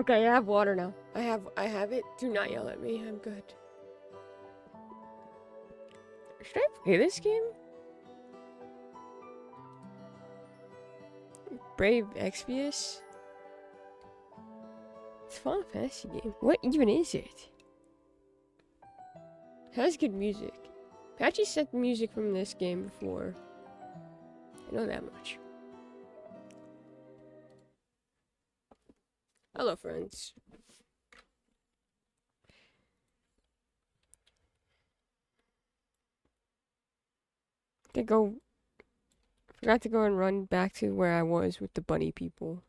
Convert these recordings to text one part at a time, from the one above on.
Okay, I have water now. I have it. Do not yell at me. I'm good. Should I play this game? Brave Exvius? It's a Final Fantasy game. What even is it? It has good music. Patchy set the music from this game before. I know that much. Hello, friends. Forgot to go and run back to where I was with the bunny people.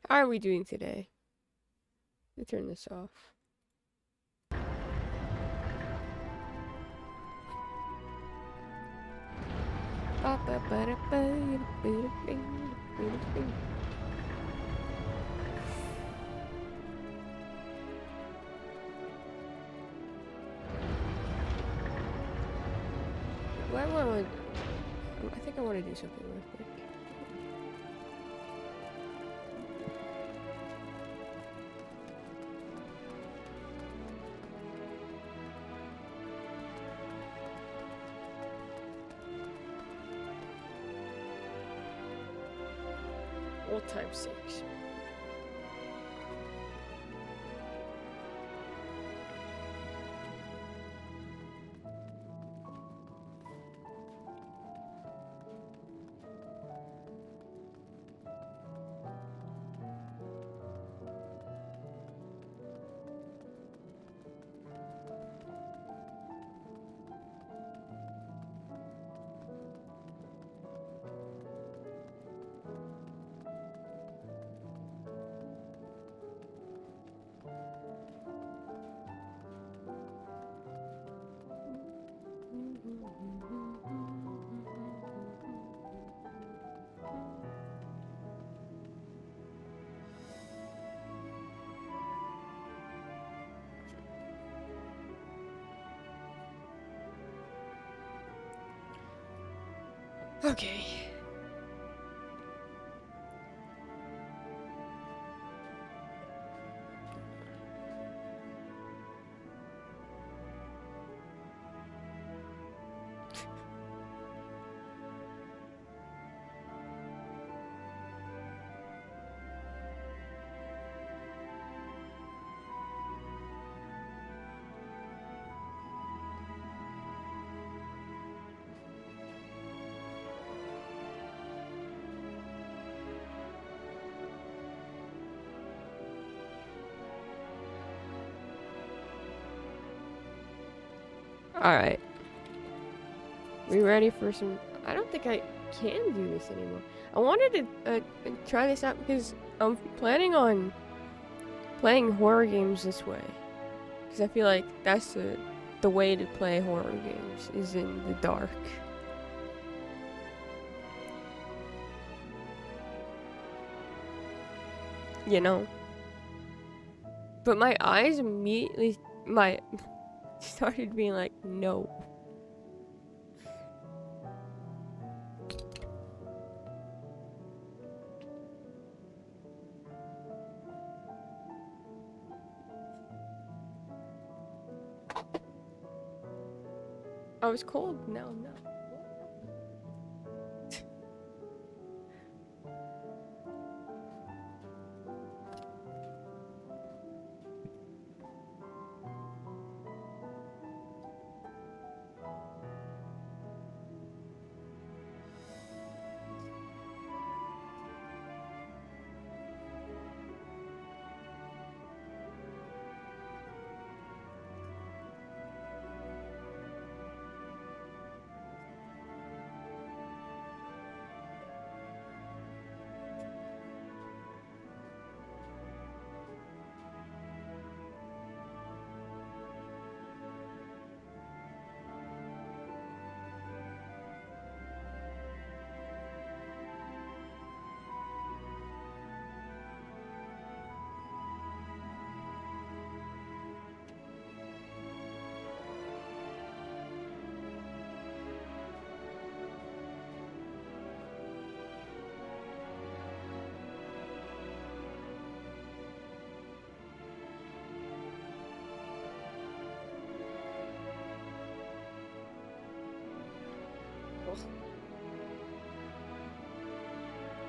How are we doing today? Let me turn this off. I think I want to do something real quick. Old time's sakes. Okay. Alright. We ready for some... I don't think I can do this anymore. I wanted to try this out because I'm planning on playing horror games this way. Because I feel like that's the way to play horror games, is in the dark. You know? But my eyes immediately... started being like, no. I was cold, now I'm not.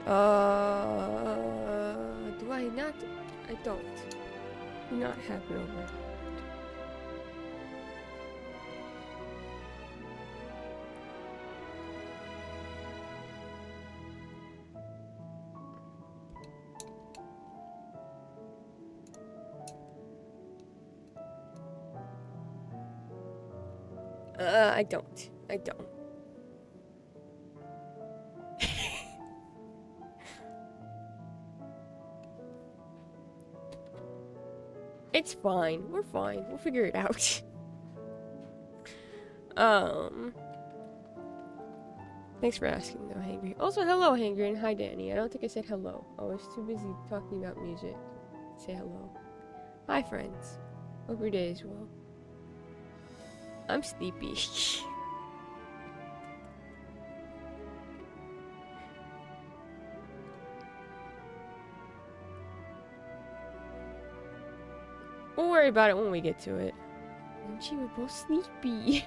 Do I not? I don't. Do not have it over. I don't. I don't. It's fine. We're fine. We'll figure it out. Thanks for asking, though, Hangry. Also, hello, Hangry, and hi, Danny. I don't think I said hello. I was too busy talking about music to say hello. Hi, friends. Hope your day is well. I'm sleepy. We'll worry about it when we get to it. And she was both sleepy.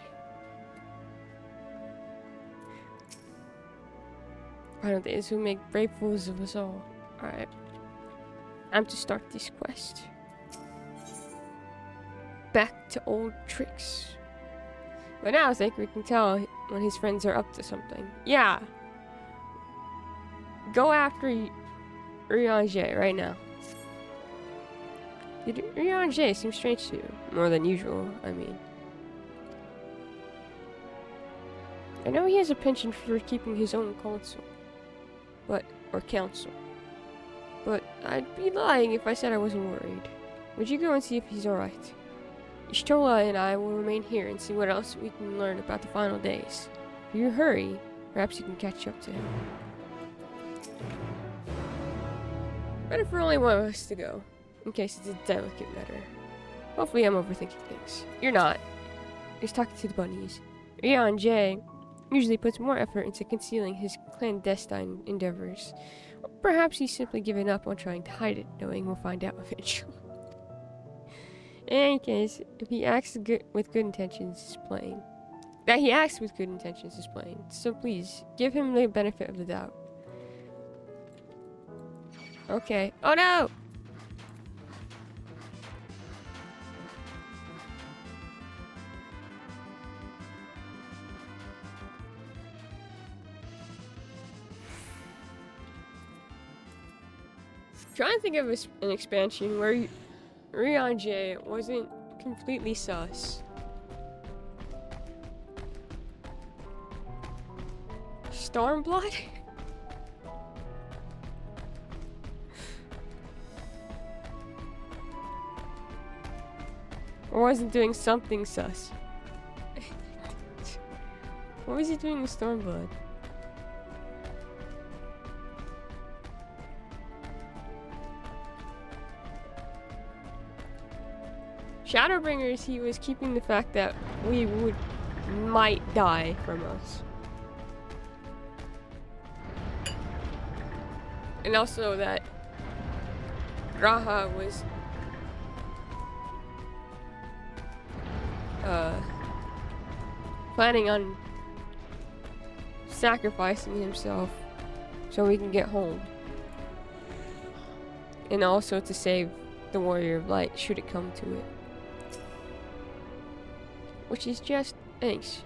Why don't they who make brave fools of us all? Alright. Time to start this quest. Back to old tricks. But now I think we can tell when his friends are up to something. Yeah. Go after Riange right now. Riange seems strange to you. More than usual, I mean. I know he has a penchant for keeping his own counsel. Or counsel. But I'd be lying if I said I wasn't worried. Would you go and see if he's alright? Ishtola and I will remain here and see what else we can learn about the final days. If you hurry, perhaps you can catch up to him. Better for only one of us to go, in case it's a delicate matter. Hopefully I'm overthinking things. You're not. He's talking to the bunnies. Rian J usually puts more effort into concealing his clandestine endeavors. Or perhaps he's simply given up on trying to hide it, knowing we'll find out eventually. In any case, if he acts with good intentions is plain. That he acts with good intentions is plain. So please, give him the benefit of the doubt. Okay. Oh no! Trying to think of an expansion where Riange wasn't completely sus. Stormblood? Or wasn't doing something sus? What was he doing with Stormblood? Shadowbringers, he was keeping the fact that we might die from us. And also that Raha was planning on sacrificing himself so we can get home. And also to save the Warrior of Light should it come to it. Which is just thanks.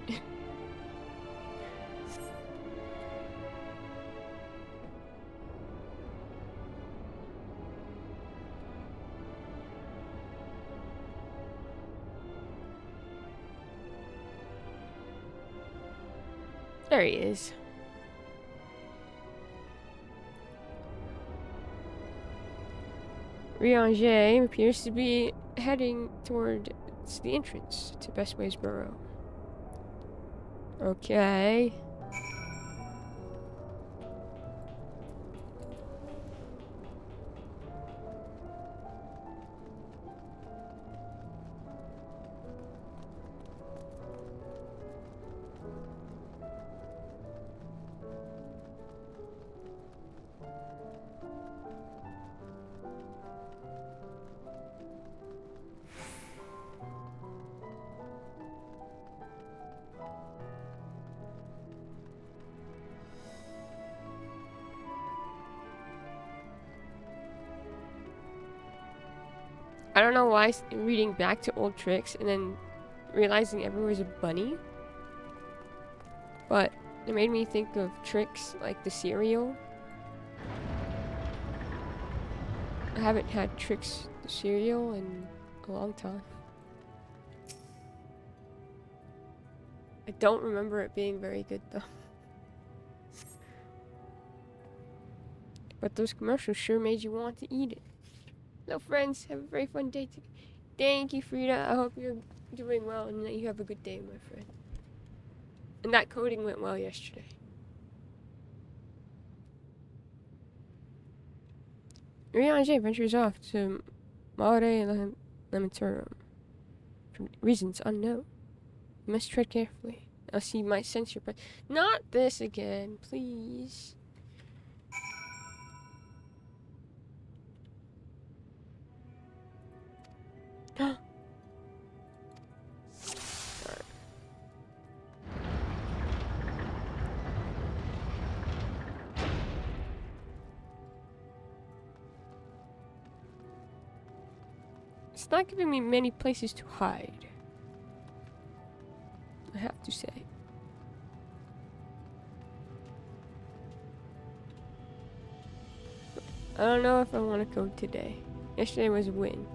There he is. Riange appears to be heading towards the entrance to Bestway's Burrow. Okay. I don't know why reading back to old tricks and then realizing everywhere was a bunny. But it made me think of Trix, like the cereal. I haven't had Trix the cereal in a long time. I don't remember it being very good though. But those commercials sure made you want to eat it. So friends, have a very fun day today. Thank you, Frida. I hope you're doing well and that you have a good day, my friend. And that coding went well yesterday. Rihanna J ventures off to Maore and Lematurum. For reasons unknown. You must tread carefully. I'll see my sensor, but not this again, please. It's not giving me many places to hide, I have to say. I don't know if I want to code today. Yesterday was a win.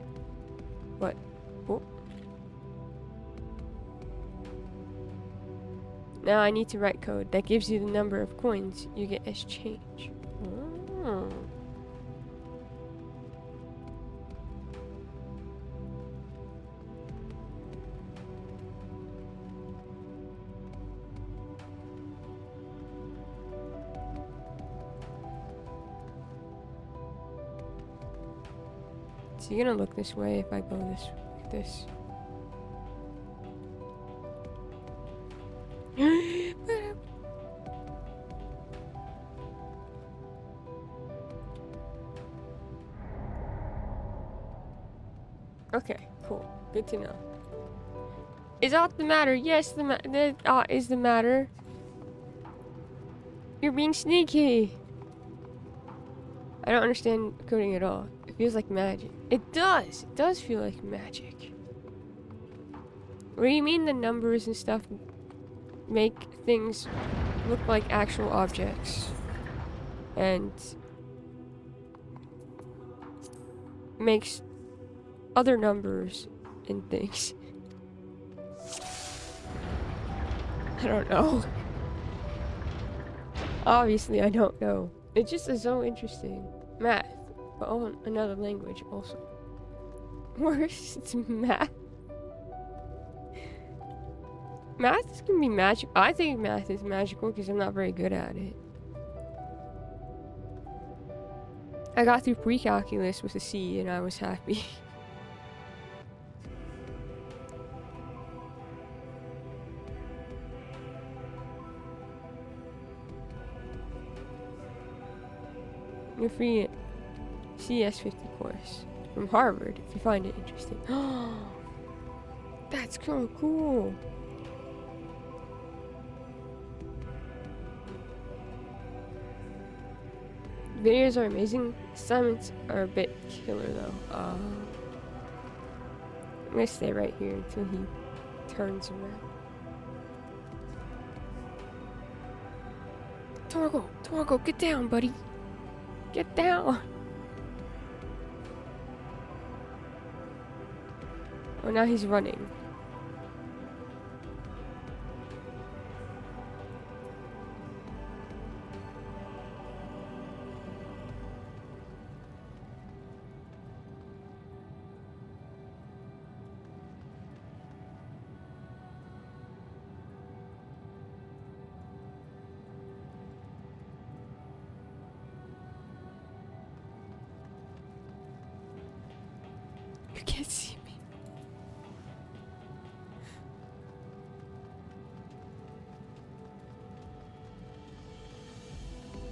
But, oh. Now I need to write code that gives you the number of coins you get as change. Oh. Is he gonna look this way if I go this like this? Okay, cool. Good to know. Is that the matter? Yes, that is the matter. You're being sneaky. I don't understand coding at all. It feels like magic. It does. It does feel like magic. What do you mean the numbers and stuff make things look like actual objects? And makes other numbers and things. I don't know. Obviously, I don't know. It just is so interesting. Math, but oh, another language also. Worse, it's math. Math can be magic. I think math is magical because I'm not very good at it. I got through pre-calculus with a C and I was happy. You're free at CS50 course from Harvard if you find it interesting. That's so cool. Videos are amazing. Assignments are a bit killer though. I'm gonna stay right here until he turns around. Torgo, get down, buddy. Get down. Oh, now he's running. You can't see me.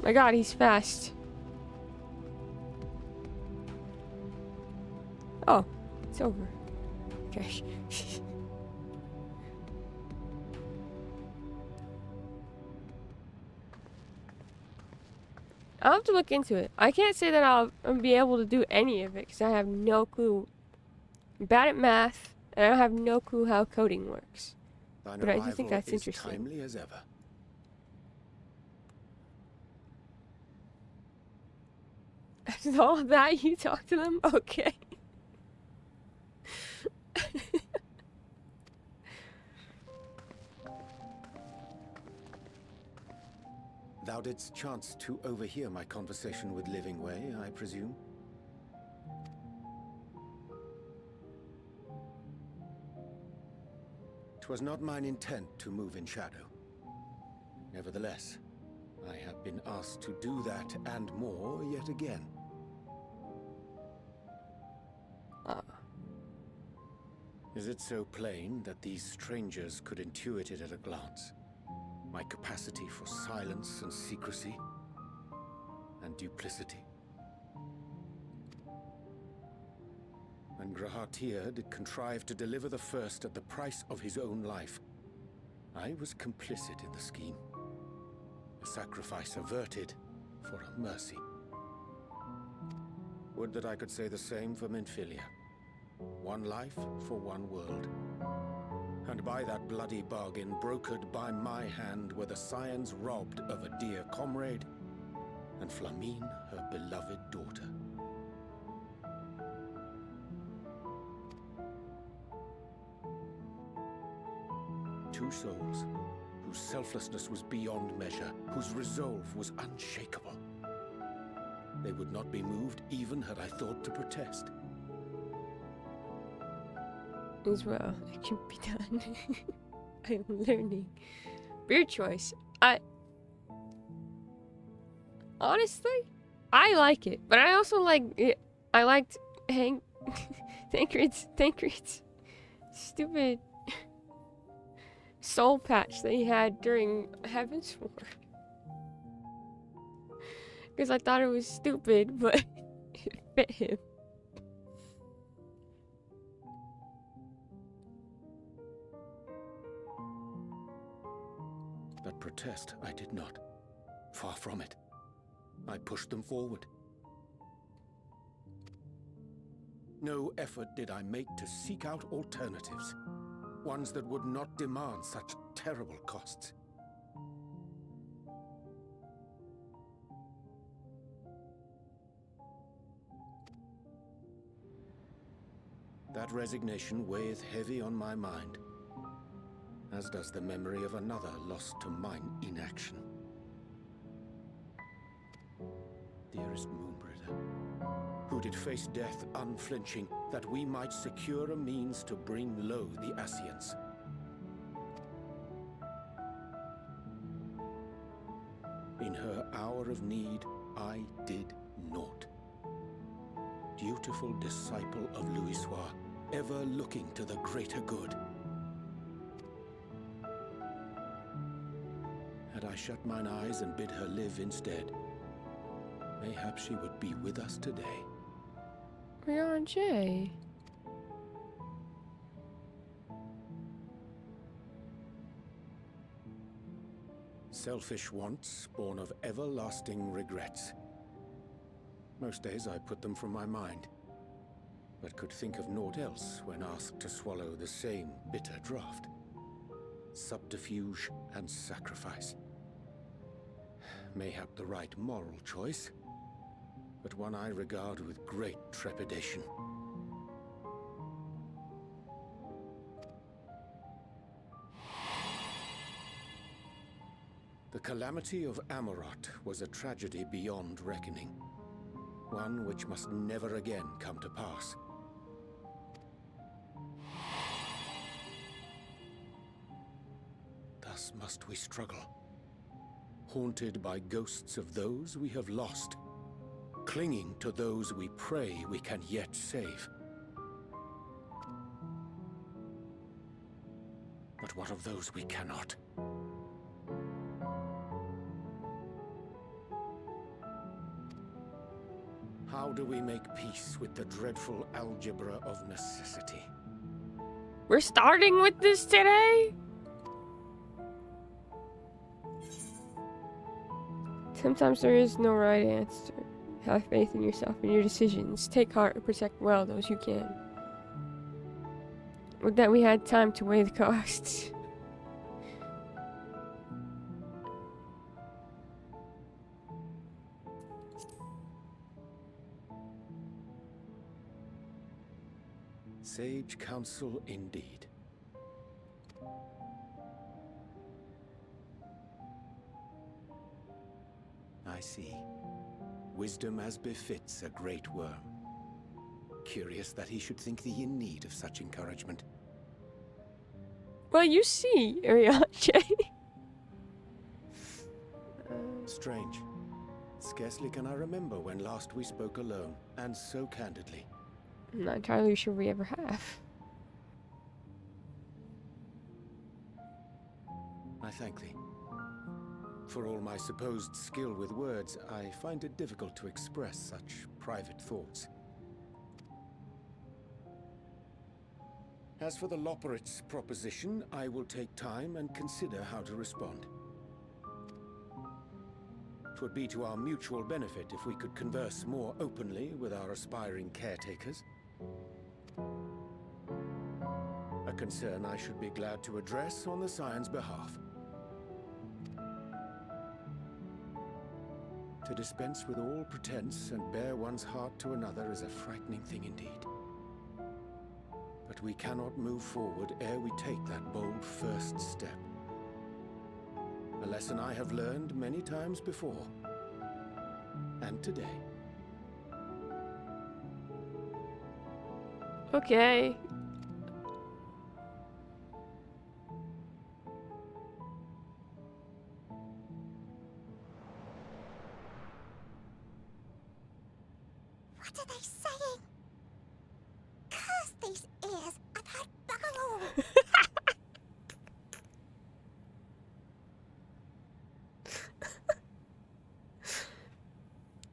My god, he's fast. Oh, it's over. Okay. I'll have to look into it. I can't say that I'll be able to do any of it because I have no clue I'm bad at math, and I have no clue how coding works. Thine But I do think arrival that's is interesting. timely as ever. Is all that you talk to them? Okay. Thou didst chance to overhear my conversation with Livingway, I presume? 'Twas not mine intent to move in shadow. Nevertheless, I have been asked to do that and more yet again. Is it so plain that these strangers could intuit it at a glance? My capacity for silence and secrecy and duplicity. When Grahatir did contrive to deliver the first at the price of his own life, I was complicit in the scheme. A sacrifice averted for a mercy. Would that I could say the same for Minfilia. One life for one world. And by that bloody bargain brokered by my hand were the scions robbed of a dear comrade, and Flamine her beloved daughter. Two souls, whose selflessness was beyond measure, whose resolve was unshakable. They would not be moved even had I thought to protest. As well, it can be done. I'm learning. Beer choice. Honestly, I like it, but I also like it. I liked Tancred's stupid soul patch that he had during Heaven's War. Because I thought it was stupid, but it fit him. But protest I did not. Far from it. I pushed them forward. No effort did I make to seek out alternatives. Ones that would not demand such terrible costs. That resignation weigheth heavy on my mind, as does the memory of another lost to mine inaction. Dearest Moonbringer, who did face death unflinching, that we might secure a means to bring low the Ascians. In her hour of need, I did naught. Dutiful disciple of Louisoix, ever looking to the greater good. Had I shut mine eyes and bid her live instead, mayhap she would be with us today. Rion J. Selfish wants, born of everlasting regrets. Most days I put them from my mind, but could think of naught else when asked to swallow the same bitter draught. Subterfuge and sacrifice. Mayhap the right moral choice, but one I regard with great trepidation. The calamity of Amarot was a tragedy beyond reckoning. One which must never again come to pass. Thus must we struggle, haunted by ghosts of those we have lost, clinging to those we pray we can yet save. But what of those we cannot? How do we make peace with the dreadful algebra of necessity? We're starting with this today? Sometimes there is no right answer. Have faith in yourself and your decisions. Take heart and protect well those you can. Would that we had time to weigh the costs. Sage counsel indeed. I see. Wisdom as befits a great worm. Curious that he should think thee in need of such encouragement. Well, you see, Ariache. Strange. Scarcely can I remember when last we spoke alone, and so candidly. I'm not entirely sure we ever have. I thank thee. For all my supposed skill with words, I find it difficult to express such private thoughts. As for the Loporrit's proposition, I will take time and consider how to respond. 'Twould be to our mutual benefit if we could converse more openly with our aspiring caretakers. A concern I should be glad to address on the Scion's behalf. To dispense with all pretense and bare one's heart to another is a frightening thing indeed. But we cannot move forward ere we take that bold first step. A lesson I have learned many times before. And today. Okay. What are they saying? Curse these ears and I'd buckle all.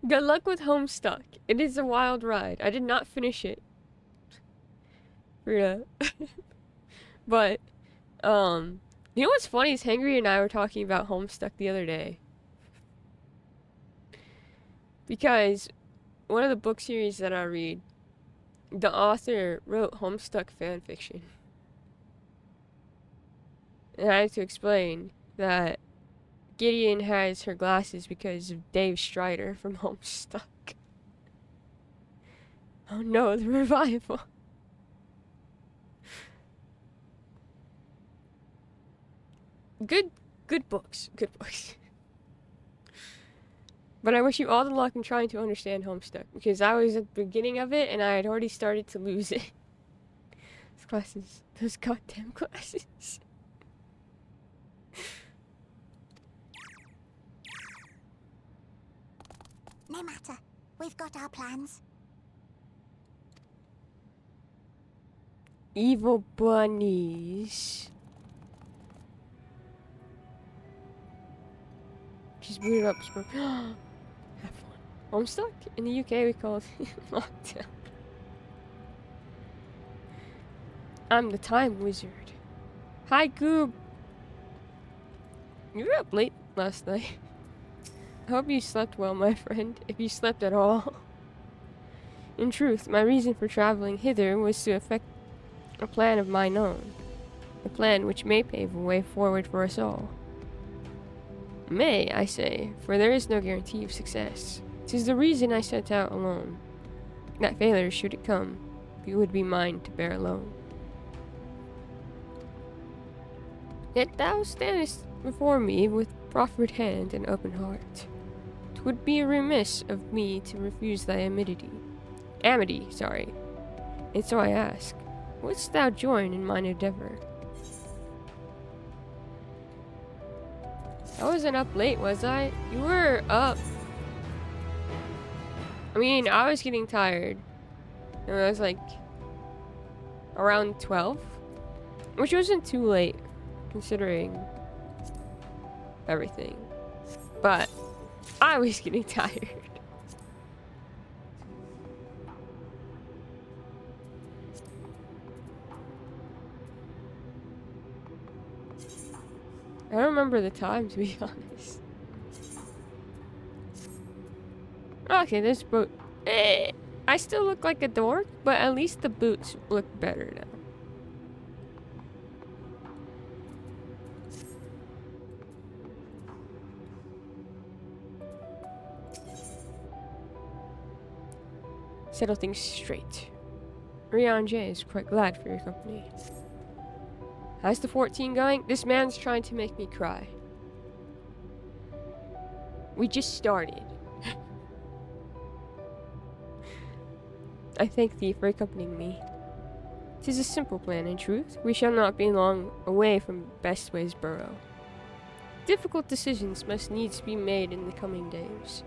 Good luck with Homestuck. It is a wild ride. I did not finish it. Frida. But, you know what's funny is Hangry and I were talking about Homestuck the other day. Because one of the book series that I read, the author wrote Homestuck fanfiction. And I had to explain that Gideon has her glasses because of Dave Strider from Homestuck. Oh no, the revival. Good books. Good books. But I wish you all the luck in trying to understand Homestuck, because I was at the beginning of it and I had already started to lose it. Those glasses. Those goddamn glasses. No matter. We've got our plans. Evil bunnies. Just boot it up. Have fun. Homestuck? In the UK we call it lockdown. I'm the time wizard. Hi, Goob. You were up late last night. I hope you slept well, my friend, if you slept at all. In truth, my reason for traveling hither was to effect a plan of mine own. A plan which may pave a way forward for us all. May, I say, for there is no guarantee of success. 'Tis the reason I set out alone. That failure, should it come, it would be mine to bear alone. Yet thou standest before me with proffered hand and open heart. 'Twould be remiss of me to refuse thy amity, and so I ask, wouldst thou join in mine endeavor? I wasn't up late, was I? You were up. I mean, I was getting tired. And I was like around 12, which wasn't too late considering everything. But I was getting tired. I don't remember the time, to be honest. Okay, this boot. I still look like a dork, but at least the boots look better now. settle things straight. Rion J is quite glad for your company. How's the 14 going? This man's trying to make me cry. We just started. I thank thee for accompanying me. 'Tis a simple plan, in truth. We shall not be long away from Bestway's burrow. Difficult decisions must needs be made in the coming days,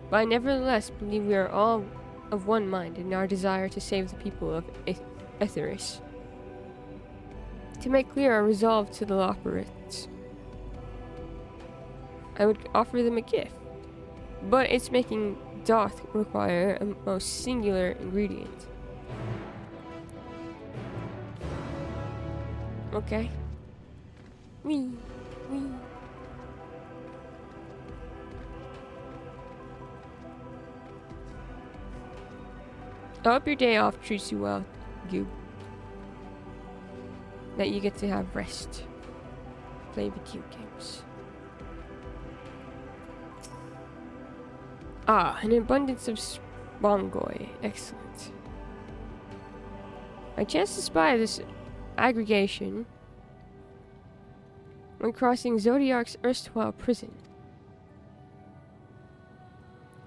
but I nevertheless believe we are all of one mind in our desire to save the people of Etheris. To make clear our resolve to the Loperites, I would offer them a gift, but its making doth require a most singular ingredient. Okay. Wee, wee. I hope your day off treats you well, Goob. That you get to have rest. Play video games. Ah, an abundance of spongoi. Excellent. I chanced to spy this aggregation when crossing Zodiark's erstwhile prison.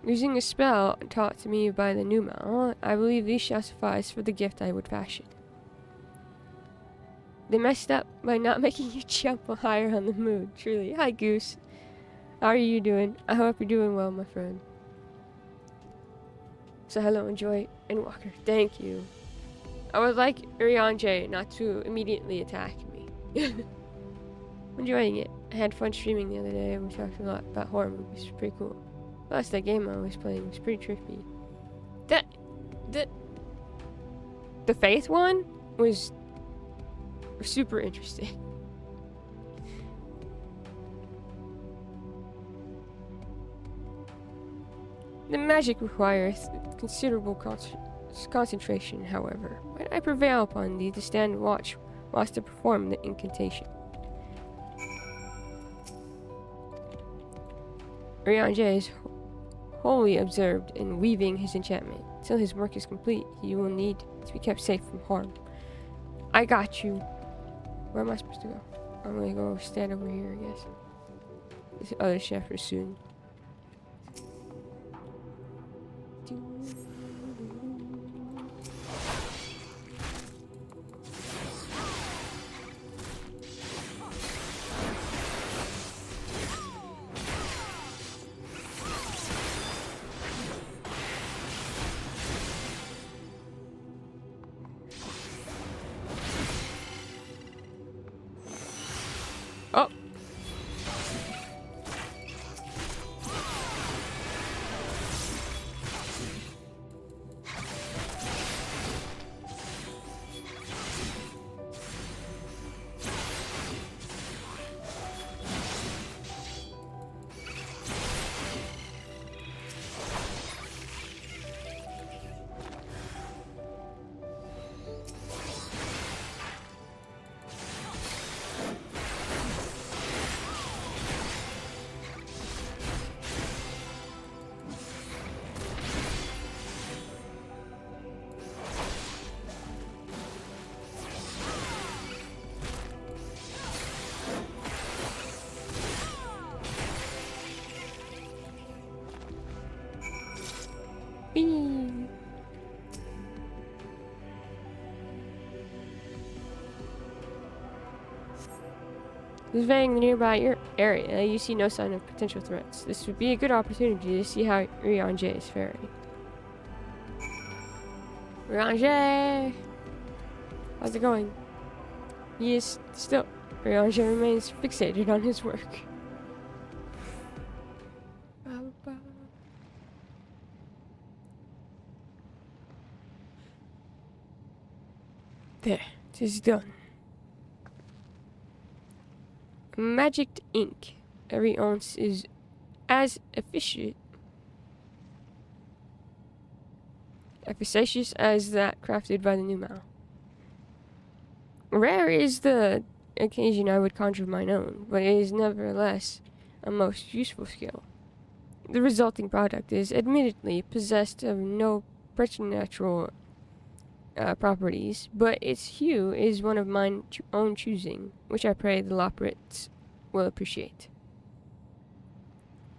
Using a spell taught to me by the Numal, I believe these shall suffice for the gift I would fashion. They messed up by not making you jump higher on the moon, truly. Hi, Goose. How are you doing? I hope you're doing well, my friend. So hello, enjoy Endwalker. Thank you. I would like Rion J not to immediately attack me. I'm enjoying it. I had fun streaming the other day and we talked a lot about horror movies. It's pretty cool. Plus, that game I was playing was pretty trippy. The Faith one was super interesting. The magic requires considerable concentration, however. But I prevail upon thee to stand watch whilst I perform the incantation. Rion J is wholly absorbed in weaving his enchantment. Till his work is complete, he will need to be kept safe from harm. I got you. Where am I supposed to go? I'm gonna go stand over here, I guess. This other chef is soon. Oh! Whee! Surveying the nearby area, you see no sign of potential threats. This would be a good opportunity to see how Rion J is faring. Rion J! How's it going? He is still... Rion J remains fixated on his work. There, 'tis done. Magicked ink. Every ounce is as efficacious as that crafted by the Numal. Rare is the occasion I would conjure mine own, but it is nevertheless a most useful skill. The resulting product is admittedly possessed of no preternatural properties, but its hue is one of mine own choosing, which I pray the Loprits will appreciate.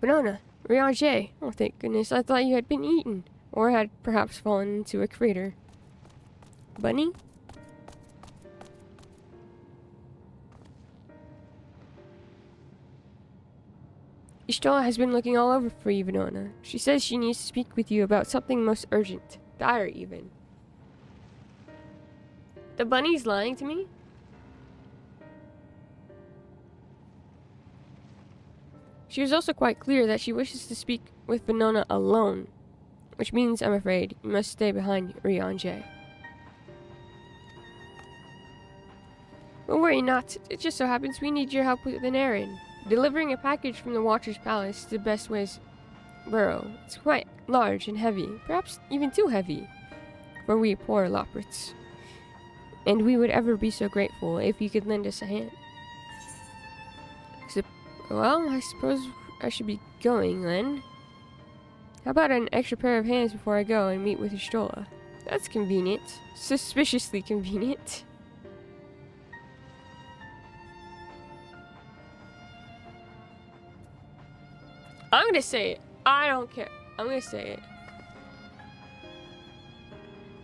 Banana, Rianger. Oh, thank goodness, I thought you had been eaten, or had perhaps fallen into a crater. Bunny? Ishtola has been looking all over for you, Venona. She says she needs to speak with you about something most urgent. Dire, even. The bunny's lying to me? She was also quite clear that she wishes to speak with Venona alone, which means, I'm afraid, you must stay behind Rianger. Don't worry not. It just so happens we need your help with an errand. Delivering a package from the Watcher's Palace is the best way's burrow. It's quite large and heavy, perhaps even too heavy for we poor Loprits. And we would ever be so grateful if you could lend us a hand. Well, I suppose I should be going then. How about an extra pair of hands before I go and meet with Ishtola? That's convenient. Suspiciously convenient. I'm gonna say it. I don't care. I'm gonna say it.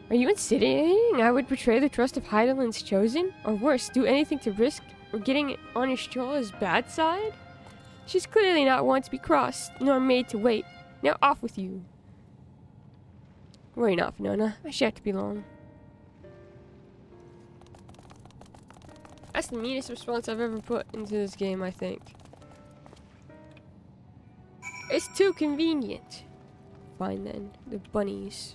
Are you insinuating I would betray the trust of Heidelin's chosen? Or worse, do anything to risk getting on Ishtola's bad side? She's clearly not one to be crossed, nor made to wait. Now off with you. Worry not, Venona. I shan't be long. That's the meanest response I've ever put into this game, I think. It's too convenient. Fine then. The bunnies.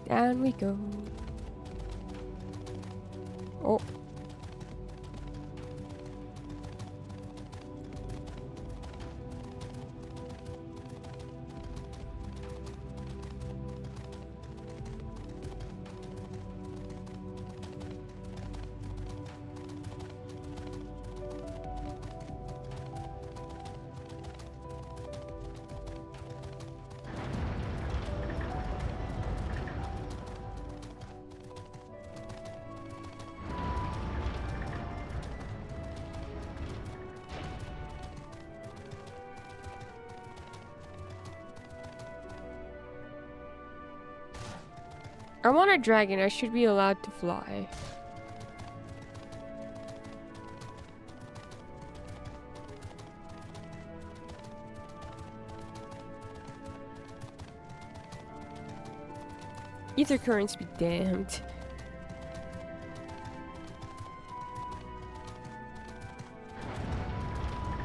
Down we go. Oh. I'm on a dragon. I should be allowed to fly. Ether currents be damned.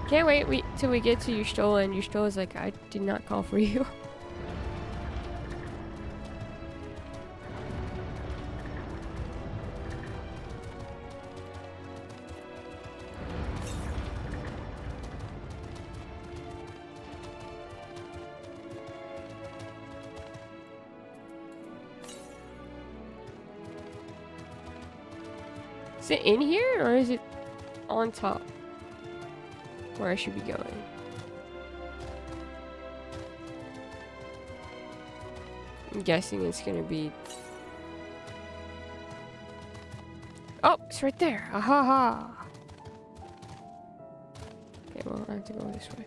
Can't wait till we get to Y'shtola and Y'shtola's like, I did not call for you. Is it in here or is it on top where I should be going? I'm guessing it's gonna be... Oh, it's right there. Aha ha. Okay, well, I have to go this way.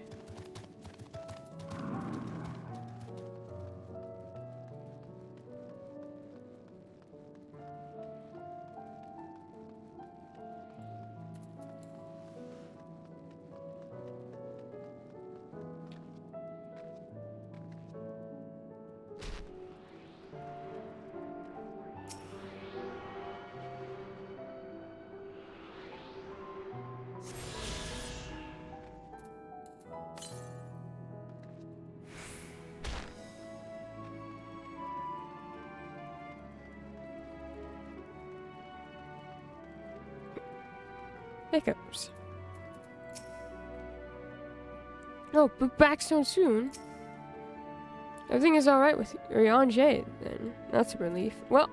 hiccups. Oh, but back so soon. Everything is alright with Rianjay, then. That's a relief. Well,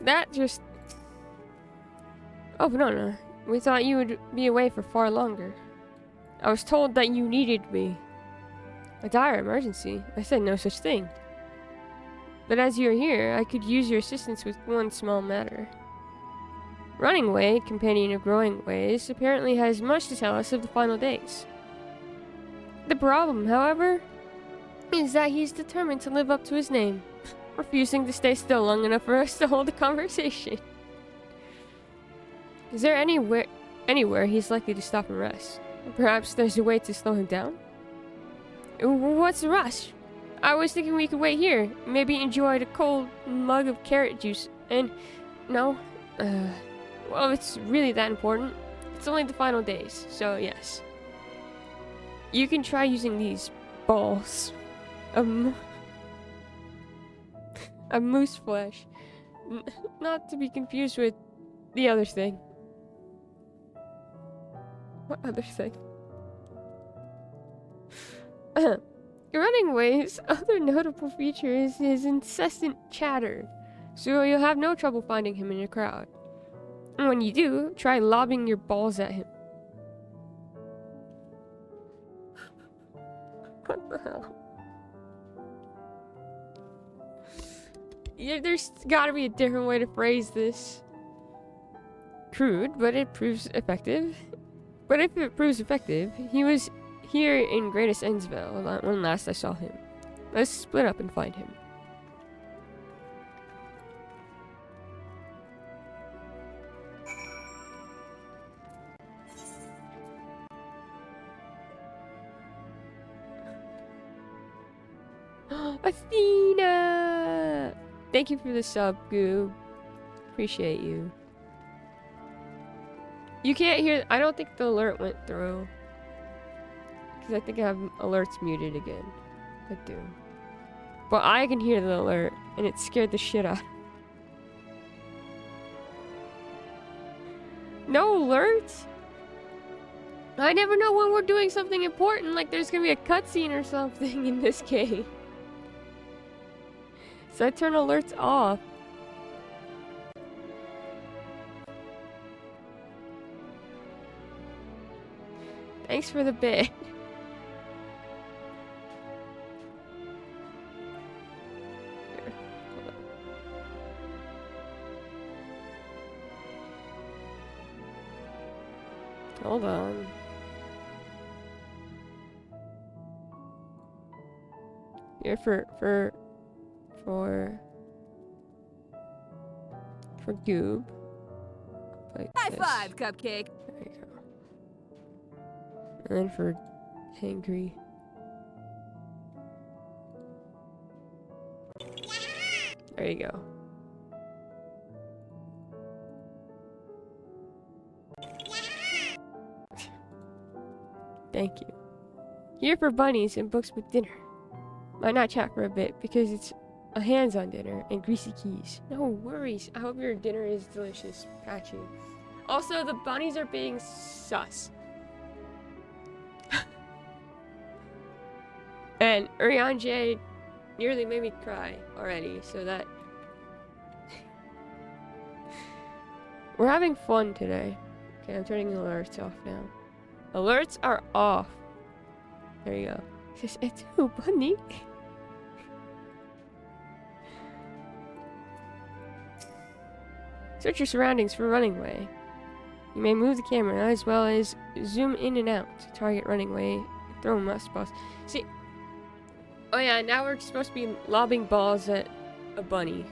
that just... Oh, no. We thought you would be away for far longer. I was told that you needed me. A dire emergency. I said no such thing. But as you're here, I could use your assistance with one small matter. Running Way, companion of Growing Ways, apparently has much to tell us of the final days. The problem, however, is that he's determined to live up to his name, refusing to stay still long enough for us to hold a conversation. Is there anywhere he's likely to stop and rest? Perhaps there's a way to slow him down? What's the rush? I was thinking we could wait here, maybe enjoy a cold mug of carrot juice, and... No? Well, if it's really that important, it's only the final days, so yes. You can try using these balls of moose flesh. Not to be confused with the other thing. What other thing? Running Way's other notable feature is his incessant chatter, so you'll have no trouble finding him in a crowd. And when you do, try lobbing your balls at him. What the hell? Yeah, there's gotta be a different way to phrase this. Crude, but it proves effective. But if it proves effective, he was here in Greatest Endsville when last I saw him. Let's split up and find him. Athena! Thank you for the sub, Goob. Appreciate you. You can't hear... I don't think the alert went through. Because I think I have alerts muted again. I do. But I can hear the alert, and it scared the shit out. No alerts? I never know when we're doing something important, like there's gonna be a cutscene or something in this game. So I turn alerts off. Thanks for the bit. Here, hold on. Here for Goob. Like High this. five, Cupcake. There you go. And then for Hangry. There you go. Thank you. Here for bunnies and books with dinner. Might not chat for a bit because it's a hands-on dinner and greasy keys. No worries. I hope your dinner is delicious, Patchy. Also, the bunnies are being sus. And Urianje nearly made me cry already, so that... We're having fun today. Okay, I'm turning the alerts off now. Alerts are off. There you go. It says, it's who, bunny? Search your surroundings for Running Way. You may move the camera as well as zoom in and out to target Running Way. Throw must balls. See, oh yeah, now we're supposed to be lobbing balls at a bunny.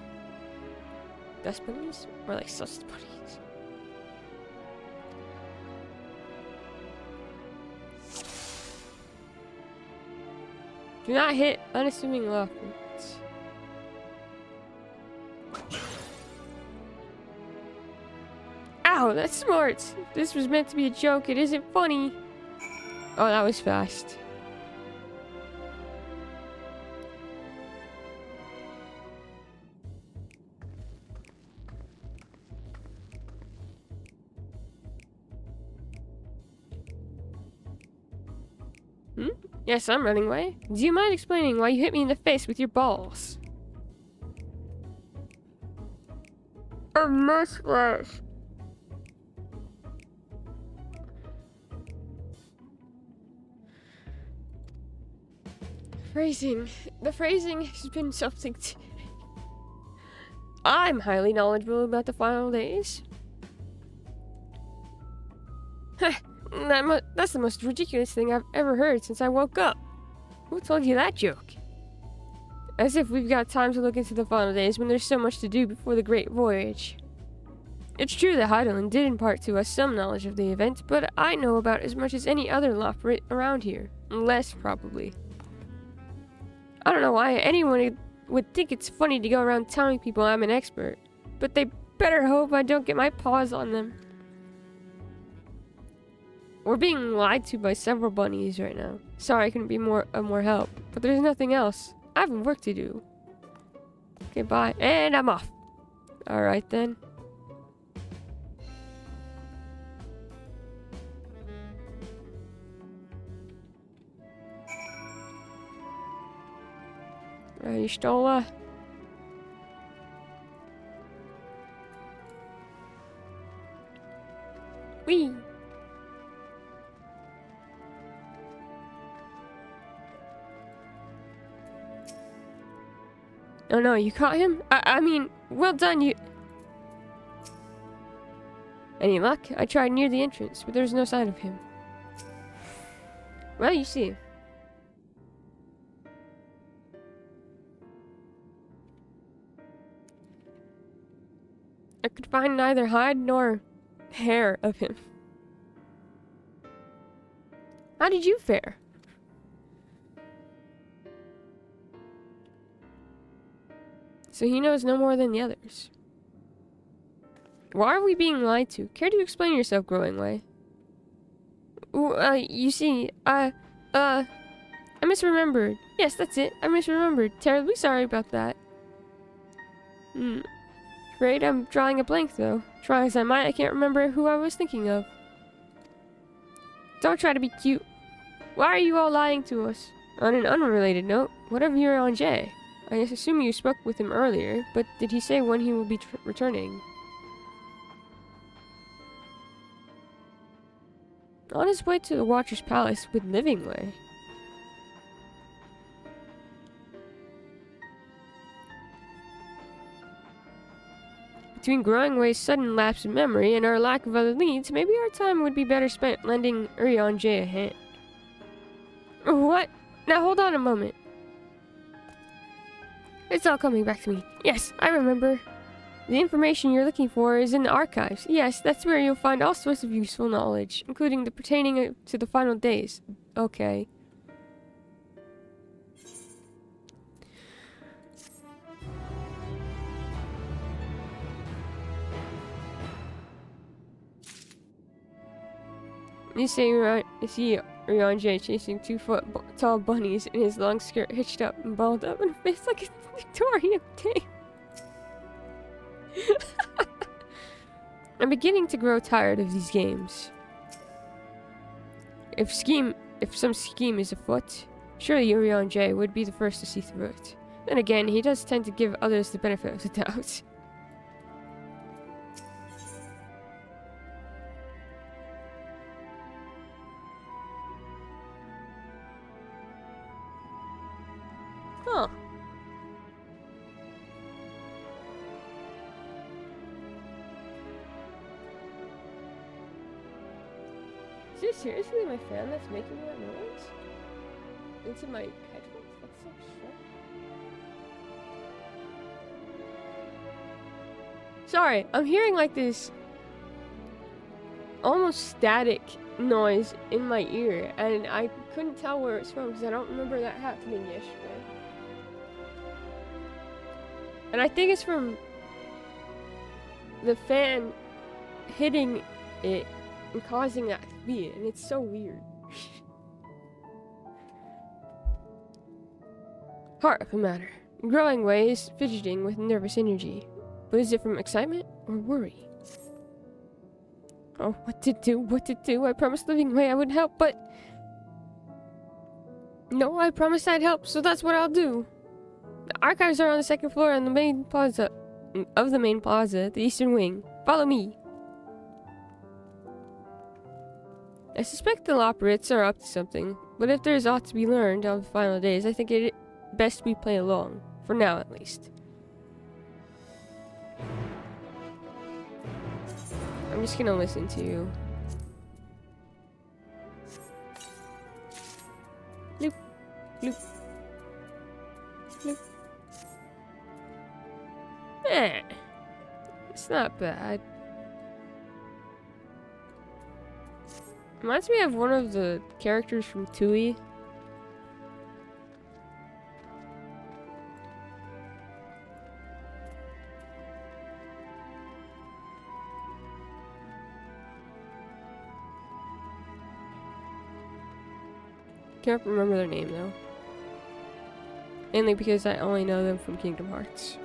Dust bunnies? Or like sus bunnies. Do not hit unassuming lockers. Ow, that's smart. This was meant to be a joke. It isn't funny. Oh, that was fast. Yes, I'm running away. Do you mind explaining why you hit me in the face with your balls? A mustache. Phrasing. The phrasing has been something today. I'm highly knowledgeable about the final days. That's the most ridiculous thing I've ever heard since I woke up. Who told you that joke? As if we've got time to look into the final days when there's so much to do before the great voyage. It's true that Heidelin did impart to us some knowledge of the event, but I know about as much as any other Loprit around here. Less, probably. I don't know why anyone would think it's funny to go around telling people I'm an expert, but they better hope I don't get my paws on them. We're being lied to by several bunnies right now. Sorry I couldn't be more help, but there's nothing else. I have work to do. Okay, bye. And I'm off. Alright then. Ready, Stola? Whee! Oh no, you caught him? I mean, well done, you... Any luck? I tried near the entrance, but there's no sign of him. Well, you see. I could find neither hide nor hair of him. How did you fare? So he knows no more than the others. Why are we being lied to? Care to explain yourself, Growing Way? You see, I misremembered. Yes, that's it. I misremembered. Terribly sorry about that. Afraid I'm drawing a blank, though. Try as I might, I can't remember who I was thinking of. Don't try to be cute. Why are you all lying to us? On an unrelated note, what of Urianger? I assume you spoke with him earlier, but did he say when he will be returning? On his way to the Watcher's Palace with Livingway. Between Growingway's sudden lapse of memory and our lack of other leads, maybe our time would be better spent lending Urianger a hand. What? Now hold on a moment. It's all coming back to me. Yes, I remember. The information you're looking for is in the archives. Yes, that's where you'll find all sorts of useful knowledge, including the pertaining to the final days. Okay. You see Urianger chasing 2-foot-tall bunnies in his long skirt hitched up and balled up in a face like a Victorian dame. I'm beginning to grow tired of these games. If some scheme is afoot, surely Urianger would be the first to see through it. Then again, he does tend to give others the benefit of the doubt. Huh. Is it seriously my fan that's making that noise? Into my headphones? That's so strange. Sorry, I'm hearing like this almost static noise in my ear, and I couldn't tell where it's from because I don't remember that happening yesterday. And I think it's from the fan hitting it and causing that to be it, and it's so weird. Heart of the matter. Growing Way is fidgeting with nervous energy. But is it from excitement or worry? Oh, what to do? I promised Livingway I would help, but... No, I promised I'd help, so that's what I'll do. The archives are on the second floor on the main plaza of the main plaza, the eastern wing. Follow me. I suspect the Loporrits are up to something, but if there's aught to be learned on the final days, I think it best we play along. For now, at least. I'm just gonna listen to you. Loop, loop, loop. Eh, it's not bad. Reminds me of one of the characters from Tui. Can't remember their name though. Mainly because I only know them from Kingdom Hearts.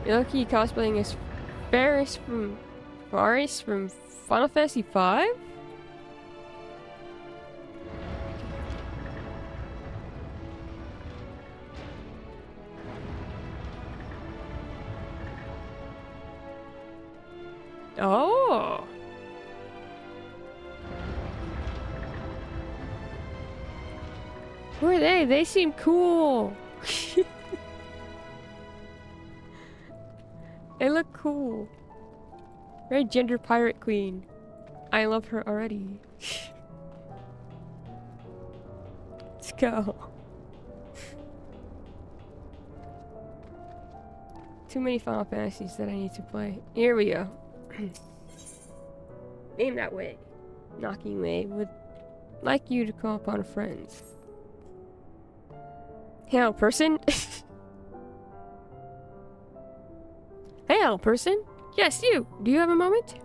You're lucky cosplaying as Faris from Final Fantasy V? Oh. Who are they? They seem cool. They look cool. Very gender pirate queen. I love her already. Let's go. Too many Final Fantasies that I need to play. Here we go. Name that way. Knocking way. Would like you to call upon a friend. Hello, person. Hello, person. Yes, you. Do you have a moment?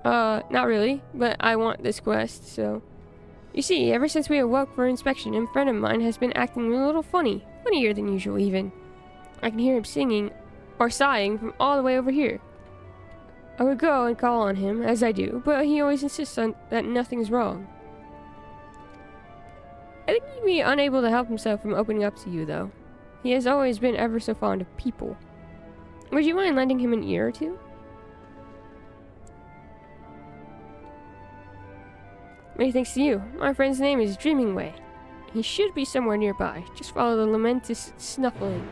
Not really, but I want this quest, so... You see, ever since we awoke for inspection, a friend of mine has been acting a little funny. Funnier than usual, even. I can hear him singing, or sighing, from all the way over here. I would go and call on him, as I do, but he always insists on that nothing's wrong. I think he'd be unable to help himself from opening up to you, though. He has always been ever so fond of people. Would you mind lending him an ear or two? Many thanks to you. My friend's name is Dreamingway. He should be somewhere nearby. Just follow the lamentous snuffling.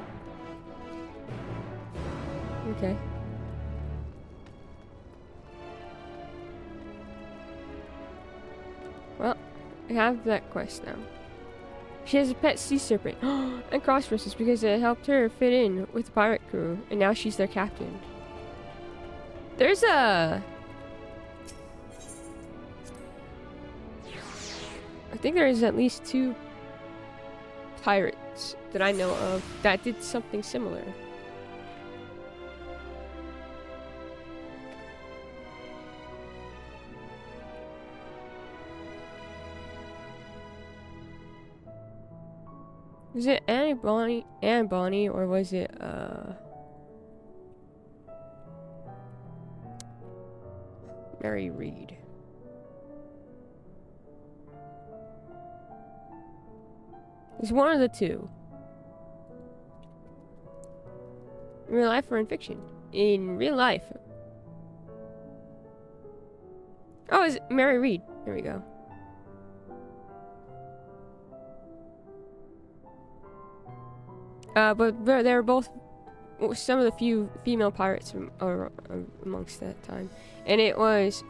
Okay. Well, I have that quest now. She has a pet sea serpent and cross-dresses because it helped her fit in with the pirate crew, and now she's their captain. There's a... I think there is at least 2 pirates that I know of that did something similar. Was it Anne Bonny, or was it, Mary Reed? It's one of the 2. In real life or in fiction? In real life. Oh, it's Mary Reed. There we go. But they're both some of the few female pirates from amongst that time, and it was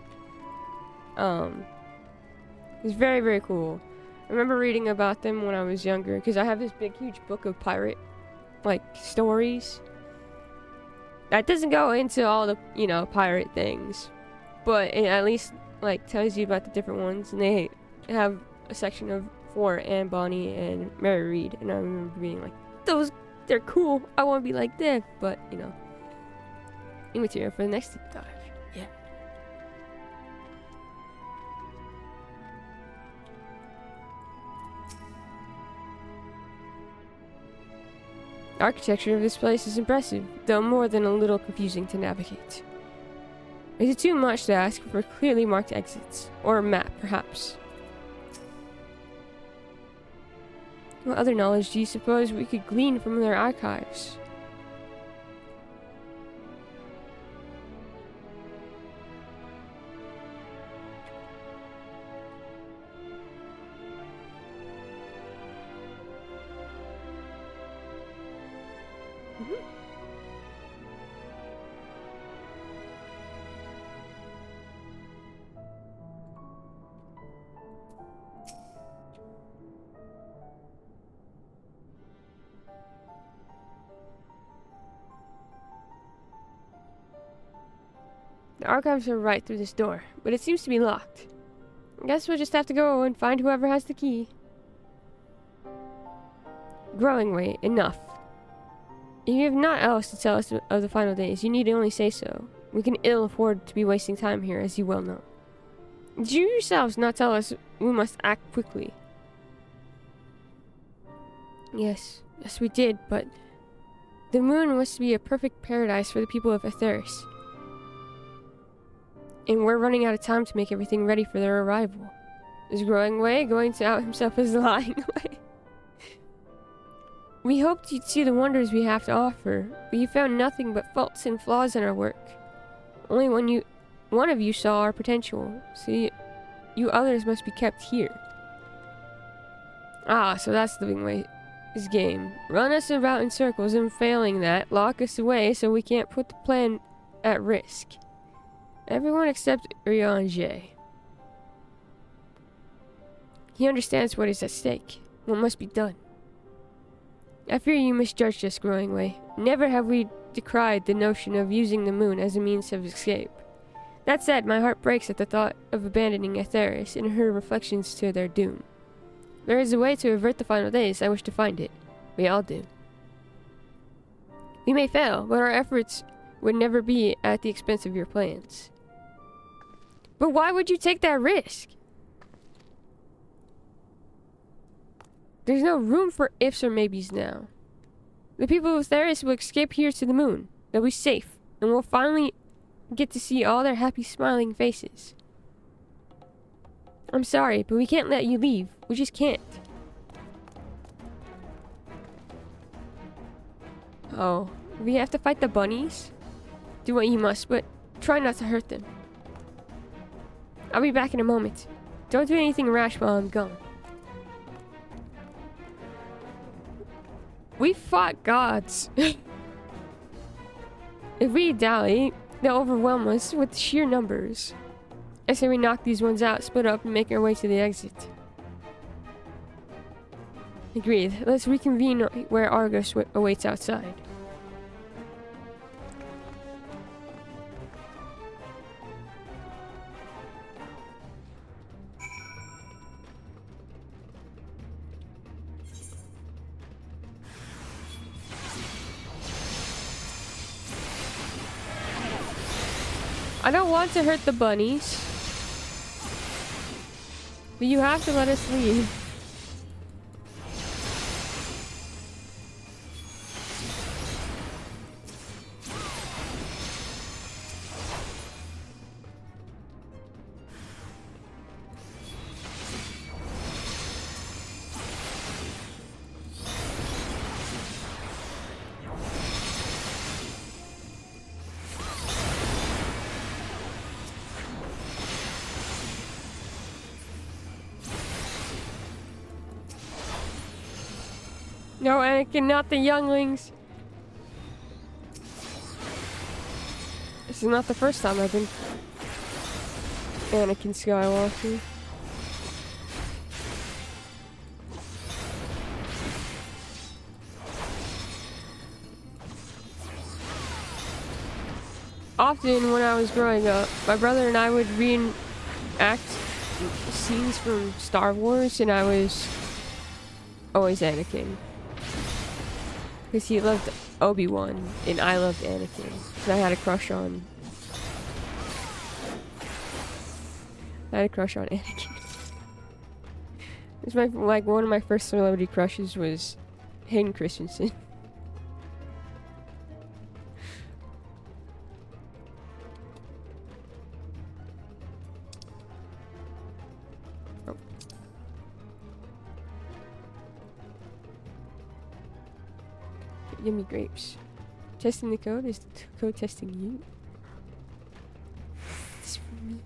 very, very cool. I remember reading about them when I was younger because I have this big, huge book of pirate stories that doesn't go into all the pirate things, but it at least tells you about the different ones, and they have a section for Anne Bonny and Mary Reed, and I remember being like, they're cool. I want to be like them, but new material for the next deep dive. Yeah. The architecture of this place is impressive, though more than a little confusing to navigate. Is it too much to ask for clearly marked exits, or a map, perhaps? What other knowledge do you suppose we could glean from their archives? The archives are right through this door, but it seems to be locked. I guess we'll just have to go and find whoever has the key. Growing way, enough. If you have naught else to tell us of the final days, you need only say so. We can ill afford to be wasting time here, as you well know. Did you yourselves not tell us we must act quickly? Yes, we did, but the moon was to be a perfect paradise for the people of Aetheris. And we're running out of time to make everything ready for their arrival. Is Growing Way going to out himself as lying away? We hoped you'd see the wonders we have to offer, but you found nothing but faults and flaws in our work. Only one of you saw our potential, so you others must be kept here. Ah, so that's Living Way's game. Run us about in circles, and failing that, lock us away so we can't put the plan at risk. Everyone except Riange. He understands what is at stake, what must be done. I fear you misjudged us, Growing Way. Never have we decried the notion of using the moon as a means of escape. That said, my heart breaks at the thought of abandoning Aetheris and her reflections to their doom. There is a way to avert the final days. I wish to find it. We all do. We may fail, but our efforts would never be at the expense of your plans. But why would you take that risk? There's no room for ifs or maybes now. The people of Theris will escape here to the moon. They'll be safe, and we'll finally get to see all their happy, smiling faces. I'm sorry, but we can't let you leave. We just can't. Oh, we have to fight the bunnies? Do what you must, but try not to hurt them. I'll be back in a moment. Don't do anything rash while I'm gone. We fought gods. If we dally, they'll overwhelm us with sheer numbers. I say we knock these ones out, split up, and make our way to the exit. Agreed. Let's reconvene where Argus awaits outside. I don't want to hurt the bunnies, but you have to let us leave. No, Anakin, not the younglings. This is not the first time I've been Anakin Skywalker. Often when I was growing up, my brother and I would reenact scenes from Star Wars, and I was always Anakin. Because he loved Obi-Wan, and I loved Anakin. And I had a crush on... Anakin. It's like one of my first celebrity crushes was Hayden Christensen. yummy grapes. Testing the code? Is the code testing you? This for me.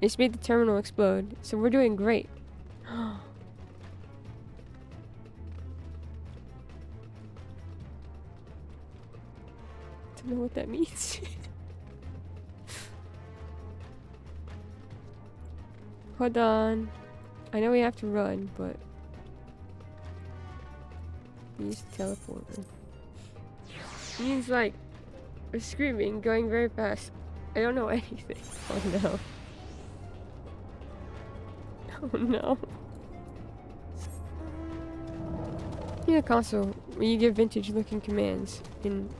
This made the terminal explode, so we're doing great. Don't know what that means. Hold on. I know we have to run, but use teleporter. Means like we're screaming, going very fast. I don't know anything. Oh no. Oh no. In a console where you give vintage looking commands in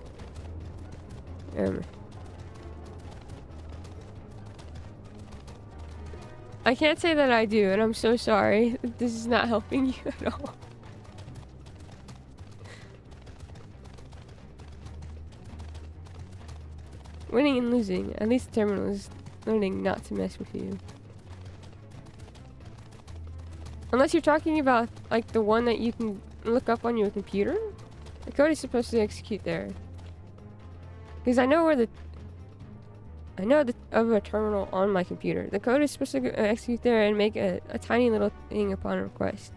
I can't say that I do, and I'm so sorry. This is not helping you at all. Winning and losing. At least the terminal is learning not to mess with you. Unless you're talking about, like, the one that you can look up on your computer? The code is supposed to execute there. Because I know where the... I know of a terminal on my computer. The code is supposed to execute there and make a tiny little thing upon request.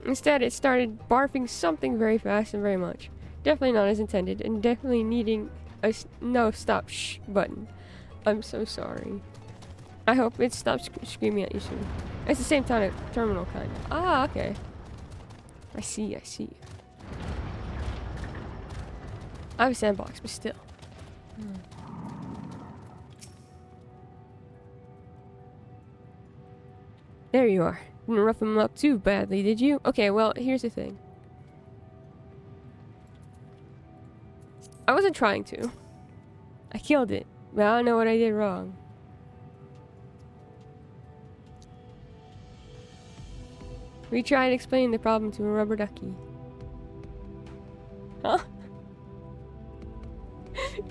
Instead, it started barfing something very fast and very much. Definitely not as intended, and definitely needing a no stop shh button. I'm so sorry. I hope it stops screaming at you soon. It's the same kind of terminal kind. Ah, okay. I see. I have a sandbox, but still. There you are. Didn't rough him up too badly, did you? Okay, well, here's the thing. I wasn't trying to. I killed it, but I don't know what I did wrong. We tried explaining the problem to a rubber ducky. Huh?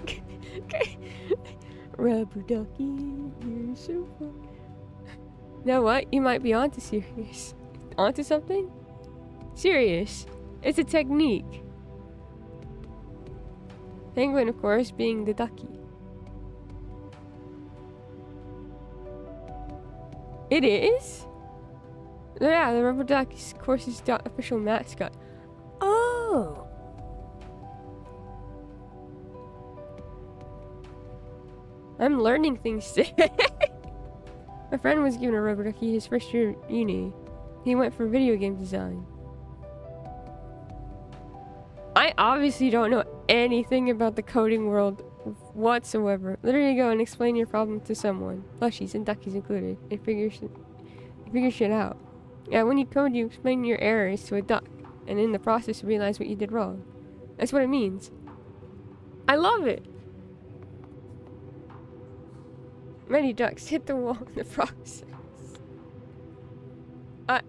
Okay. Rubber ducky, you're so fun. You know what? You might be onto serious. Onto something? Serious. It's a technique. Penguin, of course, being the ducky. It is? Yeah, the rubber duck is, of course, his official mascot. Oh! I'm learning things today. My friend was given a rubber ducky his first year at uni. He went for video game design. I obviously don't know anything about the coding world whatsoever. Literally go and explain your problem to someone, plushies and duckies included, and figure shit out. Yeah, when you code, you explain your errors to a duck, and in the process, you realize what you did wrong. That's what it means. I love it. Many ducks hit the wall in the process. I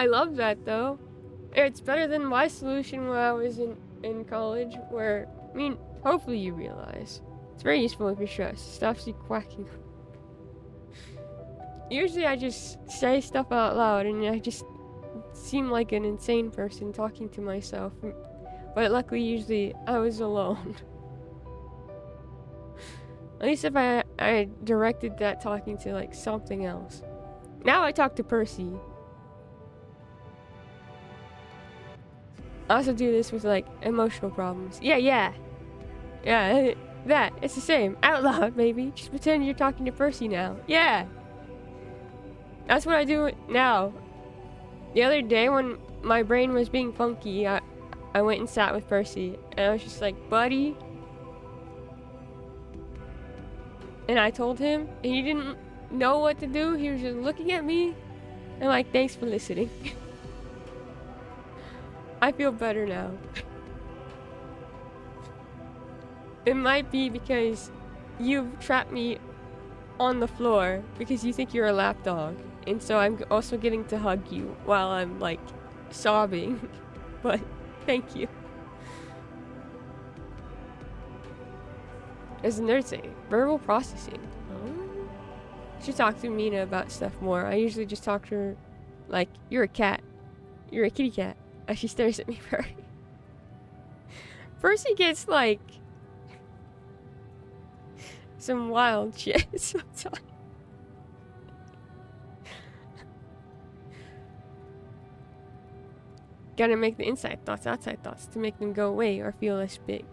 love that though. It's better than my solution when I was in college, where, I mean, hopefully you realize. It's very useful if you're stressed. It stops you quacking. Usually I just say stuff out loud and I just seem like an insane person talking to myself. But luckily, usually I was alone. At least if I directed that talking to like something else. Now I talk to Percy. I also do this with like emotional problems. Yeah, that. It's the same. Out loud, baby. Just pretend you're talking to Percy now. Yeah. That's what I do now. The other day when my brain was being funky, I went and sat with Percy. And I was just like, buddy. And I told him. And he didn't know what to do. He was just looking at me. And like, thanks for listening. I feel better now. It might be because you've trapped me on the floor because you think you're a lapdog. And so I'm also getting to hug you while I'm like sobbing. But thank you. As a nerd say, verbal processing. Oh. I should talk to Mina about stuff more. I usually just talk to her like, you're a cat. You're a kitty cat. as she stares at me very. Percy gets like some wild shit sometimes. Gotta make the inside thoughts outside thoughts to make them go away or feel less big.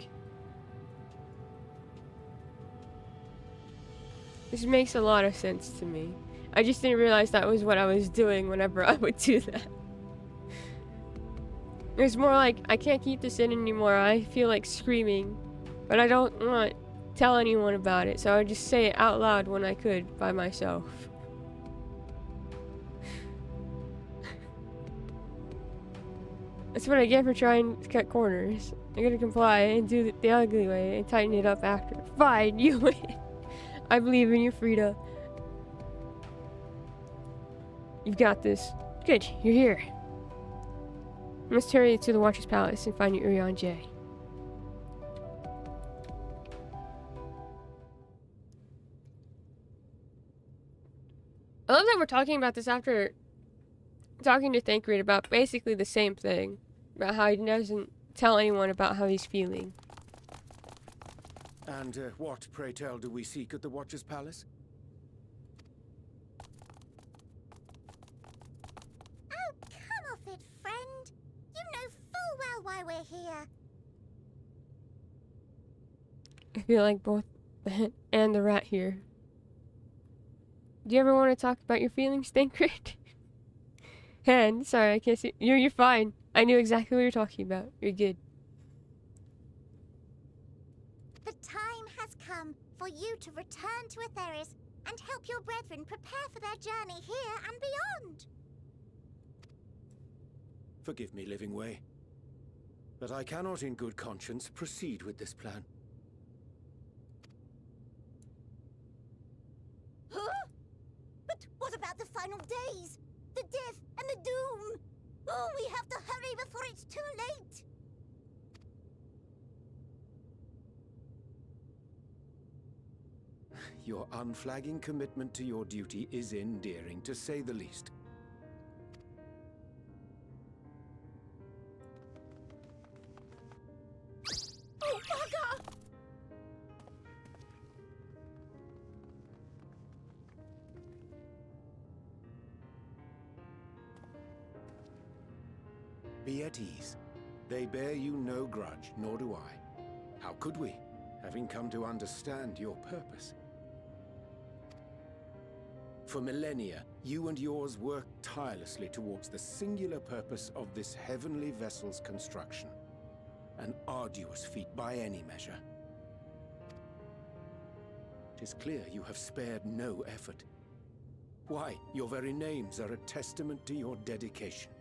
This makes a lot of sense to me. I just didn't realize that was what I was doing whenever I would do that. It was more like, I can't keep this in anymore. I feel like screaming, but I don't want to tell anyone about it, so I would just say it out loud when I could by myself. That's what I get for trying to cut corners. I'm gonna comply and do it the ugly way and tighten it up after. Fine, you win. I believe in you, Frida. You've got this. Good, you're here. I must hurry you to the Watcher's Palace and find your Urion J. I love that we're talking about this after talking to Thancred about basically the same thing. About how he doesn't tell anyone about how he's feeling. And what, pray tell, do we seek at the Watcher's Palace? Oh, come off it, friend. You know full well why we're here. I feel like both the hen and the rat here. Do you ever want to talk about your feelings, Thancred? Hen, sorry, I can't see. You're fine. I knew exactly what you're talking about. You're good. The time has come for you to return to Atheris and help your brethren prepare for their journey here and beyond. Forgive me, Living Way, but I cannot in good conscience proceed with this plan. Huh? But what about the final days? The death and the doom? Oh, we have to hurry before it's too late. Your unflagging commitment to your duty is endearing, to say the least. Oh, bugger! Be at ease. They bear you no grudge, nor do I. How could we, having come to understand your purpose? For millennia, you and yours worked tirelessly towards the singular purpose of this heavenly vessel's construction. An arduous feat by any measure. It is clear you have spared no effort. Why, your very names are a testament to your dedication.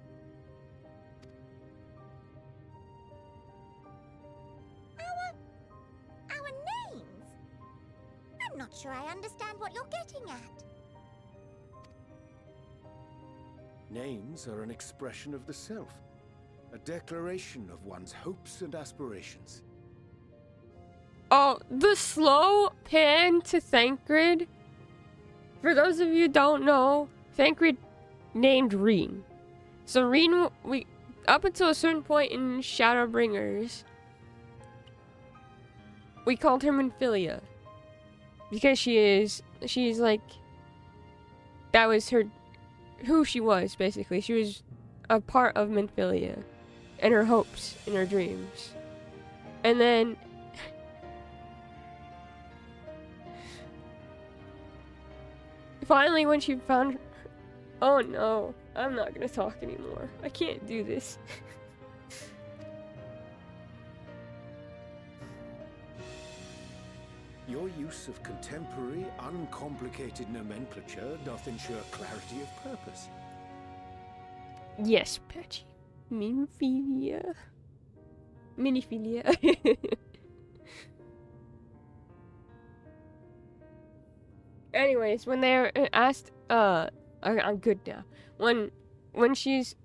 Our names? I'm not sure I understand what you're getting at. Names are an expression of the self, a declaration of one's hopes and aspirations. Oh, the slow pan to Thancred. For those of you who don't know, Thancred named Reen. So Reen, we up until a certain point in Shadowbringers, we called her Minfilia because she's like, that was her, who she was basically. She was a part of Minfilia and her hopes and her dreams. And then finally when she found, oh no, I'm not gonna talk anymore. I can't do this. Your use of contemporary, uncomplicated nomenclature doth ensure clarity of purpose. Yes, Patchy. Minfilia. Minifilia. Anyways, when they're asked, I'm good now. When she's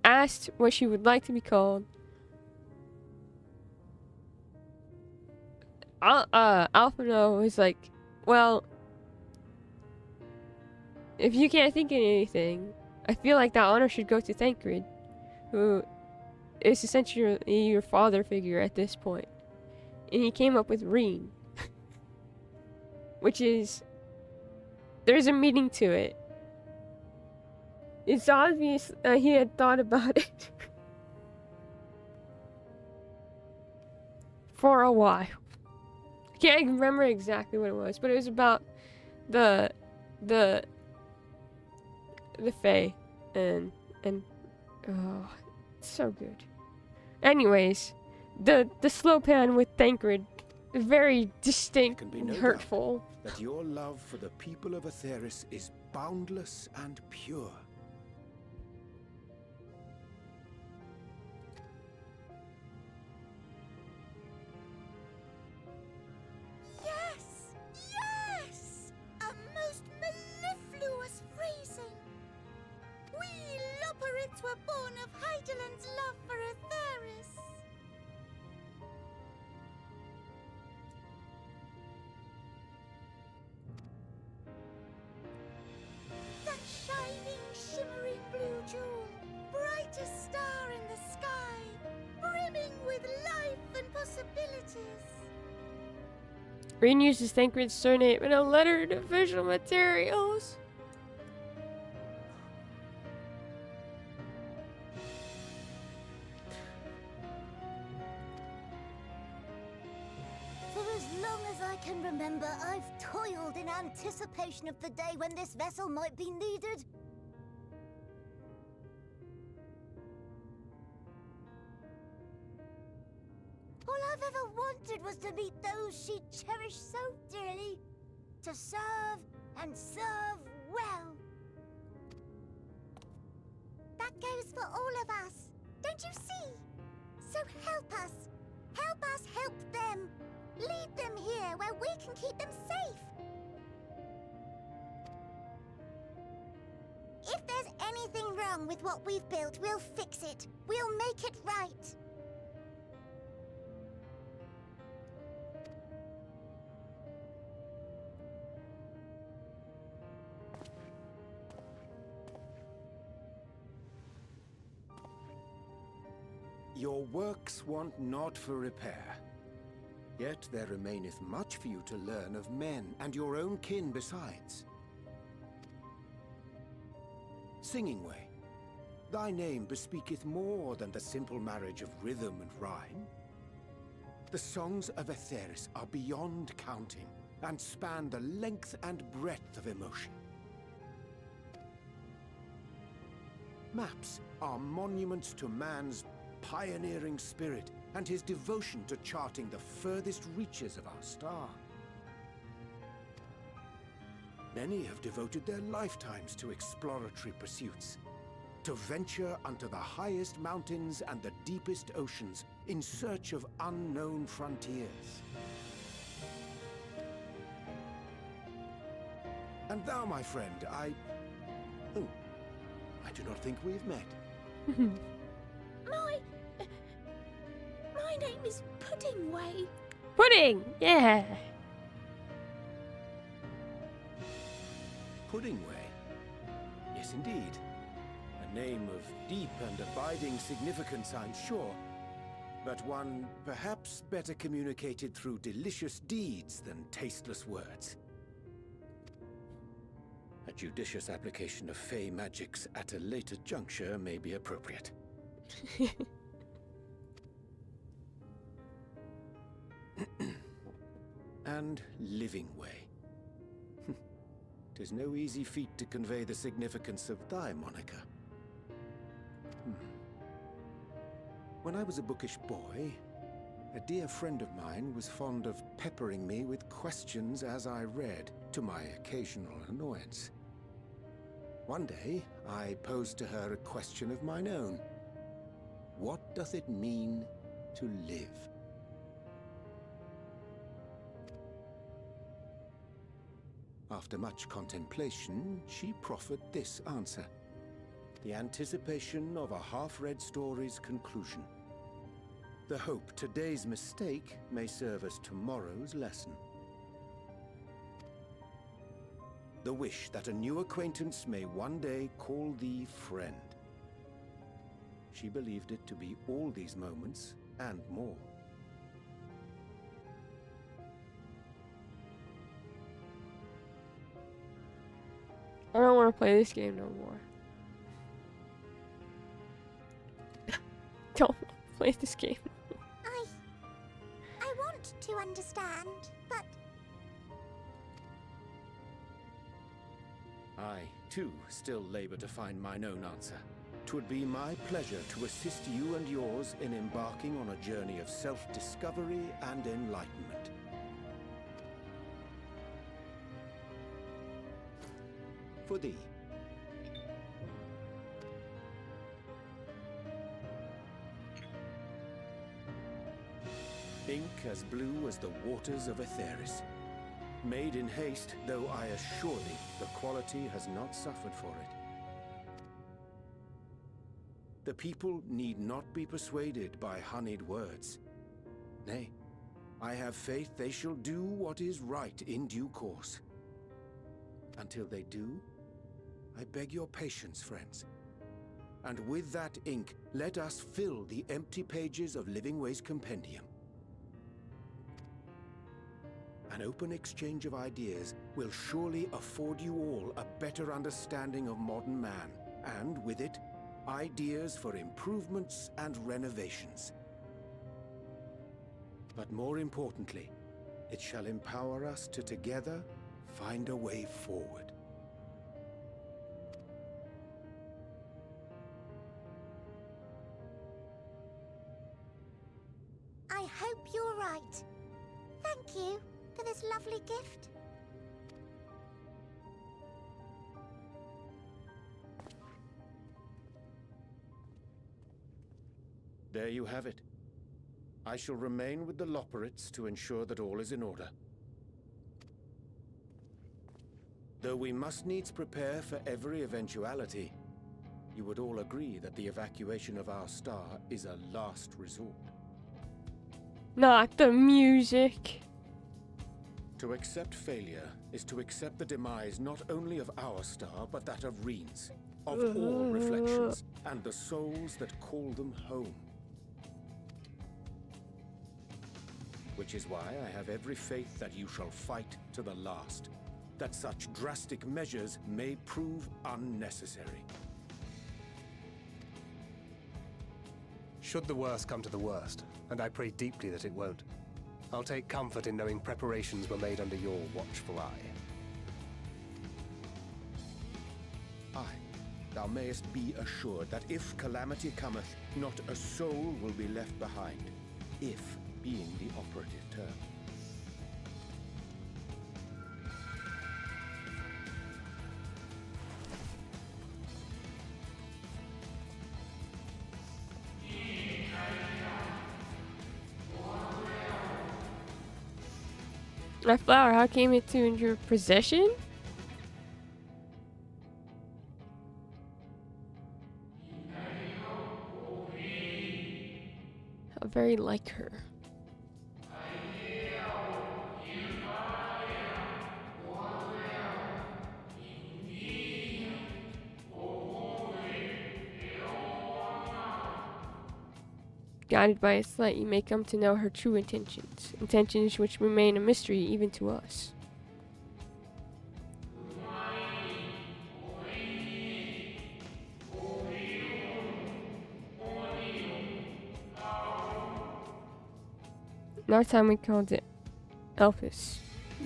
asked what she would like to be called, Alphino was like, well, if you can't think of anything, I feel like that honor should go to Thancred, who is essentially your father figure at this point. And he came up with Reen. Which is... There's a meaning to it. It's obvious he had thought about it. For a while. I can't remember exactly what it was, but it was about the Fae and oh, it's so good. Anyways, the slow pan with Thancred, very distinct There can be and no hurtful. doubt that your love for the people of Aetheris is boundless and pure. Yes! Yes! A most mellifluous phrasing! We Loperids were born of Heideland's love for Aetheris. That shining, shimmering blue jewel, brightest star in the sky, brimming with life and possibilities. Reen uses Thancred's surname in a letter to visual materials. For as long as I can remember, I've toiled in anticipation of the day when this vessel might be needed. All I've ever wanted was to meet those she cherished so dearly. To serve and serve well. That goes for all of us. Don't you see? So help us. Help us help them. Lead them here where we can keep them safe. If there's anything wrong with what we've built, we'll fix it. We'll make it right. Your works want not for repair. Yet there remaineth much for you to learn of men, and your own kin besides. Singing Way, thy name bespeaketh more than the simple marriage of rhythm and rhyme. The songs of Aetheris are beyond counting, and span the length and breadth of emotion. Maps are monuments to man's pioneering spirit and his devotion to charting the furthest reaches of our star. Many have devoted their lifetimes to exploratory pursuits, to venture unto the highest mountains and the deepest oceans in search of unknown frontiers. And thou, my friend, I do not think we've met. My name is Puddingway. Pudding! Yeah! Puddingway? Yes, indeed. A name of deep and abiding significance, I'm sure. But one perhaps better communicated through delicious deeds than tasteless words. A judicious application of fey magics at a later juncture may be appropriate. And Living Way. 'Tis no easy feat to convey the significance of thy moniker. When I was a bookish boy, a dear friend of mine was fond of peppering me with questions as I read, to my occasional annoyance. One day, I posed to her a question of mine own. What doth it mean to live? After much contemplation, she proffered this answer. The anticipation of a half-read story's conclusion. The hope today's mistake may serve as tomorrow's lesson. The wish that a new acquaintance may one day call thee friend. she believed it to be all these moments and more. I don't want to play this game no more. Don't play this game. I want to understand, but I, too, still labor to find mine own answer. 'Twould be my pleasure to assist you and yours in embarking on a journey of self-discovery and enlightenment. For thee. Ink as blue as the waters of Aetheris. Made in haste, though I assure thee, the quality has not suffered for it. The people need not be persuaded by honeyed words. Nay, I have faith they shall do what is right in due course. Until they do, I beg your patience, friends. And with that ink, let us fill the empty pages of Livingway's compendium. An open exchange of ideas will surely afford you all a better understanding of modern man, and with it, ideas for improvements and renovations. But more importantly, it shall empower us to together find a way forward. I hope you're right. Thank you for this lovely gift. There you have it. I shall remain with the Loporrits to ensure that all is in order. Though we must needs prepare for every eventuality, you would all agree that the evacuation of our star is a last resort. Not the music. To accept failure is to accept the demise not only of our star, but that of Reen's, of all reflections, and the souls that call them home. Which is why I have every faith that you shall fight to the last, that such drastic measures may prove unnecessary. Should the worst come to the worst, and I pray deeply that it won't, I'll take comfort in knowing preparations were made under your watchful eye. Aye, thou mayest be assured that if calamity cometh, not a soul will be left behind, if being the operative term. My flower, how came it to in your possession? How very like her. Guided by its light, you may come to know her true intentions, intentions which remain a mystery even to us. In our time we called it Elpis.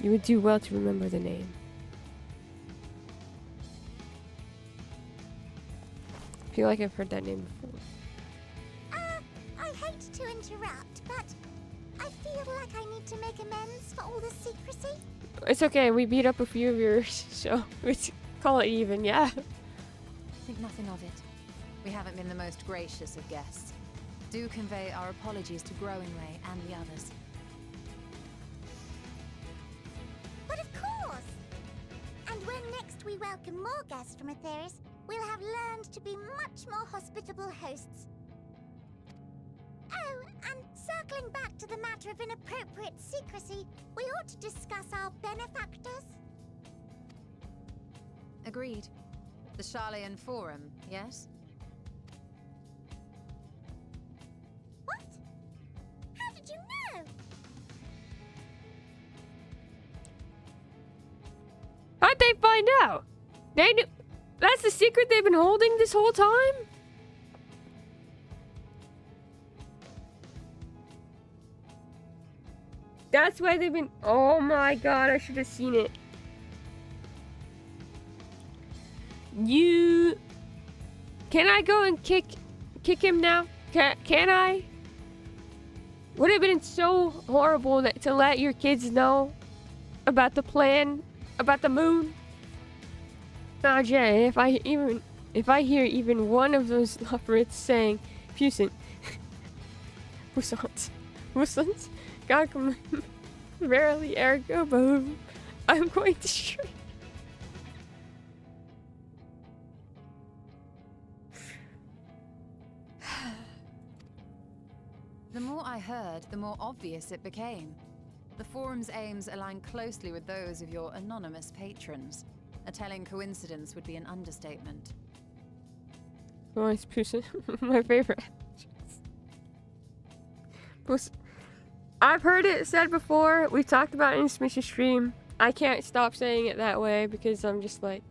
You would do well to remember the name. I feel like I've heard that name before. I hate to interrupt, but I feel like I need to make amends for all the secrecy. It's okay, we beat up a few of yours, so let's call it even, yeah. Think nothing of it. We haven't been the most gracious of guests. Do convey our apologies to Growingway and the others. But of course! And when next we welcome more guests from Aetheris, we'll have learned to be much more hospitable hosts. Oh, and circling back to the matter of inappropriate secrecy, we ought to discuss our benefactors. Agreed. The Charlayan Forum, yes? How'd they find out? They knew. That's the secret they've been holding this whole time? That's why they've been. Oh my god, I should have seen it. You. Can I go and kick him now? Can I? Would have been so horrible to let your kids know about the plan, about the moon. Nah, Jay, if I hear even one of those leopards saying, Fusant, Wusant, Gagum, verily ergo boom, I'm going to shriek. The more I heard, the more obvious it became. The forum's aims align closely with those of your anonymous patrons. A telling coincidence would be an understatement. Oh, it's Puss, my favorite. Puss. I've heard it said before. We've talked about it in Smish's stream. I can't stop saying it that way because I'm just like.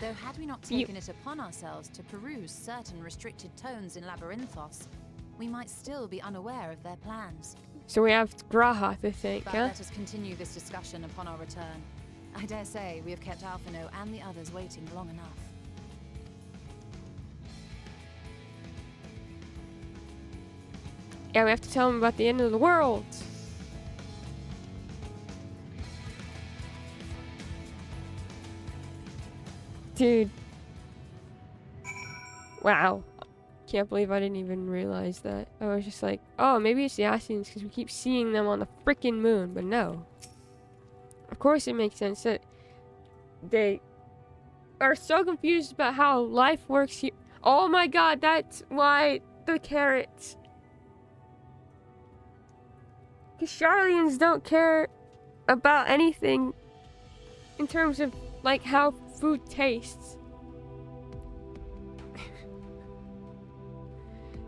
Though had we not taken it upon ourselves to peruse certain restricted tones in Labyrinthos, we might still be unaware of their plans. So we have Graha to thank, But huh? let us continue this discussion upon our return. I dare say we have kept Alphino and the others waiting long enough. Yeah, we have to tell them about the end of the world. Dude. Wow. Can't believe I didn't even realize that. I was just like, oh, maybe it's the Ascians because we keep seeing them on the freaking moon, but no. Of course it makes sense that they are so confused about how life works here. Oh my god, that's why the carrots. Because Charlians don't care about anything in terms of like how food tastes.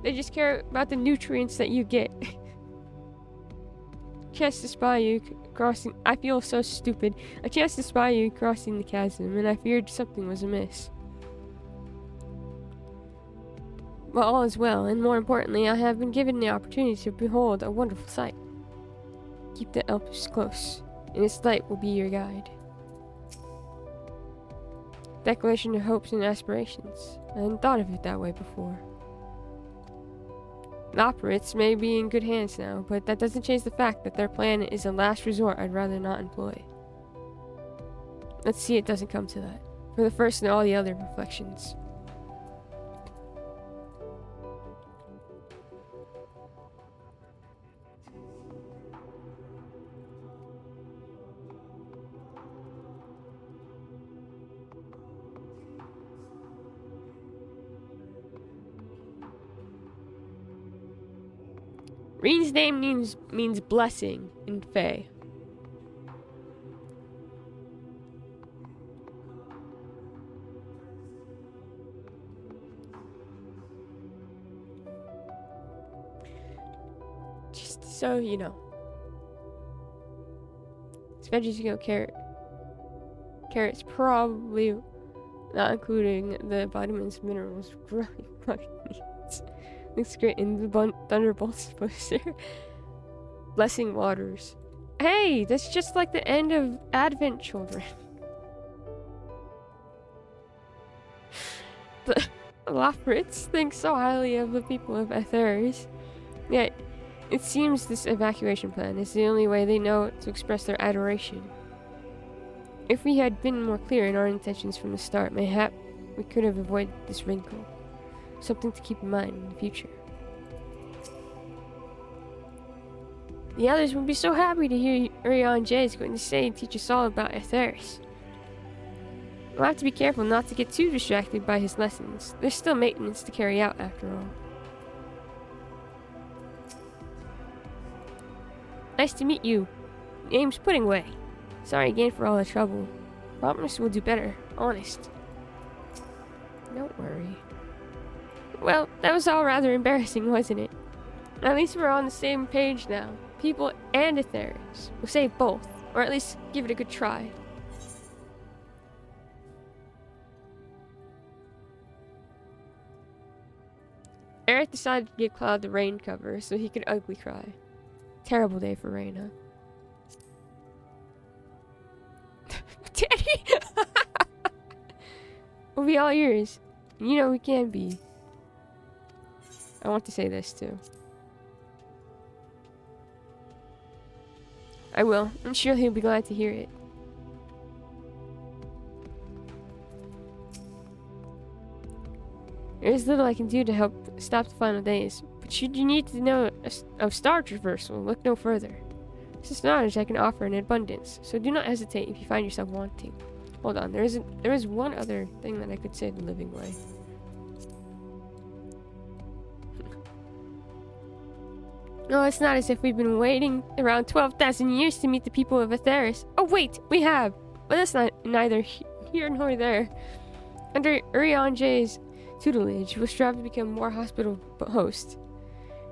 They just care about the nutrients that you get. Chance to spy you crossing. I feel so stupid. A chance to spy you crossing the chasm, and I feared something was amiss. But all is well, and more importantly, I have been given the opportunity to behold a wonderful sight. Keep the Elpis close, and its light will be your guide. Declaration of hopes and aspirations. I hadn't thought of it that way before. The operates may be in good hands now, but that doesn't change the fact that their plan is a last resort I'd rather not employ. Let's see it doesn't come to that, for the first and all the other reflections. Reen's name means blessing in Fae. Just so you know. Veggies go carrot. Carrots probably not including the vitamins, minerals, growing body needs. Looks great in the Thunderbolts poster. Blessing waters. Hey, that's just like the end of Advent, children. The Lafritz think so highly of the people of Aetheris. Yet, it seems this evacuation plan is the only way they know to express their adoration. If we had been more clear in our intentions from the start, mayhap we could have avoided this wrinkle. Something to keep in mind in the future. The others will be so happy to hear Urion J is going to say and teach us all about Aetheris. We'll have to be careful not to get too distracted by his lessons. There's still maintenance to carry out after all. Nice to meet you. Name's Puddingway. Sorry again for all the trouble. Promise we'll do better. Honest. Don't worry. Well, that was all rather embarrassing, wasn't it? At least we're on the same page now. People and Aetheris. We'll save both. Or at least give it a good try. Eric decided to give Cloud the rain cover so he could ugly cry. Terrible day for rain, huh? Daddy! We'll be all ears. You know we can be. I want to say this too. I will. I'm sure he'll be glad to hear it. There is little I can do to help stop the final days, but should you need to know of star traversal, look no further. This knowledge I can offer in abundance, so do not hesitate if you find yourself wanting. Hold on, there is one other thing that I could say the living way. No, it's not as if we've been waiting around 12,000 years to meet the people of Atheris. Oh wait, we have! But that's neither here nor there. Under Urianje's tutelage, we'll strive to become more hospitable host,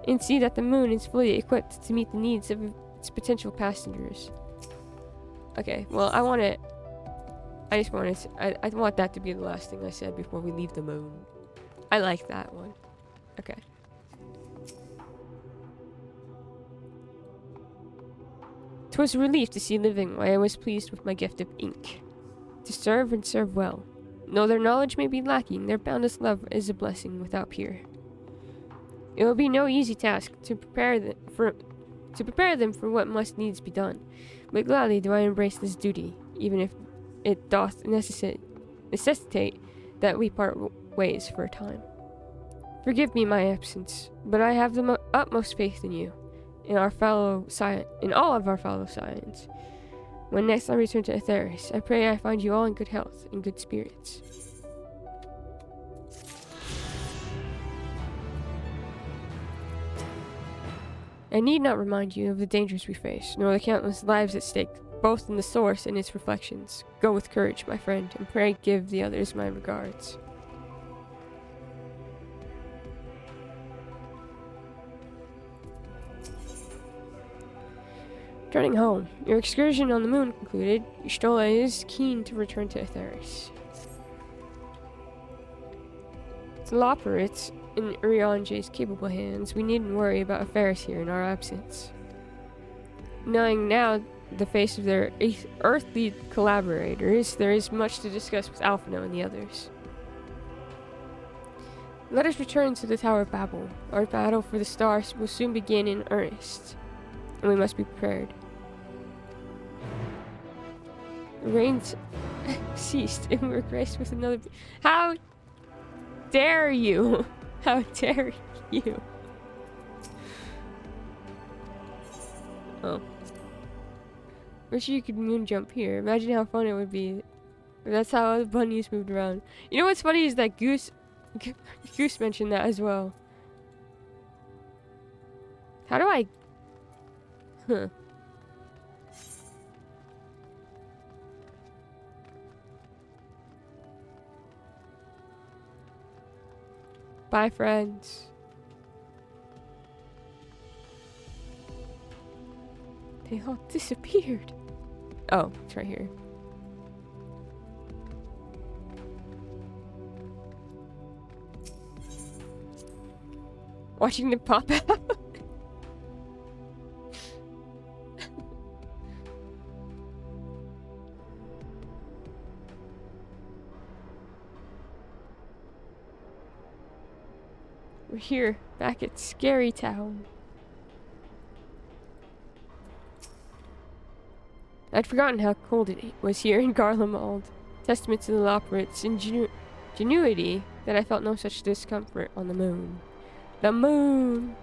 and see that the moon is fully equipped to meet the needs of its potential passengers. Okay, well, I want that to be the last thing I said before we leave the moon. I like that one. Okay. "'Twas a relief to see living while I was pleased with my gift of ink. To serve and serve well. Though their knowledge may be lacking, their boundless love is a blessing without peer. It will be no easy task to prepare them for what must needs be done, but gladly do I embrace this duty, even if it doth necessitate that we part ways for a time. Forgive me my absence, but I have the utmost faith in you, in all of our fellow Scions. When next I return to Atheris, I pray I find you all in good health and good spirits." I need not remind you of the dangers we face, nor the countless lives at stake, both in the source and its reflections. Go with courage, my friend, and pray give the others my regards. Returning home, your excursion on the moon concluded, Y'shtola is keen to return to Atheris. The Loperites in Urianje's capable hands, we needn't worry about affairs here in our absence. Knowing now the face of their earthly collaborators, there is much to discuss with Alphino and the others. Let us return to the Tower of Babel. Our battle for the stars will soon begin in earnest, and we must be prepared. The rains ceased, and we were graced with another. How dare you? How dare you? Oh. Wish you could moon jump here. Imagine how fun it would be. That's how the bunnies moved around. You know what's funny is that Goose mentioned that as well. How do I... Huh. Bye, friends. They all disappeared. Oh, it's right here. Watching them pop out. We're here, back at Scary Town. I'd forgotten how cold it was here in Garlemald. Testament to the Loperites' ingenuity that I felt no such discomfort on the moon. The moon!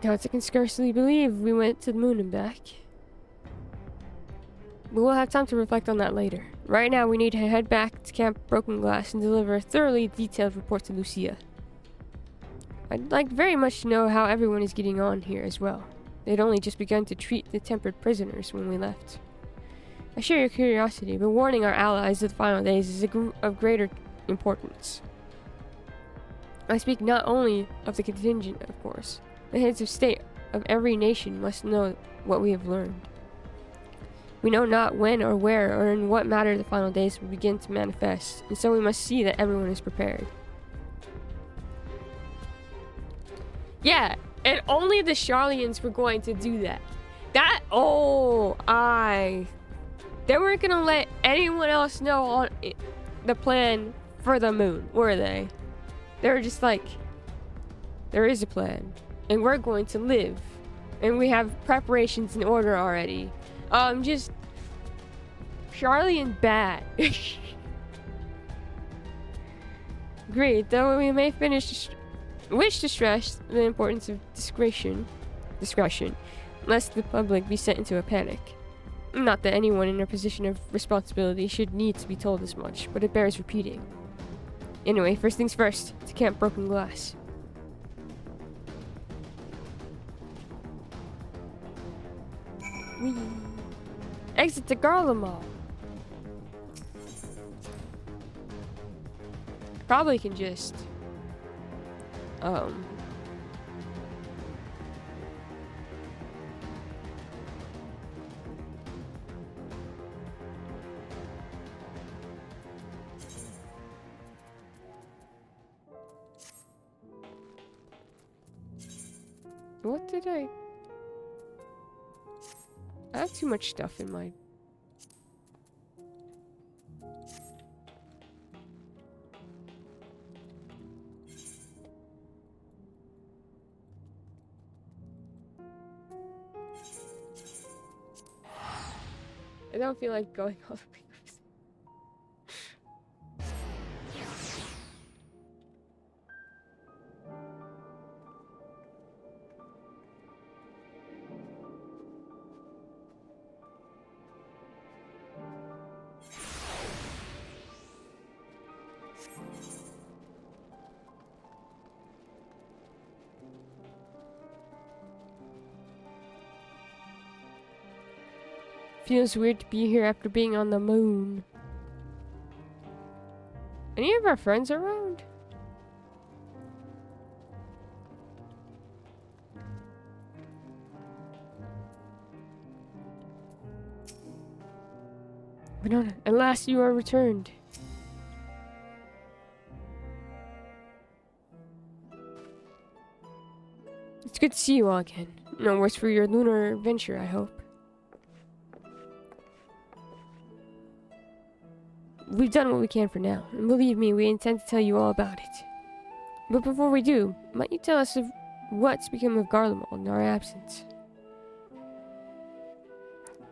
Gods, I can scarcely believe we went to the moon and back. But we'll have time to reflect on that later. Right now, we need to head back to Camp Broken Glass and deliver a thoroughly detailed report to Lucia. I'd like very much to know how everyone is getting on here as well. They'd only just begun to treat the tempered prisoners when we left. I share your curiosity, but warning our allies of the final days is of greater importance. I speak not only of the contingent, of course. The heads of state of every nation must know what we have learned. We know not when or where or in what matter the final days will begin to manifest, and so we must see that everyone is prepared. Yeah, and only the Charlians were going to do that. They weren't gonna let anyone else know on the plan for the moon, were they? They were just like, there is a plan, and we're going to live, and we have preparations in order already. Just Charlian bad. Great, though we may wish to stress the importance of discretion, lest the public be sent into a panic. Not that anyone in a position of responsibility should need to be told as much, but it bears repeating. Anyway, first things first, to Camp Broken Glass. Whee! Exit to Garlemald. Probably can just what did I have too much stuff in my... I don't feel like going all the way. Feels weird to be here after being on the moon. Any of our friends around? Banana, at last you are returned. It's good to see you all again. No worse for your lunar adventure, I hope. We've done what we can for now, and believe me, we intend to tell you all about it. But before we do, might you tell us of what's become of Garlemald in our absence?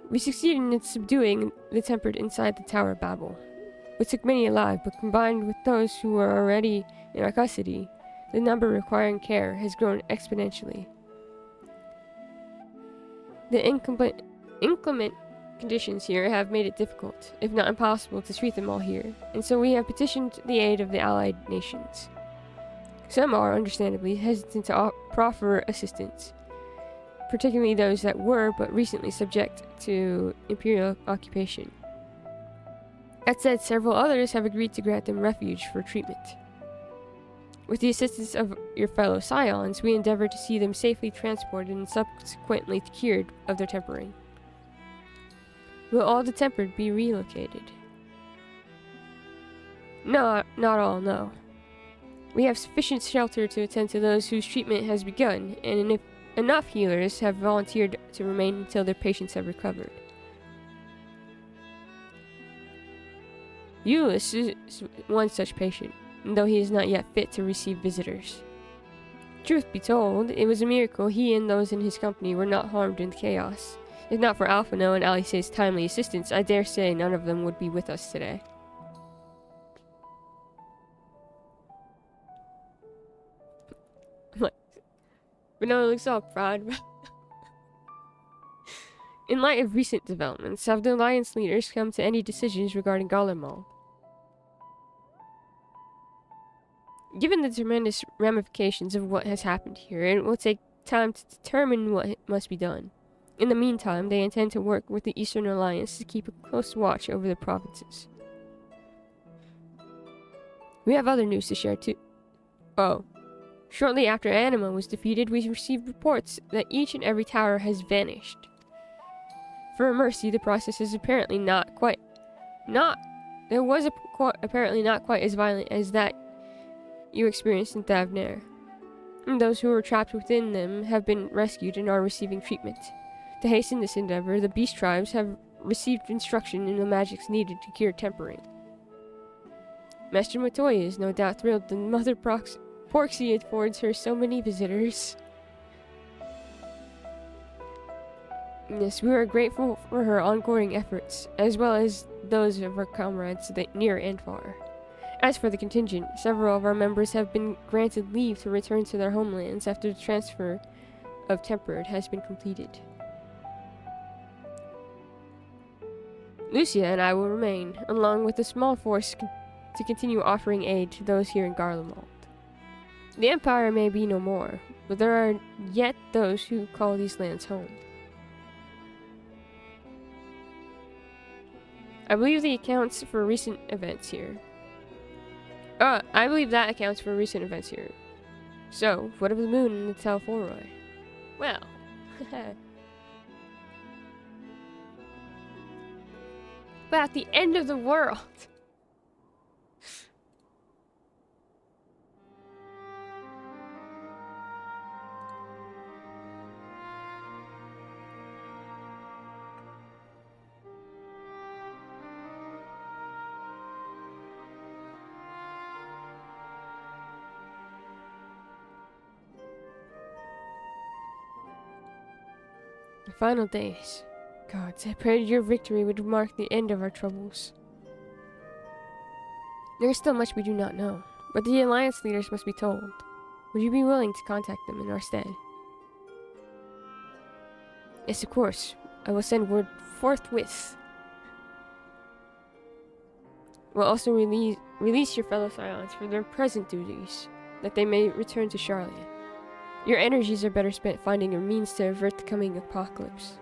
We succeeded in subduing the tempered inside the Tower of Babel. We took many alive, but combined with those who were already in our custody, the number requiring care has grown exponentially. The inclement conditions here have made it difficult, if not impossible, to treat them all here, and so we have petitioned the aid of the allied nations. Some are, understandably, hesitant to proffer assistance, particularly those that were but recently subject to imperial occupation. That said, several others have agreed to grant them refuge for treatment. With the assistance of your fellow scions, we endeavor to see them safely transported and subsequently cured of their tempering. Will all the tempered be relocated? No, not all, no. We have sufficient shelter to attend to those whose treatment has begun, and enough healers have volunteered to remain until their patients have recovered. Euless is one such patient, though he is not yet fit to receive visitors. Truth be told, it was a miracle he and those in his company were not harmed in the chaos. If not for Alphino and Alice's timely assistance, I dare say none of them would be with us today. But no one looks all proud. In light of recent developments, have the Alliance leaders come to any decisions regarding Garlemald? Given the tremendous ramifications of what has happened here, it will take time to determine what must be done. In the meantime, they intend to work with the Eastern Alliance to keep a close watch over the provinces. We have other news to share too. Oh. Shortly after Anima was defeated, we received reports that each and every tower has vanished. For Mercy, the process is apparently apparently not quite as violent as that you experienced in Thavnair. And those who were trapped within them have been rescued and are receiving treatment. To hasten this endeavor, the beast tribes have received instruction in the magics needed to cure tempering. Master Matoya is no doubt thrilled that Mother Porxie affords her so many visitors. Yes, we are grateful for her ongoing efforts, as well as those of our comrades near and far. As for the contingent, several of our members have been granted leave to return to their homelands after the transfer of Tempered has been completed. Lucia and I will remain, along with a small force to continue offering aid to those here in Garlemald. The Empire may be no more, but there are yet those who call these lands home. I believe that accounts for recent events here. So, what of the moon and the Talforoi? Well, about the end of the world. The final days. Gods, I prayed your victory would mark the end of our troubles. There is still much we do not know, but the Alliance leaders must be told. Would you be willing to contact them in our stead? Yes, of course. I will send word forthwith. We'll also release your fellow Scions for their present duties, that they may return to Charlotte. Your energies are better spent finding a means to avert the coming apocalypse.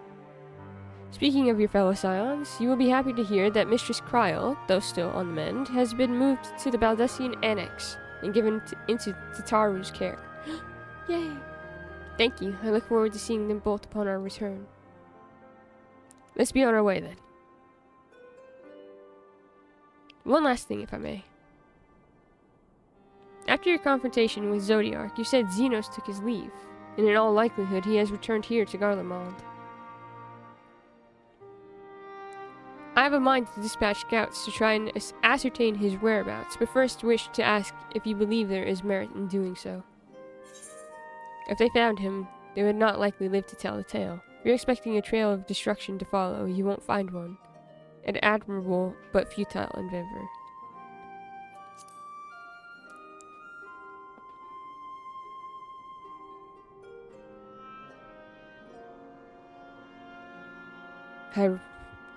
Speaking of your fellow Scions, you will be happy to hear that Mistress Kryl, though still on the mend, has been moved to the Baldessian Annex and given into Tataru's care. Yay! Thank you. I look forward to seeing them both upon our return. Let's be on our way then. One last thing, if I may. After your confrontation with Zodiark, you said Xenos took his leave, and in all likelihood he has returned here to Garlemald. I have a mind to dispatch scouts to try and ascertain his whereabouts, but first wish to ask if you believe there is merit in doing so. If they found him, they would not likely live to tell the tale. If you're expecting a trail of destruction to follow, you won't find one. An admirable but futile endeavor.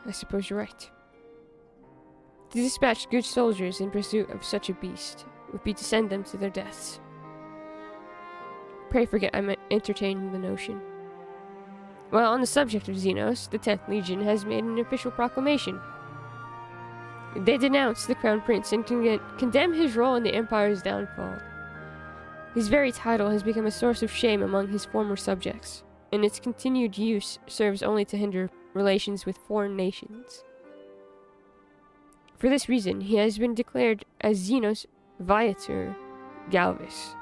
I suppose you're right. To dispatch good soldiers in pursuit of such a beast would be to send them to their deaths. Pray forget I entertained the notion. While on the subject of Xenos, the 10th Legion has made an official proclamation. They denounce the Crown Prince and condemn his role in the Empire's downfall. His very title has become a source of shame among his former subjects, and its continued use serves only to hinder relations with foreign nations. For this reason, he has been declared as Xenos Viator Galvis,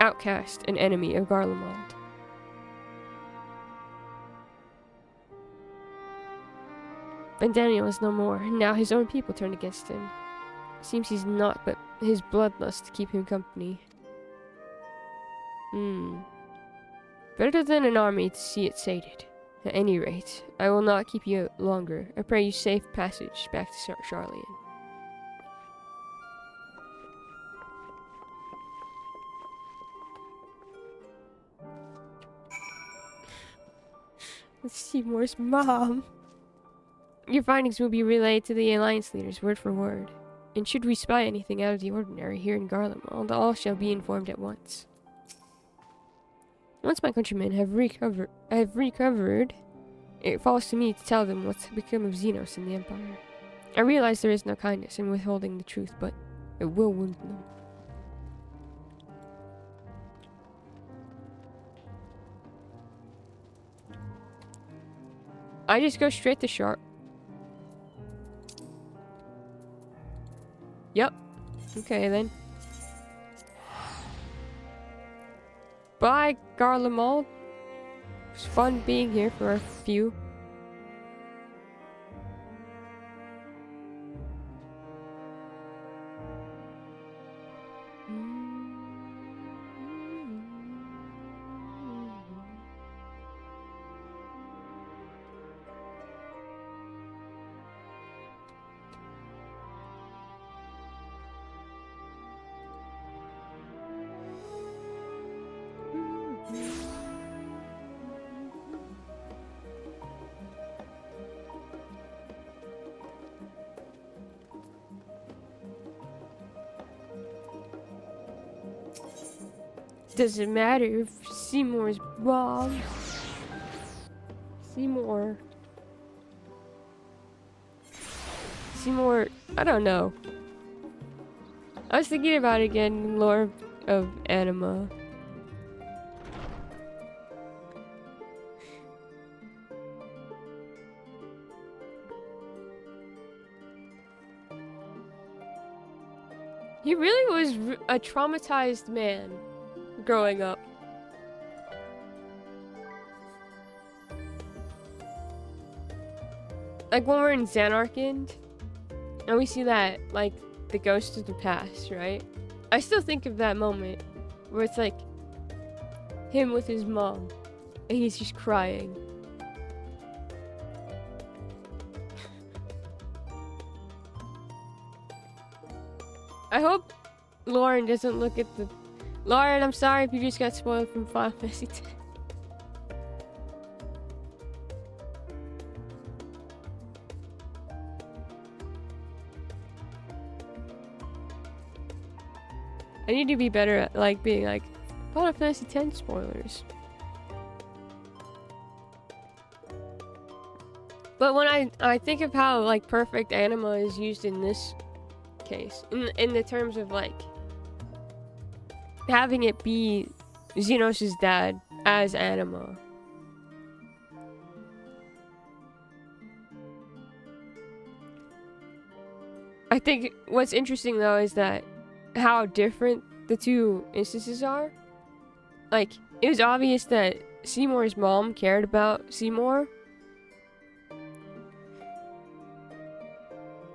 outcast and enemy of Garlemald. But Daniel is no more, and now his own people turn against him. Seems he's not but his bloodlust to keep him company. Better than an army to see it sated. At any rate, I will not keep you longer. I pray you safe passage back to Charlian. It's Seymour's mom. Your findings will be relayed to the Alliance leaders word for word. And should we spy anything out of the ordinary here in Garlemald, all shall be informed at once. Once my countrymen have recovered, it falls to me to tell them what's become of Xenos in the Empire. I realize there is no kindness in withholding the truth, but it will wound them. I just go straight to sharp. Yep. Okay then. Bye, Garlemald. It was fun being here for a few. Doesn't matter if Seymour's Bob. Seymour, I don't know. I was thinking about it again in lore of Anima. He really was a traumatized man growing up. Like when we're in Xanarkand and we see that, like, the ghost of the past, right? I still think of that moment where it's like him with his mom and he's just crying. I hope Lauren doesn't look at the... Lauren, I'm sorry if you just got spoiled from Final Fantasy X. I need to be better at, like, being like, Final Fantasy X spoilers. But when I think of how, like, perfect Anima is used in this case, in the terms of, like, having it be Xenos' dad as Anima. I think what's interesting, though, is that how different the two instances are. Like, it was obvious that Seymour's mom cared about Seymour.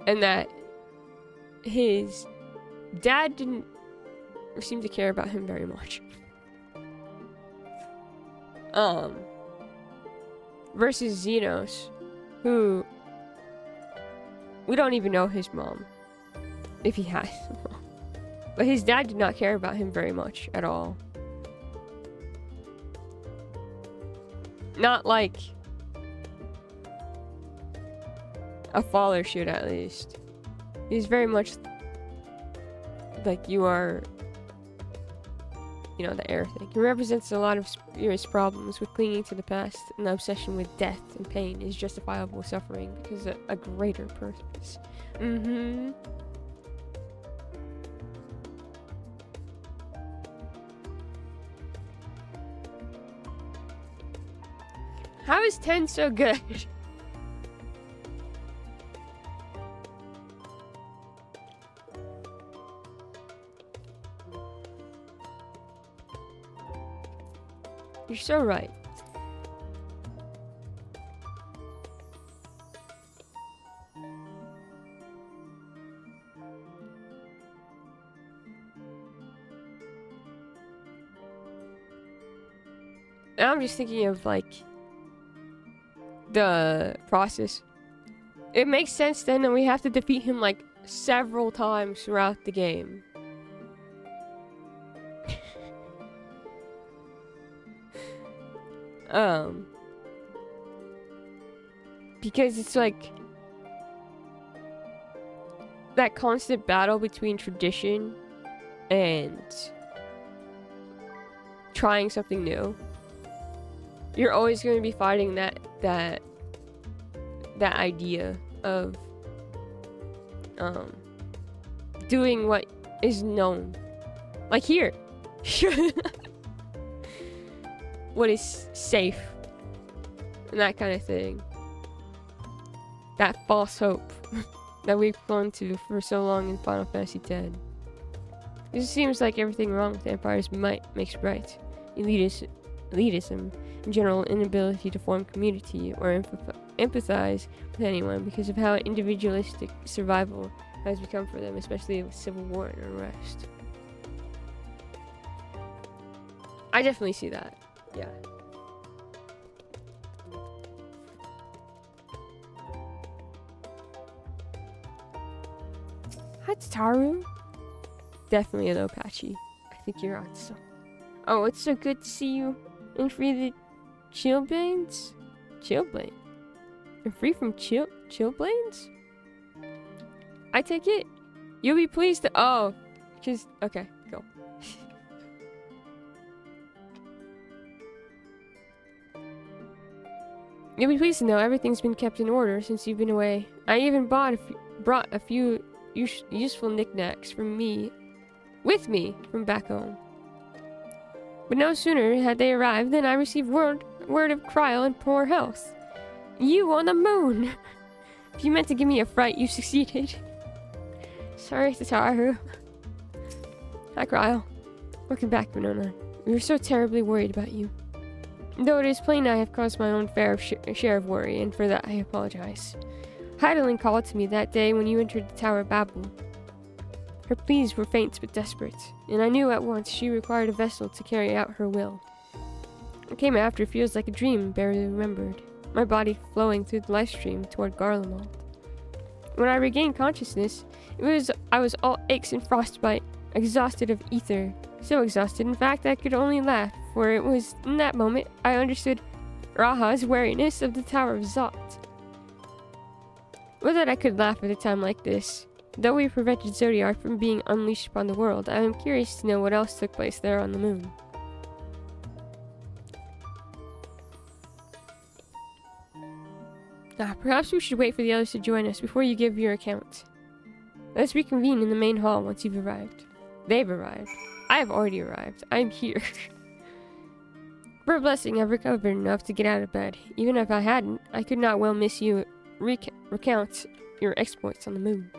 And that his dad didn't seem to care about him very much. Versus Xenos, who we don't even know his mom, if he has a mom. But his dad did not care about him very much at all. Not like a father should, at least. He's very much like you are, you know, the heir thing. He represents a lot of serious problems with clinging to the past, and the obsession with death and pain is justifiable suffering because of a greater purpose. Mm-hmm. How is 10 so good? You're so right. And I'm just thinking of, like, the process. It makes sense then that we have to defeat him, like, several times throughout the game. Because it's like that constant battle between tradition and trying something new. You're always going to be fighting that idea of doing what is known. Like here. What is safe and that kind of thing. that false hope that we've clung to for so long in Final Fantasy X. It seems like everything wrong with the Empire's might makes right. Elitism, in general, inability to form community or empathize with anyone because of how individualistic survival has become for them, especially with civil war and unrest. I definitely see that. Yeah. Hi, Taru. Definitely a little patchy. I think you're on some. Oh, it's so good to see you and free the chillblains? Chillblade? You're free from chillblains? I take it. You'll be pleased to. Oh, because. Okay, go. You'll be pleased to know everything's been kept in order since you've been away. I even brought a few useful knickknacks with me from back home. But no sooner had they arrived than I received word of Kryl and poor health. You on the moon! If you meant to give me a fright, you succeeded. Sorry, Tataru. Hi, Kryl. Welcome back, Winona. We were so terribly worried about you. Though it is plain I have caused my own fair share of worry, and for that I apologize. Heidelin called to me that day when you entered the Tower of Babel. Her pleas were faint but desperate, and I knew at once she required a vessel to carry out her will. What came after feels like a dream barely remembered, my body flowing through the life stream toward Garlemald. When I regained consciousness, I was all aches and frostbite, exhausted of ether, so exhausted in fact I could only laugh, for it was in that moment I understood Raha's wariness of the Tower of Zot. Would that I could laugh at a time like this. Though we prevented Zodiark from being unleashed upon the world, I am curious to know what else took place there on the moon. Perhaps we should wait for the others to join us before you give your account. Let's reconvene in the main hall once you've arrived. They've arrived. I have already arrived. I'm here. For a blessing, I've recovered enough to get out of bed. Even if I hadn't, I could not well miss you recount your exploits on the moon.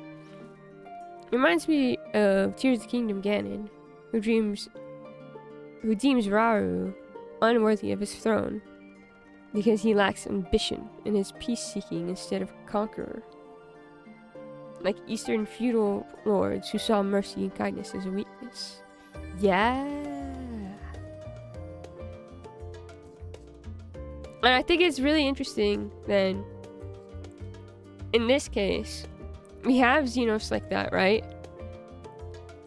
Reminds me of Tears of the Kingdom Ganon, who deems Rauru unworthy of his throne because he lacks ambition and is peace-seeking instead of conqueror. Like Eastern feudal lords who saw mercy and kindness as a weakness. Yeah. And I think it's really interesting then, in this case, we have Xenos like that, right?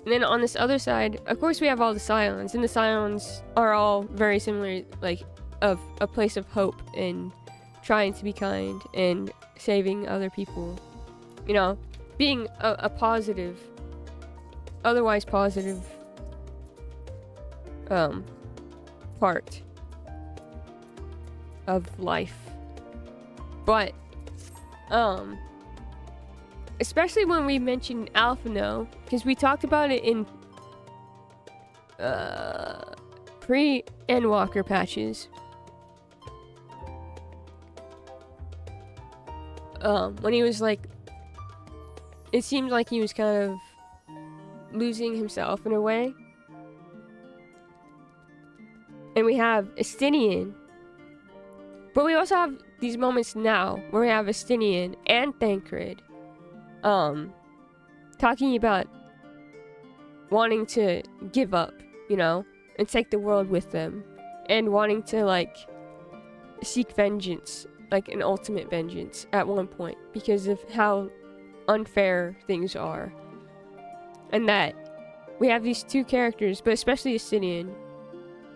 And then on this other side, of course we have all the Scions, and the Scions are all very similar, like, of a place of hope and trying to be kind and saving other people. You know, being a positive, otherwise positive, part of life. But, especially when we mentioned Alphino, because we talked about it in pre-Endwalker patches. When he was like, it seemed like he was kind of losing himself in a way. And we have Estinian. But we also have these moments now where we have Estinian and Thancred talking about wanting to give up, you know, and take the world with them, and wanting to, like, seek vengeance, like an ultimate vengeance at one point because of how unfair things are. And that we have these two characters, but especially Estinian,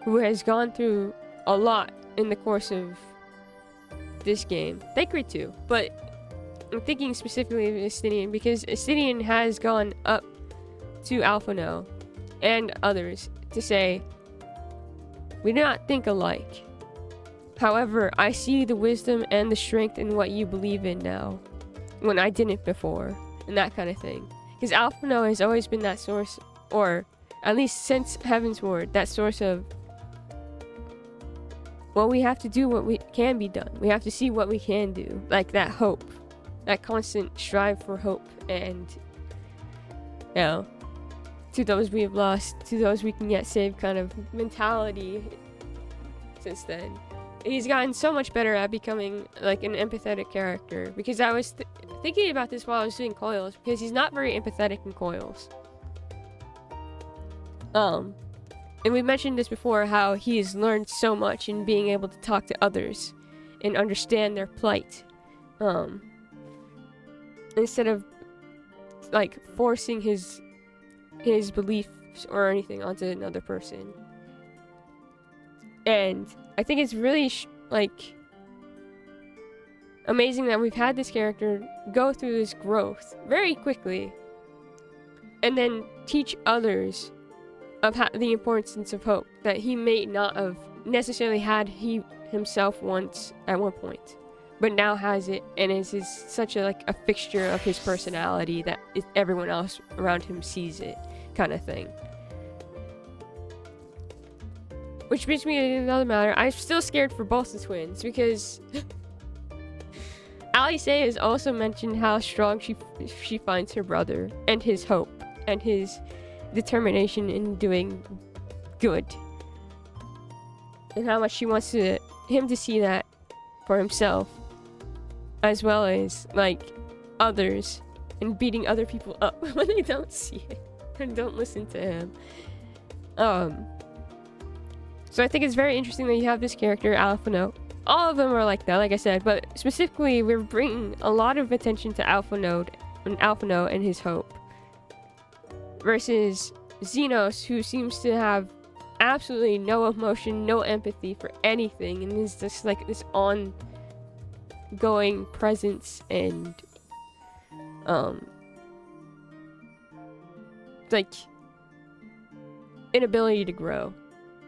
who has gone through a lot in the course of this game. Thancred too, but I'm thinking specifically of Estinian because Estinian has gone up to Alphino and others to say, we do not think alike. However, I see the wisdom and the strength in what you believe in now, when I didn't before, and that kind of thing. Because Alphino has always been that source, or at least since Heavensward, that source of, well, we have to do what we can be done. We have to see what we can do, like that hope. that constant strive for hope and, you know, to those we have lost, to those we can yet save kind of mentality since then. He's gotten so much better at becoming like an empathetic character, because I was thinking about this while I was doing Coils, because he's not very empathetic in Coils. And we mentioned this before, how he's learned so much in being able to talk to others and understand their plight, instead of like forcing his beliefs or anything onto another person. And I think it's really like amazing that we've had this character go through this growth very quickly, and then teach others of the importance of hope that he may not have necessarily had himself once at one point, but now has it, and is such a fixture of his personality that everyone else around him sees it, kind of thing. Which brings me to another matter. I'm still scared for both the twins, because Alice has also mentioned how strong she finds her brother, and his hope, and his determination in doing good, and how much she wants him to see that for himself, as well as like others, and beating other people up when they don't see it and don't listen to him. So I think it's very interesting that you have this character, Alphino. All of them are like that, like I said, but specifically we're bringing a lot of attention to Alphino and his hope, versus Xenos, who seems to have absolutely no emotion, no empathy for anything, and is just like this ongoing presence and like inability to grow.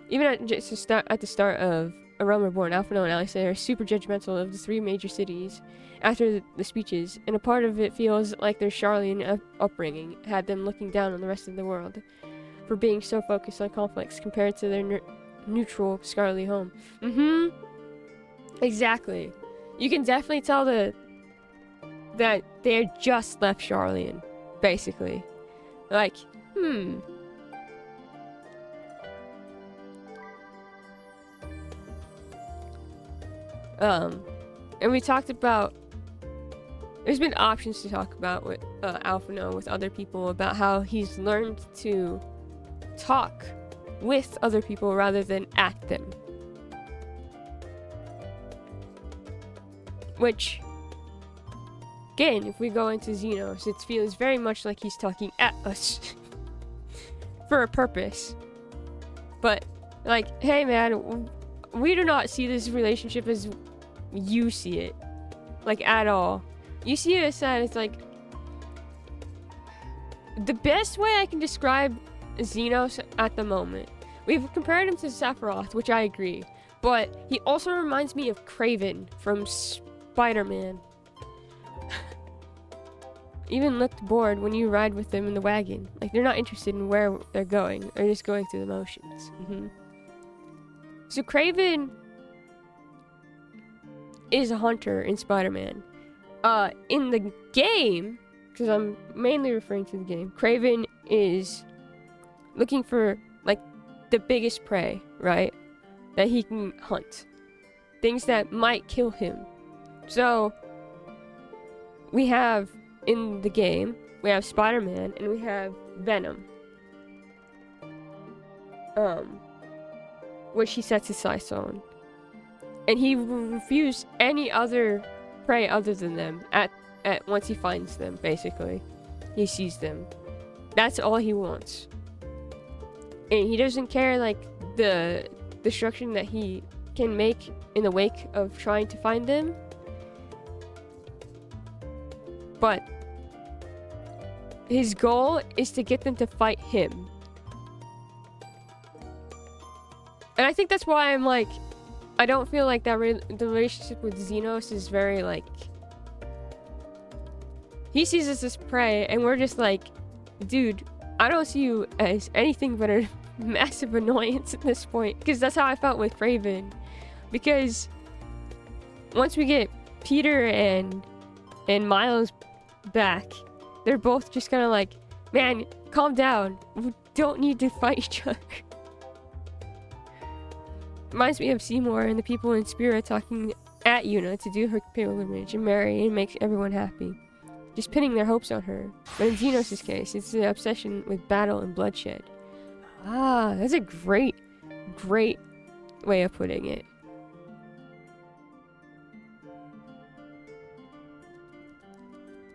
Even at the start of A Realm Reborn, Alphino and Alice are super judgmental of the three major cities after the speeches, and a part of it feels like their Charlian upbringing had them looking down on the rest of the world for being so focused on conflicts compared to their neutral Scarlet home. Exactly. You can definitely tell that they had just left Charlian, basically. Like, and we talked about, there's been options to talk about with Alphino with other people, about how he's learned to talk with other people rather than at them. Which, again, if we go into Xenos, it feels very much like he's talking at us for a purpose. But, like, hey man, we do not see this relationship as you see it, like, at all. You see it as like, the best way I can describe Xenos at the moment, we've compared him to Sephiroth, which I agree, but he also reminds me of Kraven from Spider-Man. Even looked bored when you ride with them in the wagon. Like, they're not interested in where they're going, they're just going through the motions. So Kraven is a hunter in Spider-Man. In the game, because I'm mainly referring to the game, Kraven is looking for, like, the biggest prey, right? That he can hunt. Things that might kill him. So, we have, in the game, we have Spider-Man, and we have Venom. Which he sets his sights on. And he will refuse any other prey other than them at once he finds them, basically. He sees them. That's all he wants. And he doesn't care, like, the destruction that he can make in the wake of trying to find them. But his goal is to get them to fight him. And I think that's why I'm like, I don't feel like that the relationship with Xenos is very, like, he sees us as prey, and we're just like, dude, I don't see you as anything but a massive annoyance at this point. Because that's how I felt with Kraven. Because once we get Peter and and Miles back. They're both just kind of like, man, calm down. We don't need to fight each other. Reminds me of Seymour and the people in Spirit talking at Yuna to do her pilgrimage and marry and make everyone happy. Just pinning their hopes on her. But in Xenos' case, it's the obsession with battle and bloodshed. Ah, that's a great way of putting it.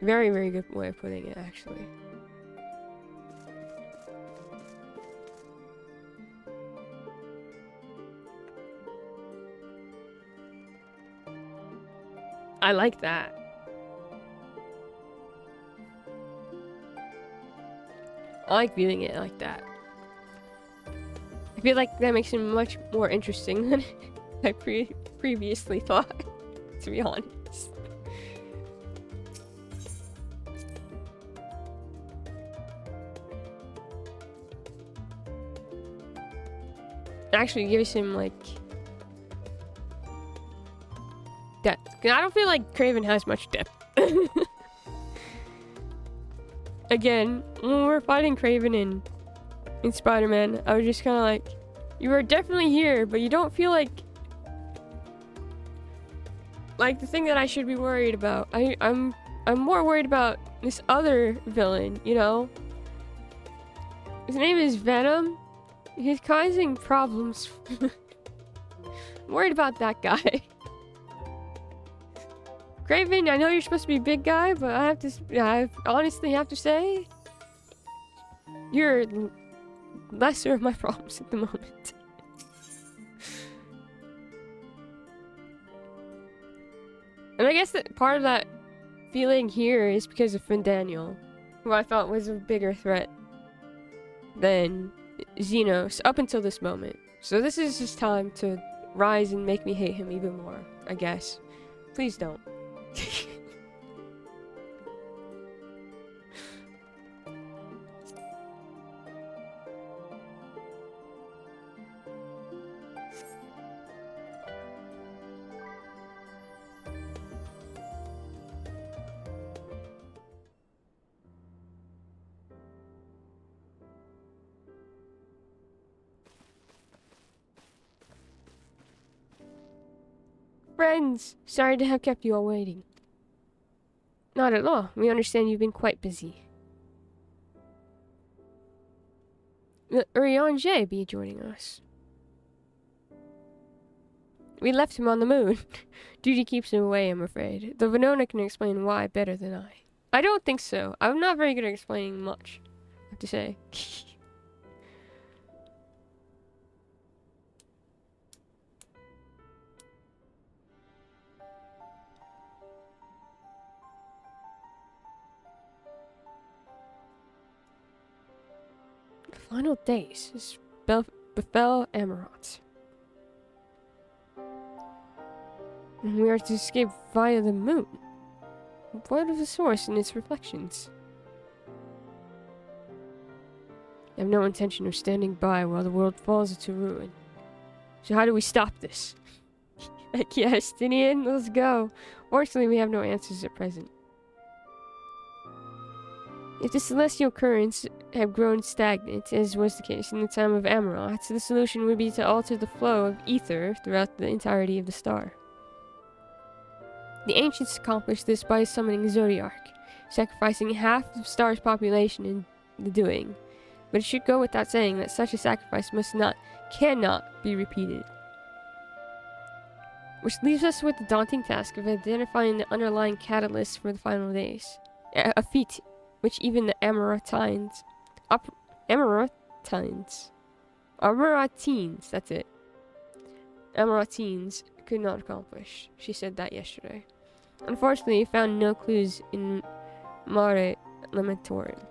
Very, very good way of putting it, actually. I like that. I like viewing it like that. I feel like that makes him much more interesting than I previously thought, to be honest. It actually gives him, like, depth. 'Cause I don't feel like Kraven has much depth. Again, when we're fighting Kraven in Spider-Man, I was just kind of like, you are definitely here, but you don't feel like the thing that I should be worried about. I'm more worried about this other villain, you know? His name is Venom. He's causing problems. I'm worried about that guy. Kraven, I know you're supposed to be a big guy, but I honestly have to say, you're lesser of my problems at the moment. And I guess that part of that feeling here is because of Daniel, who I thought was a bigger threat than Xenos up until this moment. So this is his time to rise and make me hate him even more, I guess. Please don't. Friends, sorry to have kept you all waiting. Not at all. We understand you've been quite busy. Will Urianger be joining us? We left him on the moon. Duty keeps him away, I'm afraid. The Venona can explain why better than I. I don't think so. I'm not very good at explaining much, I have to say. Final days is befell Amarant. And we are to escape via the moon. What of the source and its reflections? I have no intention of standing by while the world falls into ruin. So how do we stop this? Heck yes, Tinian, let's go. Fortunately, we have no answers at present. If the celestial currents have grown stagnant, as was the case in the time of Amarant, the solution would be to alter the flow of ether throughout the entirety of the star. The ancients accomplished this by summoning Zodiac, sacrificing half the star's population in the doing. But it should go without saying that such a sacrifice cannot be repeated. Which leaves us with the daunting task of identifying the underlying catalyst for the final days. A feat which even the Amaratines, that's it. Amaratines could not accomplish. She said that yesterday. Unfortunately, he found no clues in Mare Lamentorum.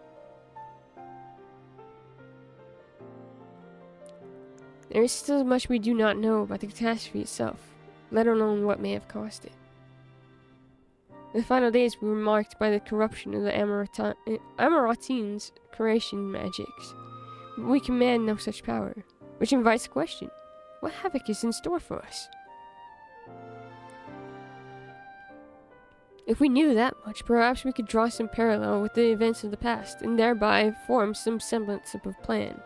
There is still much we do not know about the catastrophe itself, let alone what may have caused it. The final days were marked by the corruption of the Amaratines' creation magics. We command no such power, which invites a question. What havoc is in store for us? If we knew that much, perhaps we could draw some parallel with the events of the past, and thereby form some semblance of a plan.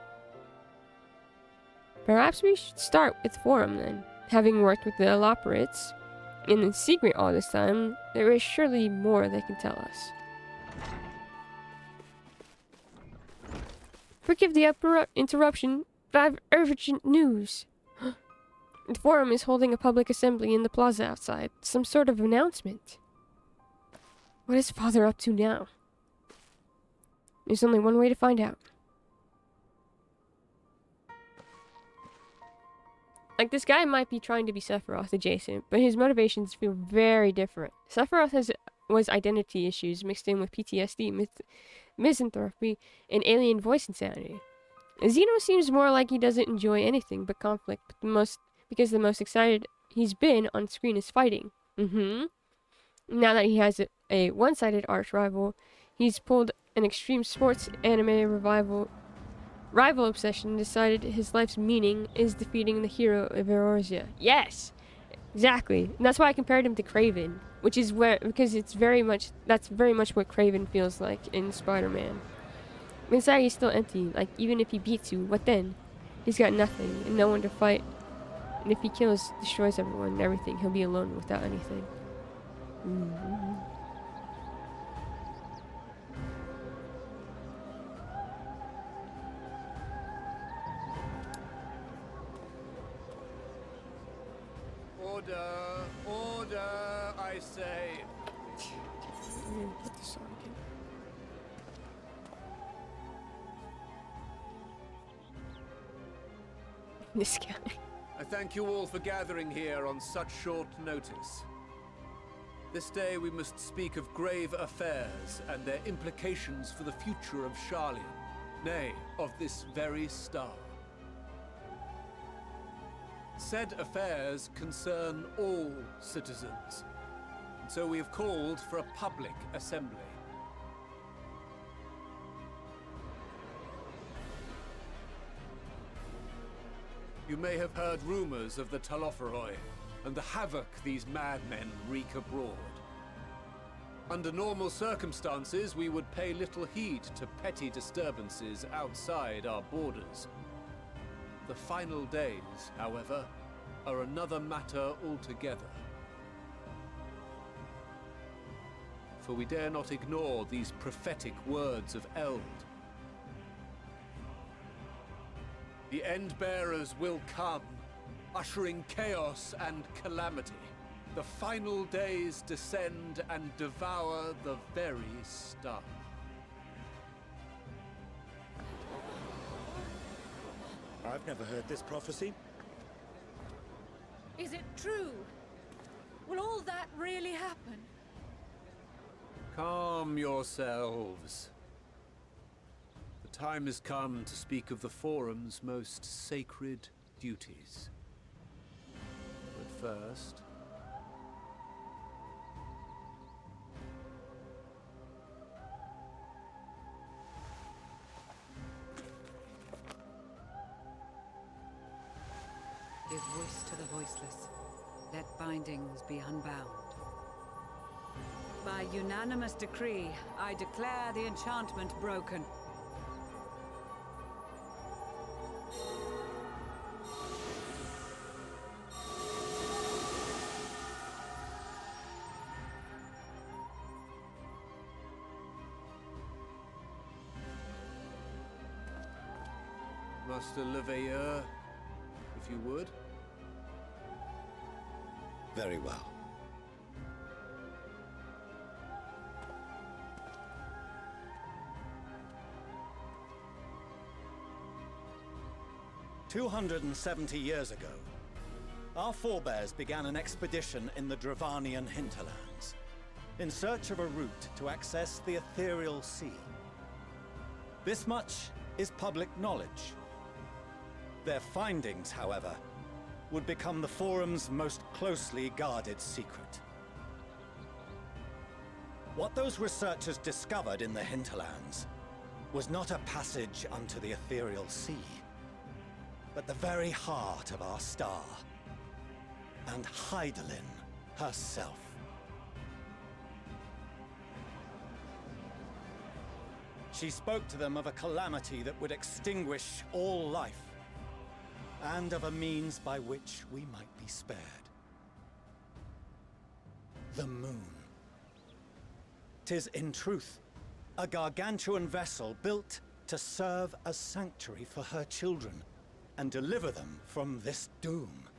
Perhaps we should start with Forum then. Having worked with the Eloperates in secret all this time, there is surely more they can tell us. Forgive the interruption, but I have urgent news. The Forum is holding a public assembly in the plaza outside. Some sort of announcement. What is Father up to now? There's only one way to find out. Like, this guy might be trying to be Sephiroth adjacent, but his motivations feel very different. Sephiroth was identity issues mixed in with PTSD, misanthropy, and alien voice insanity. Zeno seems more like he doesn't enjoy anything but conflict, because the most excited he's been on screen is fighting. Now that he has a one-sided arch rival, he's pulled an extreme sports anime rival obsession and decided his life's meaning is defeating the hero of Eorzea. Yes! Exactly. And that's why I compared him to Kraven, because that's very much what Kraven feels like in Spider-Man. Inside he's still empty, like even if he beats you, what then? He's got nothing and no one to fight. And if he destroys everyone and everything, he'll be alone without anything. Order, I say. This guy. I thank you all for gathering here on such short notice. This day we must speak of grave affairs and their implications for the future of Sharlayan, nay, of this very star. Said affairs concern all citizens, and so we have called for a public assembly. You may have heard rumors of the Telophoroi and the havoc these madmen wreak abroad. Under normal circumstances, we would pay little heed to petty disturbances outside our borders. The final days, however, are another matter altogether. For we dare not ignore these prophetic words of Eld. The Endbearers will come, ushering chaos and calamity. The final days descend and devour the very star. I've never heard this prophecy. Is it true? Will all that really happen? Calm yourselves. The time has come to speak of the Forum's most sacred duties. But first... Give voice to the voiceless. Let bindings be unbound. By unanimous decree, I declare the enchantment broken. Master Leveilleur, if you would. Very well. "270 years ago, our forebears began an expedition in the Dravanian hinterlands, in search of a route to access the ethereal sea. This much is public knowledge. Their findings, however, would become the Forum's most closely guarded secret. What those researchers discovered in the hinterlands was not a passage unto the ethereal sea, but the very heart of our star, and Hydaelyn herself. She spoke to them of a calamity that would extinguish all life, and of a means by which we might be spared. The moon. 'Tis in truth a gargantuan vessel built to serve as sanctuary for her children and deliver them from this doom.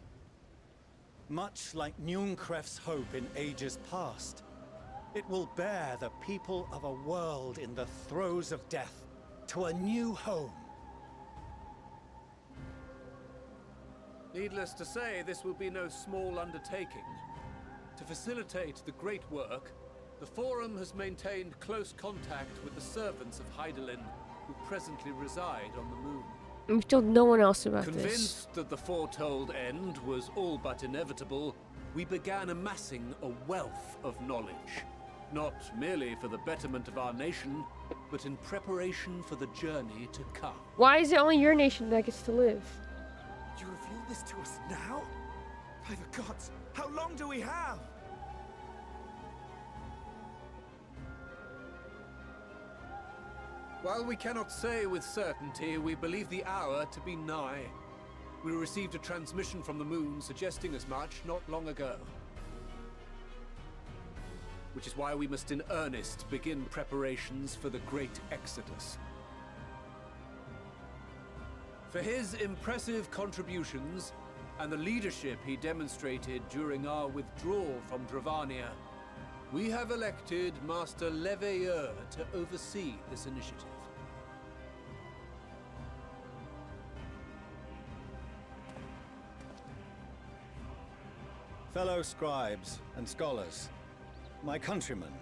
Much like Nunkref's hope in ages past, it will bear the people of a world in the throes of death to a new home. Needless to say, this will be no small undertaking. To facilitate the great work, the Forum has maintained close contact with the servants of Hydaelyn, who presently reside on the moon. We've told no one else about this. Convinced that the foretold end was all but inevitable, we began amassing a wealth of knowledge. Not merely for the betterment of our nation, but in preparation for the journey to come. Why is it only your nation that gets to live? You reveal this to us now? By the gods, how long do we have? While we cannot say with certainty, we believe the hour to be nigh. We received a transmission from the moon suggesting as much not long ago. Which is why we must in earnest begin preparations for the great exodus. For his impressive contributions and the leadership he demonstrated during our withdrawal from Dravania, we have elected Master Leveilleur to oversee this initiative. Fellow scribes and scholars, my countrymen,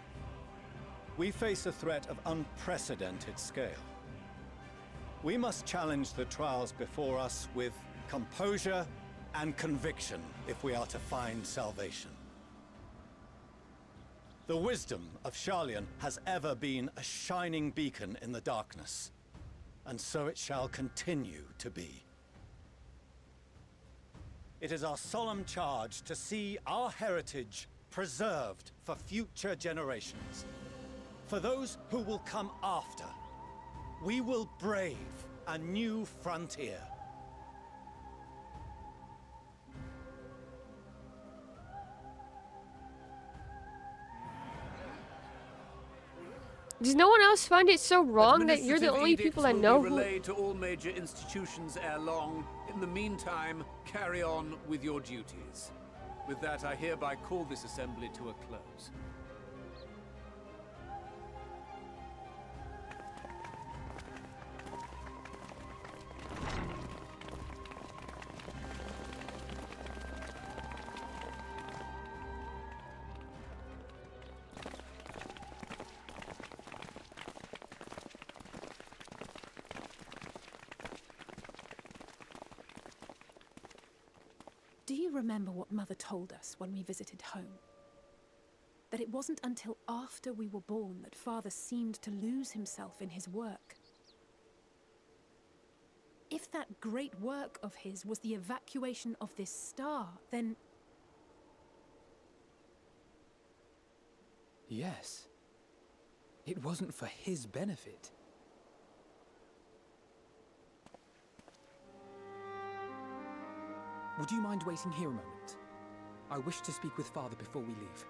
we face a threat of unprecedented scale. We must challenge the trials before us with composure and conviction if we are to find salvation. The wisdom of Sharlayan has ever been a shining beacon in the darkness, and so it shall continue to be. It is our solemn charge to see our heritage preserved for future generations. For those who will come after, we will brave a new frontier. Does no one else find it so wrong that you're the only people that know who? Relayed to all major institutions ere long. In the meantime, carry on with your duties. With that, I hereby call this assembly to a close. Do you remember what Mother told us when we visited home? That it wasn't until after we were born that Father seemed to lose himself in his work. If that great work of his was the evacuation of this star, then... Yes. It wasn't for his benefit. Would you mind waiting here a moment? I wish to speak with Father before we leave.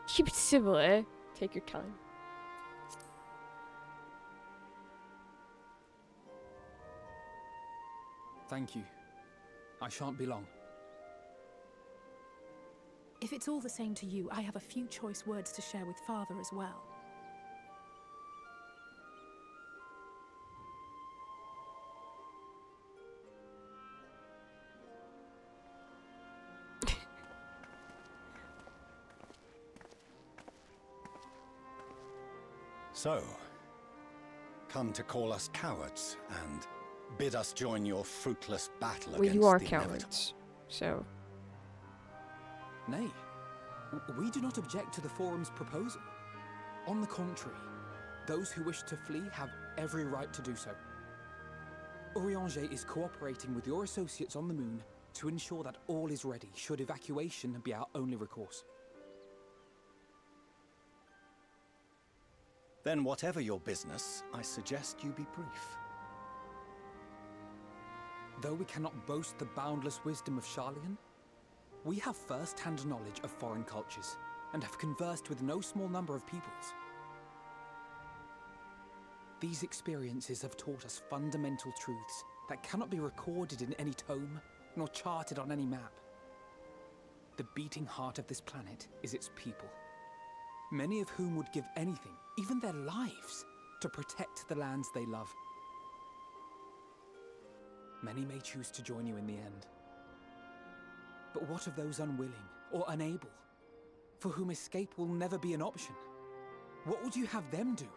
Keep it civil, eh? Take your time. Thank you. I shan't be long. If it's all the same to you, I have a few choice words to share with Father as well. So, come to call us cowards and bid us join your fruitless battle Well, against you are the cowards, so... Nay, we do not object to the Forum's proposal. On the contrary, those who wish to flee have every right to do so. Urianger is cooperating with your associates on the moon to ensure that all is ready should evacuation be our only recourse. Then whatever your business, I suggest you be brief. Though we cannot boast the boundless wisdom of Sharlayan, we have first-hand knowledge of foreign cultures and have conversed with no small number of peoples. These experiences have taught us fundamental truths that cannot be recorded in any tome, nor charted on any map. The beating heart of this planet is its people, many of whom would give anything, even their lives, to protect the lands they love. Many may choose to join you in the end. But what of those unwilling or unable, for whom escape will never be an option? What would you have them do?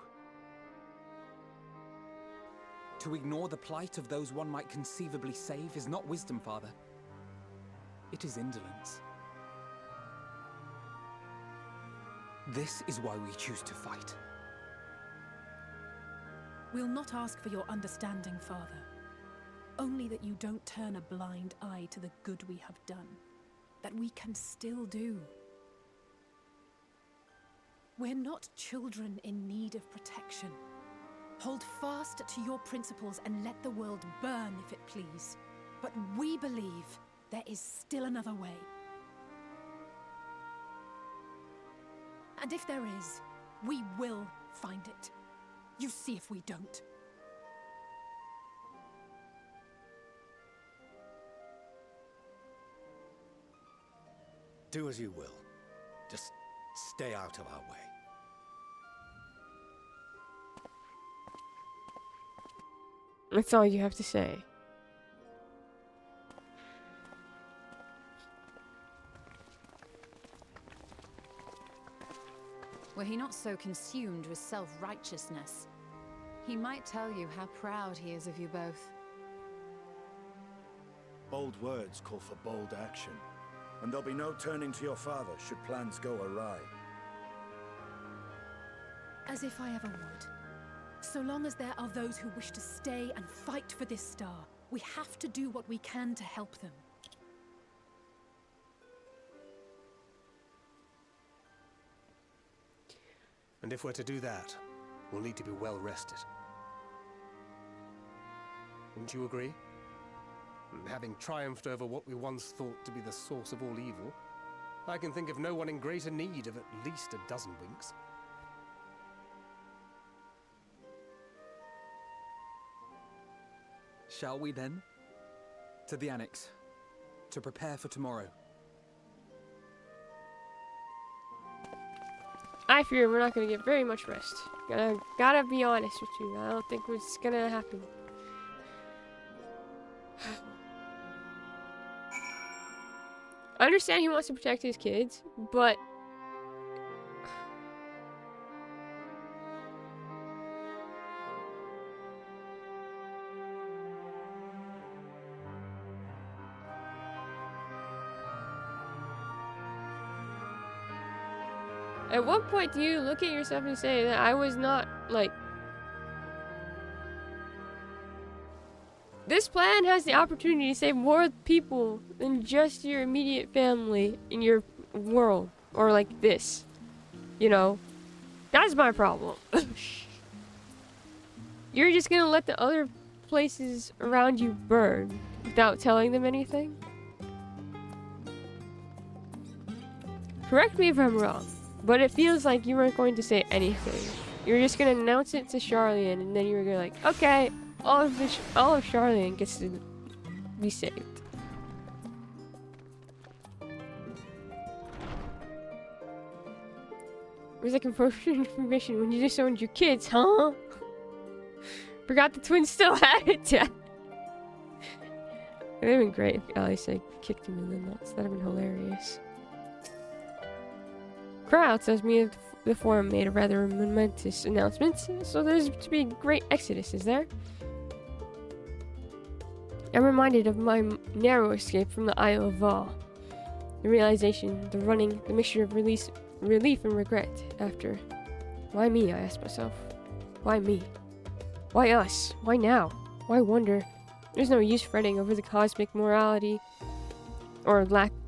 To ignore the plight of those one might conceivably save is not wisdom, Father. It is indolence. This is why we choose to fight. We'll not ask for your understanding, Father. Only that you don't turn a blind eye to the good we have done. That we can still do. We're not children in need of protection. Hold fast to your principles and let the world burn if it please. But we believe there is still another way. And if there is, we will find it. You see if we don't. Do as you will. Just stay out of our way. That's all you have to say. Were he not so consumed with self-righteousness, he might tell you how proud he is of you both. Bold words call for bold action, and there'll be no turning to your father should plans go awry. As if I ever would. So long as there are those who wish to stay and fight for this star, we have to do what we can to help them. And if we're to do that, we'll need to be well rested. Wouldn't you agree? And having triumphed over what we once thought to be the source of all evil, I can think of no one in greater need of at least a dozen winks. Shall we then? To the Annex, to prepare for tomorrow. I fear we're not gonna get very much rest. Gotta be honest with you. I don't think it's gonna happen. I understand he wants to protect his kids, but at what point do you look at yourself and say that I was not, like... This plan has the opportunity to save more people than just your immediate family in your world. Or like this. You know? That's my problem. You're just gonna let the other places around you burn without telling them anything? Correct me if I'm wrong. But it feels like you weren't going to say anything. You're just gonna announce it to Sharlayan, and then you were gonna like, okay, all of Sharlayan gets to be saved. Where's the information when you just owned your kids, huh? Forgot the twins still had it. It would have been great if Alice kicked him in the nuts. That'd have been hilarious. Crowd tells me the forum made a rather momentous announcement, so there's to be a great exodus, is there? I'm reminded of my narrow escape from the Isle of Val. The realization, the running, the mixture of relief and regret after. Why me, I ask myself. Why me? Why us? Why now? Why wonder? There's no use fretting over the cosmic morality or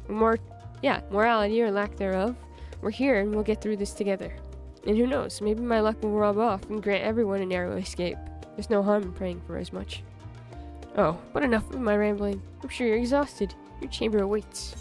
morality or lack thereof. We're here and we'll get through this together. And who knows, maybe my luck will rub off and grant everyone a narrow escape. There's no harm in praying for as much. Oh, but enough of my rambling. I'm sure you're exhausted. Your chamber awaits.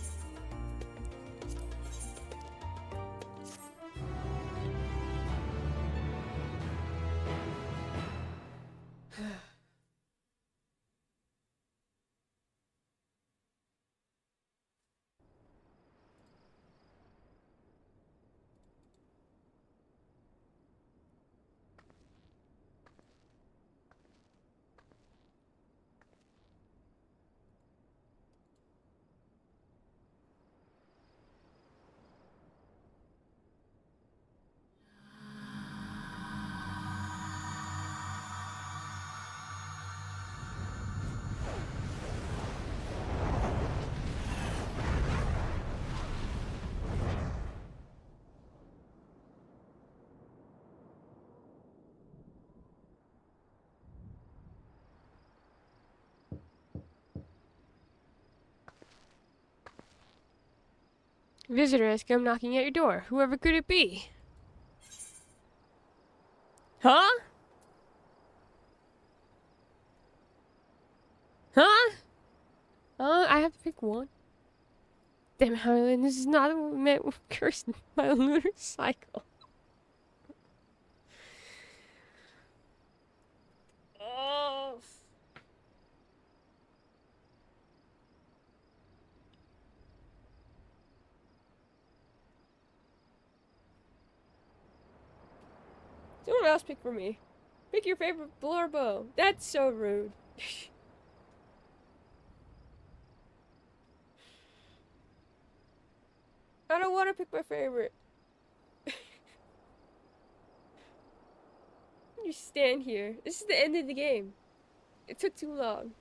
Visitor has come knocking at your door. Whoever could it be? Huh? Huh? I have to pick one. Damn, Harlan, this is not what meant with cursing my lunar cycle. Oh. Someone else pick for me. Pick your favorite blurbo. That's so rude. I don't want to pick my favorite. You stand here. This is the end of the game. It took too long.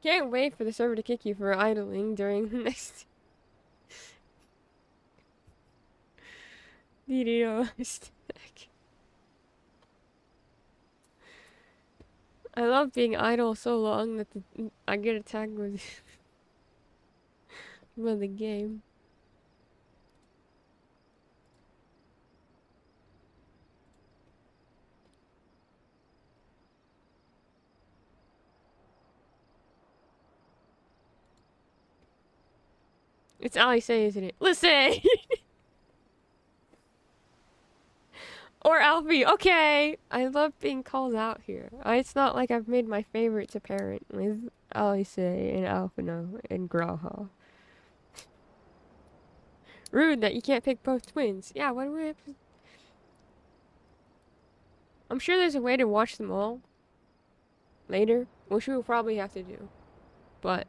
Can't wait for the server to kick you for idling during the next video. I love being idle so long that I get attacked with with the game. It's Ali Say, isn't it? Listen! Or Alfie, okay! I love being called out here. It's not like I've made my favorites apparent with Ali Say and Alphino and Graha. Rude that you can't pick both twins. Yeah, what do we have to... I'm sure there's a way to watch them all later, which we will probably have to do. But...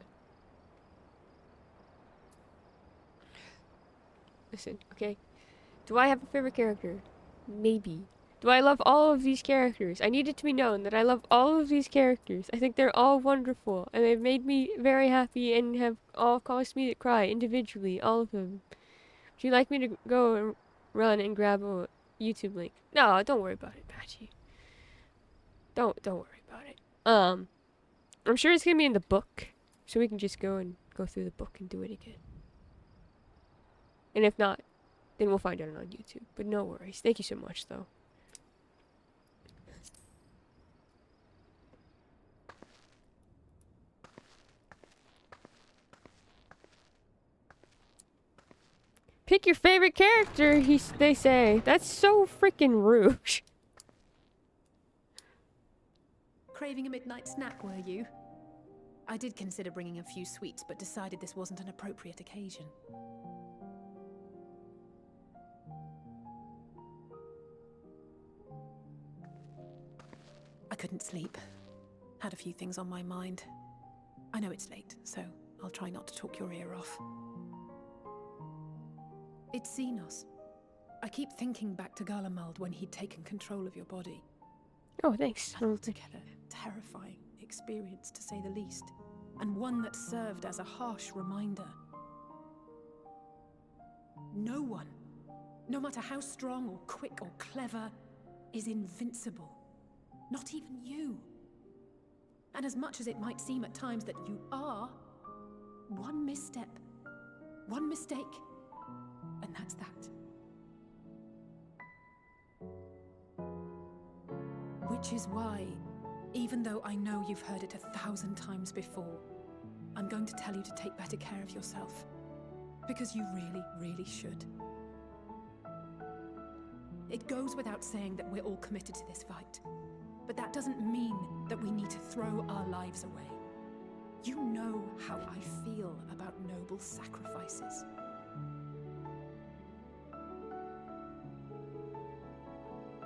listen, okay? Do I have a favorite character? Maybe. Do I love all of these characters? I need it to be known that I love all of these characters. I think they're all wonderful, and they've made me very happy and have all caused me to cry individually, all of them. Would you like me to go and run and grab a YouTube link? No, don't worry about it, Patchy. Don't worry about it. I'm sure it's gonna be in the book, so we can just go through the book and do it again. And if not, then we'll find out on YouTube. But no worries. Thank you so much, though. Pick your favorite character, they say. That's so freaking rude. Craving a midnight snack, were you? I did consider bringing a few sweets, but decided this wasn't an appropriate occasion. I couldn't sleep. Had a few things on my mind. I know it's late, so I'll try not to talk your ear off. It's Xenos. I keep thinking back to Garlemald when he'd taken control of your body. Oh, thanks. An altogether terrifying experience, to say the least, and one that served as a harsh reminder. No one, no matter how strong or quick or clever, is invincible. Not even you. And as much as it might seem at times that you are, one misstep, one mistake, and that's that. Which is why, even though I know you've heard it 1,000 times before, I'm going to tell you to take better care of yourself. Because you really, really should. It goes without saying that we're all committed to this fight. But that doesn't mean that we need to throw our lives away. You know how I feel about noble sacrifices.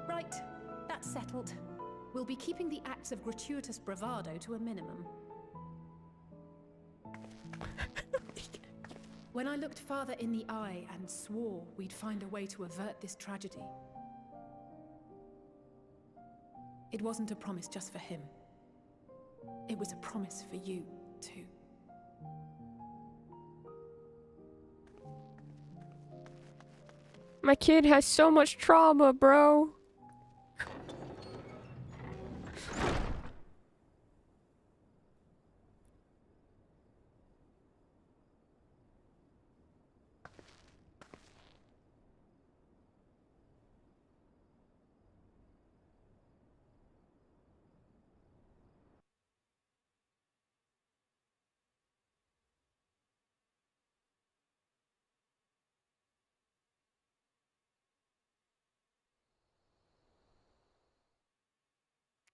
Right, that's settled. We'll be keeping the acts of gratuitous bravado to a minimum. When I looked father in the eye and swore we'd find a way to avert this tragedy, it wasn't a promise just for him. It was a promise for you, too. My kid has so much trauma, bro.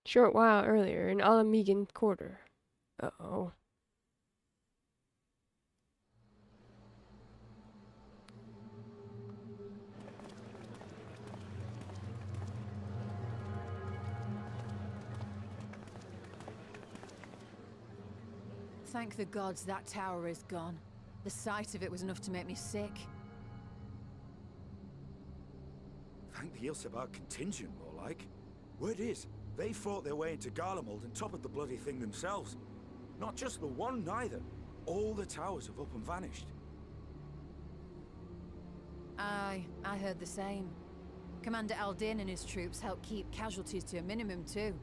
Short while earlier in Alamegan Quarter. Uh-oh. Thank the gods that tower is gone. The sight of it was enough to make me sick. Thank the Ilsebar contingent, more like. Word is, they fought their way into Garlemald and toppled the bloody thing themselves. Not just the one, neither. All the towers have up and vanished. Aye, I heard the same. Commander Aldin and his troops helped keep casualties to a minimum, too.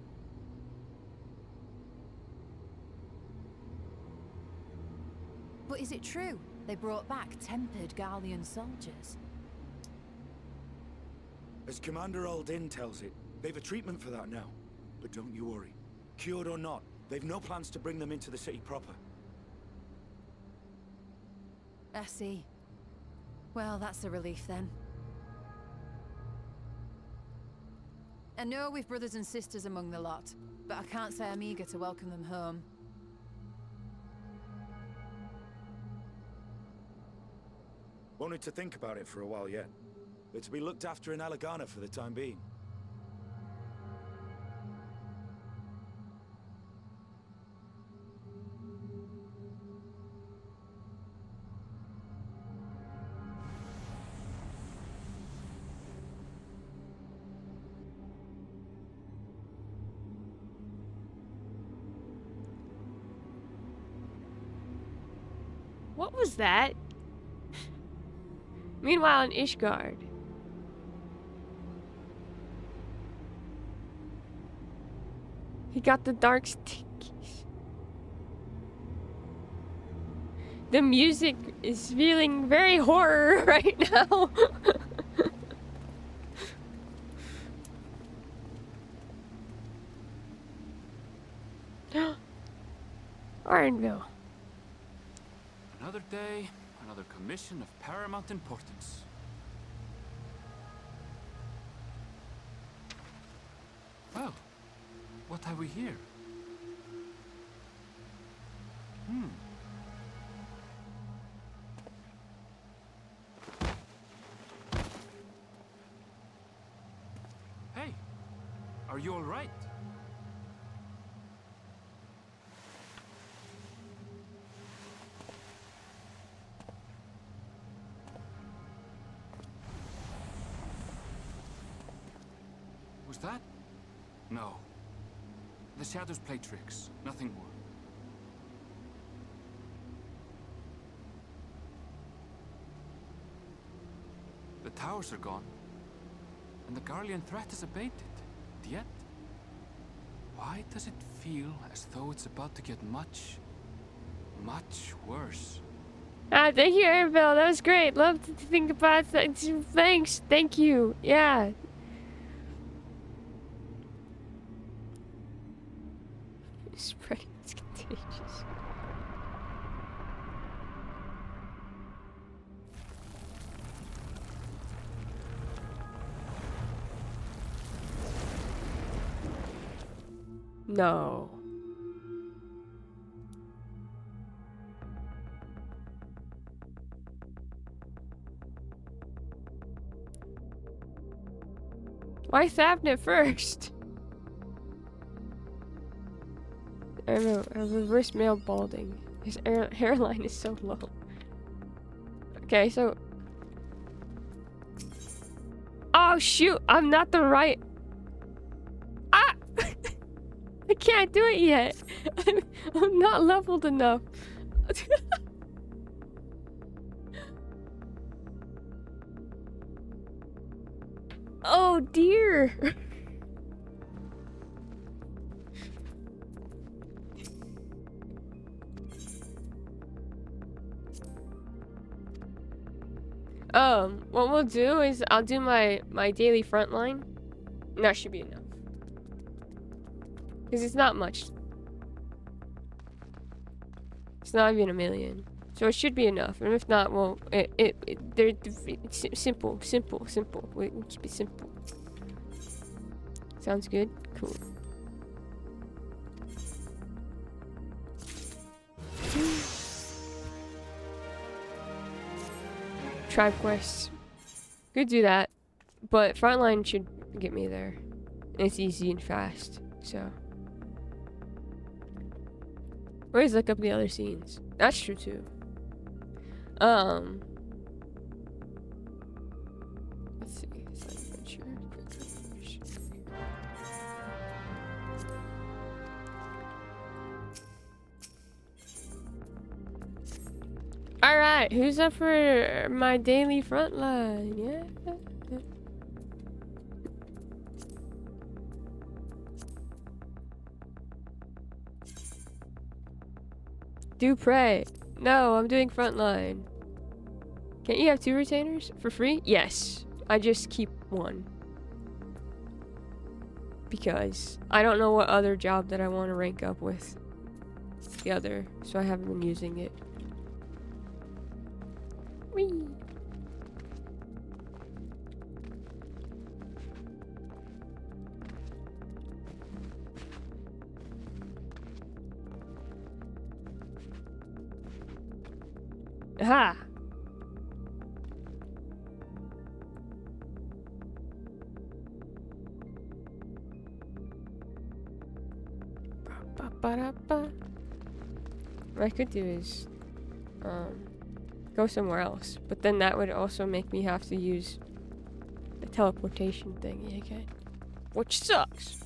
But is it true they brought back tempered Garlean soldiers? As Commander Aldin tells it, they've a treatment for that now. But don't you worry. Cured or not, they've no plans to bring them into the city proper. I see. Well, that's a relief then. I know we've brothers and sisters among the lot, but I can't say I'm eager to welcome them home. Wanted to think about it for a while yet. They're to be looked after in Alagana for the time being. What was that? Meanwhile in Ishgard. He got the dark stickies. The music is feeling very horror right now. Ardenville. Another day, another commission of paramount importance. Well, what have we here? Hey, are you all right? Was that? No. The shadows play tricks, nothing more. The towers are gone, and the Garlean threat is abated. Yet, why does it feel as though it's about to get much, much worse? Ah, thank you, Arabelle. That was great. Love to think about that. Thanks. Thank you. Yeah. Spreading is contagious. No. Why Thavnet first? I have a reverse male balding. His hairline is so low. Okay, so... Oh shoot! I'm not the right... Ah! I can't do it yet! I'm not leveled enough. Oh dear! What we'll do is I'll do my daily frontline. And that should be enough. Because it's not much. It's not even 1,000,000. So it should be enough. And if not, well, it's simple. We keep it simple. Sounds good? Cool. Tribe quests. Could do that. But frontline should get me there. And it's easy and fast. So. Always look up the other scenes. That's true too. Let's see. Alright, who's up for my daily frontline? Yeah. Do pray. No, I'm doing frontline. Can't you have 2 retainers for free? Yes. I just keep 1. Because I don't know what other job that I want to rank up with the other, so I haven't been using it. Whee! Aha! Ba-ba-da-ba. What I could do is go somewhere else, but then that would also make me have to use the teleportation thing again, which sucks.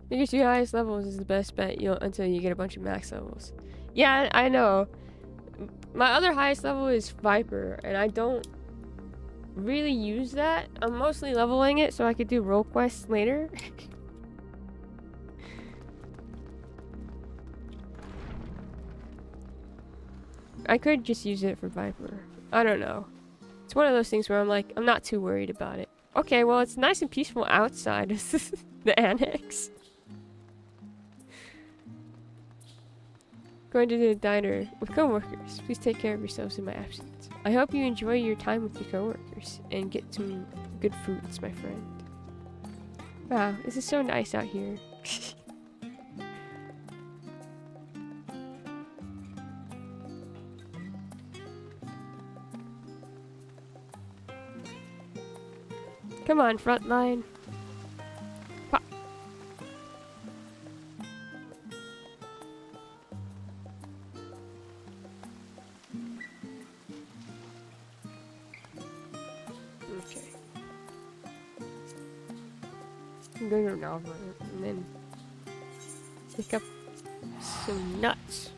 Because your highest levels is the best bet until you get a bunch of max levels. Yeah, I know. My other highest level is Viper, and I don't really use that. I'm mostly leveling it so I could do role quests later. I could just use it for Viper. I don't know. It's one of those things where I'm like, I'm not too worried about it. Okay, well, it's nice and peaceful outside of the annex. Going to the diner with coworkers. Please take care of yourselves in my absence. I hope you enjoy your time with your coworkers and get some good fruits, my friend. Wow, this is so nice out here. Come on, frontline. Pop. Okay. I'm going to Nalva and then Pick up some nuts.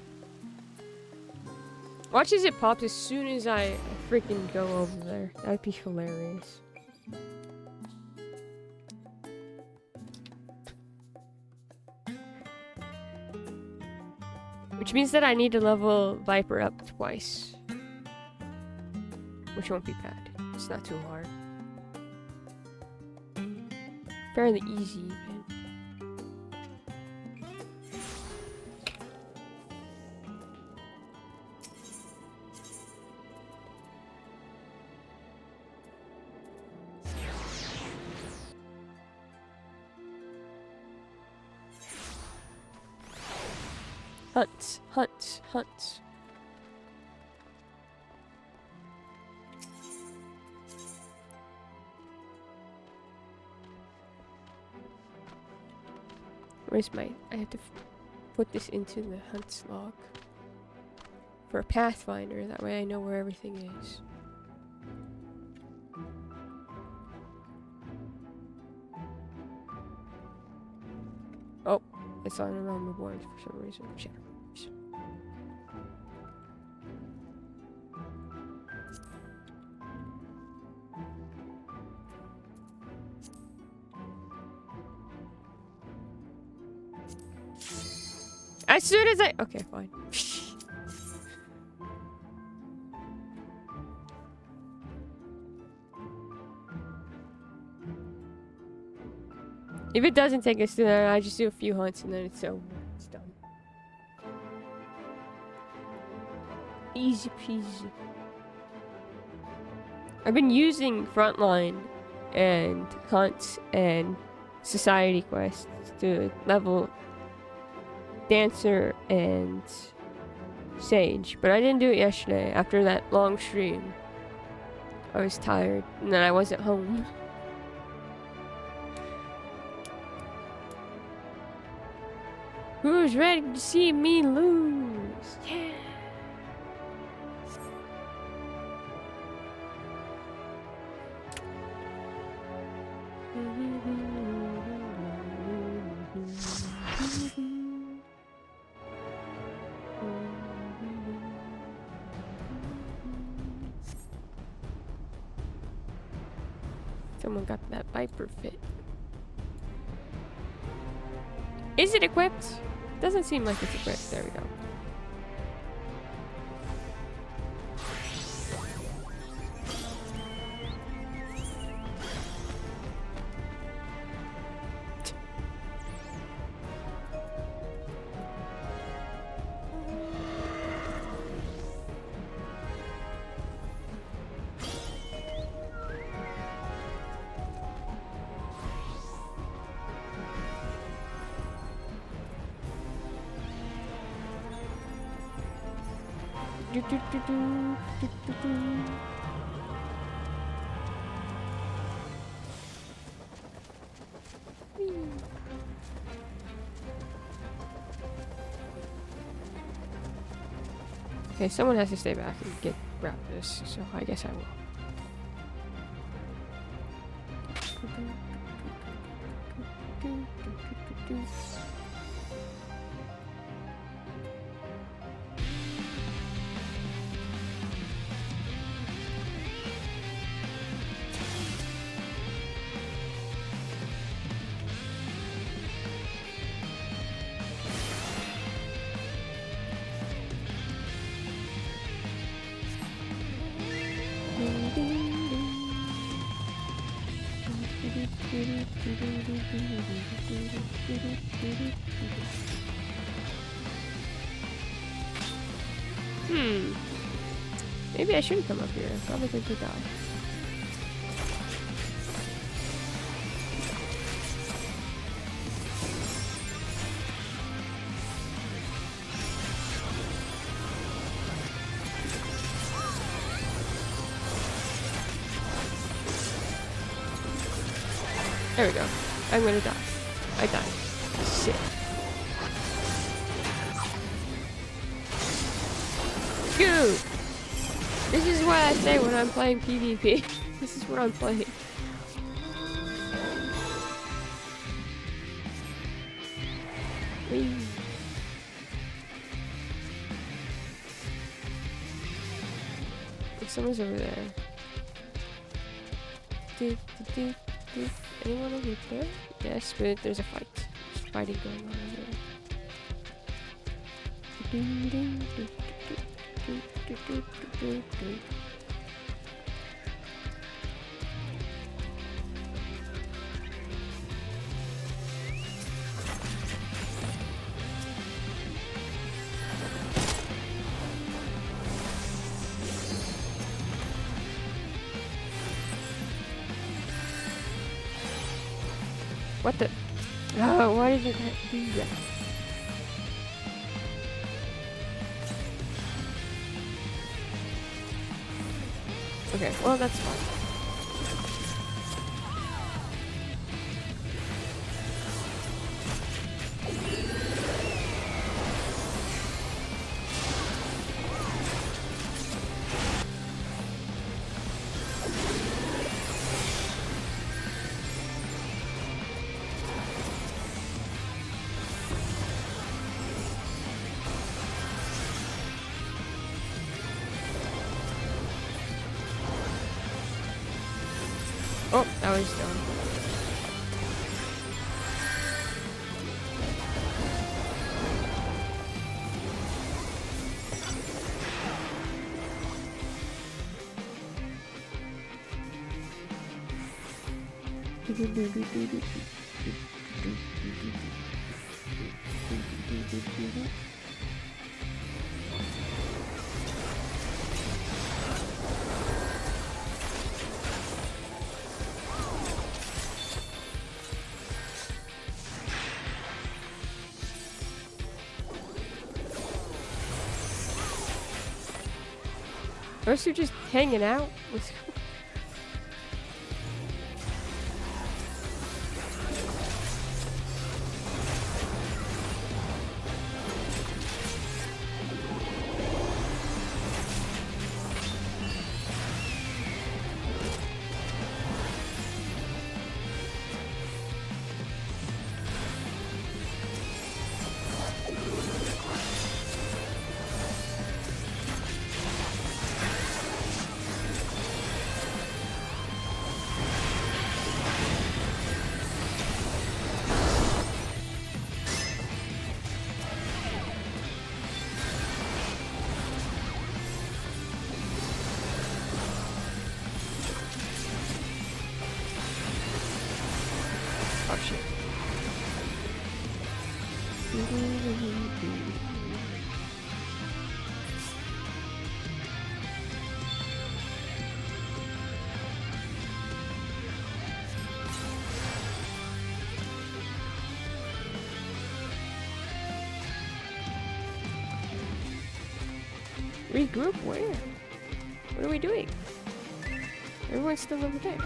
Watch as it pops as soon as I freaking go over there. That'd be hilarious. Which means that I need to level Viper up twice. Which won't be bad. It's not too hard. Fairly easy even. Hunt, hunt, hunt. Where's my... I have to put this into the hunts log. For a Pathfinder, that way I know where everything is. Oh, it's on around the board for some reason. Shit. As soon as I... Okay, fine. If it doesn't take us to there, I just do a few hunts and then it's over. It's done. Easy peasy. I've been using Frontline and hunts and society quests to level Dancer and Sage, but I didn't do it yesterday after that long stream. I was tired and then I wasn't home. Who's ready to see me lose? Yeah. Someone got that Viper fit. Is it equipped? Doesn't seem like it's equipped. There we go. Okay, someone has to stay back and grab this, so I guess I will. Maybe I shouldn't come up here. I'm probably going to die. There we go. I'm gonna die. I died. Shit. Goo! This is what I say when I'm playing PvP. This is what I'm playing. Whee! Someone's over there. Anyone over there? Yes, but there's a fight. There's fighting going on over there. What the? Oh, why did you do that? Okay, well that's fine. Oh, that was done. Or you're just hanging out with. Oh shit. Regroup where? What are we doing? Everyone's still over there.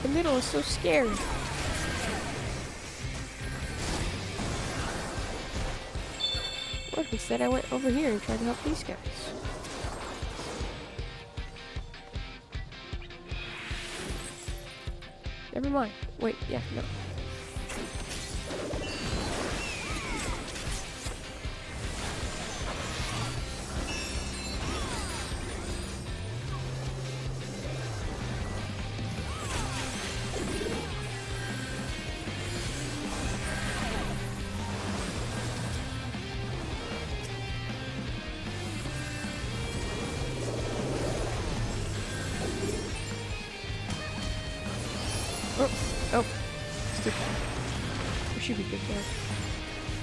The middle is so scary. What if instead I went over here and tried to help these guys? Never mind. Wait, yeah, no. Oh, stick. We should be good there.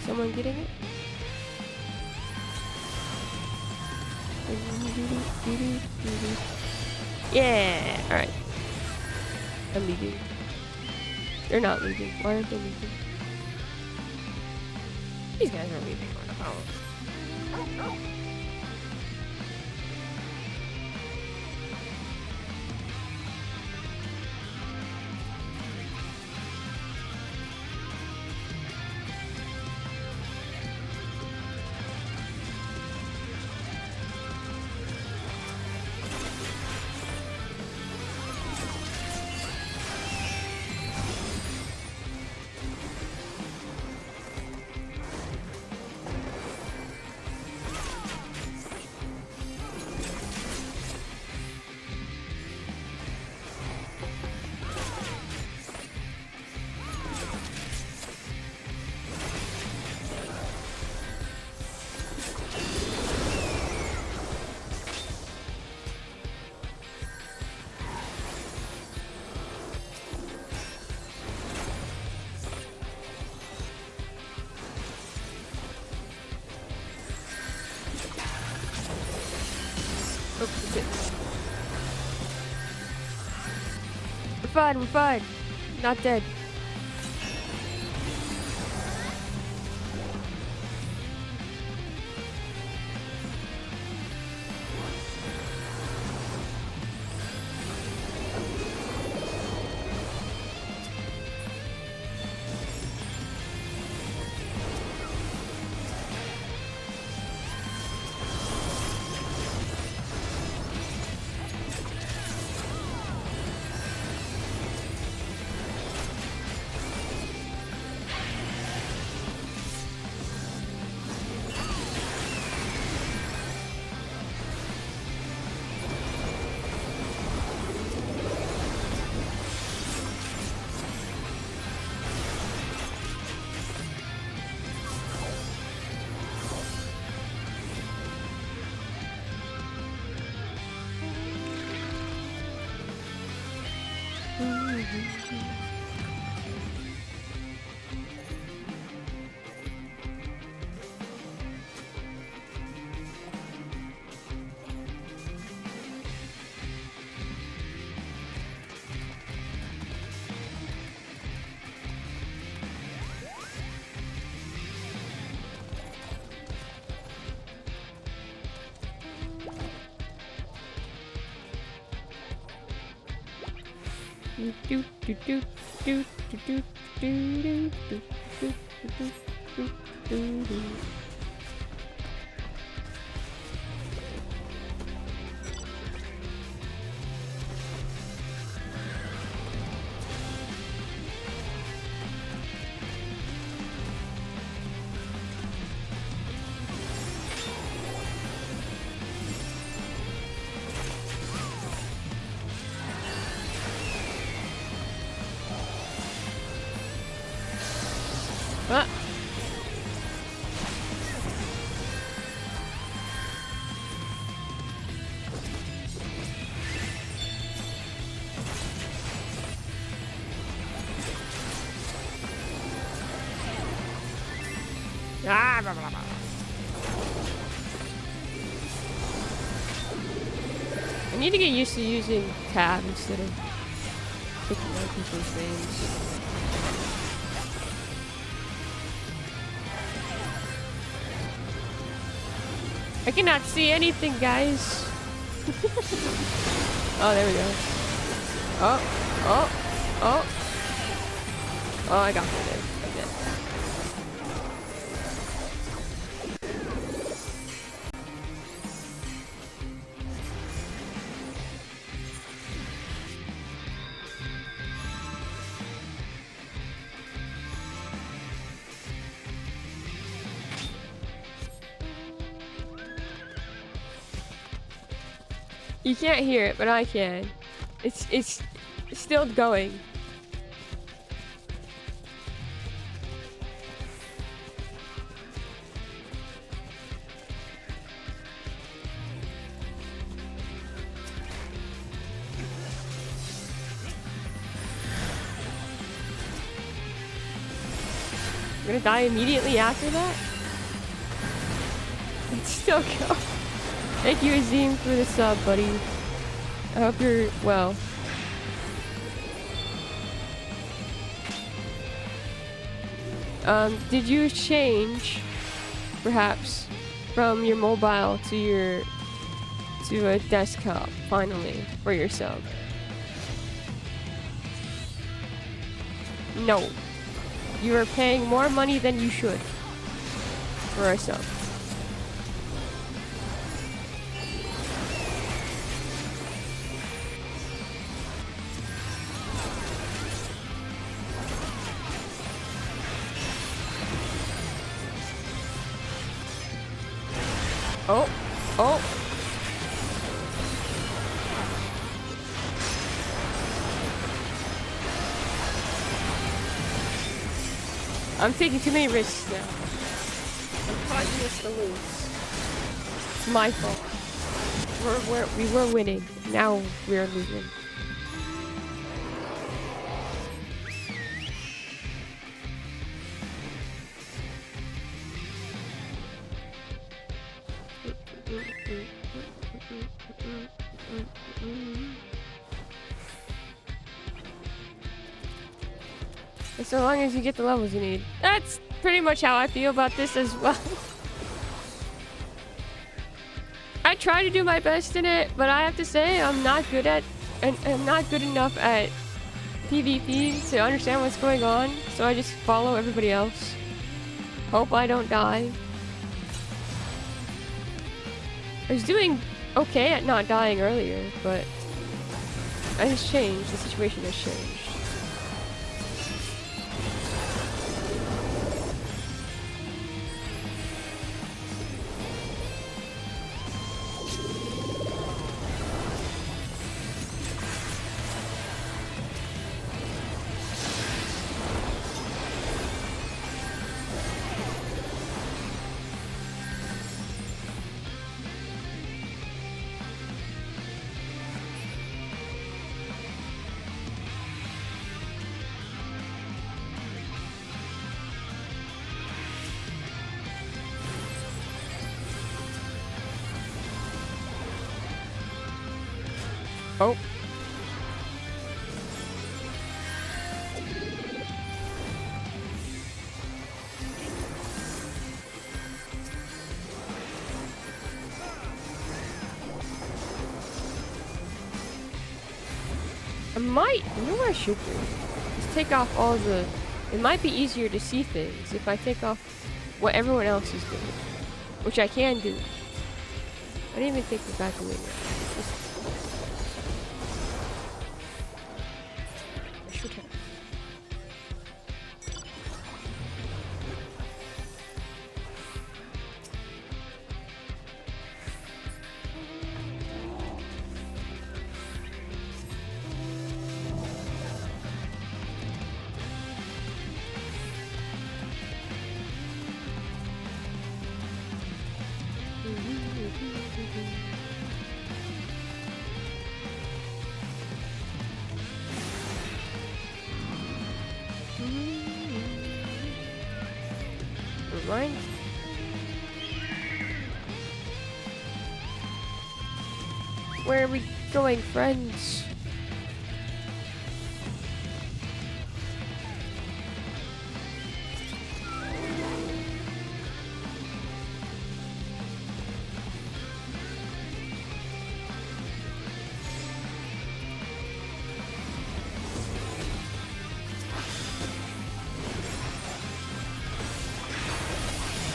Someone getting it? Yeah! Alright. I'm leaving. They're not leaving. Why aren't they leaving? These guys are leaving. Oh. Oh, okay. We're fine, we're fine. Not dead. Ah. Ah, blah, blah, blah. I need to get used to using tab instead of picking out people's names. I cannot see anything, guys. Oh, there we go. Oh. Oh, I got it. You can't hear it, but I can. It's still going. I'm gonna die immediately after that? It's still going. Thank you, Azim, for the sub, buddy. I hope you're well. Did you change, perhaps, from your mobile to a desktop, finally, for your sub? No. You are paying more money than you should for a sub. Oh. I'm taking too many risks now. I'm causing us to lose. It's my fault. We were winning. Now we're losing. so long as you get the levels you need. That's pretty much how I feel about this as well. I try to do my best in it, but I have to say I'm not good at, and I'm not good enough at PvP to understand what's going on, so I just follow everybody else. Hope I don't die. I was doing okay at not dying earlier, but it has changed. The situation has changed. Oh. You know what I should do? Just take off all the... It might be easier to see things if I take off what everyone else is doing. Which I can do. I didn't even take the back away yet. I should have. Mind? Where are we going, friends?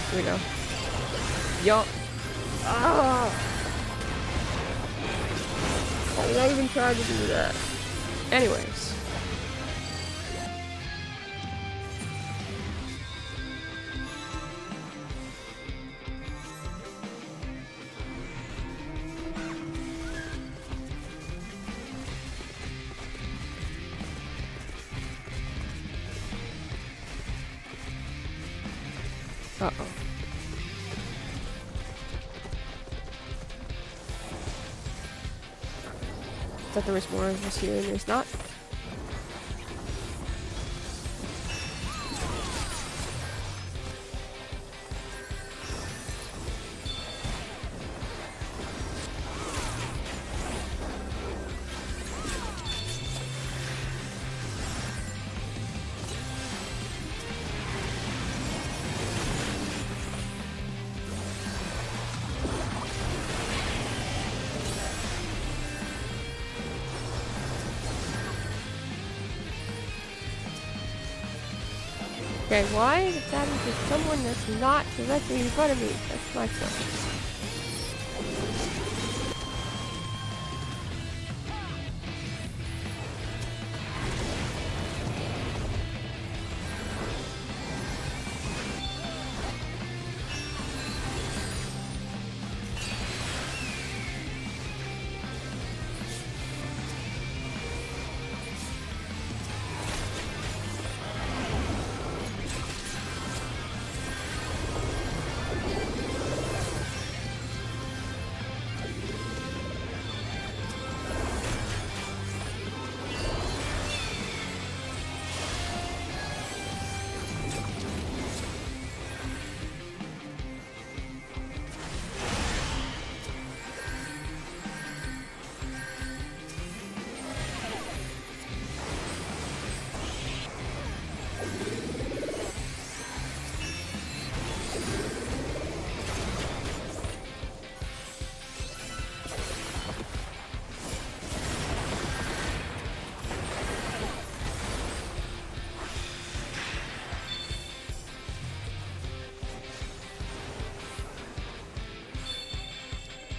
Here we go. Yo. Ah! I'm not even trying to do that. Anyways. Uh-oh. Thought there was more of us here and there's not. Okay, why is that into someone that's not directly in front of me? That's my question.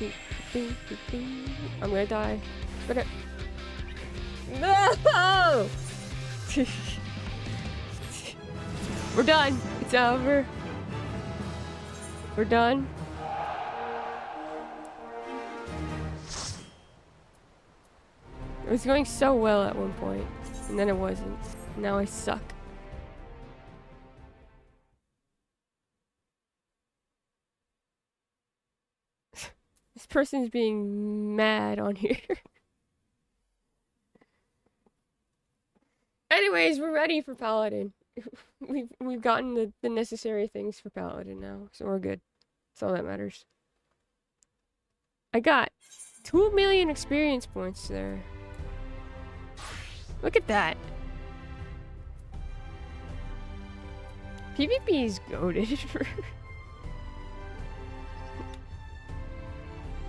I'm gonna die. But no! We're done. It's over. We're done. It was going so well at one point, and then it wasn't. Now I suck. This person's being mad on here. Anyways, we're ready for Paladin. We've gotten the necessary things for Paladin now, so we're good. That's all that matters. I got 2 million experience points there. Look at that. PvP is goated.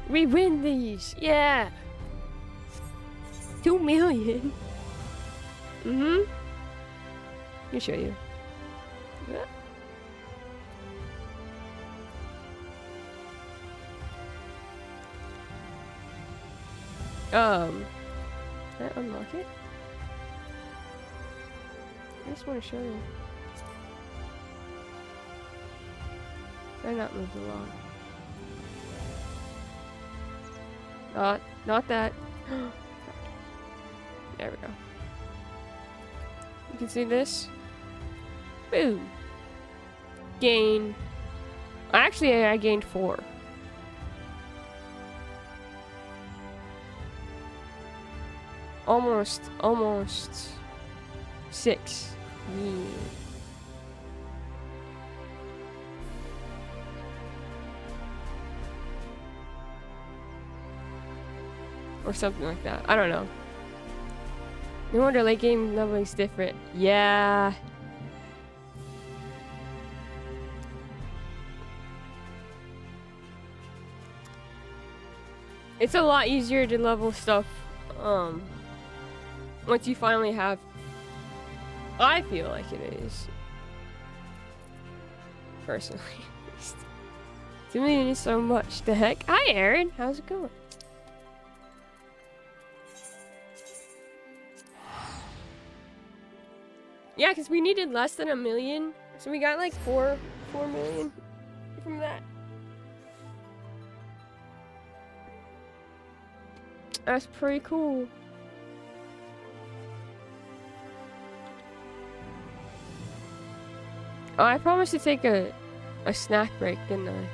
We win these, yeah. 2 million. Let me show you. Yeah. Can I unlock it? I just want to show you. Did I not move the log? Not that. There we go. You can see this. Boom. Gain. Actually, I gained 4. Almost 6. Yeah. Or something like that. I don't know. No wonder late game leveling's different. Yeah. It's a lot easier to level stuff once you finally have. I feel like it is. Personally. 2 million is so much. The heck? Hi Aaron, how's it going? Yeah, because we needed less than 1 million. So we got like 4 million from that. That's pretty cool. Oh, I promised to take a snack break, didn't I?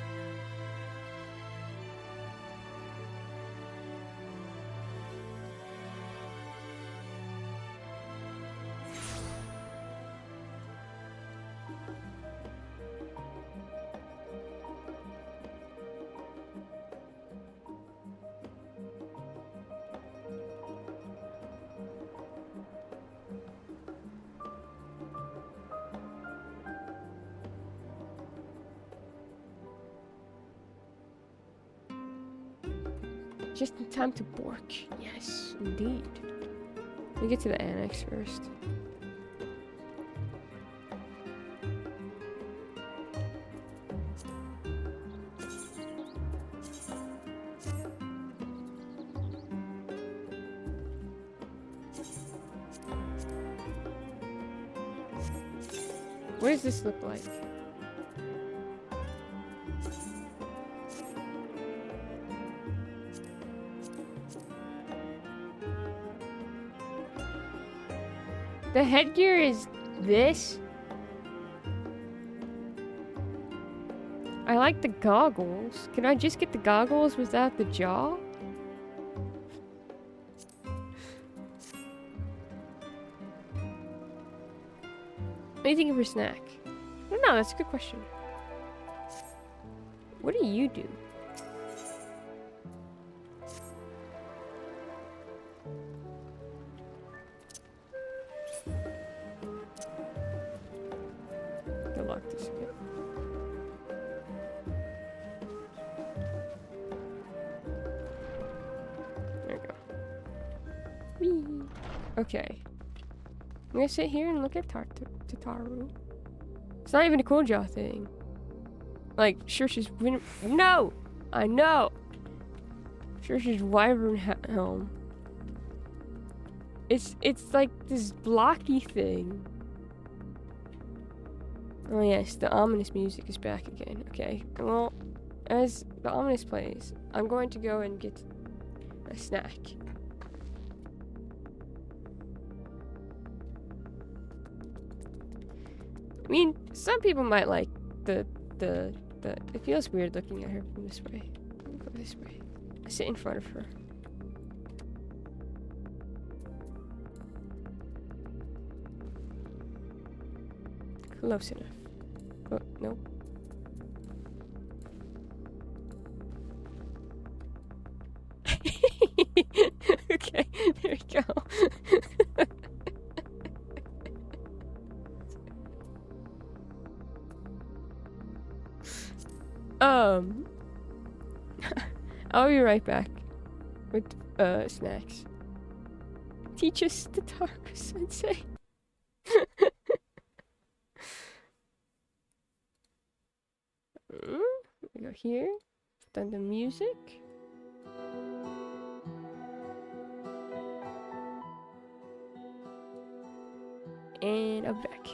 Just in time to bork. Yes, indeed. Let me get to the annex first. What does this look like? The headgear is this. I like the goggles. Can I just get the goggles without the jaw? What do you think of your snack? I don't know, that's a good question. What do you do? Okay. I'm gonna sit here and look at Tataru. It's not even a cool jaw thing. Like, sure, she's... No! I know! Church's wyvern helm. It's like this blocky thing. Oh yes, the ominous music is back again. Okay, well, as the ominous plays, I'm going to go and get a snack. I mean, some people might like the it feels weird looking at her from this way. Go this way. I sit in front of her. Close enough. Oh, no. Okay, there we go. I'll be right back with snacks. Teach us the Taco Sensei. We go here. Then the music. And I'm back.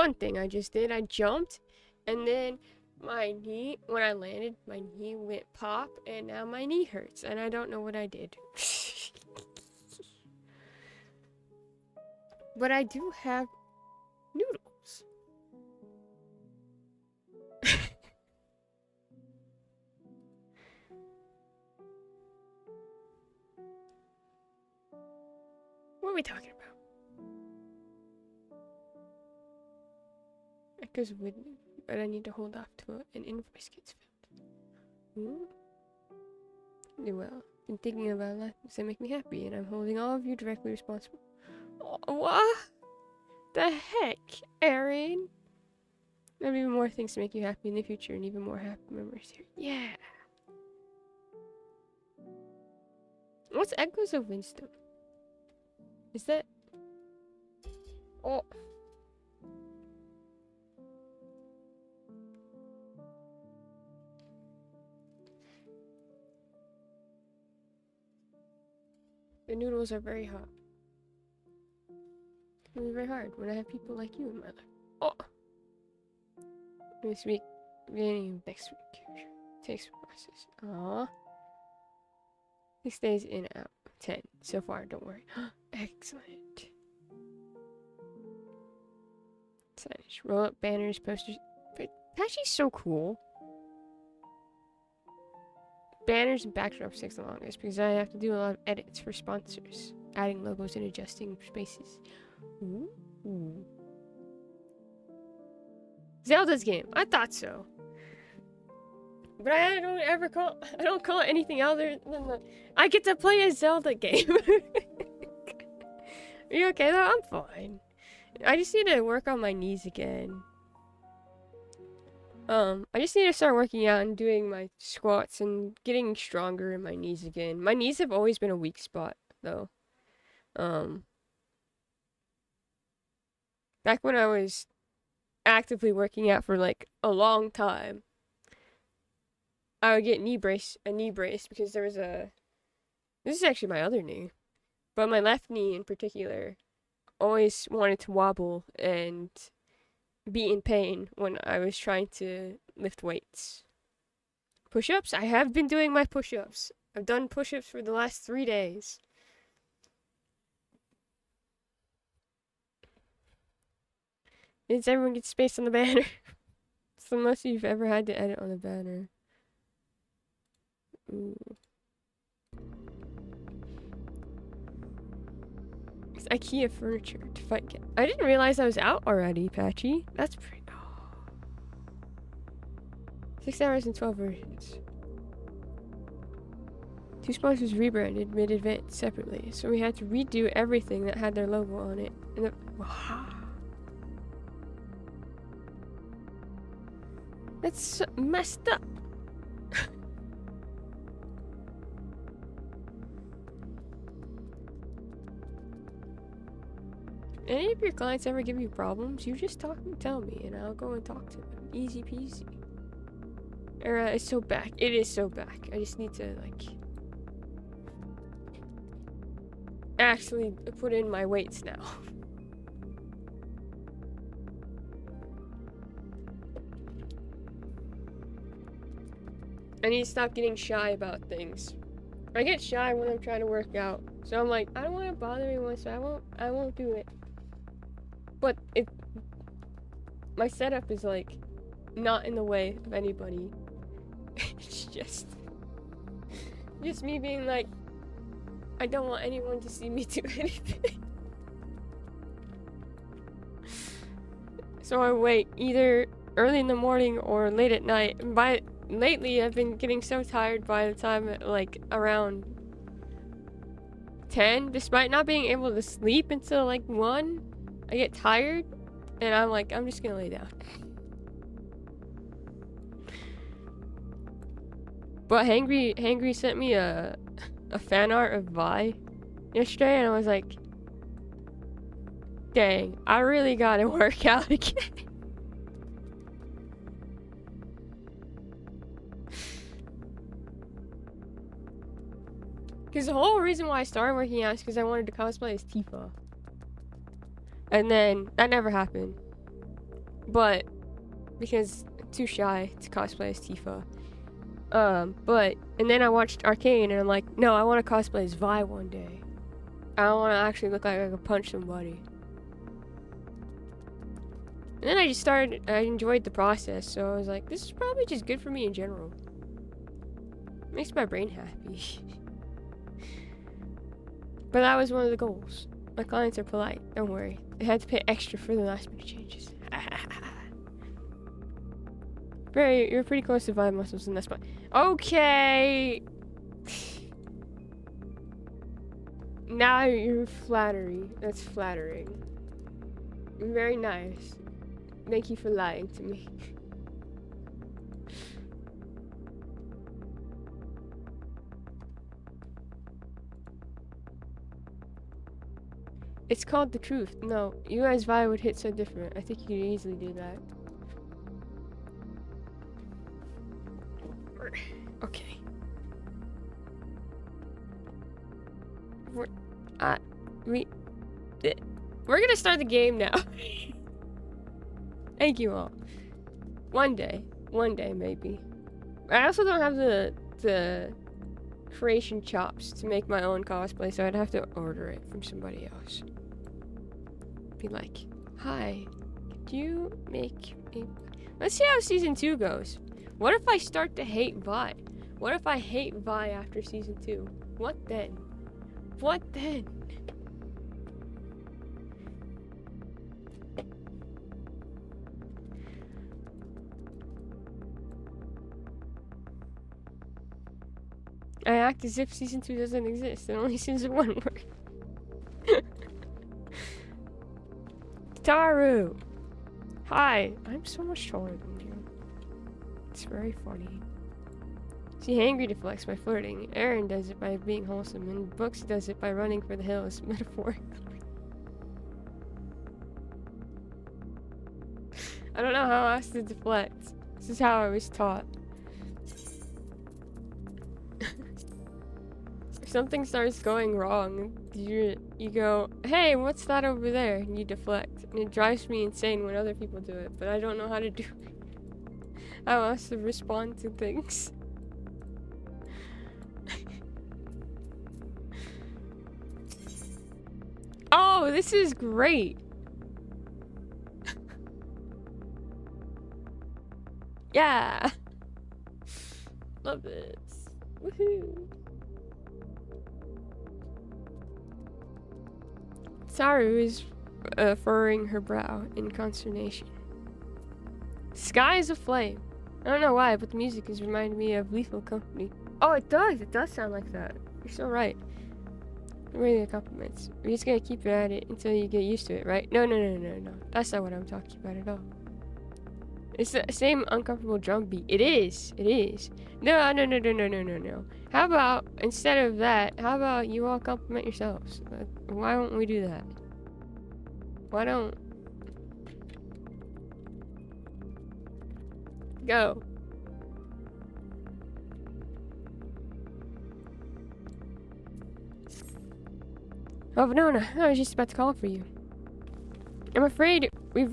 fun thing I just did. I jumped, and then my knee, when I landed, my knee went pop, and now my knee hurts, and I don't know what I did. But I do have noodles. What are we talking about? Echoes with me, but I need to hold off till an invoice gets filled. Well, been thinking about life that make me happy, and I'm holding all of you directly responsible. Oh, what the heck, Aaron? I have even more things to make you happy in the future, and even more happy memories here. Yeah. What's Echoes of Wisdom? Is that? Oh. The noodles are very hot. It's really very hard when I have people like you in my life. Oh! This week, beginning of next week. Takes a process. Aww. 6 days in, out. 10. So far, don't worry. Excellent. Signage. Roll up banners, posters. Patchy's so cool. Banners and backdrops takes the longest because I have to do a lot of edits for sponsors, adding logos and adjusting spaces. Ooh. Zelda's game. I thought so, but I don't call it anything other than I get to play a Zelda game. Are you okay though? I'm fine. I just need to work on my knees again. I just need to start working out and doing my squats and getting stronger in my knees again. My knees have always been a weak spot, though. Back when I was actively working out for, like, a long time, I would get a knee brace because there was this is actually my other knee, but my left knee in particular always wanted to wobble and be in pain when I was trying to lift weights. Push-ups? I have been doing my push-ups. I've done push-ups for the last 3 days. Does everyone get space on the banner? It's the most you've ever had to edit on a banner. Ooh. It's IKEA furniture to fight. I didn't realize I was out already, Patchy. That's pretty. Oh. 6 hours and 12 versions. 2 sponsors rebranded mid-event separately, so we had to redo everything that had their logo on it. And wow. That's messed up. Any of your clients ever give you problems, you just tell me, and I'll go and talk to them. Easy peasy. Era is so back. It is so back. I just need to, like, actually put in my weights now. I need to stop getting shy about things. I get shy when I'm trying to work out. So I'm like, I don't want to bother anyone, so I won't do it. But my setup is like not in the way of anybody. It's just me being like, I don't want anyone to see me do anything. So I wait either early in the morning or late at night. Lately I've been getting so tired by the time like around 10, despite not being able to sleep until like 1. I get tired, and I'm like, I'm just gonna lay down. But Hangry sent me a fan art of Vi yesterday, and I was like, dang, I really gotta work out again. Because the whole reason why I started working out is because I wanted to cosplay as Tifa. And then that never happened. but because I'm too shy to cosplay as Tifa. And then I watched Arcane and I'm like, no, I want to cosplay as Vi one day. I want to actually look like I could punch somebody. And then I enjoyed the process, so I was like, this is probably just good for me in general. Makes my brain happy. But that was one of the goals. My clients are polite, don't worry. I had to pay extra for the last minute changes. You're pretty close to Vi muscles in that spot. Okay! Now you're flattery. That's flattering. Very nice. Thank you for lying to me. It's called the truth. No, you as Vi would hit so different. I think you could easily do that. Okay. We're gonna start the game now. Thank you all. One day maybe. I also don't have the creation chops to make my own cosplay, so I'd have to order it from somebody else. Be like, hi, could you make a... Let's see how season 2 goes. What if I start to hate Vi? What if I hate Vi after season 2? What then? What then? I act as if season 2 doesn't exist and only season 1 works. Taru! Hi! I'm so much taller than you. It's very funny. See, Hangry deflects by flirting. Aaron does it by being wholesome, and Books does it by running for the hills, metaphorically. I don't know how else to deflect. This is how I was taught. If something starts going wrong, you go, hey, what's that over there? And you deflect. And it drives me insane when other people do it, but I don't know how to do it. How else to respond to things. Oh, this is great. Yeah. Love this. Woohoo. Saru is furrowing her brow in consternation. Sky is aflame. I don't know why, but the music is reminding me of Lethal Company. Oh, it does. It does sound like that. You're so right. Really compliments. We're just gonna keep at it until you get used to it, right? No. That's not what I'm talking about at all. It's the same uncomfortable drum beat. It is. It is. No. How about, instead of that, how about you all compliment yourselves? Why don't we do that? Why don't... Go. Oh, Venona, I was just about to call for you. I'm afraid we've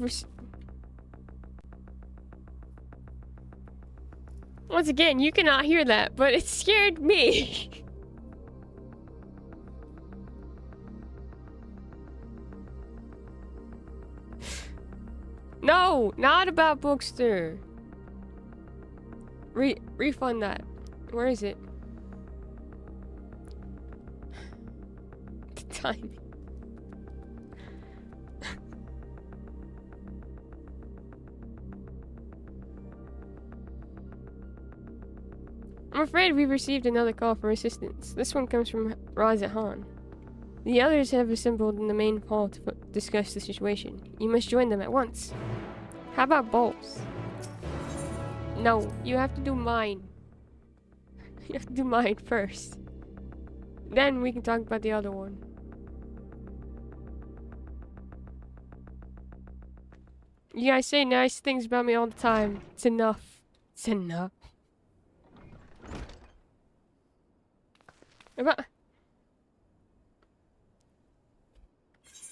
Once again, you cannot hear that, but it scared me. No, not about Bookster. Refund that. Where is it? The timing. I'm afraid we've received another call for assistance. This one comes from Raza Han. The others have assembled in the main hall to discuss the situation. You must join them at once. How about both? No, you have to do mine. You have to do mine first. Then we can talk about the other one. You guys say nice things about me all the time. It's enough. It's enough.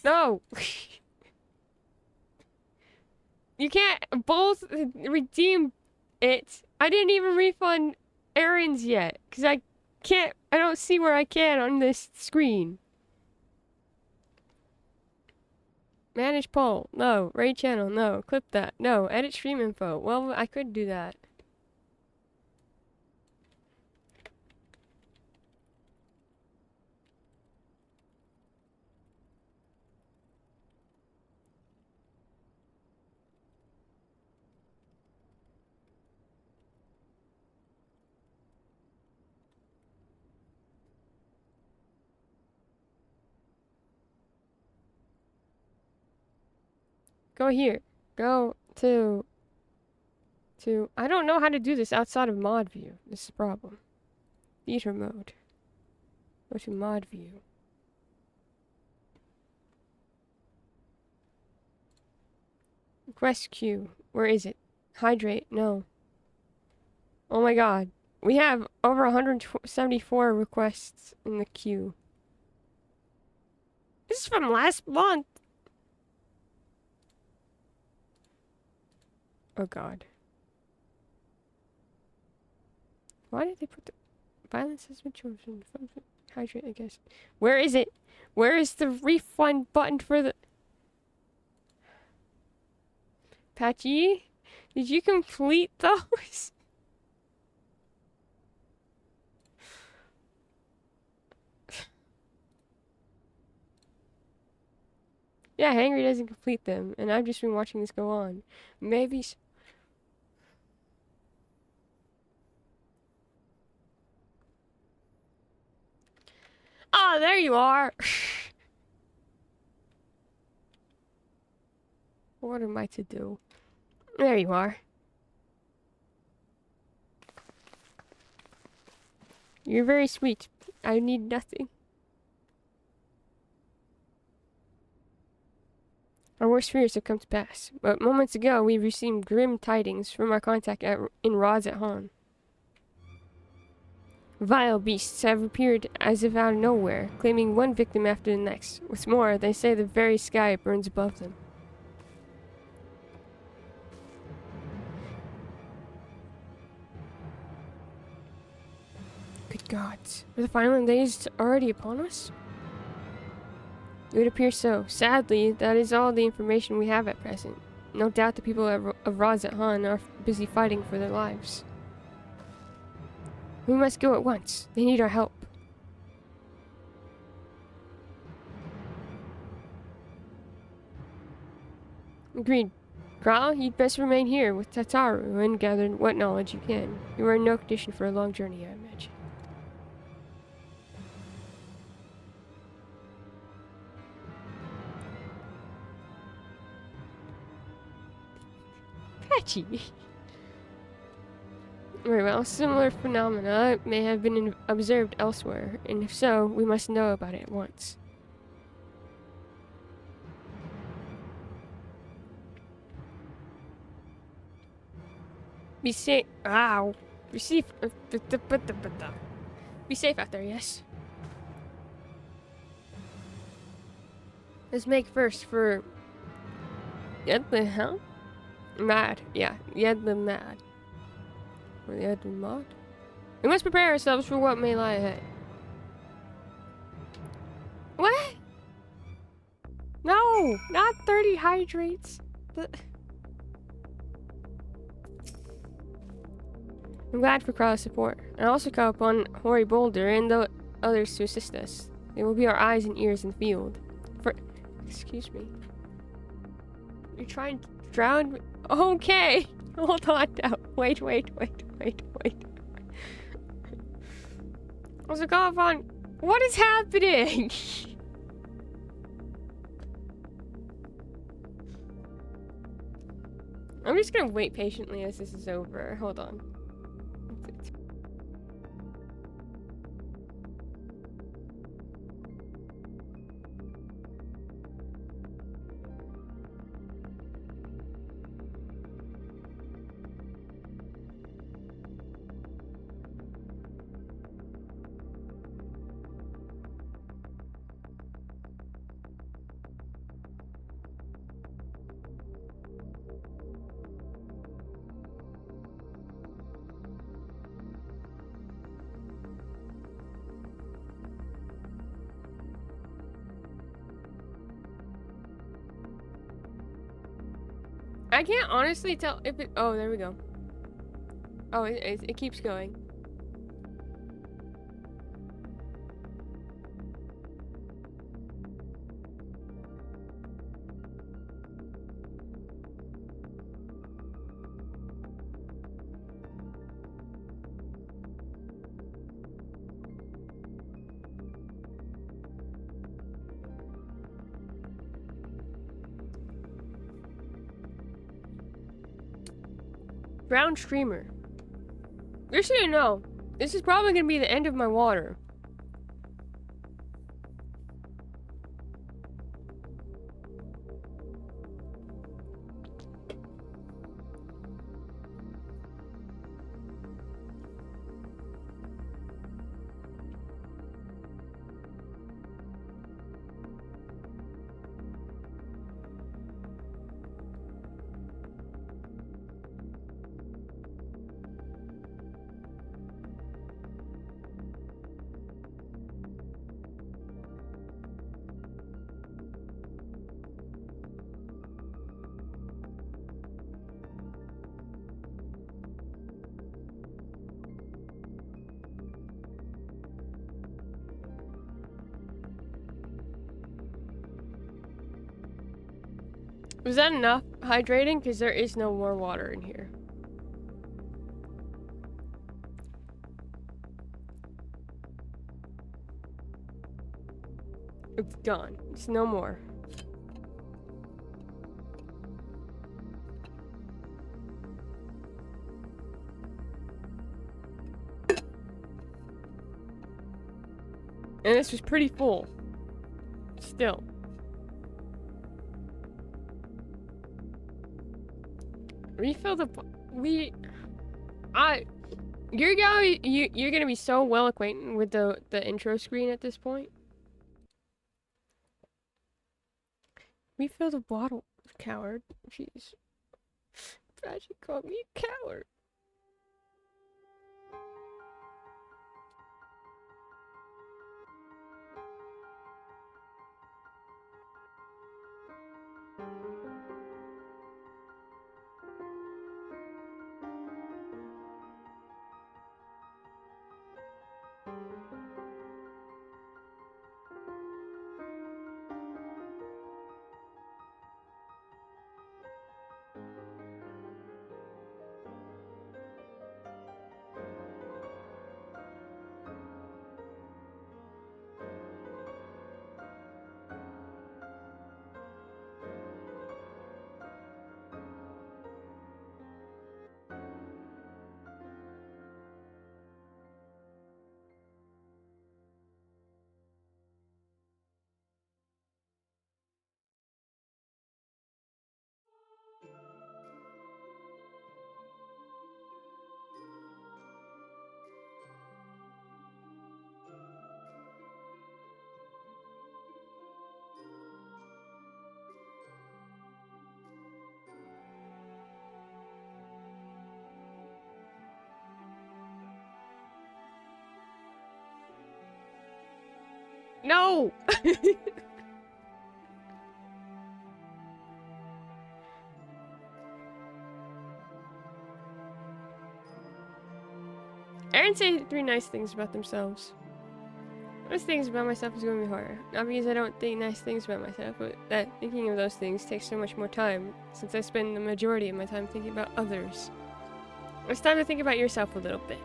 No! You can't both redeem it. I didn't even refund errands yet. Because I don't see where I can on this screen. Manage poll. No. Raid channel. No. Clip that. No. Edit stream info. Well, I could do that. Go here. Go to... I don't know how to do this outside of mod view. This is the problem. Theater mode. Go to mod view. Request queue. Where is it? Hydrate. No. Oh my god. We have over 174 requests in the queue. This is from last month. Oh god. Why did they put the violence has been chosen? Hydrate, I guess. Where is it? Where is the refund button for the... Patchy? Did you complete those? Yeah, Hangry doesn't complete them, and I've just been watching this go on. Maybe... Oh, there you are! What am I to do? There you are. You're very sweet. I need nothing. Our worst fears have come to pass, but moments ago we received grim tidings from our contact in Rods at Han. Vile beasts have appeared as if out of nowhere, claiming one victim after the next. What's more, they say the very sky burns above them. Good gods, are the final days already upon us? It would appear so. Sadly, that is all the information we have at present. No doubt the people of Rods at Han are busy fighting for their lives. We must go at once. They need our help. Agreed. Grau, you'd best remain here with Tataru and gather what knowledge you can. You are in no condition for a long journey, I imagine. Patchy! Very well, similar phenomena may have been observed elsewhere, and if so, we must know about it at once. Be safe. Ow. Be safe. Be safe out there, yes. Let's make first for... Yedlin, huh? Mad. Yeah, Yedlin Mad. Or the Yedlin Mod? We must prepare ourselves for what may lie ahead. What? No! Not 30 hydrates. I'm glad for Krau's support. I also call upon Hori Boulder and the others to assist us. They will be our eyes and ears in the field. Excuse me. You're trying to drown me? Okay! Hold on now. Wait. Also call upon... What is happening? I'm just gonna wait patiently as this is over. Hold on. I can't honestly tell if it. Oh, there we go. Oh, it keeps going. Brown streamer. Just so you know, this is probably gonna be the end of my water. Was that enough hydrating? Because there is no more water in here. It's gone. It's no more. And this was pretty full. Still. Refill the you're gonna be so well acquainted with the intro screen at this point. Refill the bottle, coward. Jeez. Glad you called me a coward. No! Aaron said 3 nice things about themselves. Those things about myself is going to be harder. Not because I don't think nice things about myself, but that thinking of those things takes so much more time, since I spend the majority of my time thinking about others. It's time to think about yourself a little bit.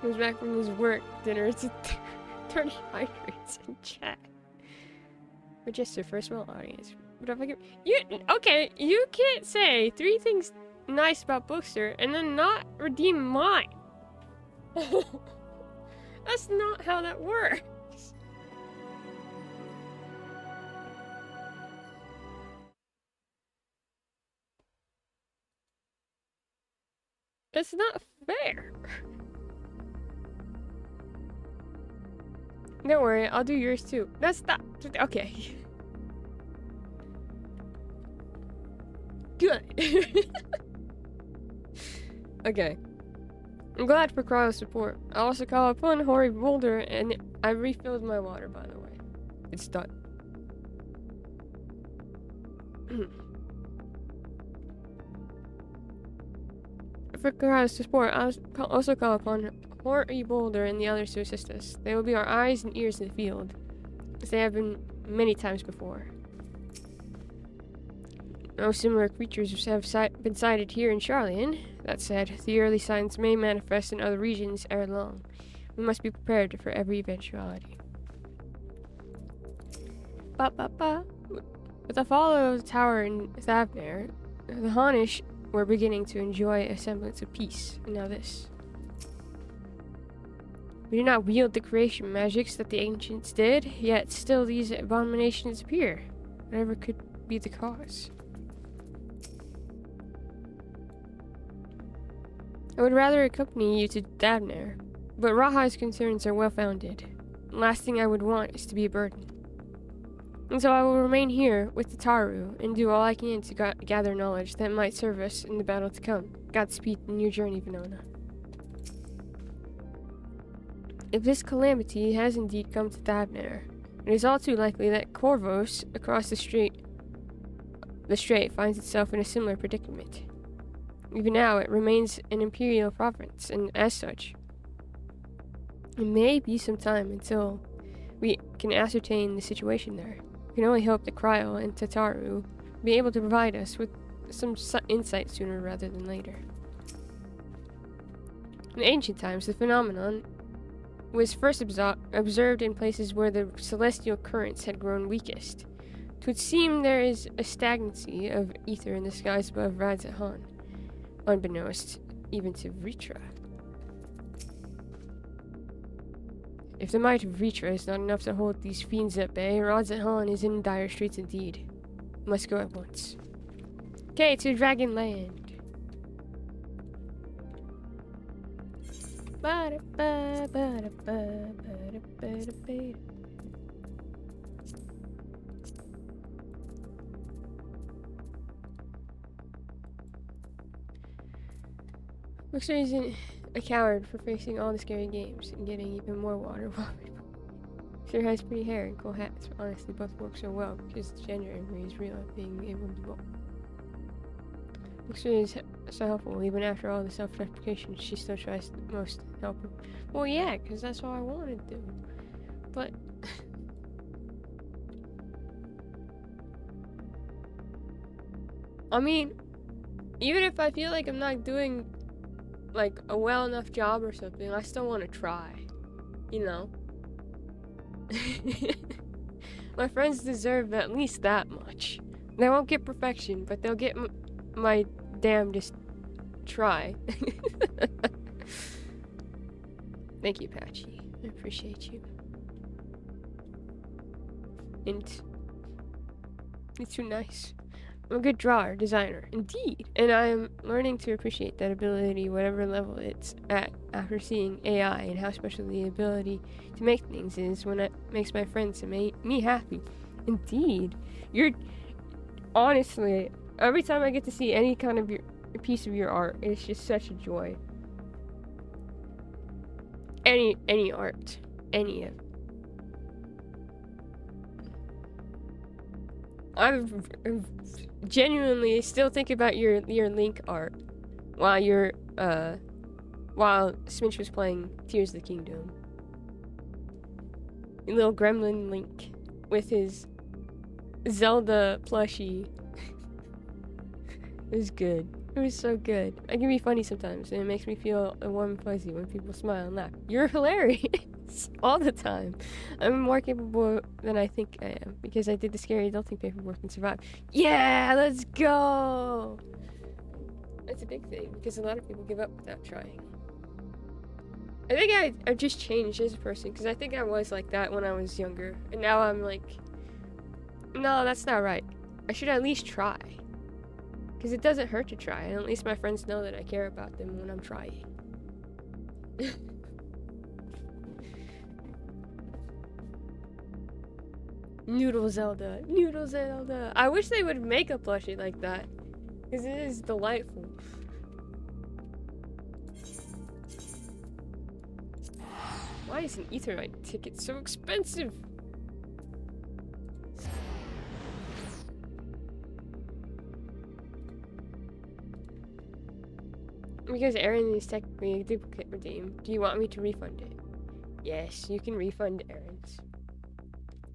Comes back from his work dinner. It's 30 hydrates in chat. We're just your first world audience. But if I can, okay, you can't say 3 things nice about Bookster and then not redeem mine. That's not how that works. It's not fair. Don't worry, I'll do yours too. That's not okay. Good. Okay. I'm glad for Cryo's support. I also caught a fun hoary boulder and I refilled my water, by the way. it's done. For Kara's support, I also call upon Hori Boulder and the others to assist us. They will be our eyes and ears in the field, as they have been many times before. No similar creatures have been sighted here in Charlian. That said, the early signs may manifest in other regions ere long. We must be prepared for every eventuality. With the fall of the tower in Thavner, the Honish were beginning to enjoy a semblance of peace, and now this. We do not wield the creation magics that the ancients did, yet still these abominations appear. Whatever could be the cause. I would rather accompany you to Thavner, but Raha's concerns are well-founded. The last thing I would want is to be a burden. And so I will remain here with the Taru and do all I can to gather knowledge that might serve us in the battle to come. Godspeed in your journey, Venona. If this calamity has indeed come to Thavner, it is all too likely that Corvos across the strait finds itself in a similar predicament. Even now, it remains an imperial province, and as such, it may be some time until we can ascertain the situation there. We can only hope that Cryo and Tataru will be able to provide us with some insight sooner rather than later. In ancient times, the phenomenon was first observed in places where the celestial currents had grown weakest. It would seem there is a stagnancy of ether in the skies above Radzahan, unbeknownst even to Vritra. If the might of Vritra is not enough to hold these fiends at bay, Radzahan is in dire straits indeed. Must go at once. Okay, to Dragonland. Bookster isn't a coward for facing all the scary games and getting even more water while sure has pretty hair and cool hats. Honestly, both work so well because the gender memory is real of being able to both. Bookster is so helpful even after all the self-deprecation. She still tries the most to help him. Well, yeah, because that's all I wanted to do. But I mean, even if I feel like I'm not doing like a well enough job or something, I still want to try, you know. My friends deserve at least that much. They won't get perfection, but they'll get my damnedest try. Thank you, Patchy. I appreciate you. And you're too nice. I'm a good drawer, designer, indeed, and I am learning to appreciate that ability whatever level it's at after seeing AI and how special the ability to make things is when it makes my friends and me happy. Indeed. You're... Honestly, every time I get to see any kind of piece of your art, it's just such a joy. Any art. Any of it. I genuinely still think about your Link art while Sminch was playing Tears of the Kingdom. Your little gremlin Link with his Zelda plushie. It was good. It was so good. I can be funny sometimes, and it makes me feel warm and fuzzy when people smile and laugh. You're hilarious all the time. I'm more capable than I think I am because I did the scary adulting paperwork and survived. Yeah, let's go. That's a big thing because a lot of people give up without trying. I think I've just changed as a person because I think I was like that when I was younger, and now I'm like, no, that's not right. I should at least try. Because it doesn't hurt to try, and at least my friends know that I care about them when I'm trying. Noodle Zelda. Noodle Zelda. I wish they would make a plushie like that. Because it is delightful. Why is an Etherite ticket so expensive? Because Aaron is technically a duplicate redeem. Do you want me to refund it? Yes, you can refund Aaron's.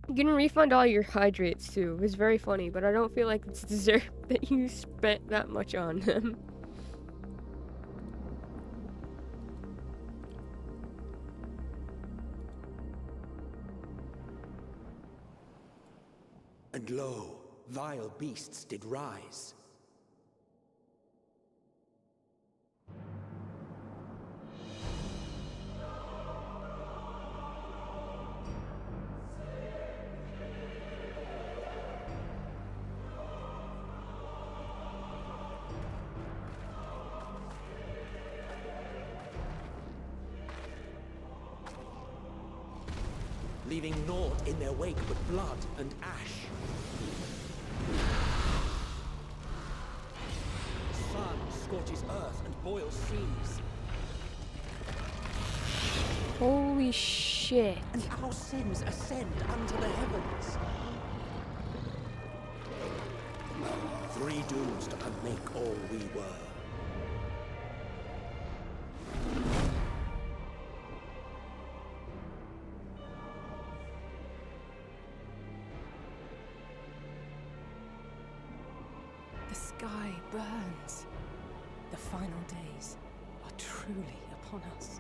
You can refund all your hydrates too. It was very funny, but I don't feel like it's deserved that you spent that much on them. And lo, vile beasts did rise. Leaving naught in their wake but blood and ash. The sun scorches earth and boils seas. Holy shit. And our sins ascend unto the heavens. Three dooms to unmake all we were. The sky burns. The final days are truly upon us.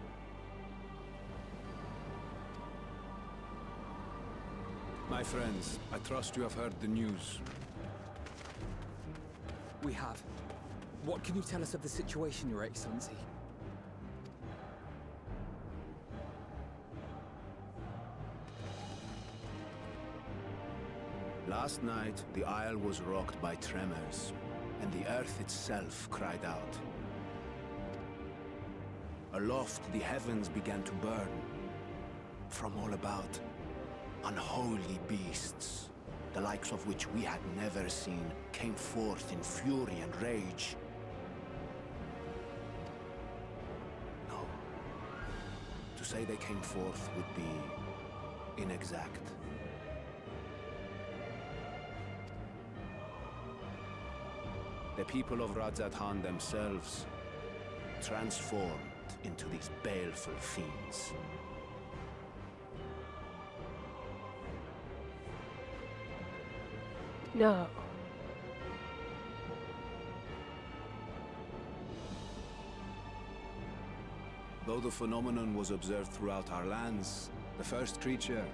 My friends, I trust you have heard the news. We have. What can you tell us of the situation, Your Excellency? Last night, the Isle was rocked by tremors, and the earth itself cried out. Aloft, the heavens began to burn. From all about, unholy beasts, the likes of which we had never seen, came forth in fury and rage. No. To say they came forth would be inexact. The people of Radzat themselves transformed into these baleful fiends. No. Though the phenomenon was observed throughout our lands, the first creature,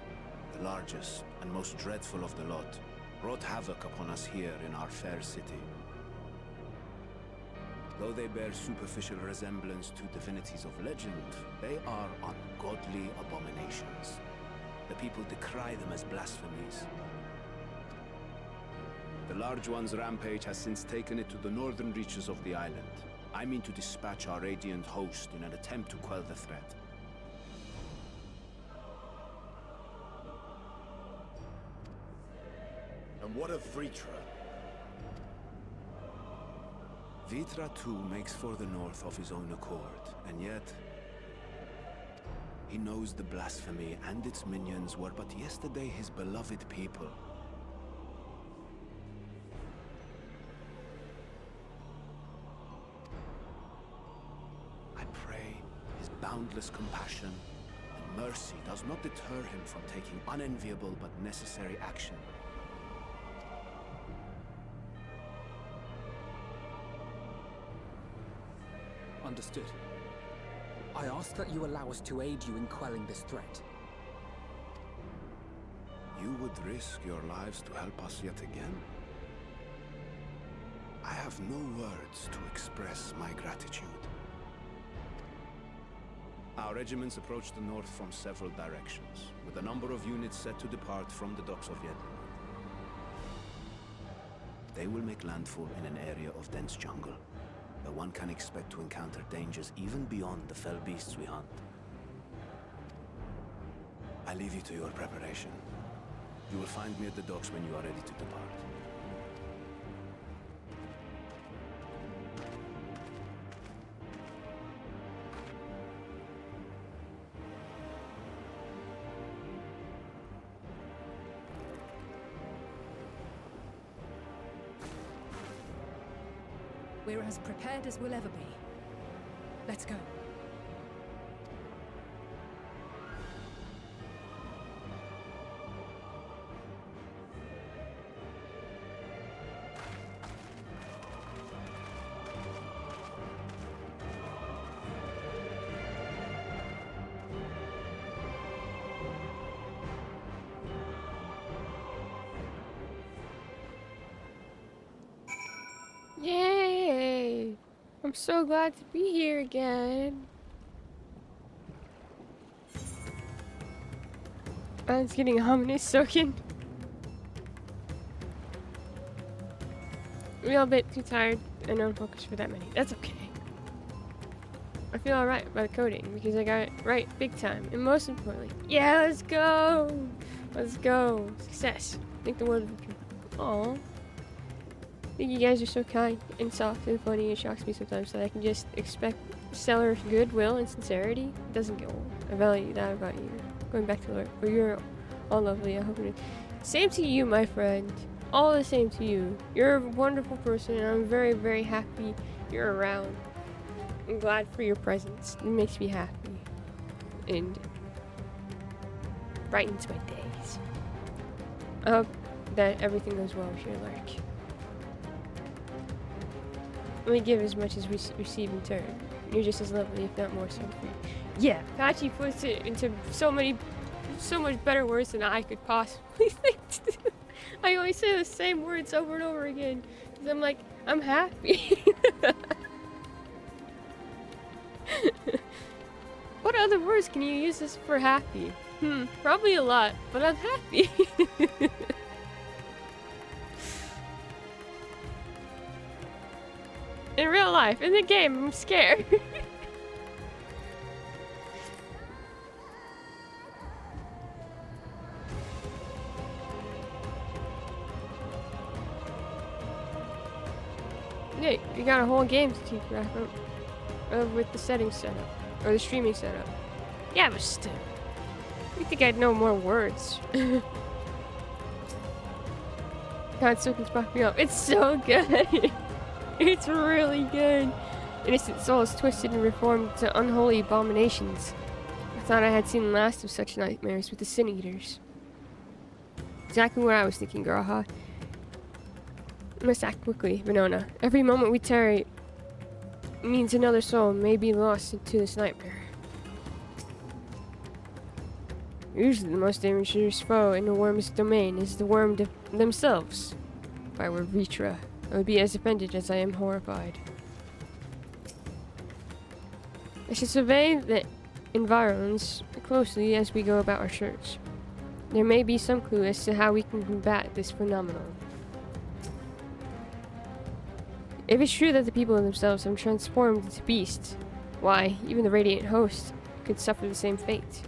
the largest and most dreadful of the lot, wrought havoc upon us here in our fair city. Though they bear superficial resemblance to divinities of legend, they are ungodly abominations. The people decry them as blasphemies. The large one's rampage has since taken it to the northern reaches of the island. I mean to dispatch our radiant host in an attempt to quell the threat. And what of Vritra? Vitra too makes for the north of his own accord, and yet he knows the blasphemy and its minions were but yesterday his beloved people. I pray his boundless compassion and mercy does not deter him from taking unenviable but necessary action. Understood. I ask that you allow us to aid you in quelling this threat. You would risk your lives to help us yet again? I have no words to express my gratitude. Our regiments approach the north from several directions, with a number of units set to depart from the docks of Yedlin. They will make landfall in an area of dense jungle, where one can expect to encounter dangers even beyond the fell beasts we hunt. I leave you to your preparation. You will find me at the docks when you are ready to depart. We're as prepared as we'll ever be. Let's go. Yay! I'm so glad to be here again. It's getting ominous soaking. I'm a little bit too tired and unfocused for that many. That's okay. I feel alright about coding because I got it right big time. And most importantly, yeah, let's go! Let's go. Success. Think the world of the truth. Aww. I think you guys are so kind and soft and funny. It shocks me sometimes that I can just expect stellar goodwill and sincerity. It doesn't get old. I value that about you. Going back to Lord, but you're all lovely. I hope it. Same to you, my friend. All the same to you. You're a wonderful person, and I'm very, very happy you're around. I'm glad for your presence. It makes me happy and brightens my days. I hope that everything goes well with your work. We give as much as we receive in turn. You're just as lovely, if not more so. Yeah, Patchy puts it into so much better words than I could possibly think to do. I always say the same words over and over again. Because I'm like, I'm happy. What other words can you use this for happy? Probably a lot, but I'm happy. In real life, in the game, I'm scared. Nick, you got a whole game to keep track of with the settings setup, or the streaming setup. Yeah, but still. You think I'd know more words? God, so can spark me up. It's so good. It's really good. Innocent souls twisted and reformed to unholy abominations. I thought I had seen the last of such nightmares with the Sin Eaters. Exactly what I was thinking, Garaha. I must act quickly, Venona. Every moment we tarry means another soul may be lost into this nightmare. Usually the most dangerous foe in the worm's domain is the worm themselves. If I were Vitra, I would be as offended as I am horrified. I should survey the environs closely as we go about our search. There may be some clue as to how we can combat this phenomenon. If it's true that the people themselves have transformed into beasts, why, even the Radiant Host could suffer the same fate.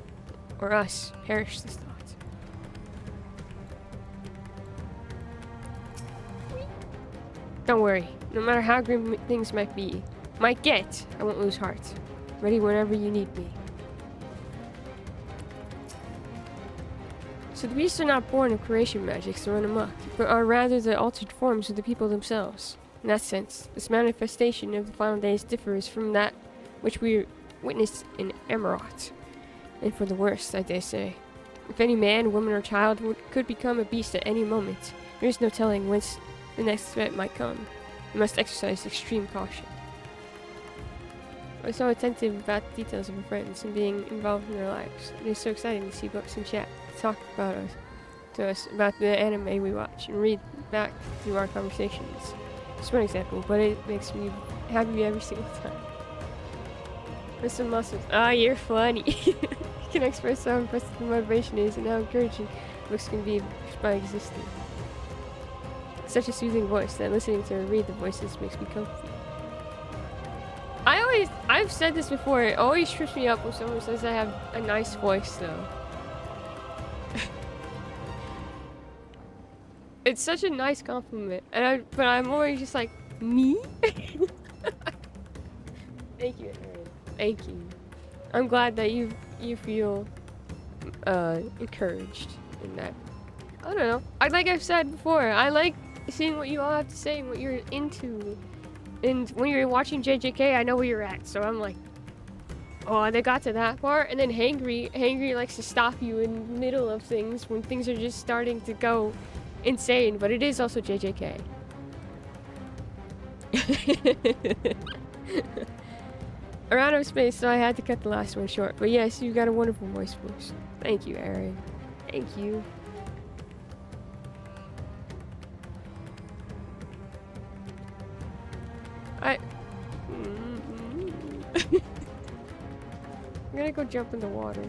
Or us, perish this thought. Don't worry, no matter how grim things might get, I won't lose heart. Ready whenever you need me. So the beasts are not born of creation magics to run amok, but are rather the altered forms of the people themselves. In that sense, this manifestation of the final days differs from that which we witnessed in Emerald. And for the worst, I dare say. If any man, woman, or child could become a beast at any moment, there is no telling whence the next threat might come. We must exercise extreme caution. I was so attentive about the details of our friends and being involved in their lives. It is so exciting to see books and chat talk about us about the anime we watch and read back through our conversations. Just one example, but it makes me happy every single time. Mr. Muscles, you're funny. You can express how impressive the motivation is and how encouraging books can be just by existing. Such a soothing voice that listening to her read the voices makes me comfy. I've said this before, it always trips me up when someone says I have a nice voice though. It's such a nice compliment, but I'm always just like, me? Thank you, Aaron. Thank you. I'm glad that you feel encouraged in that. I don't know. Like I've said before, I like seeing what you all have to say and what you're into And when you're watching JJK, I know where you're at, so I'm like, oh, they got to that part, and then Hangry likes to stop you in the middle of things when things are just starting to go insane, but it is also JJK. I ran out of space, so I had to cut the last one short. But yes, you got a wonderful voice, folks. Thank you, Aaron. Thank you. I'm gonna go jump in the water.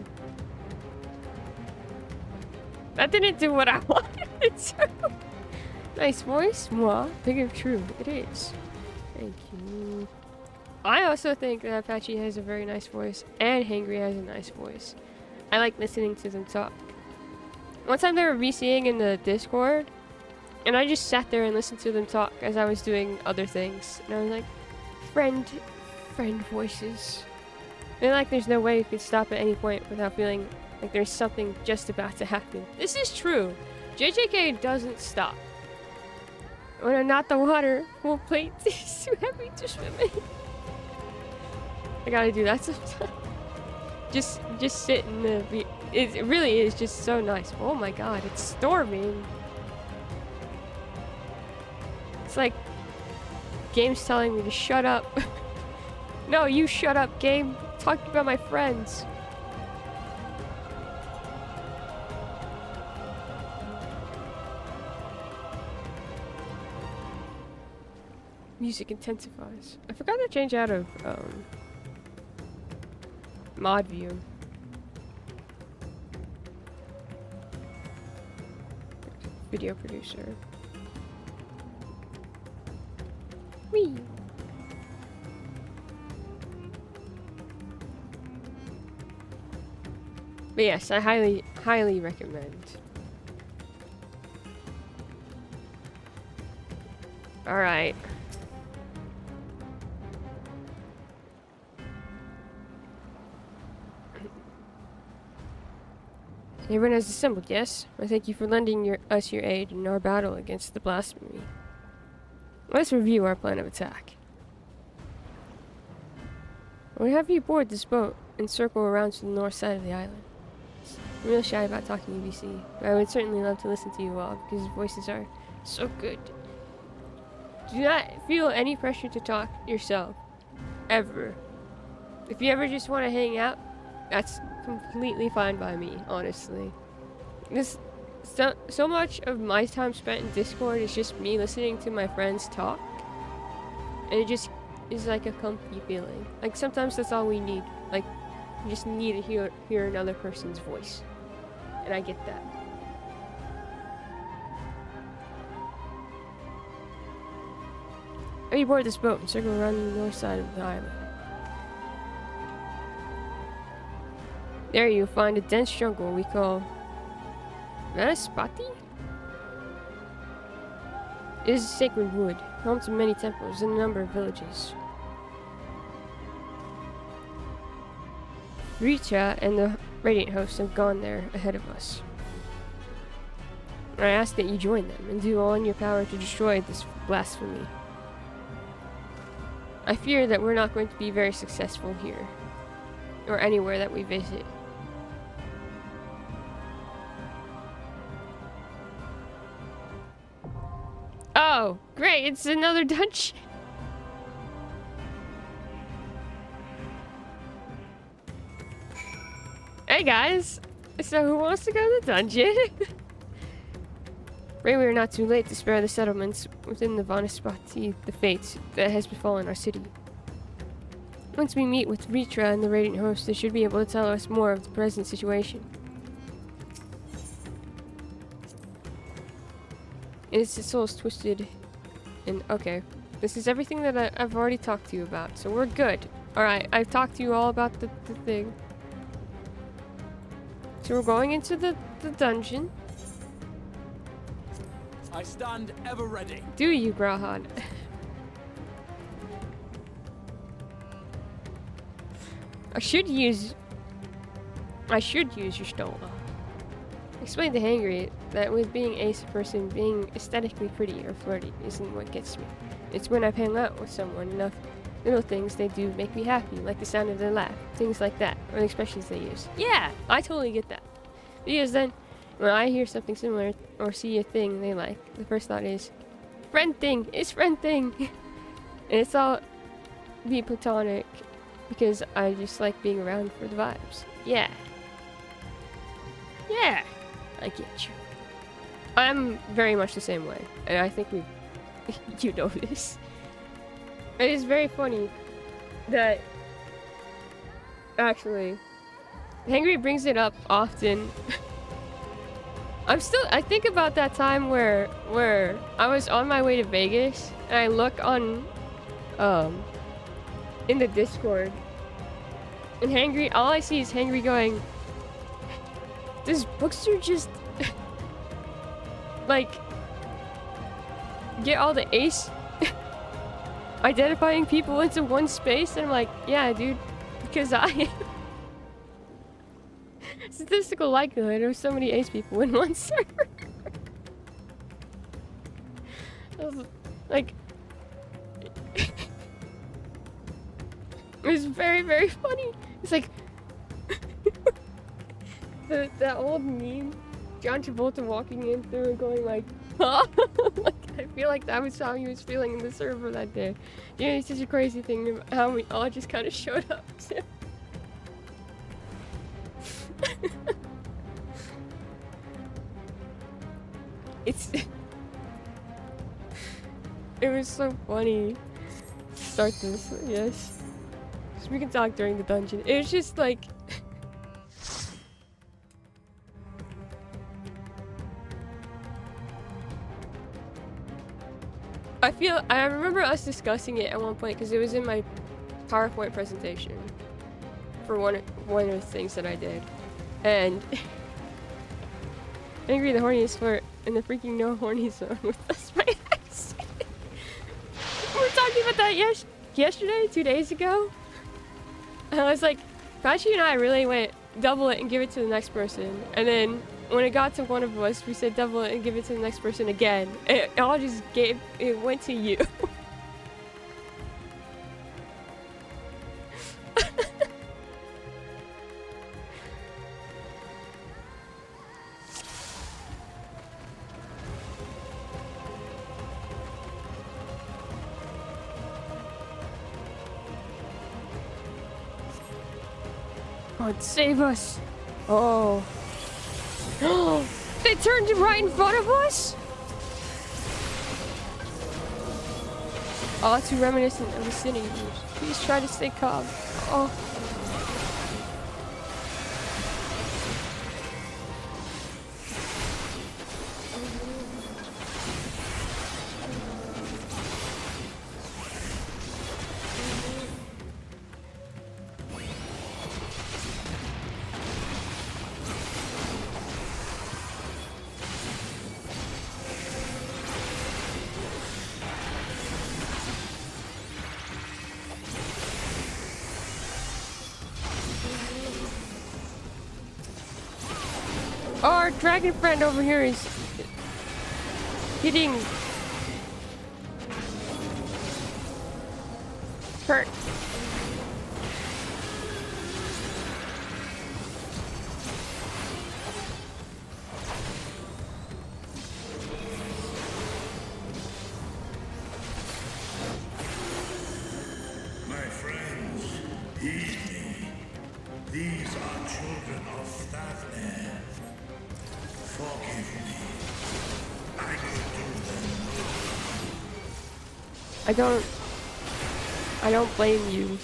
That didn't do what I wanted it to. Nice voice, moi. Big of true. It is. Thank you. I also think that Apache has a very nice voice, and Hangry has a nice voice. I like listening to them talk. One time they were VCing in the Discord, and I just sat there and listened to them talk as I was doing other things. And I was like, friend voices. And like there's no way you can stop at any point without feeling like there's something just about to happen. This is true. JJK doesn't stop. When I'm not the water, full plate is too heavy to swim in. I gotta do that sometimes. Just sit in the... It really is just so nice. Oh my god, it's storming. It's like... Game's telling me to shut up. No, you shut up, game. Talking about my friends. Music intensifies. I forgot to change out of mod view. Video producer. Whee! But yes, I highly recommend. Alright. Everyone has assembled, yes? I thank you for lending us your aid in our battle against the blasphemy. Let's review our plan of attack. We'll have you board this boat and circle around to the north side of the island. I'm real shy about talking UBC, but I would certainly love to listen to you all because your voices are so good. Do not feel any pressure to talk yourself. Ever. If you ever just want to hang out, that's completely fine by me, honestly. So much of my time spent in Discord is just me listening to my friends talk. And it just is like a comfy feeling. Like sometimes that's all we need. Like you just need to hear another person's voice. And I get that. We board this boat and circle around the north side of the island. There you'll find a dense jungle we call Vanaspati? It is a sacred wood, home to many temples and a number of villages. Richa and the Radiant hosts have gone there ahead of us. I ask that you join them and do all in your power to destroy this blasphemy. I fear that we're not going to be very successful here, or anywhere that we visit. Oh, great, it's another dungeon. Hey guys, so who wants to go to the dungeon? Pray we are not too late to spare the settlements within the Vanaspati the fate that has befallen our city. Once we meet with Ritra and the Radiant host, they should be able to tell us more of the present situation. Its soul's twisted and okay. This is everything that I've already talked to you about, so we're good. Alright, I've talked to you all about the thing. So we're going into the dungeon. I stand ever ready. Do you, Grahan? I should use your Stola. Explain to Hangry that with being ace person, being aesthetically pretty or flirty isn't what gets me. It's when I've hung out with someone enough. Little things they do make me happy, like the sound of their laugh, things like that, or the expressions they use. Yeah, I totally get that. Because then, when I hear something similar or see a thing they like, the first thought is, friend thing, it's friend thing. And it's all be platonic because I just like being around for the vibes. Yeah. Yeah, I get you. I'm very much the same way, and I think you know this. It is very funny that actually Henry brings it up often. I think about that time where I was on my way to Vegas and I look on in the Discord and Hangry, all I see is Hangry going, does Bookster just like get all the ace identifying people into one space? And I'm like, yeah, dude, because I statistical likelihood of so many ace people in one server. I was like, it's very, very funny. It's like that old meme, John Travolta walking in through and going like, huh? Like, I feel like that was how he was feeling in the server that day. You know, it's such a crazy thing how we all just kind of showed up too. It was so funny. Start this, yes. So we can talk during the dungeon. It was just like I remember us discussing it at one point because it was in my PowerPoint presentation for one of the things that I did. And Angry the horniest flirt in the freaking no horny zone with us my ex. We were talking about that yesterday, 2 days ago. And I was like, Kashi and I really went double it and give it to the next person. And then when it got to one of us, we said double it and give it to the next person again. It all just it went to you. God, save us! Oh. They turned him right in front of us? All too reminiscent of the city. Please try to stay calm. Oh. Our dragon friend over here is getting hurt. My friends, heed me. These are children of Stavner. Forgive me. I will do them. I don't blame you.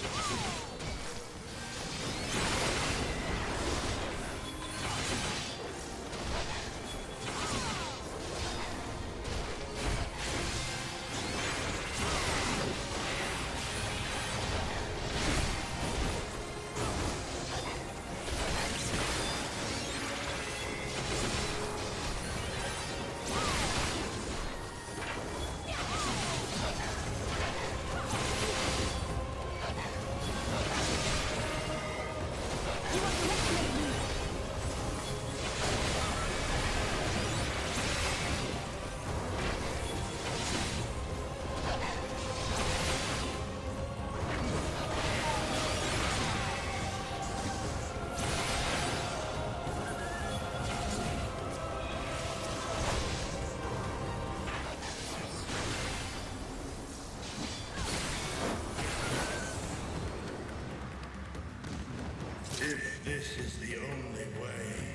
If this is the only way,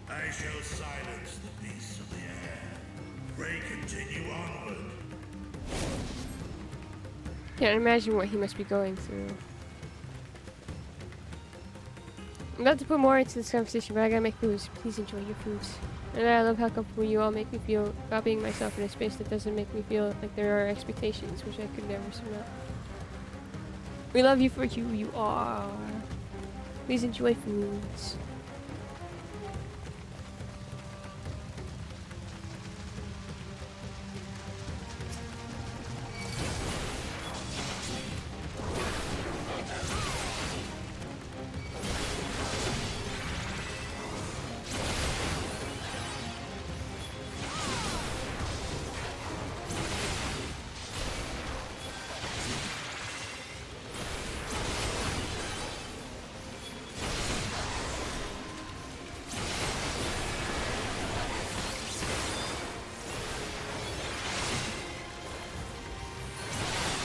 I shall silence the beasts of the air. Pray continue onward. Can't imagine what he must be going through. I'm about to put more into this conversation, but I gotta make foods. Please enjoy your foods. And I love how comfortable you all make me feel about being myself in a space that doesn't make me feel like there are expectations, which I could never surmount. We love you for who you are. Please enjoy foods.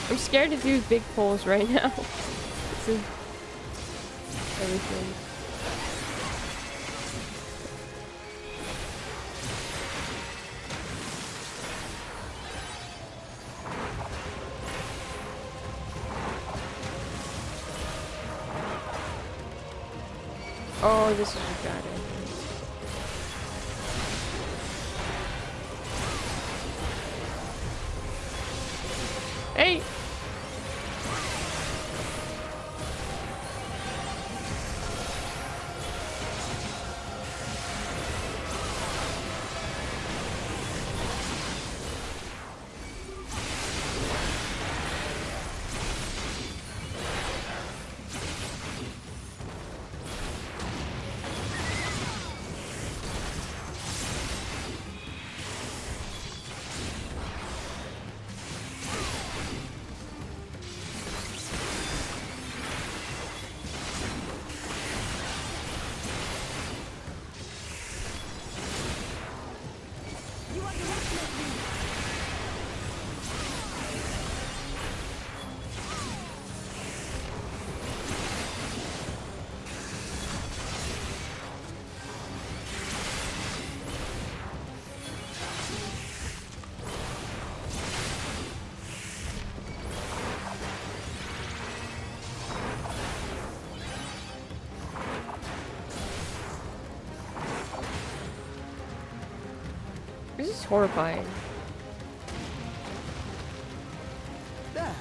I'm scared to do big pulls right now. This is everything. Oh, this is a bad idea. Hey! This is horrifying. There.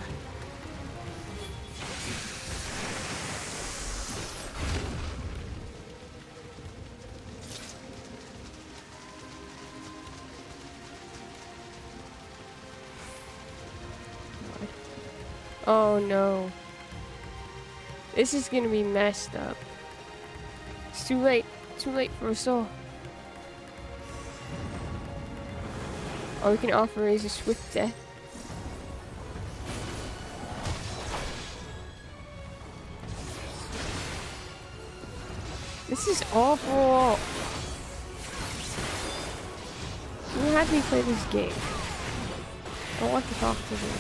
Oh no. This is gonna be messed up. It's too late. Too late for us all. All we can offer is a swift death. This is awful. You had me play this game. I don't want to talk to them.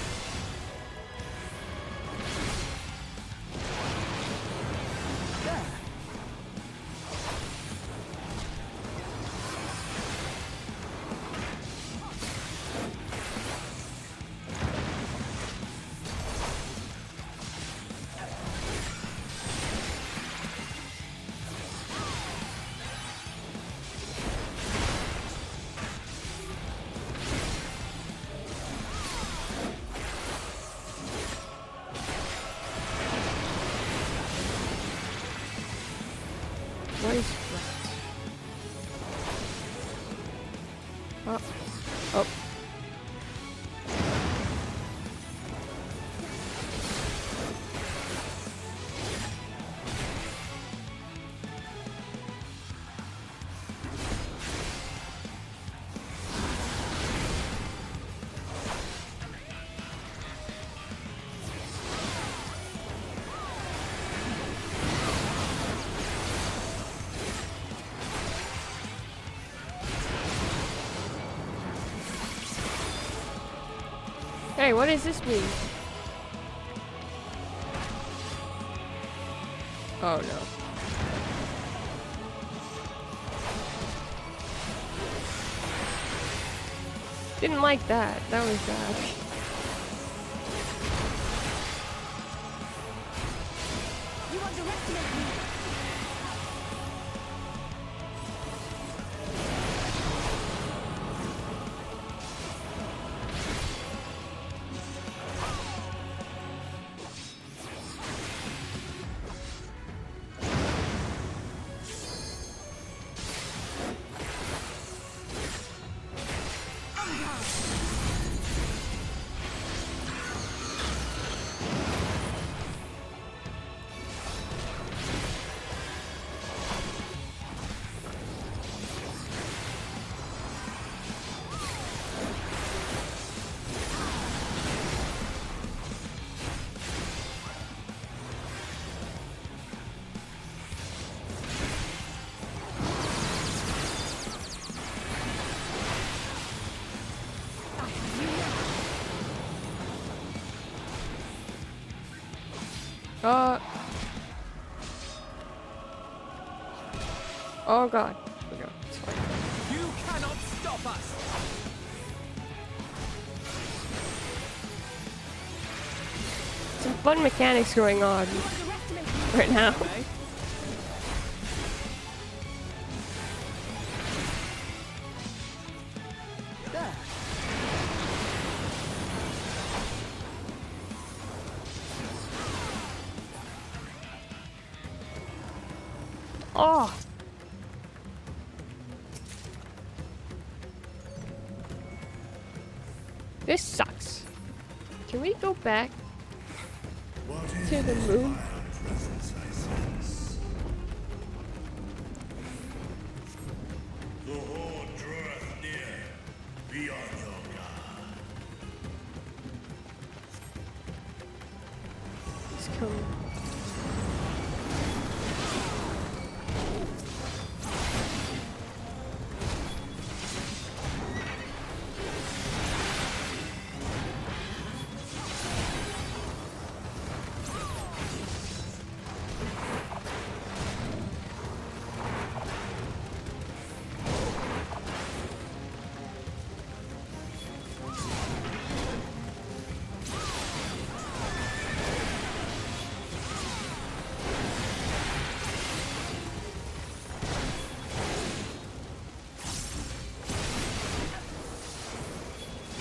What is that? Oh. Oh. Hey, what does this mean? Oh no. Didn't like that. That was bad. You underestimate me. Oh god. Okay, it's fine. You cannot stop us! Some fun mechanics going on right now. Oh. This sucks. Can we go back to the moon? The horde draweth near. Be on your guard. It's coming.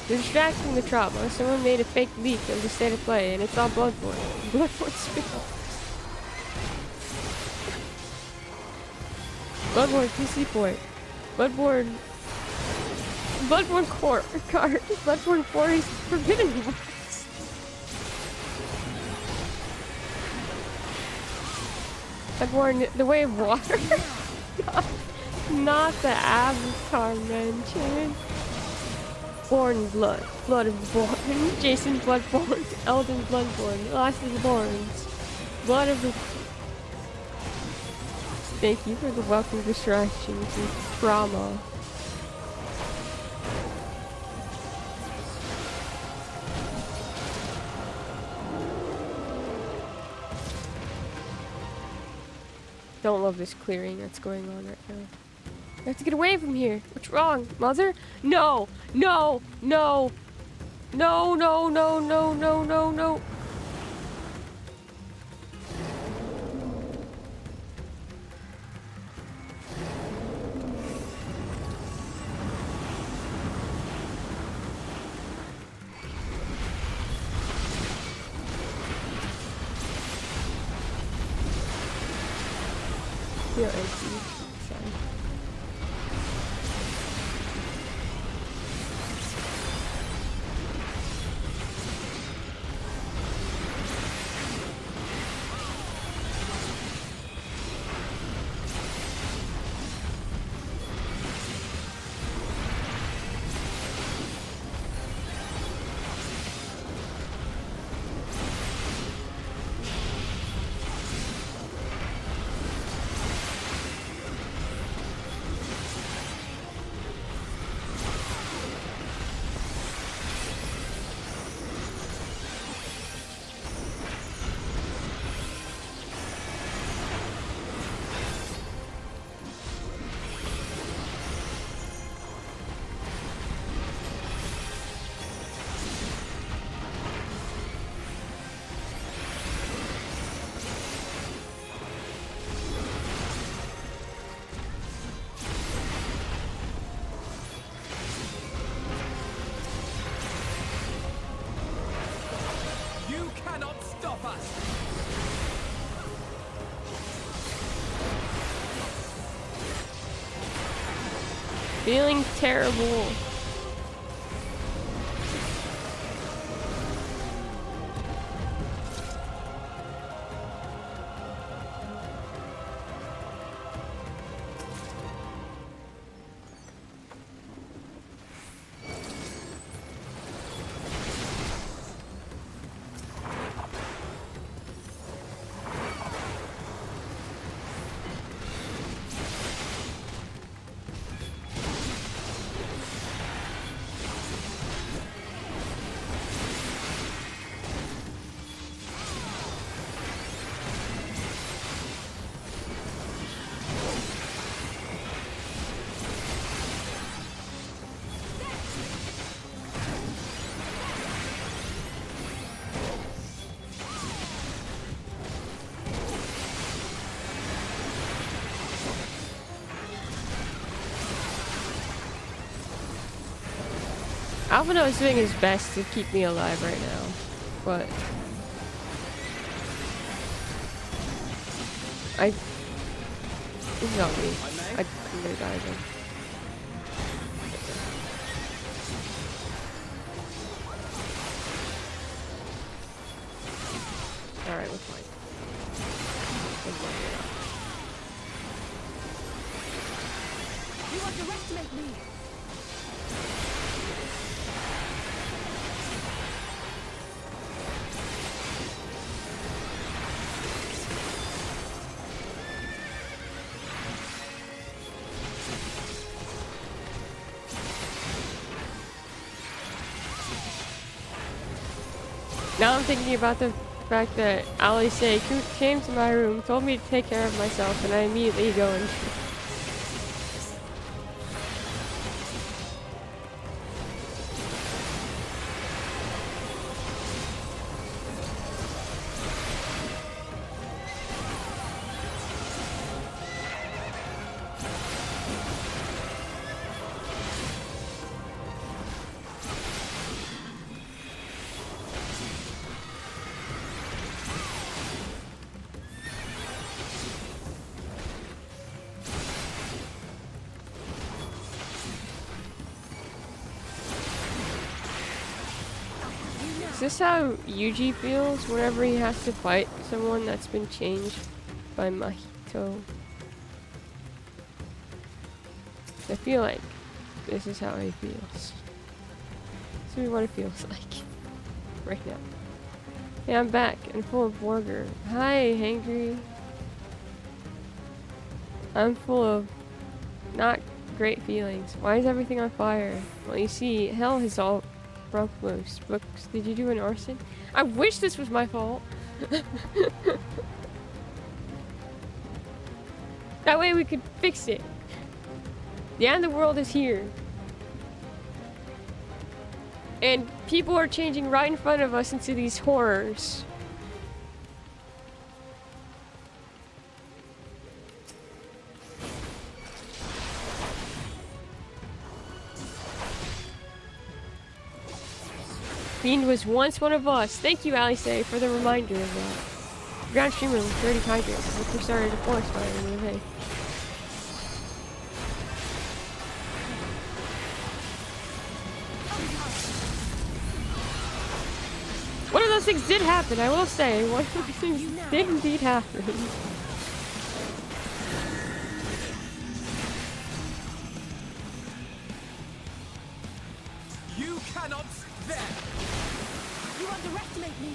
Distracting the trauma. Someone made a fake leak of the state of play, and it's all Bloodborne. Bloodborne spin-off. Bloodborne PC port. Bloodborne core card. Bloodborne 4 is forbidden ones. Bloodborne, the way of water. not the Avatar mention. Born blood. Blood of the born. Jason Bloodborne. Elden Bloodborne. Last of the Borns. Blood of the... Thank you for the welcome distractions and trauma. Don't love this clearing that's going on right now. I have to get away from here. What's wrong, mother? No! No! No! No, no, no, no, no, no, no. You're empty. Sorry. Feeling terrible. Alphino is doing his best to keep me alive right now, but he's not me. I'm gonna die again. Alright, we're fine. You underestimate me! Now I'm thinking about the fact that Alice came to my room, told me to take care of myself, and I immediately go and Is this how Yuji feels whenever he has to fight someone that's been changed by Mahito? I feel like this is how he feels. This is what it feels like right now. Yeah, I'm back and full of Borger. Hi, Hangry. I'm full of not great feelings. Why is everything on fire? Well, you see, hell has all broke loose. Books, did you do an arson? I wish this was my fault. That way we could fix it. The end of the world is here. And people are changing right in front of us into these horrors. Fiend was once one of us. Thank you, Alice, for the reminder of that. Ground streamer with 30 tigers, which we started a forest fire in the day. One of those things did happen, I will say. One of those things did indeed happen. You cannot there. You underestimate me!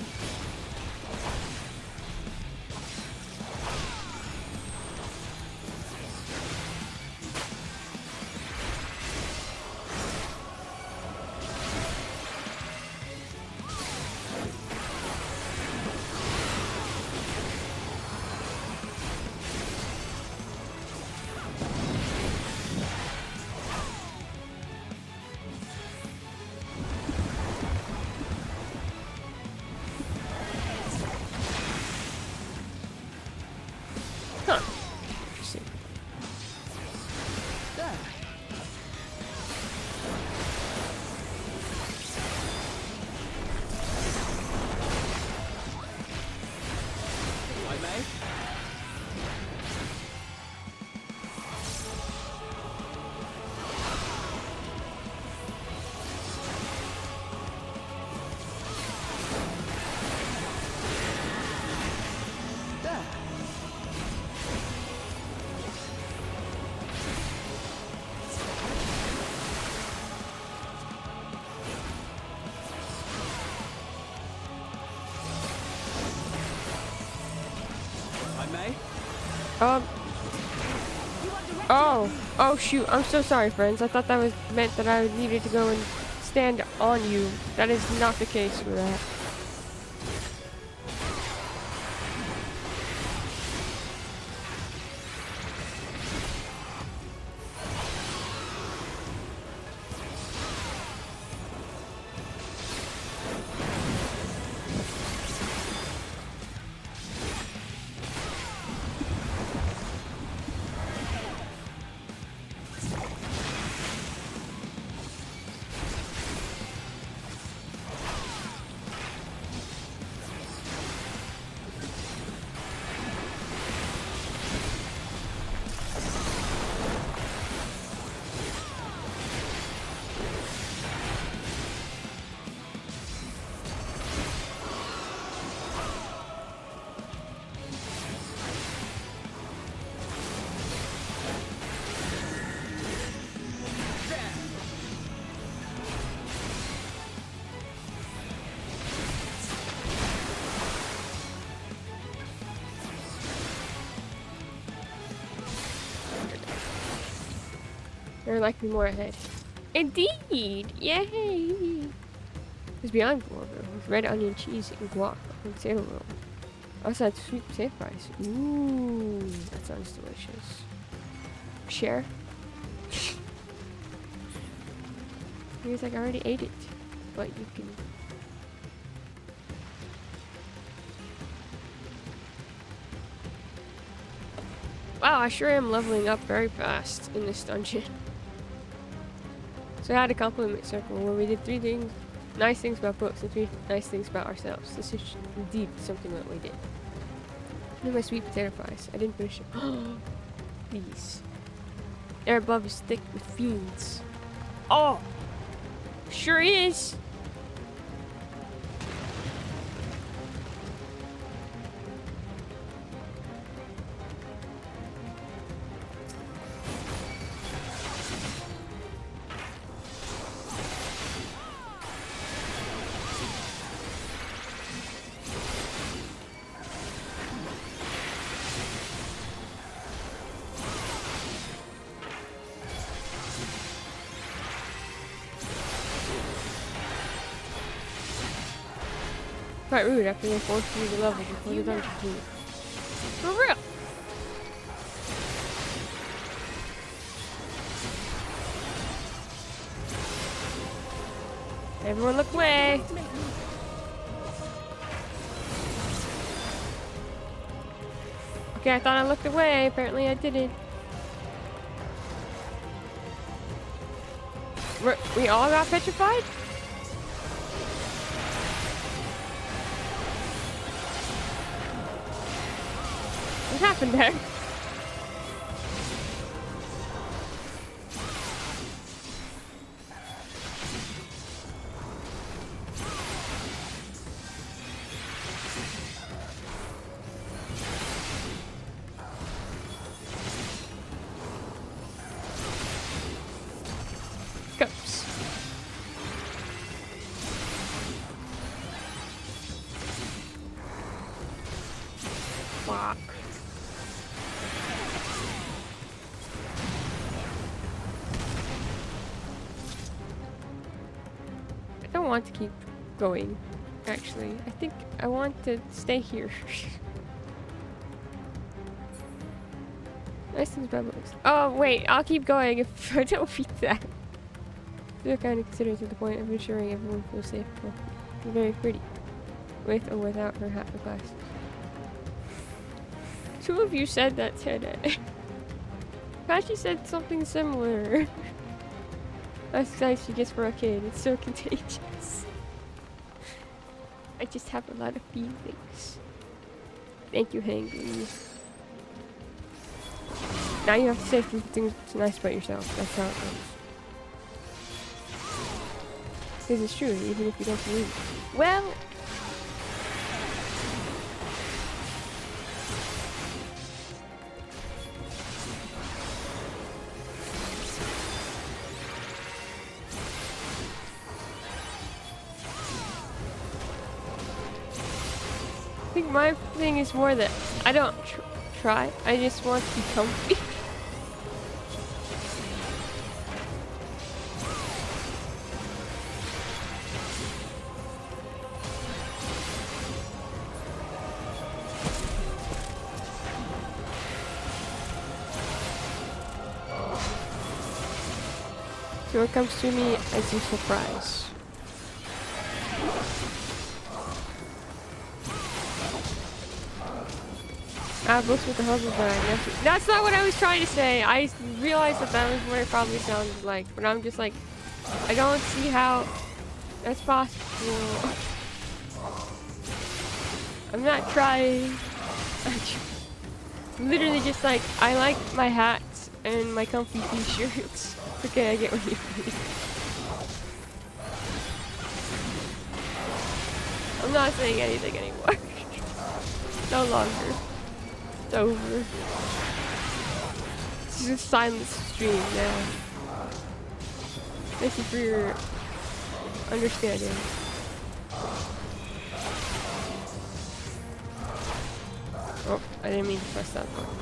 Oh. Oh, shoot. I'm so sorry, friends. I thought that was meant that I needed to go and stand on you. That is not the case for that. There likely more ahead. Indeed! Yay! It's beyond Dwarven with red onion cheese and guac and sailor roll. Also had sweet potato fries. Ooh, that sounds delicious. Share? He was like, I already ate it. But you can... Wow, I sure am leveling up very fast in this dungeon. So I had a compliment circle where we did 3 things, nice things about books and 3 nice things about ourselves. This is indeed something that we did. Look at my sweet potato fries. I didn't finish it. These. Air above is thick with fiends. Oh! Sure is! Quite rude after they forced you to level before the dungeon team. For real! Everyone look away! Okay, I thought I looked away. Apparently I didn't. We all got petrified? What happened there? Cups. Fuck. I don't want to keep going, actually. I think I want to stay here. Nice things about books. Oh, wait, I'll keep going if I don't beat that. They're kind of considered to the point of ensuring everyone feels safe. Well, very pretty. With or without her hat or glasses. 2 of you said that today. Pachi said something similar. That's nice she gets for a kid. It's so contagious. I just have a lot of feelings. Thank you, Hangry. Now you have to say things nice about yourself. That's how it goes. Because it's true, even if you don't believe it. Well... I think my thing is more that I don't try. I just want to be comfy. So it comes to me as a surprise. I have books with the hover bag. That's not what I was trying to say. I realized that was what it probably sounded like. But I'm just like, I don't see how that's possible. I'm not trying. I'm literally just like, I like my hats and my comfy t-shirts. Okay, I get what you mean. I'm not saying anything anymore. No longer. It's over. This is a silent stream now. Thank you for your understanding. Oh, I didn't mean to press that button.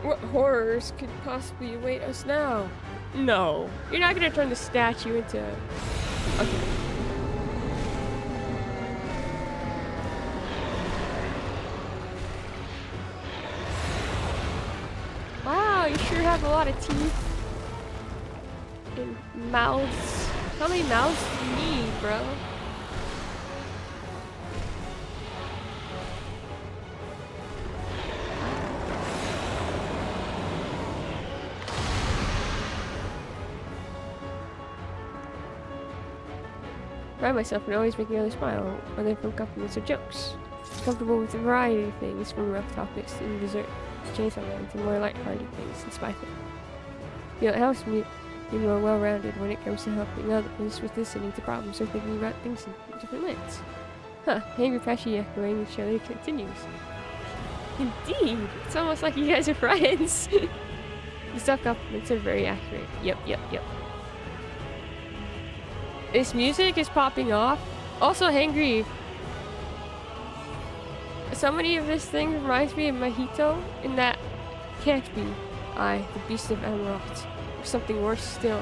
What horrors could possibly await us now? No. You're not gonna turn the statue into... Okay. Wow, you sure have a lot of teeth. And mouths. How many mouths do you need, bro? Pride myself in always making others smile, whether from compliments or jokes. Comfortable with a variety of things, from rough topics and dessert to chainsaw man to more light-hearted things and spy things. It helps me be more well-rounded when it comes to helping others with listening to problems or thinking about things in different ways. Huh, angry patchy echoing each other continues. Indeed, it's almost like you guys are friends. The self-compliments are very accurate. Yep. This music is popping off. Also, hangry. So many of this thing reminds me of Mojito, in that can't be I, the beast of Emerald, or something worse still.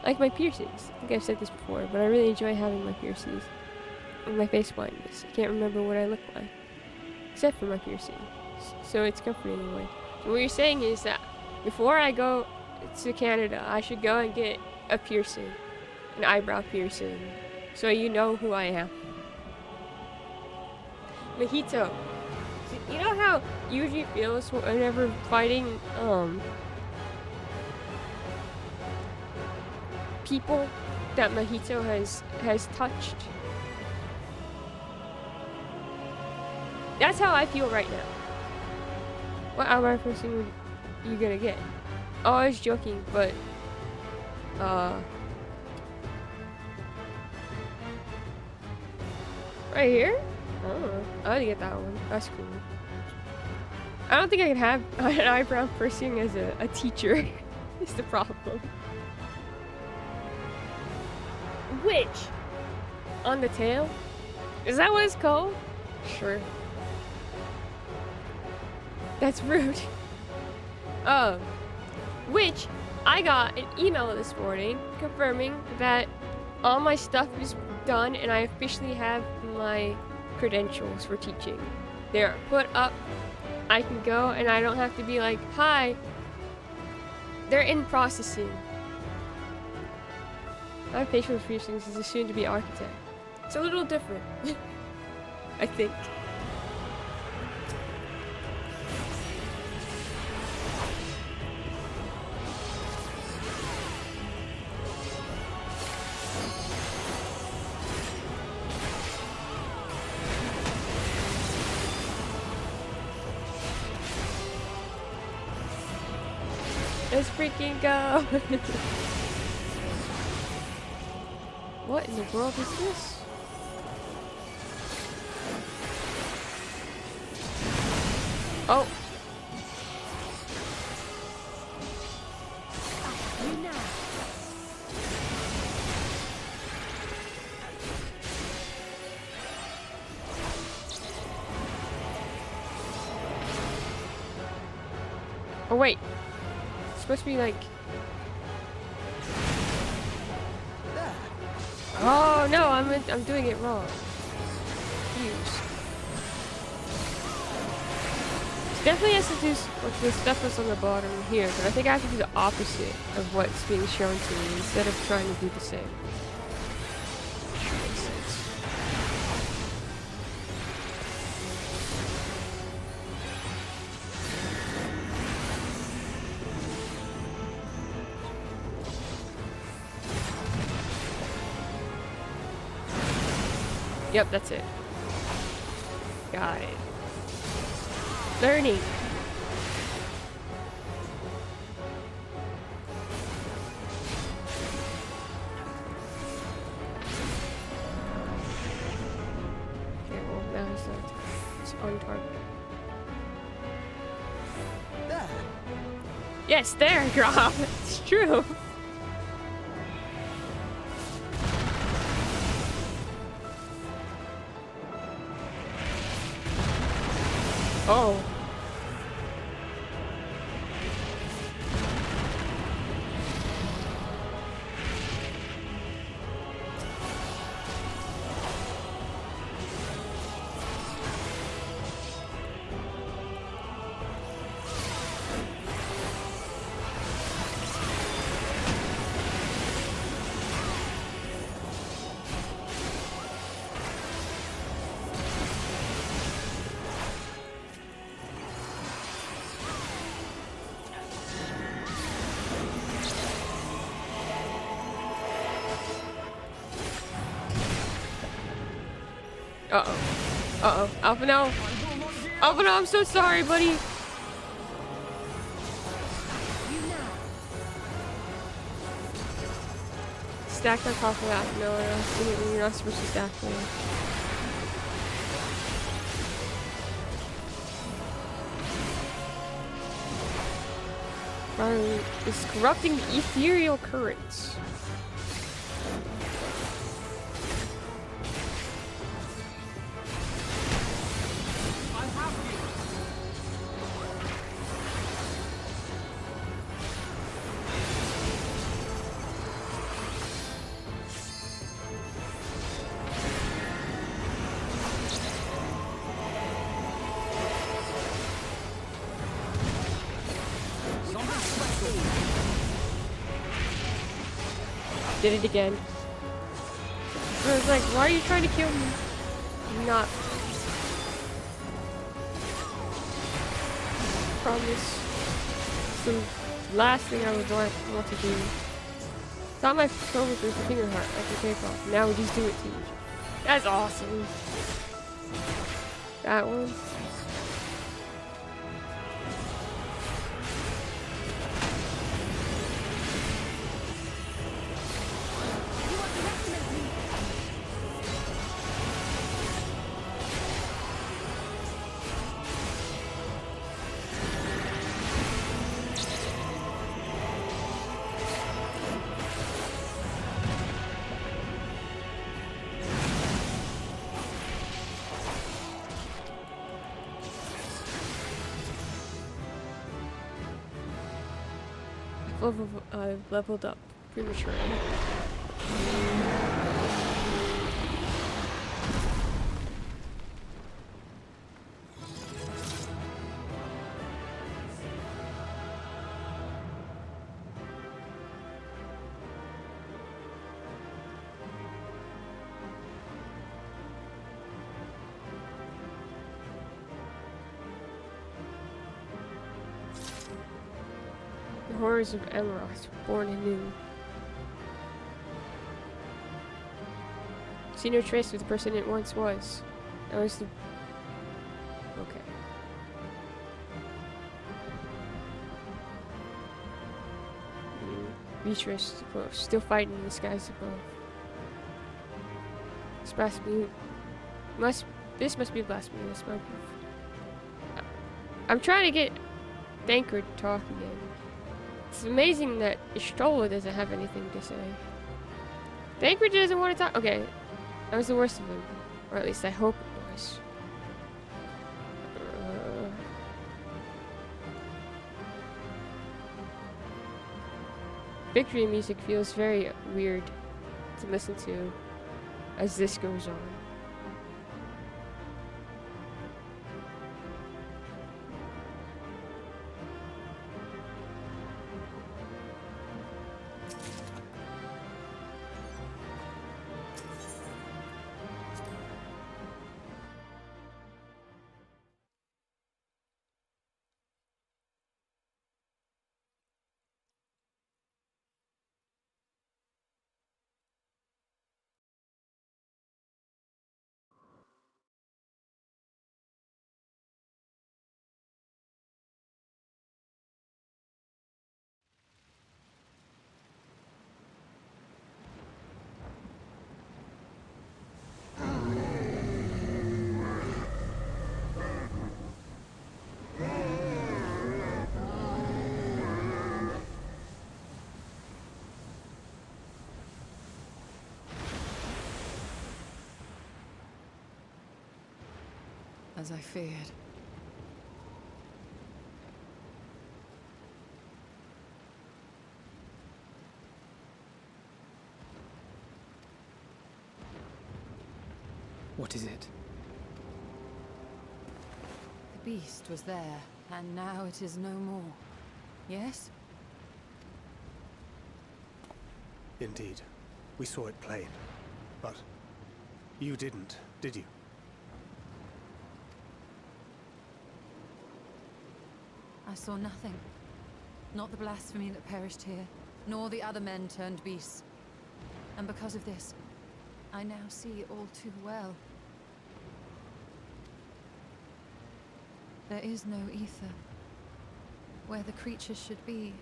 Like my piercings. I think I've said this before, but I really enjoy having my piercings. And my face blindness. I can't remember what I look like, except for my piercing. So it's comforting in a way. So what you're saying is that before I go to Canada, I should go and get a piercing, an eyebrow piercing, so you know who I am. Mojito. You know how Yuji feels whenever fighting people that Mojito has touched? That's how I feel right now. What eyebrow piercing are you gonna get? Oh, I was joking, but right here? Oh, I would get that one. That's cool. I don't think I can have an eyebrow piercing as a teacher. Is the problem. Which? On the tail? Is that what it's called? Sure. That's rude. Which I got an email this morning confirming that all my stuff is done and I officially have my credentials for teaching. They're put up. I can go and I don't have to be like, hi. They're in processing. My facial piercings is a soon-to-be architect. It's a little different. I think. Let's freaking go! What in the world is this? Oh! You now. Oh wait, it's supposed to be like. Oh no, I'm doing it wrong. Confused. Definitely has to do with the stuff that's on the bottom here, but I think I have to do the opposite of what's being shown to me instead of trying to do the same. Makes sense. Yep, that's it. Got it. Learning. Okay, well now it's on target. There. Yes, there, drop. It's true. Oh. Uh-oh. Uh-oh. Alpha, no. Alpha, no, I'm so sorry, buddy. Stack on top of that. No, no, you're not supposed to stack there. It's corrupting the ethereal currents. Did it again. I was like, why are you trying to kill me? I'm not. Promise. It's the last thing I would want to do. Thought my coworker was a finger heart like a takeoff. Now we just do it to you. That's awesome. That one. I've leveled up prematurely. The horrors of Emeroth, born anew. See no trace of the person it once was. That was the... Okay. Beatrice still fighting in the skies above. This must be blasphemy. I'm trying to get Thancred to talk again. It's amazing that Ishtola doesn't have anything to say. Thancred doesn't want to talk. Okay, that was the worst of him, or at least I hope it was. Victory music feels very weird to listen to as this goes on. As I feared. What is it? The beast was there, and now it is no more. Yes? Indeed. We saw it plain. But you didn't, did you? I saw nothing. Not the blasphemy that perished here, nor the other men turned beasts. And because of this, I now see all too well. There is no ether. Where the creatures should be,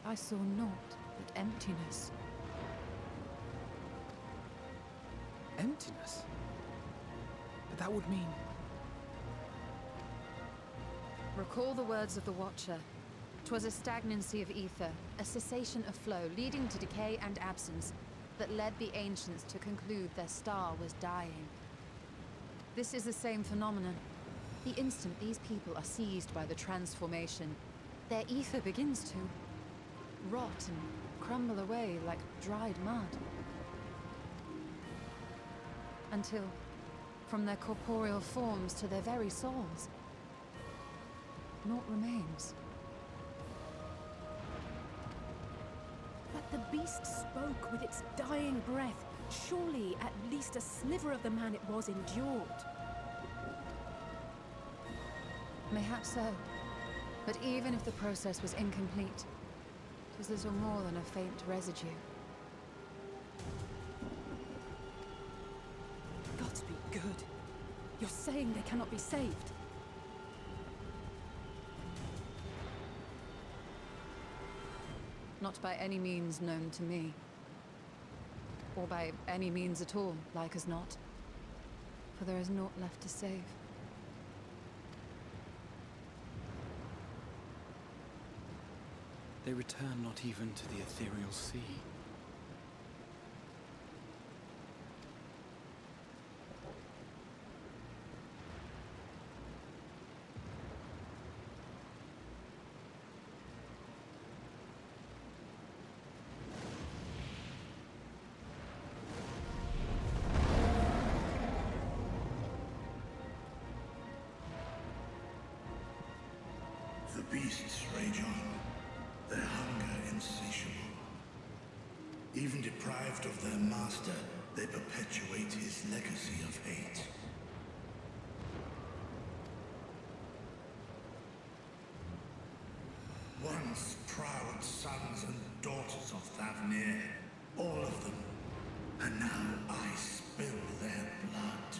I saw naught but emptiness. Emptiness? But that would mean... Recall the words of the Watcher. 'Twas a stagnancy of ether, a cessation of flow, leading to decay and absence, that led the ancients to conclude their star was dying. This is the same phenomenon. The instant these people are seized by the transformation, their ether begins to rot and crumble away like dried mud. Until, from their corporeal forms to their very souls, naught remains. But the beast spoke with its dying breath. Surely at least a sliver of the man it was endured. Mayhaps so. But even if the process was incomplete, it was little more than a faint residue. Gods be good. You're saying they cannot be saved? Not by any means known to me. Or by any means at all, like as not. For there is naught left to save. They return not even to the ethereal sea. The beasts rage on, their hunger insatiable. Even deprived of their master, they perpetuate his legacy of hate. Once proud sons and daughters of Thavnir, all of them, and now I spill their blood.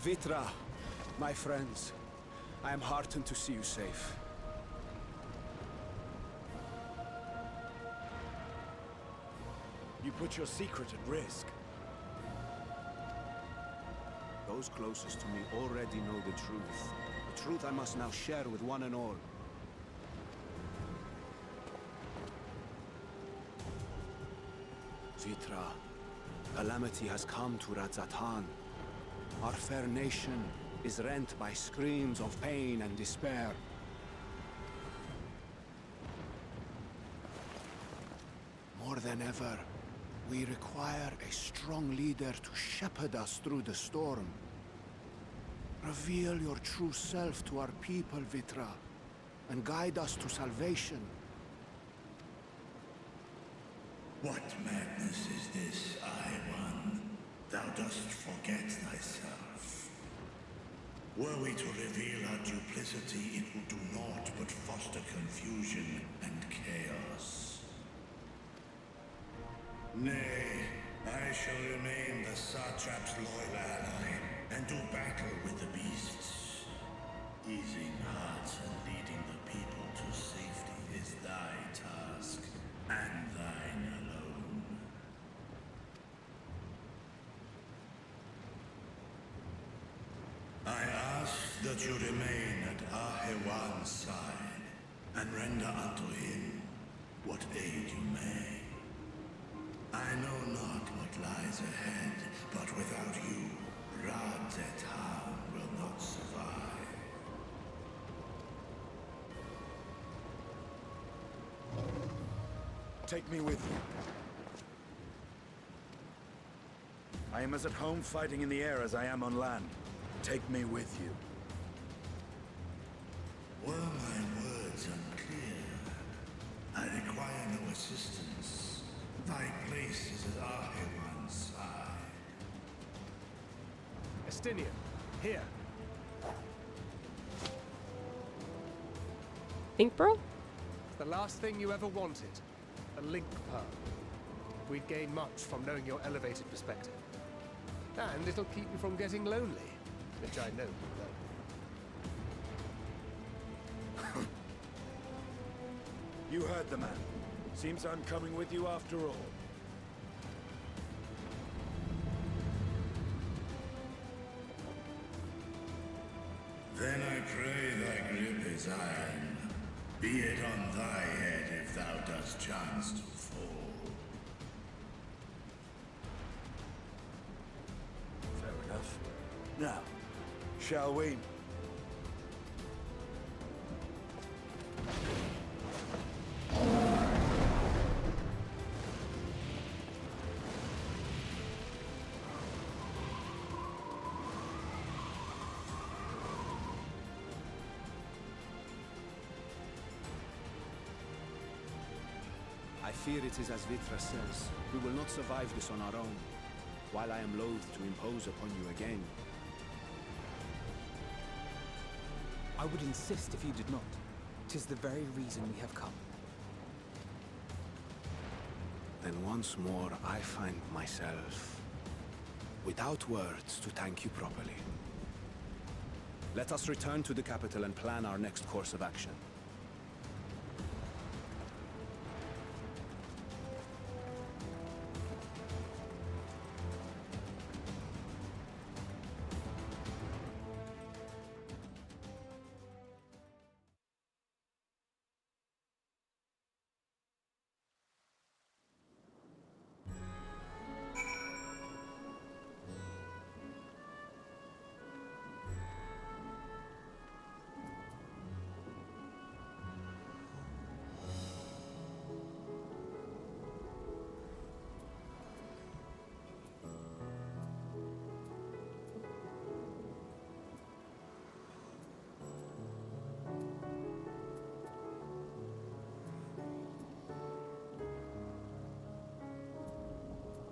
Vitra, my friends, I am heartened to see you safe. You put your secret at risk. Those closest to me already know the truth. The truth I must now share with one and all. Vitra, calamity has come to Radzatan. Our fair nation is rent by screams of pain and despair. More than ever, we require a strong leader to shepherd us through the storm. Reveal your true self to our people, Vitra, and guide us to salvation. What madness is this, I-One? Thou dost forget thyself. Were we to reveal our duplicity, it would do naught but foster confusion and chaos. Nay, I shall remain the Satrap's loyal ally, and do battle with the beasts. Easing hearts and leading the people to safety is thy task, and thine alone. I ask that you remain at Ahewan's side, and render unto him what aid you may. I know not what lies ahead, but without you, Radzatan will not survive. Take me with you. I am as at home fighting in the air as I am on land. Take me with you. Were my words unclear? I require no assistance. Thy place is at Ahewan's side. Estinian, here. Think, bro? It's the last thing you ever wanted. A link pearl. We'd gain much from knowing your elevated perspective. And it'll keep you from getting lonely, which I know you will. You heard the man. Seems I'm coming with you after all. Then I pray thy grip is iron. Be it on thy head if thou dost chance to fall. Fair enough. Now, shall we? I fear it is as Vitra says. We will not survive this on our own, while I am loath to impose upon you again. I would insist if you did not. 'Tis the very reason we have come. Then once more I find myself without words to thank you properly. Let us return to the capital and plan our next course of action.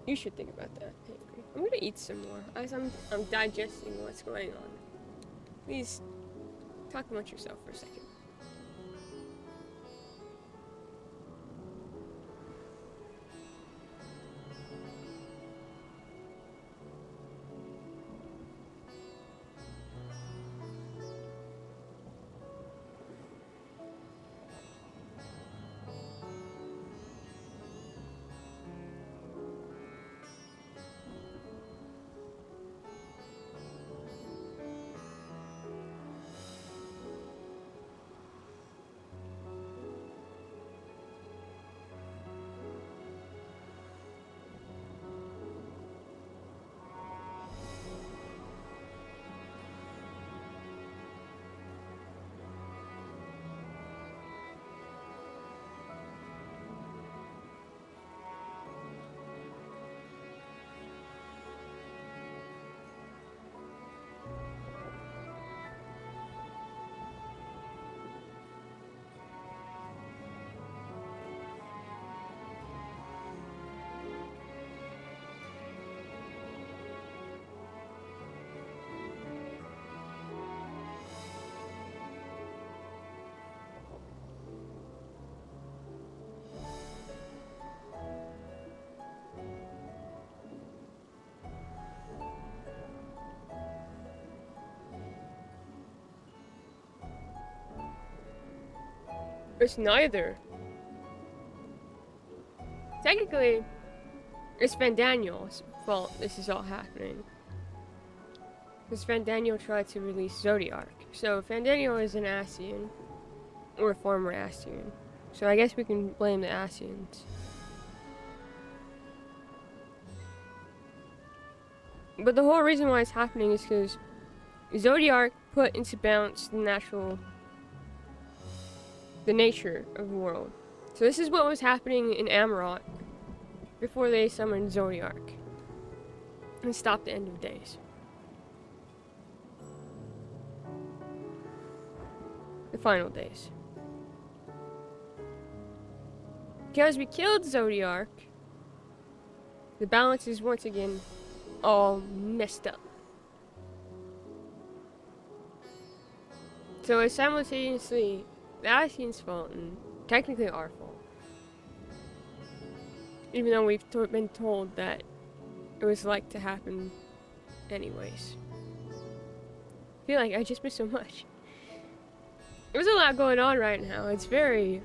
You should think about that, Angry. I'm gonna eat some more as I'm digesting what's going on. Please talk amongst yourself for a second. It's neither. Technically, it's Vandaniel's fault this is all happening. Because Vandaniel tried to release Zodiark. So Vandaniel is an Ascian. Or a former Ascian. So I guess we can blame the Ascians. But the whole reason why it's happening is because Zodiark put into balance the nature of the world. So this is what was happening in Amarot before they summoned Zodiark and stopped the end of days. The final days. Because we killed Zodiark, the balance is once again all messed up. So it's simultaneously the Ascian's fault and technically our fault. Even though we've been told that it was like to happen anyways. I feel like I just missed so much. There's a lot going on right now. It's very...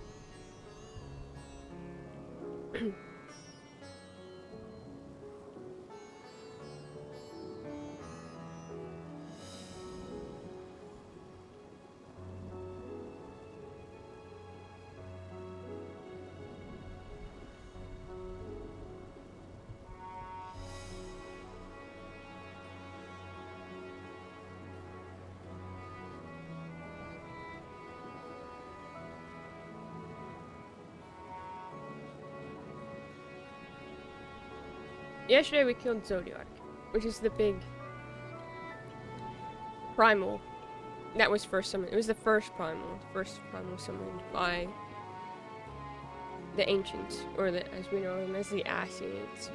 Yesterday we killed Zodiark, which is the big primal that was first summoned. It was the first primal summoned by the ancients, or as we know them as the Ascians,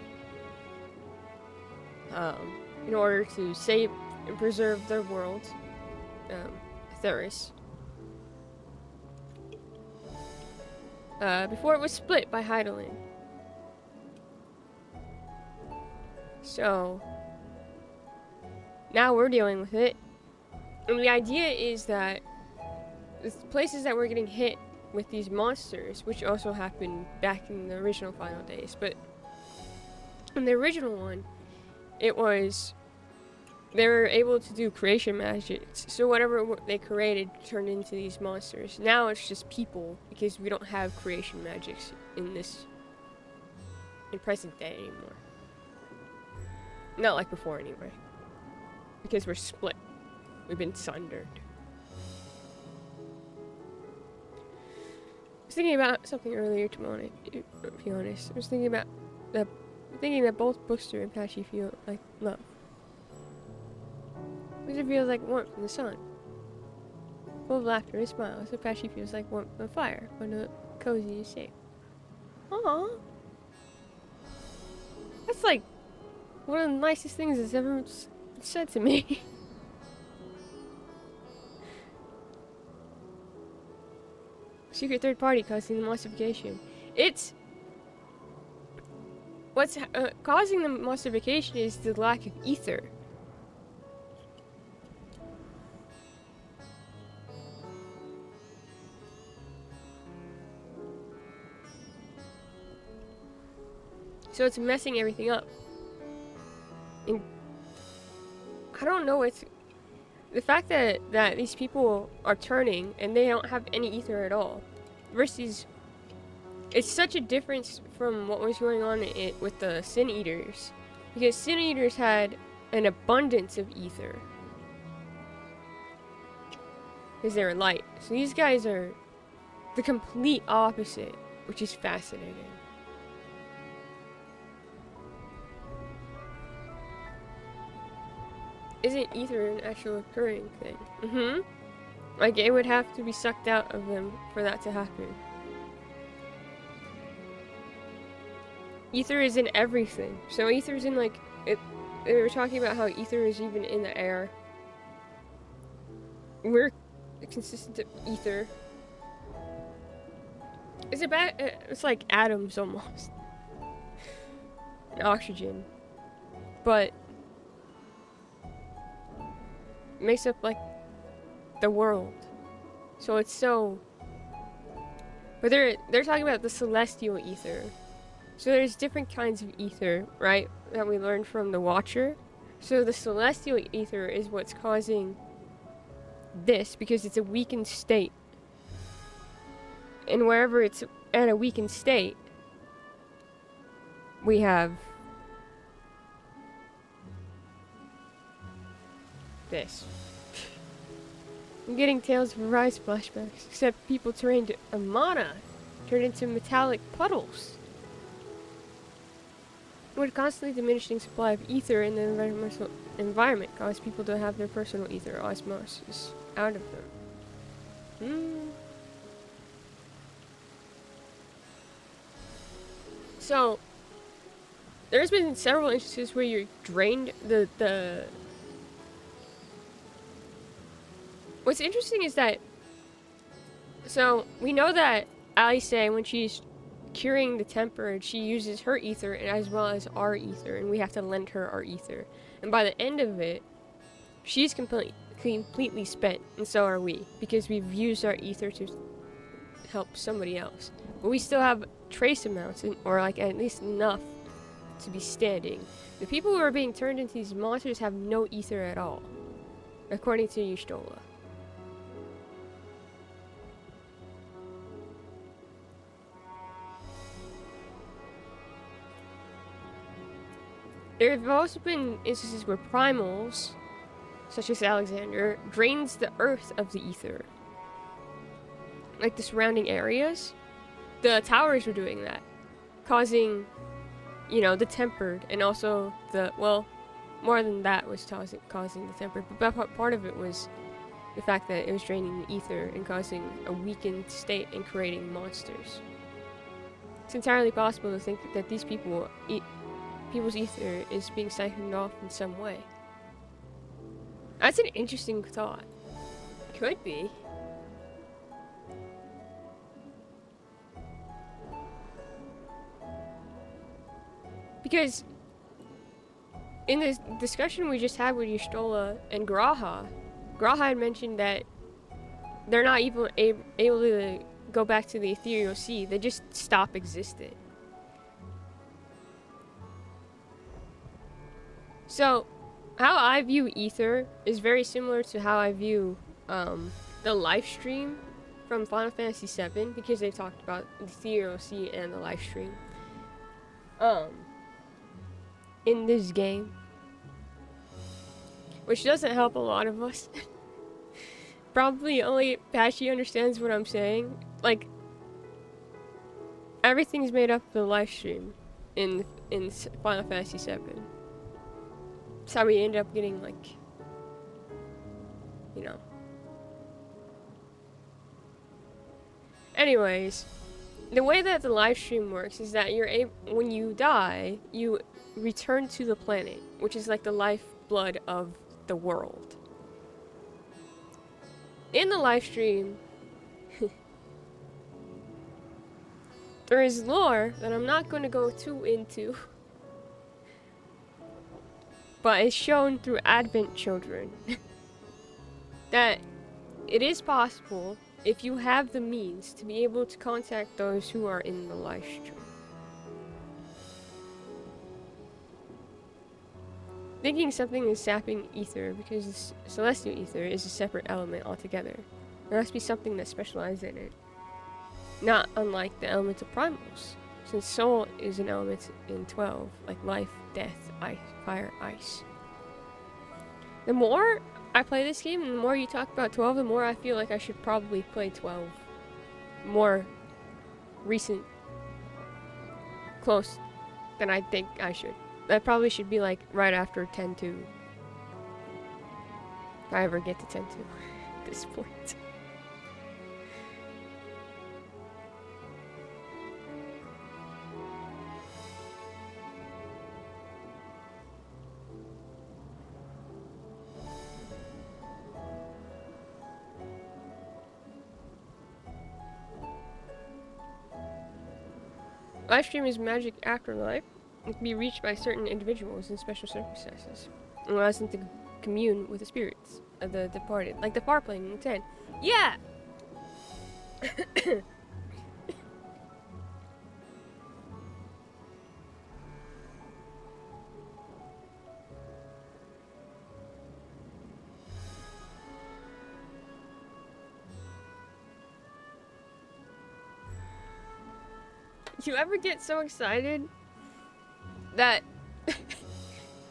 in order to save and preserve their world, Theris, before it was split by Hydaelyn. So now we're dealing with it, and the idea is that the places that we're getting hit with these monsters, which also happened back in the original Final Days, but in the original one, it was they were able to do creation magic, so whatever they created turned into these monsters. Now it's just people, because we don't have creation magics in present day anymore. Not like before, anyway. Because we're split. We've been sundered. I was thinking about something earlier tomorrow, to be honest. I was thinking that both Booster and Patchy feel like love. Booster feels like warmth in the sun. Full of laughter and smiles. So Patchy feels like warmth on fire. When cozy and safe. Aww. That's like one of the nicest things that's ever said to me. Secret third party causing the monstrification. It's... What's causing the monstrification is the lack of ether. So it's messing everything up. And I don't know, it's the fact that these people are turning and they don't have any ether at all, versus it's such a difference from what was going on with the Sin Eaters, because Sin Eaters had an abundance of ether because they were light. So these guys are the complete opposite, which is fascinating. Isn't ether an actual occurring thing? Like, it would have to be sucked out of them for that to happen. Ether is in everything. So ether's in, like, they were talking about how ether is even in the air. We're consistent of ether. It's like atoms almost. Oxygen. But makes up like the world. So it's so But they're talking about the celestial ether. So there's different kinds of ether, right? That we learned from the Watcher. So the celestial ether is what's causing this because it's a weakened state. And wherever it's at a weakened state, we have this. I'm getting Tales of Arise flashbacks, except people turned a mana turned into metallic puddles. With constantly diminishing supply of ether in the environmental environment cause people to have their personal ether osmosis out of them. So there's been several instances where you're drained the What's interesting is that, so we know that Alice, when she's curing the temper, she uses her ether as well as our ether, and we have to lend her our ether. And by the end of it, she's completely spent, and so are we, because we've used our ether to help somebody else. But we still have trace amounts, or like at least enough to be standing. The people who are being turned into these monsters have no ether at all, according to Y'shtola. There have also been instances where primals, such as Alexander, drains the earth of the ether. Like the surrounding areas. The towers were doing that. Causing, you know, the tempered, and also the, well, more than that was causing the tempered. But part of it was the fact that it was draining the ether and causing a weakened state and creating monsters. It's entirely possible to think that these people's ether is being siphoned off in some way. That's an interesting thought. Could be. Because in this discussion we just had with Y'shtola and Graha had mentioned that they're not even able to go back to the ethereal sea. They just stop existing. So, how I view ether is very similar to how I view the life stream from Final Fantasy VII, because they talked about the ethereal sea and the life stream in this game, which doesn't help a lot of us. Probably only Patchy understands what I'm saying. Like, everything's made up of the life stream in Final Fantasy VII. That's how we end up getting, like, you know. Anyways, the way that the live stream works is that when you die, you return to the planet, which is like the lifeblood of the world. In the live stream, there is lore that I'm not going to go too into. But it's shown through Advent children that it is possible, if you have the means, to be able to contact those who are in the live stream. Thinking something is sapping ether because celestial ether is a separate element altogether. There must be something that specializes in it. Not unlike the elemental primals, since soul is an element in 12, like life, death, ice, fire, ice. The more I play this game, and the more you talk about 12, the more I feel like I should probably play 12. More recent, close than I think I should. That probably should be like right after 10-2. If I ever get to 10-2 at this point. Livestream is magic afterlife. It can be reached by certain individuals in special circumstances. It allows them to commune with the spirits of the departed, like the far plane in 10. Yeah! you ever get so excited that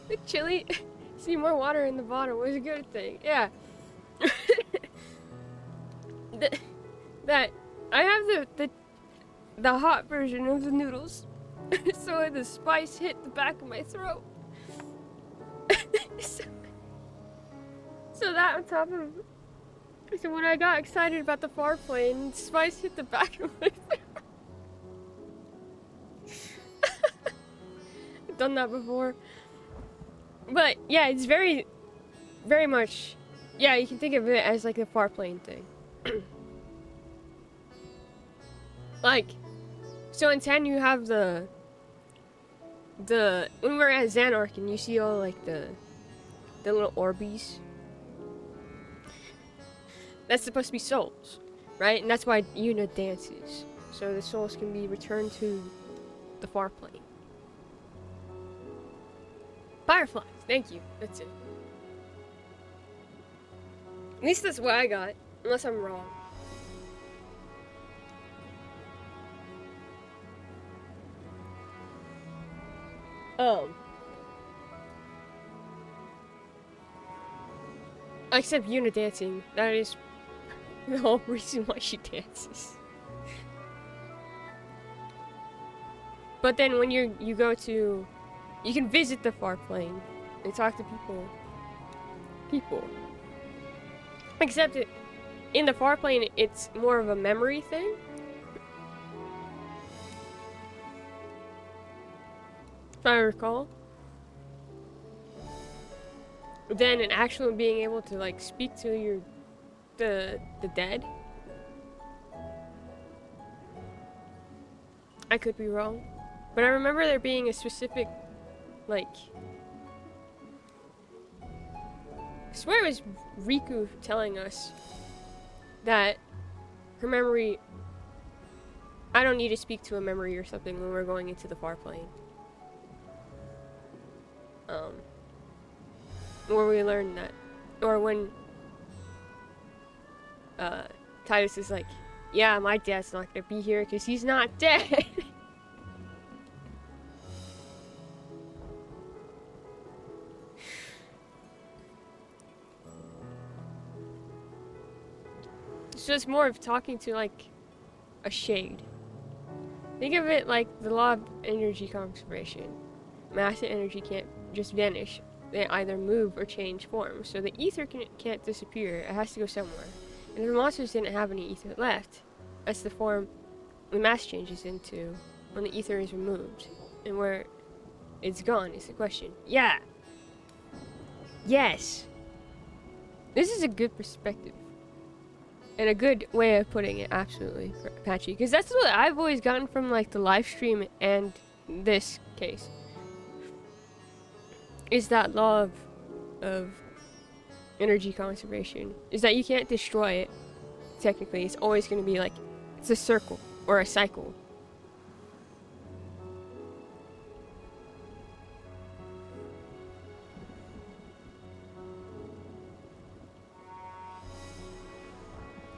the chili, see more water in the bottom was a good thing. Yeah. that I have the hot version of the noodles, so the spice hit the back of my throat. so that on top of, so when I got excited about the far plane, spice hit the back of my throat. I've done that before. But yeah, it's very, very much, yeah, you can think of it as like the far plane thing. Like, so in 10 you have the when we're at Xanark and you see all like the little Orbeez. That's supposed to be souls, right? And that's why Yuna dances. So the souls can be returned to the far plane. Fireflies, thank you. That's it. At least that's what I got, unless I'm wrong. Except Yuna dancing. That is the whole reason why she dances. But then when you go to, you can visit the far plane and talk to people. Except in the far plane, it's more of a memory thing. If I recall. Than an actual being able to like speak to the dead. I could be wrong, but I remember there being a specific, like, I swear it was Riku telling us that her memory, I don't need to speak to a memory or something when we're going into the far plane. Where we learned that, or when Titus is like, yeah, my dad's not gonna be here because he's not dead. It's just more of talking to like a shade. Think of it like the law of energy conservation. Mass and energy can't just vanish. They either move or change form. So the ether can't disappear. It has to go somewhere. And the monsters didn't have any ether left. That's the form the mass changes into when the ether is removed. And where it's gone is the question. Yeah. Yes. This is a good perspective. And a good way of putting it, absolutely, for Apache. Because that's what I've always gotten from like the live stream and this case. Is that law of energy conservation. Is that you can't destroy it, technically. It's always going to be like, it's a circle or a cycle.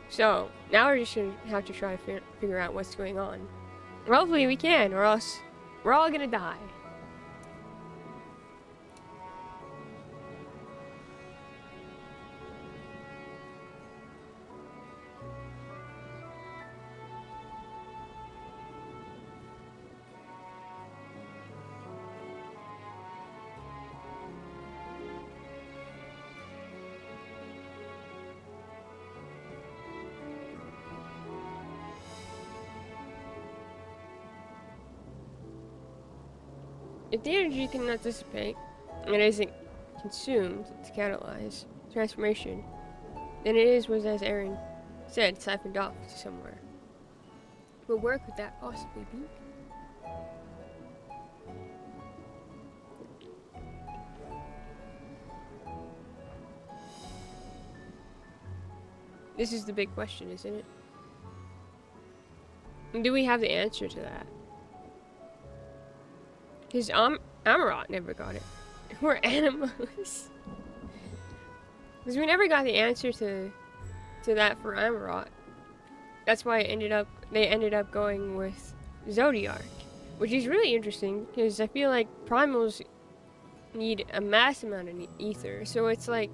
So, now we're just going to have to try to figure out what's going on. Hopefully we can, or else we're all going to die. If the energy cannot dissipate, and it isn't consumed to catalyze transformation, then it is, was as Aaron said, siphoned off to somewhere. But where could that possibly be? This is the big question, isn't it? And do we have the answer to that? Because Amarot never got it. We're animals. Because we never got the answer to that for Amarot. That's why they ended up going with Zodiac, which is really interesting because I feel like primals need a mass amount of ether, so it's like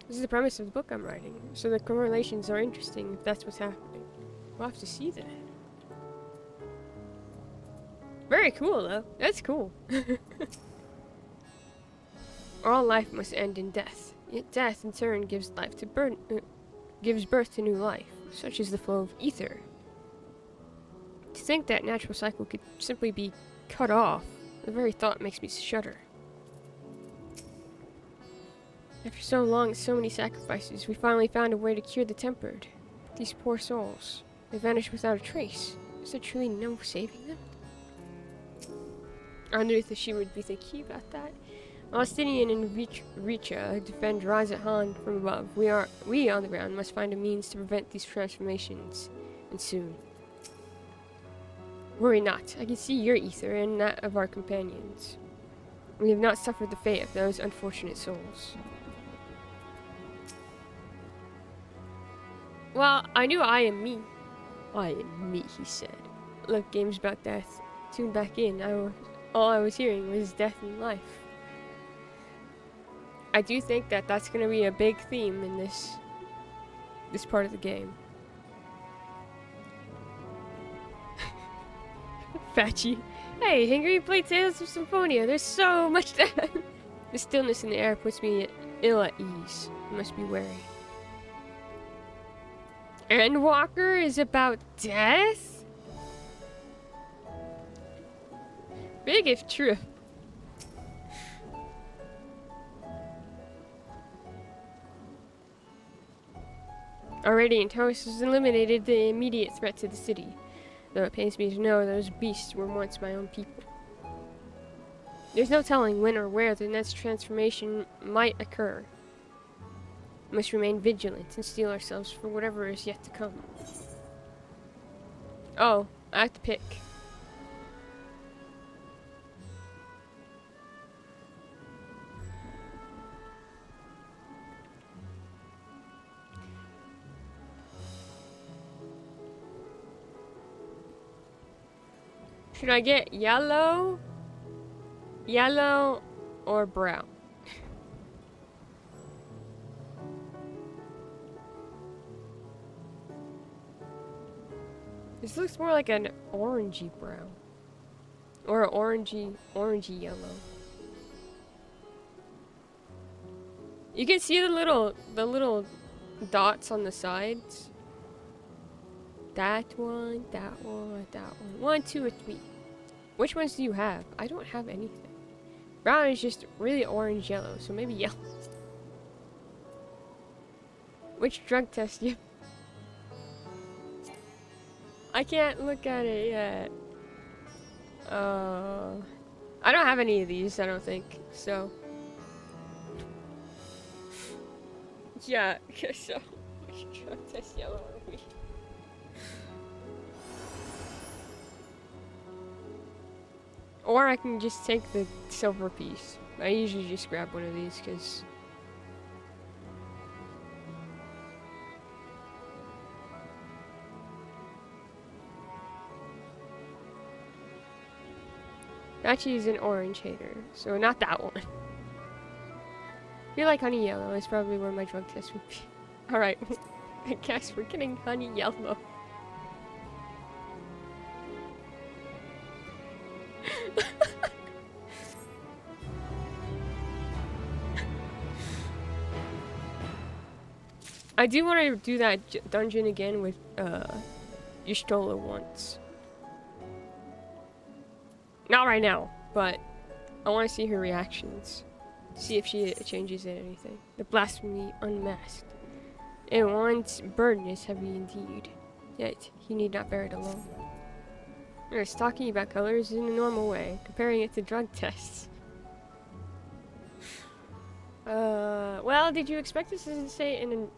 this is the premise of the book I'm writing, so the correlations are interesting if that's what's happening. We'll have to see that. Very cool though. That's cool. All life must end in death. Yet death in turn gives life to gives birth to new life, such as the flow of ether. To think that natural cycle could simply be cut off, the very thought makes me shudder. After so long, so many sacrifices, we finally found a way to cure the tempered. But these poor souls, they vanished without a trace. Is there truly no saving them? I wonder if she would be thinking about that. Austinian and Richa defend Razat Han from above. We, on the ground, must find a means to prevent these transformations, and soon. Worry not. I can see your ether and that of our companions. We have not suffered the fate of those unfortunate souls. Well, I knew I am me. I am me, he said. Look, games about death. Tune back in. All I was hearing was death and life. I do think that that's going to be a big theme in this part of the game. Fatchy. Hey, Hungry played Tales of Symphonia. There's so much death. The stillness in the air puts me ill at ease. I must be wary. Endwalker is about death? Big if true. Our radiant host has eliminated the immediate threat to the city, though it pains me to know those beasts were once my own people. There's no telling when or where the next transformation might occur. We must remain vigilant and steel ourselves for whatever is yet to come. Oh, I have to pick. Should I get yellow, or brown? This looks more like an orangey brown. Or an orangey yellow. You can see the little dots on the sides. That one, that one, that one. 1, 2, or 3. Which ones do you have? I don't have anything. Brown is just really orange yellow, so maybe yellow. Which drug test you? I can't look at it yet. I don't have any of these, I don't think. So. Yeah, so. Which drug test yellow are we? Or I can just take the silver piece. I usually just grab one of these because actually is an orange hater, so not that one. I feel like honey yellow is probably where my drug test would be. Alright, I guess we're getting honey yellow. I do want to do that dungeon again with Y'shtola once. Not right now, but I want to see her reactions. See if she changes anything. The blasphemy unmasked. And one's burden is heavy indeed. Yet he need not bear it alone. Yes, talking about colors in a normal way, comparing it to drug tests. Well, did you expect us to say it in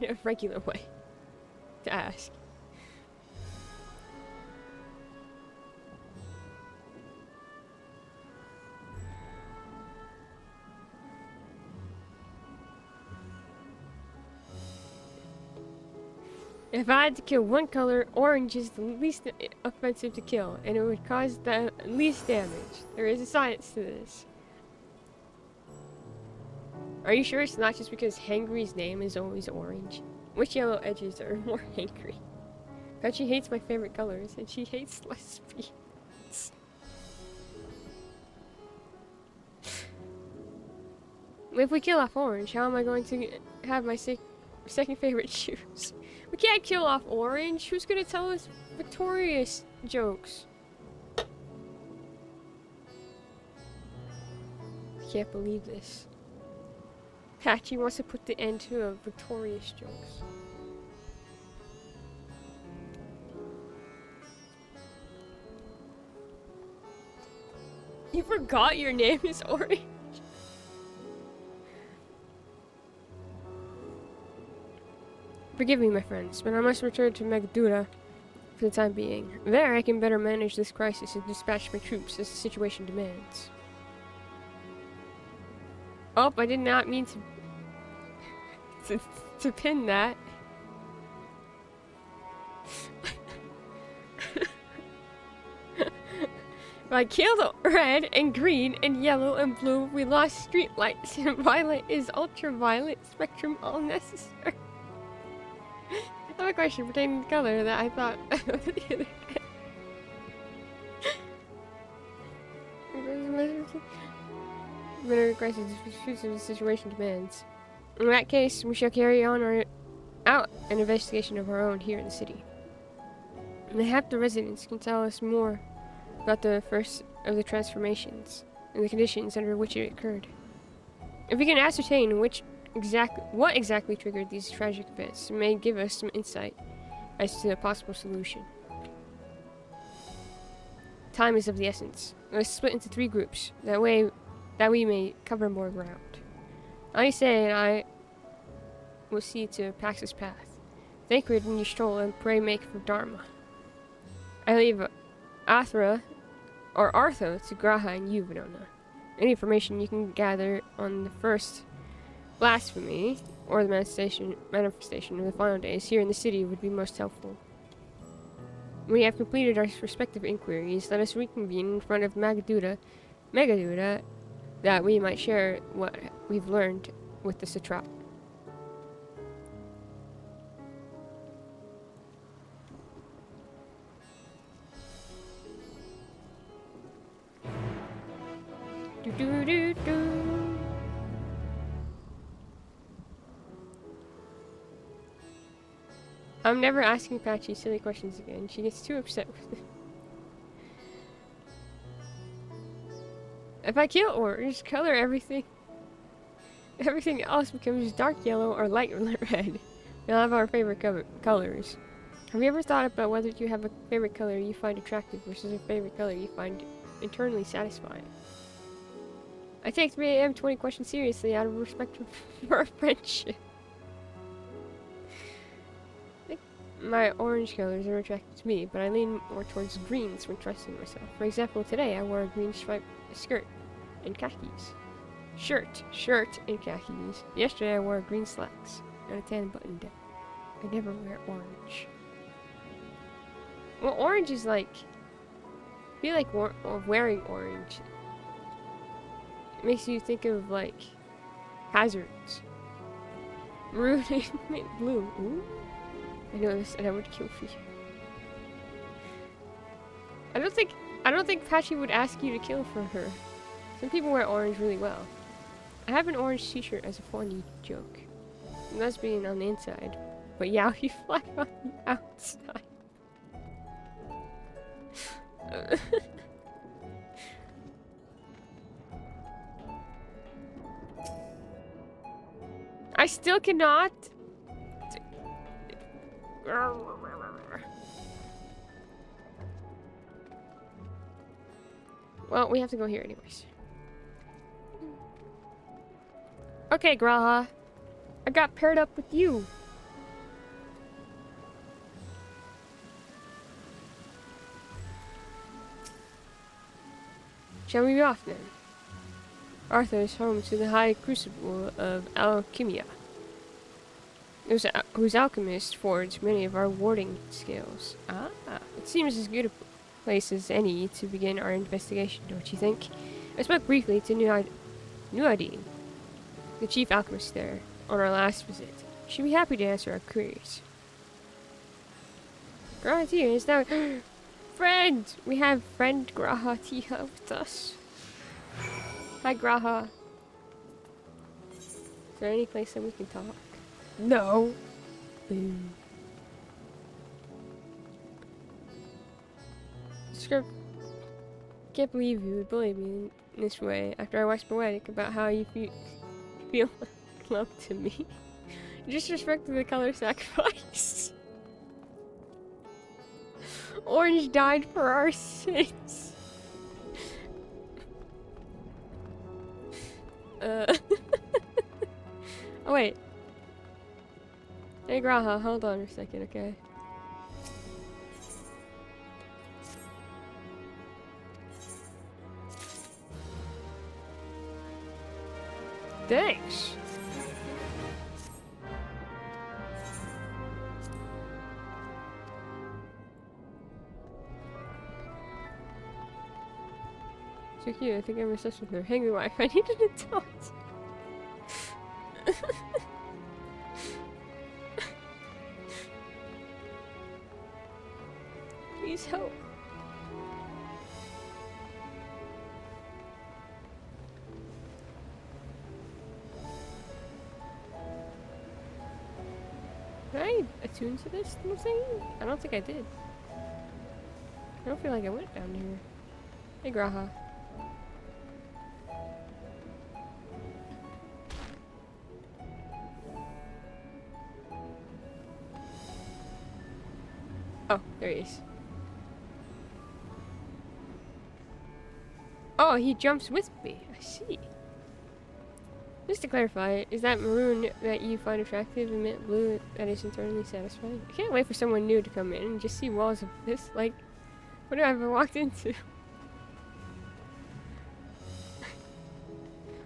a regular way? To ask. If I had to kill one color, orange is the least offensive to kill, and it would cause the least damage. There is a science to this. Are you sure it's not just because Hangry's name is always orange? Which yellow edges are more Hangry? Bet she hates my favorite colors, and she hates lesbians. If we kill off orange, how am I going to have my second favorite shoes? We can't kill off orange. Who's gonna tell us victorious jokes? I can't believe this. Patchy wants to put the end to victorious jokes. You forgot your name is Orange? Forgive me, my friends, but I must return to Megadura for the time being. There, I can better manage this crisis and dispatch my troops as the situation demands. Oh, I did not mean to pin that. If I killed red and green and yellow and blue, we lost streetlights, and violet is ultraviolet spectrum all necessary. I have a question pertaining to color that I thought the other day. Minor crisis the situation demands. In that case, we shall carry on out an investigation of our own here in the city. Mayhap the residents can tell us more about the first of the transformations and the conditions under which it occurred. If we can ascertain what exactly triggered these tragic events, it may give us some insight as to a possible solution. Time is of the essence. Let's split into 3 groups. That way, we may cover more ground. Aise and I will see to Pax's path. Thancred and Ystrol and pray make for Dharma. I leave Artho to Graha and you, Venona. Any information you can gather on the first blasphemy or the manifestation of the final days here in the city would be most helpful. When we have completed our respective inquiries, let us reconvene in front of Megaduda, that we might share what we've learned with the satrap. I'm never asking Patchy silly questions again. She gets too upset with it. If I kill orange, color everything else becomes dark yellow or light red. We'll have our favorite colors. Have you ever thought about whether you have a favorite color you find attractive versus a favorite color you find internally satisfying? I take 3 AM 20 questions seriously out of respect for our friendship. I think my orange colors are attractive to me, but I lean more towards greens when trusting myself. For example, today I wore a green striped skirt and khakis. Shirt and khakis. Yesterday I wore green slacks and a tan button down. I never wear orange. Well, orange is like... I feel like wearing orange. It makes you think of, like, hazards. Maroon and blue. Ooh. I know this, and I would kill for you. I don't think Patchy would ask you to kill for her. Some people wear orange really well. I have an orange t-shirt as a funny joke. And that's being on the inside. But yeah, you fly on the outside. I still cannot. Well, we have to go here anyways. Okay, Graha. I got paired up with you. Shall we be off then? Arthur is home to the high crucible of alchemia. whose alchemist forged many of our warding skills. Ah, it seems as good a place as any to begin our investigation, don't you think? I spoke briefly to Nuadine, the chief alchemist there, on our last visit. She'd be happy to answer our queries. Grahatia is now... Friend! We have friend Grahatia with us. Hi, Graha. Is there any place that we can talk? No. Boo. Script. Can't believe you would bully me in this way after I waxed poetic about how you feel love to me. Disrespect to the color sacrifice. Orange died for our sins. Oh wait. Hey Graha, hold on a second, okay? Thanks. So cute, I think I'm obsessed with her. Hangry wife, I need an adult. Please help. Can I attune to this little thing? I don't think I did. I don't feel like I went down here. Hey Graha. Oh, there he is. Oh, he jumps with me. I see. Just to clarify, is that maroon that you find attractive and mint blue that is internally satisfying? I can't wait for someone new to come in and just see walls of this. Like, what have I ever walked into?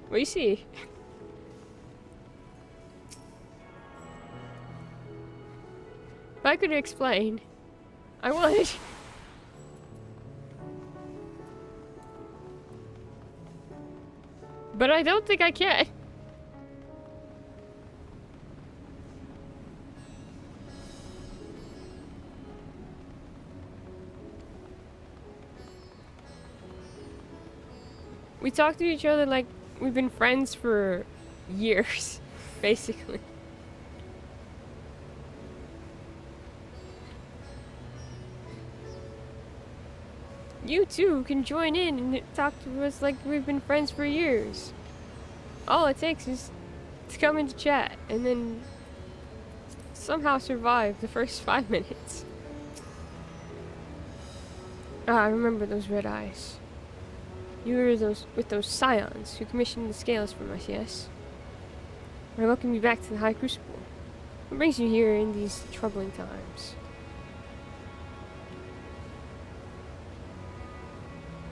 What do you see? If I could explain, I would. But I don't think I can. We talk to each other like we've been friends for years, basically. You too can join in and talk to us like we've been friends for years. All it takes is to come into chat and then somehow survive the first 5 minutes. Ah, I remember those red eyes. You were with those scions who commissioned the scales from us, yes? Or welcome you back to the High Crucible. What brings you here in these troubling times?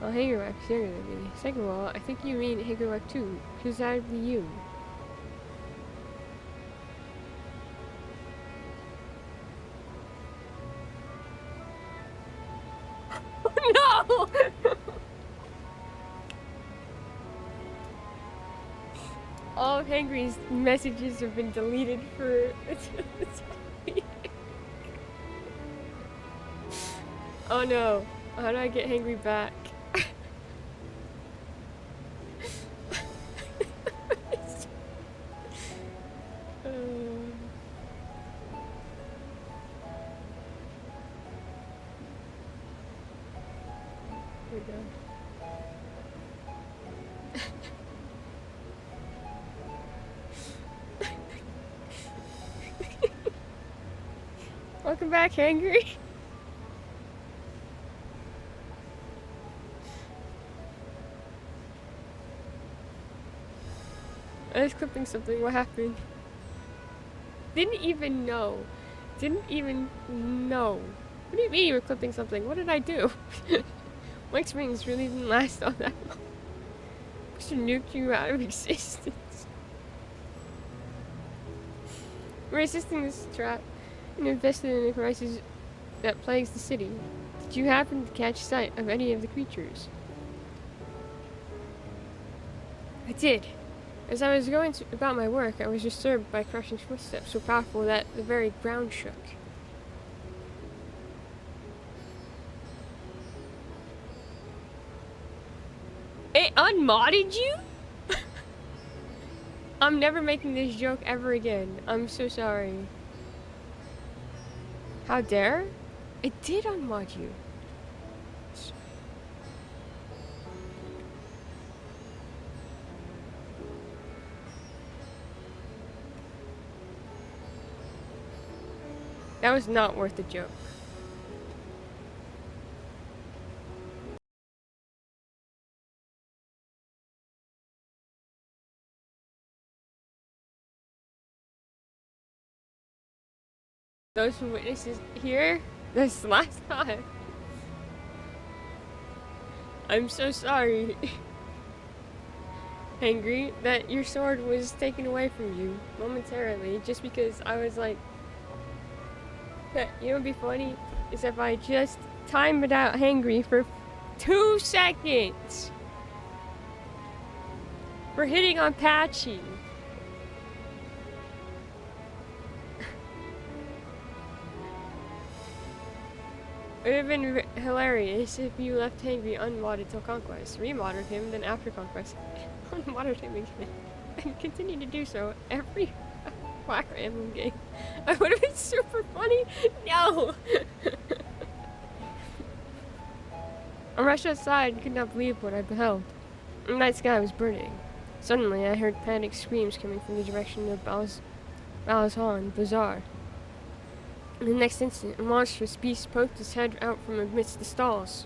Well, Hagerwack is younger than me. Second of all, I think you mean Hagerwack too, because that'd be you. No! All of Hangry's messages have been deleted for Oh no. How do I get Hangry back? Here we go. Welcome back, Hangry. I was clipping something. What happened? Didn't even know. Didn't even know. What do you mean you were clipping something? What did I do? Mike's rings really didn't last all that long. I should nuke you out of existence. resisting this trap and invested in the crisis that plagues the city. Did you happen to catch sight of any of the creatures? I did. As I was going about my work, I was disturbed by crushing footsteps so powerful that the very ground shook. It unmodded you? I'm never making this joke ever again. I'm so sorry. How dare? It did unmod you. That was not worth the joke. Those who witnesses here, this last time. I'm so sorry, Angry, that your sword was taken away from you momentarily just because I was like, you know what'd be funny? Is if I just timed it out Hangry for 2 seconds for hitting on Patchy. It would have been hilarious if you left Hangry unmodded till Conquest, remodded him, then after Conquest, unmodded him again, and continued to do so every Fire Emblem game. I would have been super funny. No! I rushed outside and could not believe what I beheld. The night sky was burning. Suddenly, I heard panicked screams coming from the direction of Balazhan Bazaar. In the next instant, a monstrous beast poked its head out from amidst the stalls.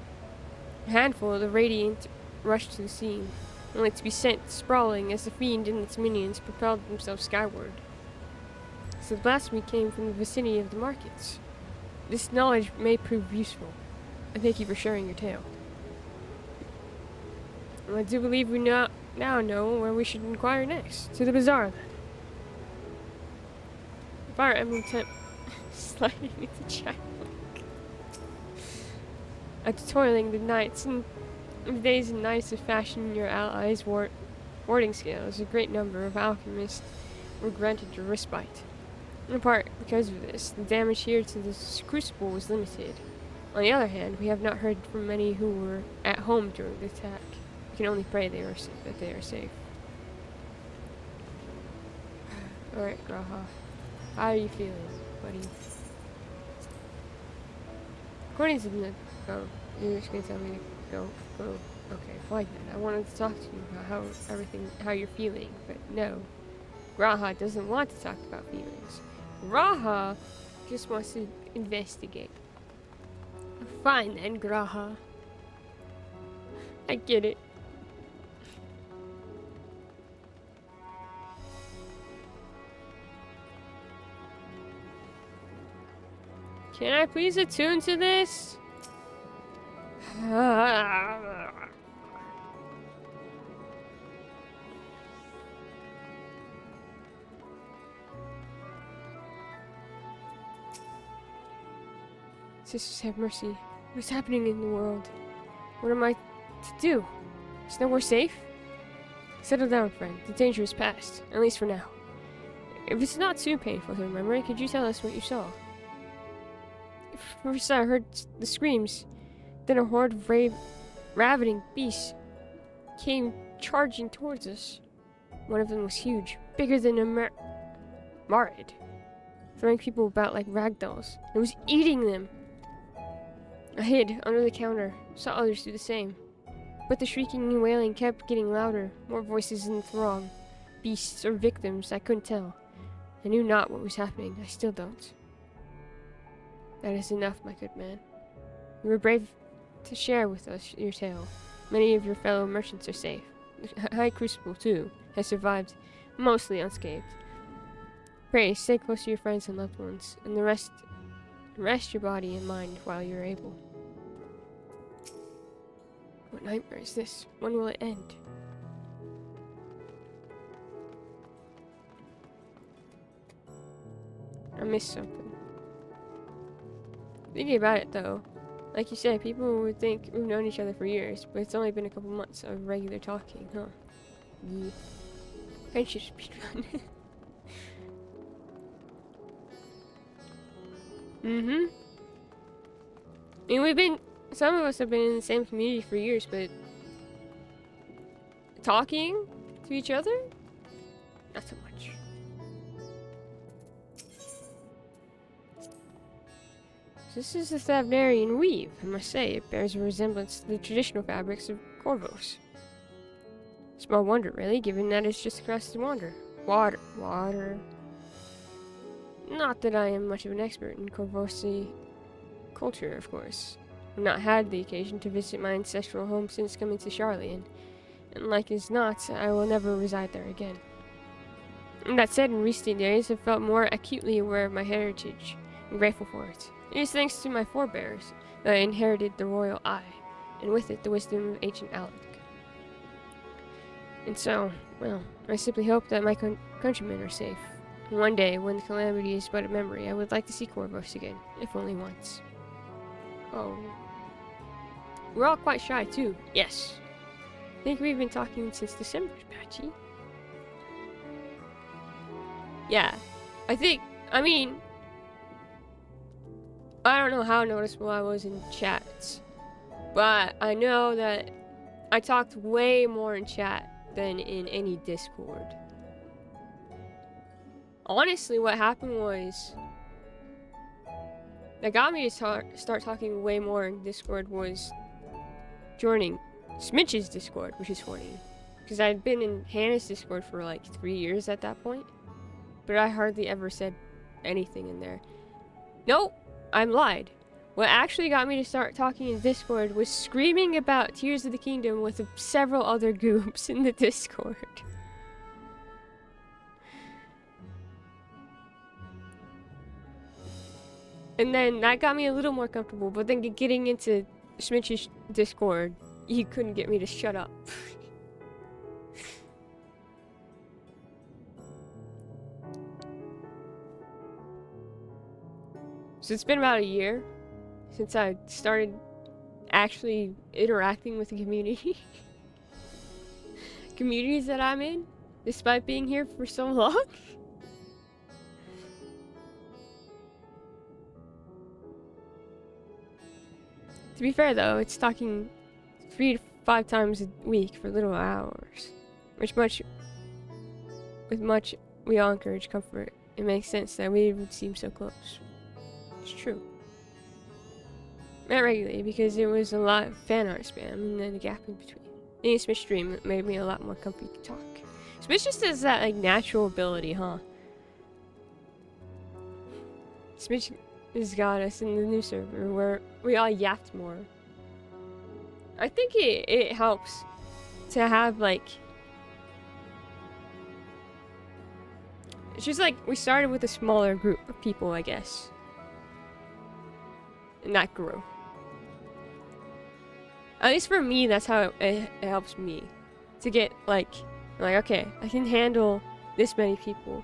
A handful of the Radiant rushed to the scene, only to be sent sprawling as the fiend and its minions propelled themselves skyward. So the blasphemy came from the vicinity of the markets. This knowledge may prove useful, and thank you for sharing your tale. I do believe we now know where we should inquire next. To the bazaar, then. Fire Emblem Temp sliding into chat. After toiling the nights and the days and nights of fashioning your allies' warding scales, a great number of alchemists were granted a respite. In part because of this, the damage here to this crucible was limited. On the other hand, we have not heard from many who were at home during the attack. We can only pray that they are safe. Alright, Graha. How are you feeling, buddy? According to the... Oh, you're just gonna tell me to go. Okay, fine then. I wanted to talk to you about how you're feeling, but no. Graha doesn't want to talk about feelings. Graha just wants to investigate. Fine then, Graha. I get it. Can I please attune to this? Sisters, have mercy. What's happening in the world? What am I to do? Is nowhere safe? Settle down, friend. The danger is past, at least for now. If it's not too painful to remember, could you tell us what you saw? First I heard the screams, then a horde of ravening beasts came charging towards us. One of them was huge, bigger than a Marid, throwing people about like ragdolls. It was eating them. I hid under the counter, saw others do the same. But the shrieking and wailing kept getting louder, more voices in the throng. Beasts or victims, I couldn't tell. I knew not what was happening, I still don't. That is enough, my good man. You were brave to share with us your tale. Many of your fellow merchants are safe. The High Crucible, too, has survived, mostly unscathed. Pray, stay close to your friends and loved ones, and rest your body and mind while you're able. What nightmare is this? When will it end? missed something. Thinking about it though, like you said, people would think we've known each other for years, but it's only been a couple months of regular talking, huh? Yeah. Friendship speedrun. Mm-hmm. I mean, some of us have been in the same community for years, but talking to each other? Not so much. This is the Thavnarian weave. I must say, it bears a resemblance to the traditional fabrics of Corvos. Small wonder, really, given that it's just across the water. Not that I am much of an expert in Corvosi culture, of course. I've not had the occasion to visit my ancestral home since coming to Charlian, and like as not, I will never reside there again. And that said, in recent days, I've felt more acutely aware of my heritage, and grateful for it. It is thanks to my forebears that I inherited the royal eye, and with it the wisdom of ancient Alec. And so, well, I simply hope that my countrymen are safe. And one day, when the calamity is but a memory, I would like to see Corvos again, if only once. Oh. We're all quite shy, too. Yes. I think we've been talking since December, Patchy. Yeah. I don't know how noticeable I was in chats, but I know that I talked way more in chat than in any Discord. Honestly, what happened was, that got me to start talking way more in Discord was joining Smitch's Discord, which is funny. Because I'd been in Hannah's Discord for like 3 years at that point, but I hardly ever said anything in there. Nope, I'm lied. What actually got me to start talking in Discord was screaming about Tears of the Kingdom with several other goobs in the Discord. And then that got me a little more comfortable, but then getting into Smitch's Discord, he couldn't get me to shut up. So it's been about a year since I started actually interacting with the community. Communities that I'm in, despite being here for so long. To be fair though, it's talking 3 to 5 times a week for little hours. With much we all encourage comfort. It makes sense that we would seem so close. It's true. Not regularly, because it was a lot of fan art spam and then a gap in between. In Smitch stream, it made me a lot more comfy to talk. Smitch just has that like natural ability, huh? Smitch has got us in the new server where we all yapped more. I think it helps to have like, it's just like we started with a smaller group of people, I guess. And that grew. At least for me, that's how it helps me. To get like, okay, I can handle this many people.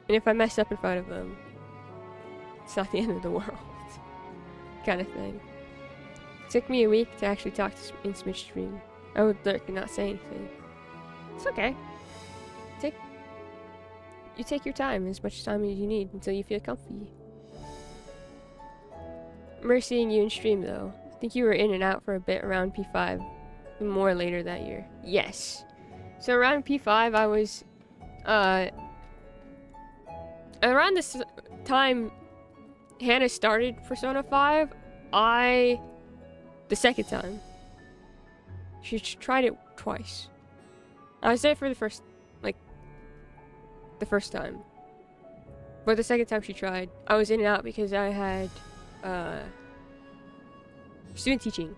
And if I mess up in front of them, it's not the end of the world. Kind of thing. It took me a week to actually talk in Smitch stream. I would lurk and not say anything. It's okay. You take your time, as much time as you need until you feel comfy. I remember seeing you in stream though. I think you were in and out for a bit around P5, and more later that year. Yes. So around P5 I was, around this time Hannah started Persona 5, the second time. She tried it twice. I was there for the first time. But the second time she tried, I was in and out because I had student teaching.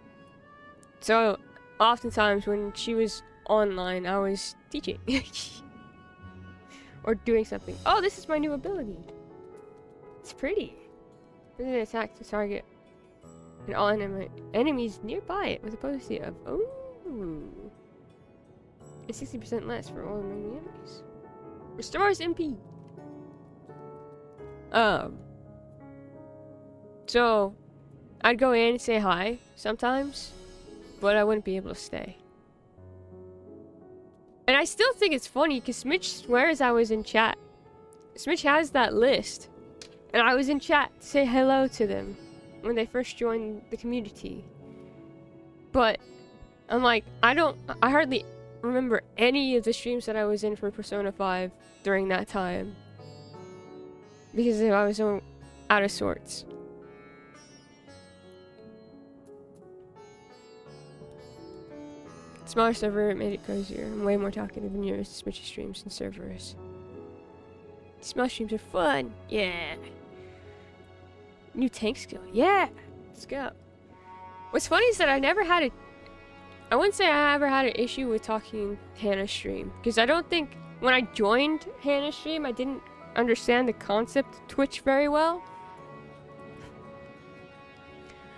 So oftentimes when she was online, I was teaching. Or doing something. Oh, this is my new ability. It's pretty. This is an attack to target and all enemies nearby it with a potency of and 60% less for all remaining enemies. Restores MP. So I'd go in and say hi sometimes, but I wouldn't be able to stay. And I still think it's funny because Smitch swears I was in chat. Smitch has that list. And I was in chat to say hello to them when they first joined the community. But I'm like, I hardly remember any of the streams that I was in for Persona 5 during that time. Because I was so out of sorts. Smaller server made it cozier. I'm way more talkative than yours. Smitchy streams and servers. Small streams are fun. Yeah. New tank skill. Yeah. Let's go. What's funny is that I never had I wouldn't say I ever had an issue with talking Hannah's stream. Because I don't think when I joined Hannah's stream, I didn't understand the concept of Twitch very well.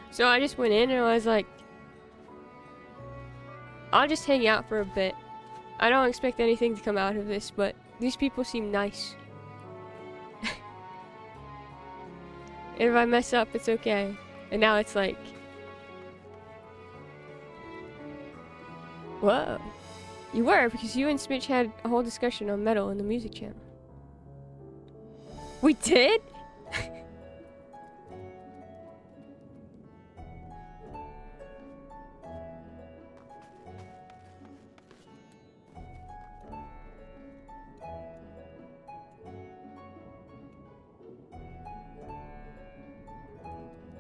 So I just went in and I was like, I'll just hang out for a bit. I don't expect anything to come out of this, but these people seem nice. And if I mess up, it's okay. And now it's like, whoa. You were, because you and Smitch had a whole discussion on metal in the music channel. We did?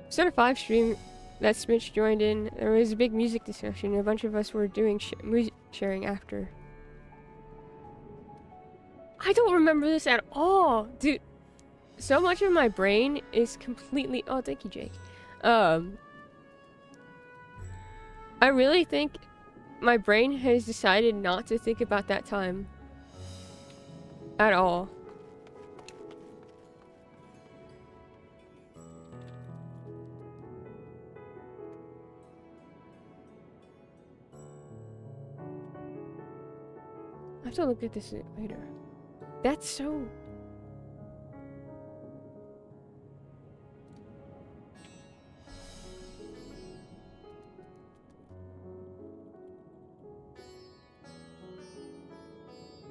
Persona 5 stream that Smitch joined in, there was a big music discussion. A bunch of us were doing music sharing after. I don't remember this at all, dude. So much of my brain is completely. Oh, thank you, Jake. I really think my brain has decided not to think about that time at all. I have to look at this later. That's so...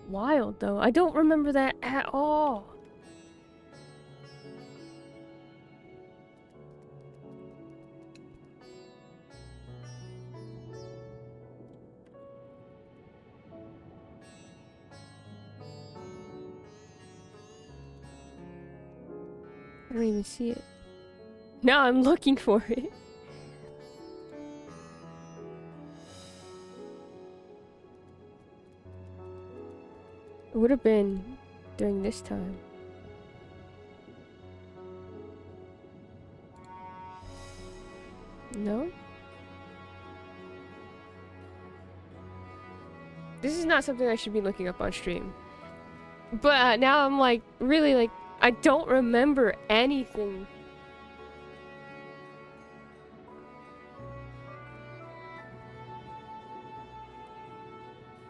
wild, though. I don't remember that at all. I don't even see it. Now I'm looking for it. It would have been during this time. No? This is not something I should be looking up on stream. But now I'm like, really like, I don't remember anything.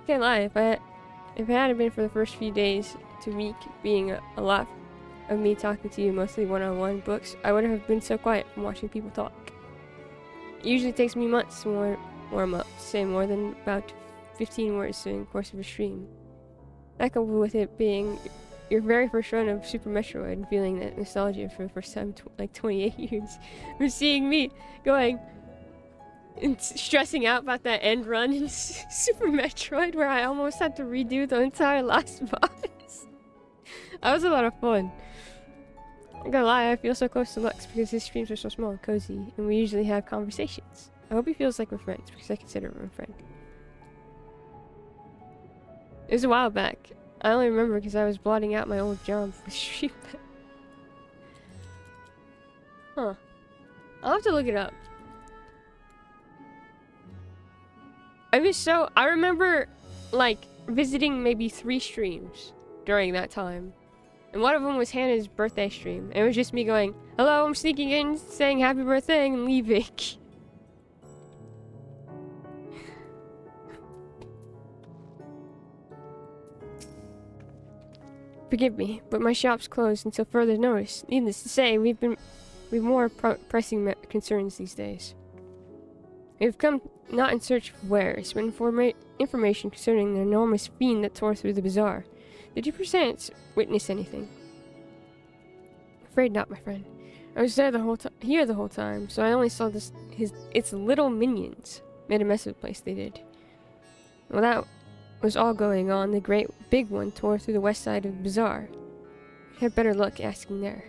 Can't lie, if it hadn't been for the first few days to week being a lot of me talking to you, mostly one-on-one books, I would have been so quiet from watching people talk. It usually takes me months to warm up, to say more than about 15 words during the course of a stream. That coupled with it being your very first run of Super Metroid and feeling that nostalgia for the first time in like 28 years. From seeing me going and stressing out about that end run in Super Metroid where I almost had to redo the entire last boss. That was a lot of fun. I'm not gonna lie, I feel so close to Lux because his streams are so small and cozy, and we usually have conversations. I hope he feels like we're friends because I consider him a friend. It was a while back. I only remember because I was blotting out my old job for stream. Huh. I'll have to look it up. I remember, like, visiting maybe 3 streams during that time. And one of them was Hannah's birthday stream. It was just me going, hello, I'm sneaking in, saying happy birthday, and leaving. Forgive me, but my shop's closed until further notice. Needless to say, we've more pressing concerns these days. We've come not in search of wares, but information concerning the enormous fiend that tore through the bazaar. Did you perchance witness anything? Afraid not, my friend. I was there here the whole time, so I only saw its little minions made a mess of the place. They did. Well, that was all going on. The great big one tore through the west side of the bazaar. I had better luck asking there.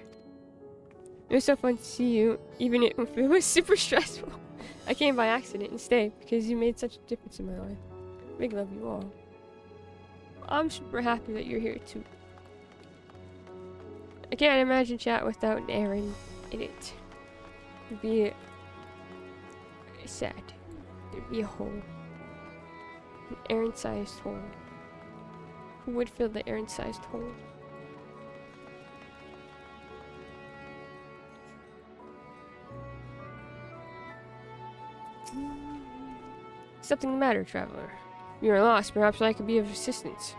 It was so fun to see you, even if it was super stressful. I came by accident and stayed because you made such a difference in my life. Big love, you all. I'm super happy that you're here too. I can't imagine chat without an Aaron in it. It'd be sad. There'd be a hole. An Aaron-sized hole. Who would fill the Aaron-sized hole? Something the matter, traveler? You are lost. Perhaps I could be of assistance.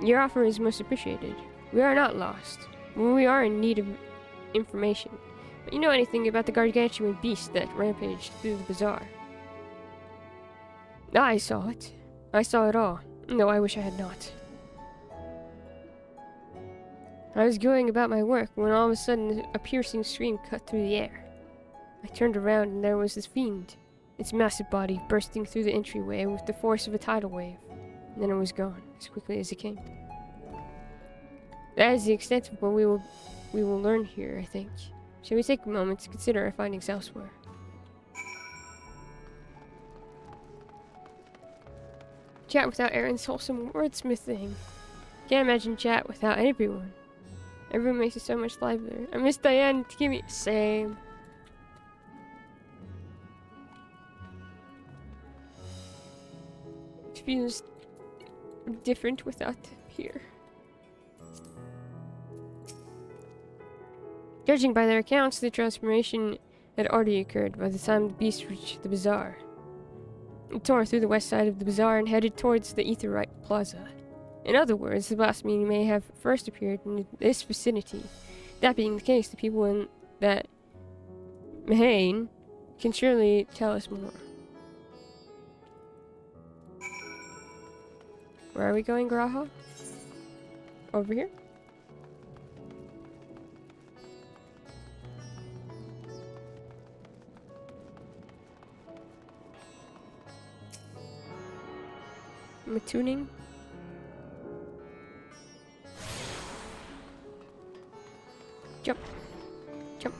Your offer is most appreciated. We are not lost. We are in need of information. But you know anything about the gargantuan beast that rampaged through the bazaar? I saw it. I saw it all. No, I wish I had not. I was going about my work when all of a sudden a piercing scream cut through the air. I turned around and there was this fiend. Its massive body bursting through the entryway with the force of a tidal wave. And then it was gone, as quickly as it came. That is the extent of what we will learn here, I think. Shall we take a moment to consider our findings elsewhere? Chat without Aaron's wholesome wordsmithing. Can't imagine chat without everyone. Everyone makes it so much livelier. I miss Diane to give me... Same. It feels different without them here. Judging by their accounts, the transformation had already occurred by the time the beast reached the bazaar. It tore through the west side of the bazaar and headed towards the Aetheryte Plaza. In other words, the blasphemy may have first appeared in this vicinity. That being the case, the people in that Mahane can surely tell us more. Where are we going, Graha? Over here? Am I tuning? Jump. Jump.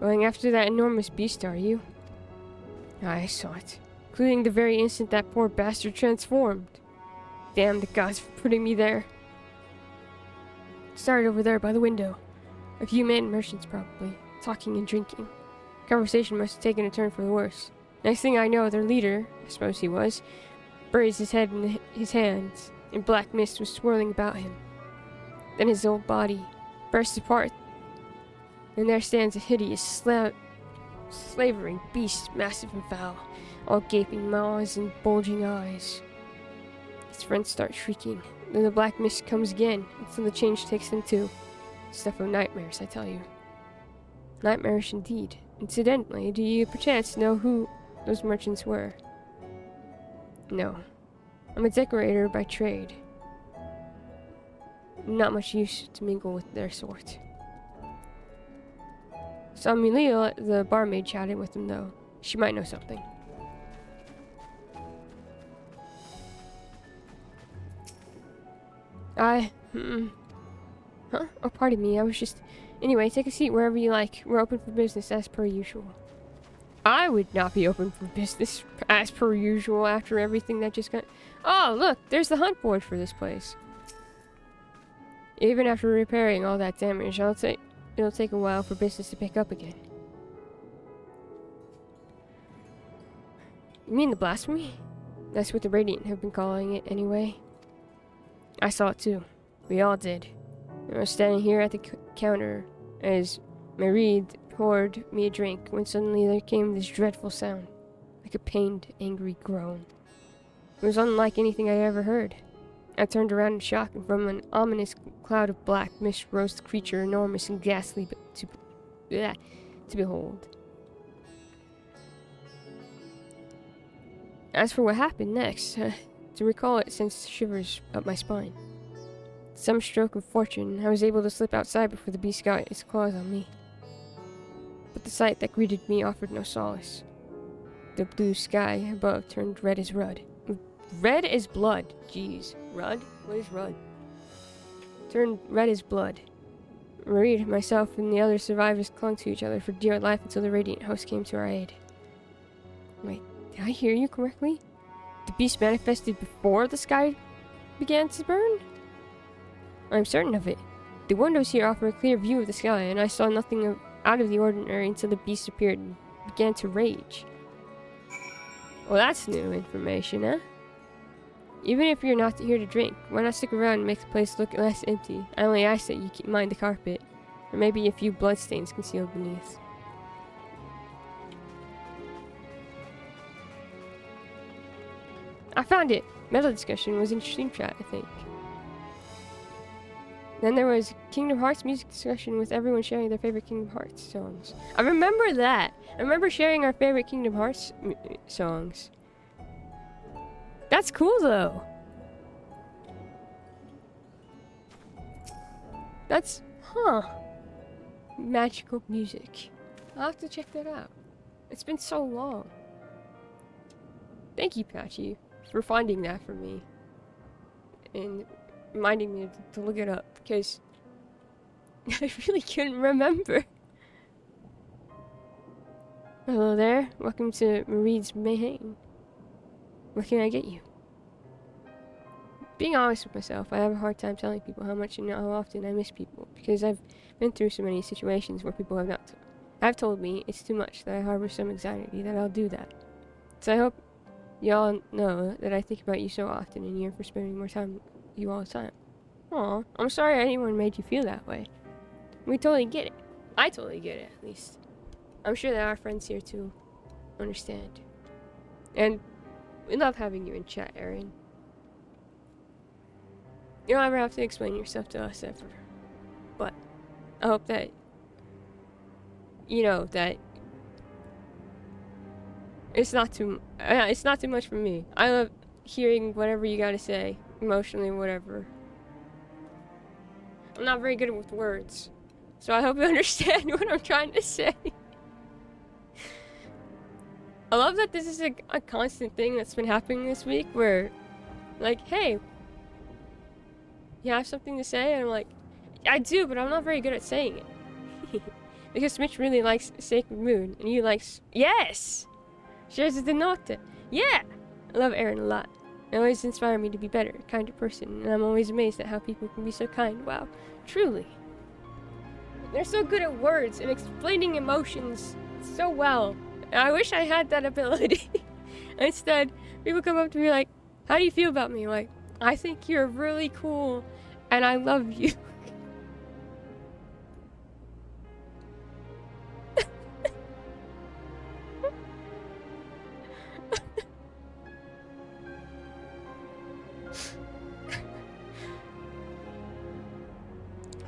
Going after that enormous beast, are you? I saw it. Including the very instant that poor bastard transformed. Damn the gods for putting me there. Started over there by the window. A few men merchants probably, talking and drinking. Conversation must have taken a turn for the worse. Next thing I know, their leader, I suppose he was, buried his head in his hands, and black mist was swirling about him. Then his old body burst apart, and there stands a hideous, slavering beast, massive and foul, all gaping maws and bulging eyes. His friends start shrieking. Then the black mist comes again, until the change takes them too. Stuff of nightmares, I tell you. Nightmarish indeed. Incidentally, do you perchance know who those merchants were? No. I'm a decorator by trade. Not much use to mingle with their sort. Saw Muleo, the barmaid, chatting with them, though. She might know something. Huh? Oh, pardon me, I was just... Anyway, take a seat wherever you like. We're open for business as per usual. I would not be open for business as per usual after everything that just got... Oh, look! There's the hunt board for this place. Even after repairing all that damage, it'll take a while for business to pick up again. You mean the blasphemy? That's what the Radiant have been calling it anyway. I saw it too. We all did. I was standing here at the counter as Marie poured me a drink when suddenly there came this dreadful sound, like a pained, angry groan. It was unlike anything I ever heard. I turned around in shock, and from an ominous cloud of black mist rose the creature, enormous and ghastly to behold. As for what happened next, to recall it sends shivers up my spine. Some stroke of fortune, I was able to slip outside before the beast got its claws on me. But the sight that greeted me offered no solace. The blue sky above turned red as blood. Red as blood. Jeez. Rud? What is Rud? Turned red as blood. Marie, myself, and the other survivors clung to each other for dear life until the radiant host came to our aid. Wait, did I hear you correctly? The beast manifested before the sky began to burn? I'm certain of it. The windows here offer a clear view of the sky, and I saw nothing out of the ordinary until the beast appeared and began to rage. Well, that's new information, huh? Even if you're not here to drink, why not stick around and make the place look less empty? I only ask that you keep mind the carpet, or maybe a few bloodstains concealed beneath. I found it! Meta discussion was in stream chat, I think. Then there was Kingdom Hearts music discussion with everyone sharing their favorite Kingdom Hearts songs. I remember that! I remember sharing our favorite Kingdom Hearts songs. That's cool, though. That's, magical music. I'll have to check that out. It's been so long. Thank you, Patchy, for finding that for me. And reminding me to look it up, because I really couldn't remember. Hello there. Welcome to Marie's Mayhem. What can I get you? Being honest with myself, I have a hard time telling people how much and how often I miss people, because I've been through so many situations where people have told me it's too much, that I harbor some anxiety, that I'll do that. So I hope y'all know that I think about you so often and yearn for spending more time with you all the time. Aw, I'm sorry anyone made you feel that way. We totally get it. I totally get it, at least. I'm sure that our friends here too understand. And we love having you in chat, Erin. You don't ever have to explain yourself to us ever. But I hope that you know that it's not too much for me. I love hearing whatever you gotta say, emotionally, whatever. I'm not very good with words, so I hope you understand what I'm trying to say. I love that this is a constant thing that's been happening this week, where, like, hey, you have something to say? And I'm like, I do, but I'm not very good at saying it. Because Mitch really likes Sacred Moon, and he likes, yes! Shares the note. Yeah! I love Aaron a lot. It always inspired me to be better, a kinder person, and I'm always amazed at how people can be so kind. Wow, truly. They're so good at words and explaining emotions so well. I wish I had that ability. Instead, people come up to me like, how do you feel about me? Like, I think you're really cool, and I love you.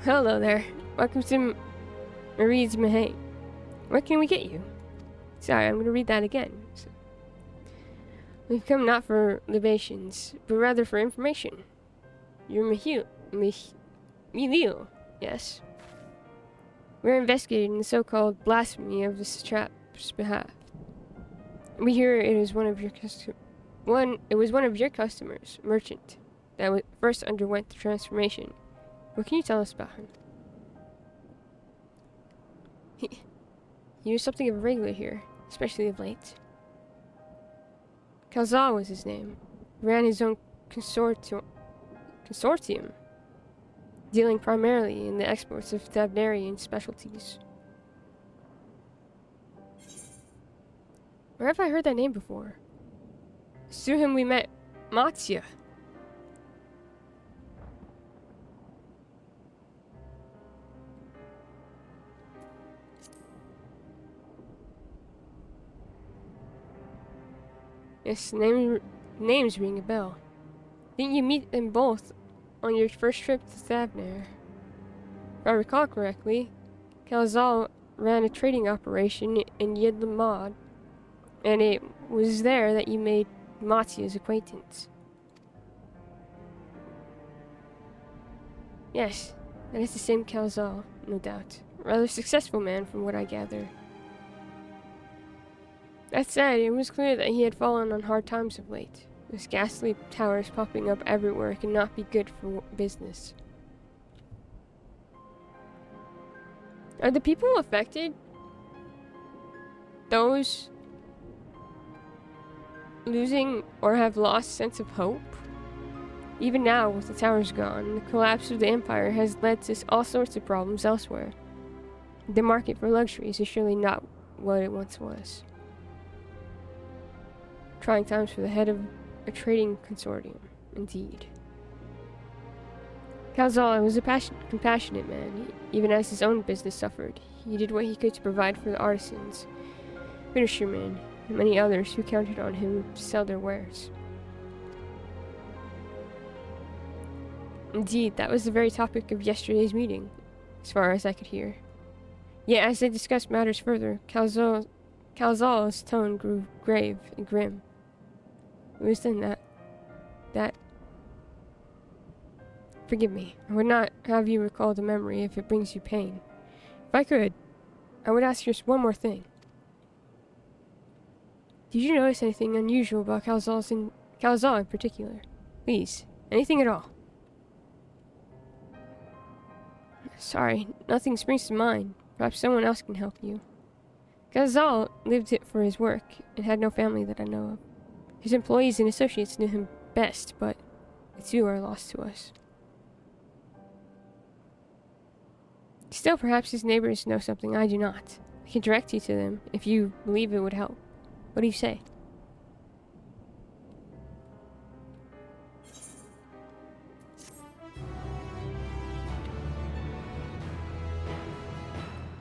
Hello there. Welcome to Marie's Mayhem. What can we get you? Sorry, I'm going to read that again. We've come not for libations, but rather for information. You're Mihil, yes. We're investigating the so-called blasphemy of the satrap's behalf. We hear it was one of your customers, merchant, that first underwent the transformation. What can you tell us about him? He was something of a regular here, especially of late. Kalzar was his name. Ran his own consortium, dealing primarily in the exports of Tavnarian specialties. Where have I heard that name before? It's through him we met Matsya. Yes, name Names ring a bell. Didn't you meet them both on your first trip to Thavner? If I recall correctly, Calzal ran a trading operation in Yedlamad, and it was there that you made Matia's acquaintance. Yes, that is the same Calzal, no doubt. Rather successful man from what I gather. That said, it was clear that he had fallen on hard times of late. Those ghastly towers popping up everywhere can not be good for business. Are the people affected those losing or have lost sense of hope? Even now, with the towers gone, the collapse of the Empire has led to all sorts of problems elsewhere. The market for luxuries is surely not what it once was. Trying times for the head of a trading consortium, indeed. Calzal was a compassionate man, even as his own business suffered. He did what he could to provide for the artisans, finishermen, and many others who counted on him to sell their wares. Indeed, that was the very topic of yesterday's meeting, as far as I could hear. Yet as they discussed matters further, Calzal's tone grew grave and grim. It was then that... Forgive me, I would not have you recall the memory if it brings you pain. If I could, I would ask just one more thing. Did you notice anything unusual about Calzal in particular? Please, anything at all. Sorry, nothing springs to mind. Perhaps someone else can help you. Calzal lived it for his work, and had no family that I know of. His employees and associates knew him best, but the two are lost to us. Still, perhaps his neighbors know something I do not. I can direct you to them, if you believe it would help. What do you say?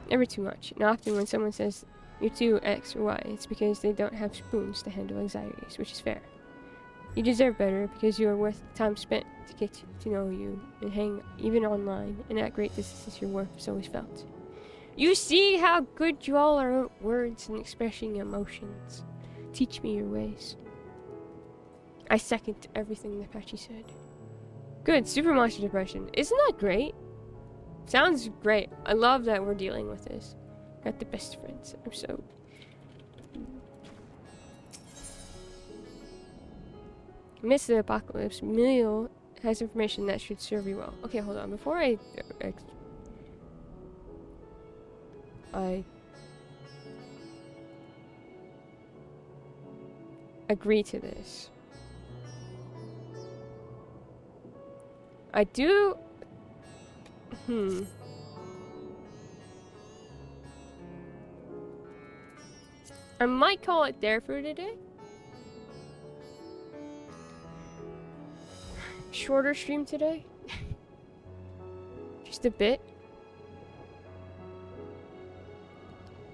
Never too much, and often when someone says you're too X or Y, it's because they don't have spoons to handle anxieties, which is fair. You deserve better because you are worth the time spent to get to know you and hang even online, and at great distances your worth is always felt. You see how good you all are at words and expressing emotions. Teach me your ways. I second everything that Patchy said. Good, super monster depression. Isn't that great? Sounds great. I love that we're dealing with this. Got the best friends. I'm so... Miss the apocalypse. Emilio has information that should serve you well. Okay, hold on. Before I agree to this. I do... I might call it there for today. Shorter stream today. Just a bit.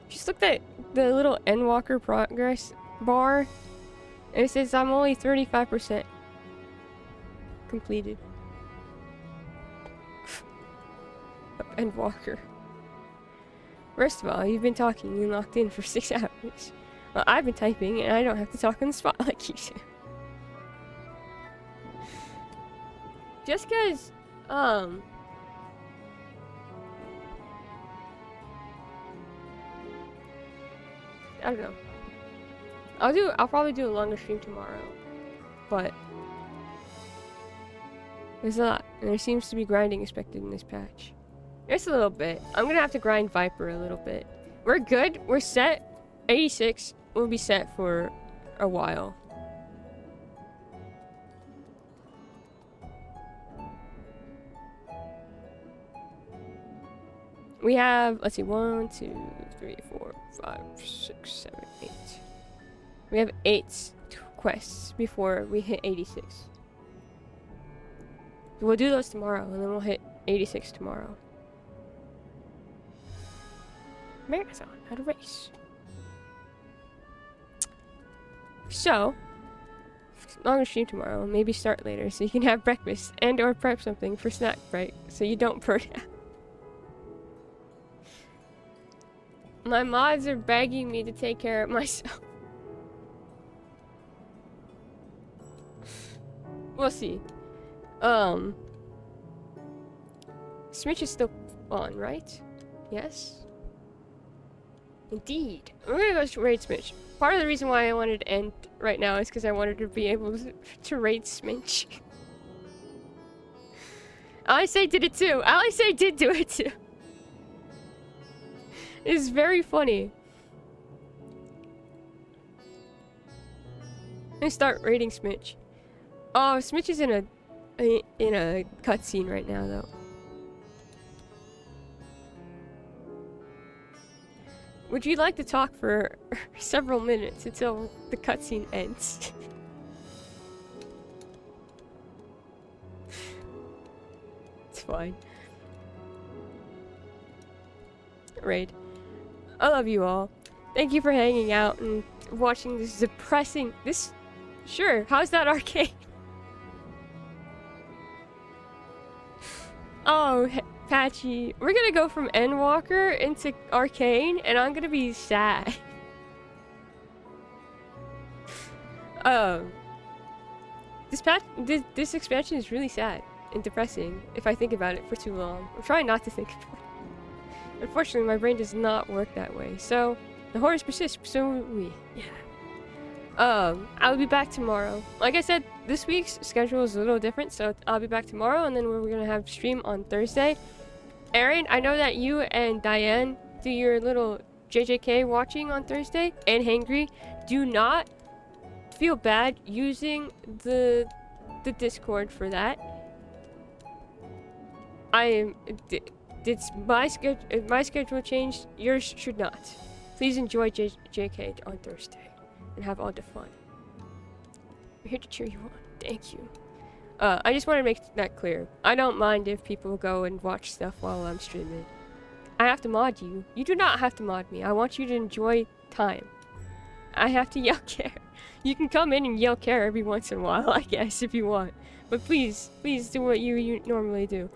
Just looked at the little Endwalker progress bar, and it says I'm only 35% completed. Endwalker. First of all, you've been talking and locked in for 6 hours. Well, I've been typing and I don't have to talk on the spot like you do. Just cause, I don't know. I'll probably do a longer stream tomorrow. But there's a lot, and there seems to be grinding expected in this patch. Just a little bit. I'm gonna have to grind Viper a little bit. We're good. We're set. 86 will be set for a while. We have, let's see, 1, 2, 3, 4, 5, 6, 7, 8. We have 8 quests before we hit 86. We'll do those tomorrow, and then we'll hit 86 tomorrow. Marathon, not a race. So, longer stream tomorrow, and maybe start later so you can have breakfast and or prep something for snack break so you don't burn out. My mods are begging me to take care of myself. We'll see. Smitch is still on, right? Yes? Indeed. We're gonna go raid Smitch. Part of the reason why I wanted to end right now is because I wanted to be able to raid Smitch. I say did it too. I say did do it too. It's very funny. I start raiding Smitch. Oh, Smitch is in a cutscene right now, though. Would you like to talk for several minutes until the cutscene ends? It's fine. Raid. I love you all. Thank you for hanging out and watching this depressing... Sure, how's that arcade? Oh, Patchy. We're gonna go from Endwalker into Arcane, and I'm gonna be sad. This expansion is really sad and depressing if I think about it for too long. I'm trying not to think about it. Unfortunately, my brain does not work that way. So, the horrors persist, so we... Yeah. I'll be back tomorrow. Like I said, this week's schedule is a little different, so I'll be back tomorrow, and then we're gonna have stream on Thursday. Aaron, I know that you and Diane do your little JJK watching on Thursday, and Hangry. Do not feel bad using the Discord for that. Did my schedule changed? Yours should not. Please enjoy JK on Thursday and have all the fun. We're here to cheer you on. Thank you. I just want to make that clear. I don't mind if people go and watch stuff while I'm streaming. I have to mod you. You do not have to mod me. I want you to enjoy time. I have to yell care. You can come in and yell care every once in a while, I guess, if you want. But please do what you normally do.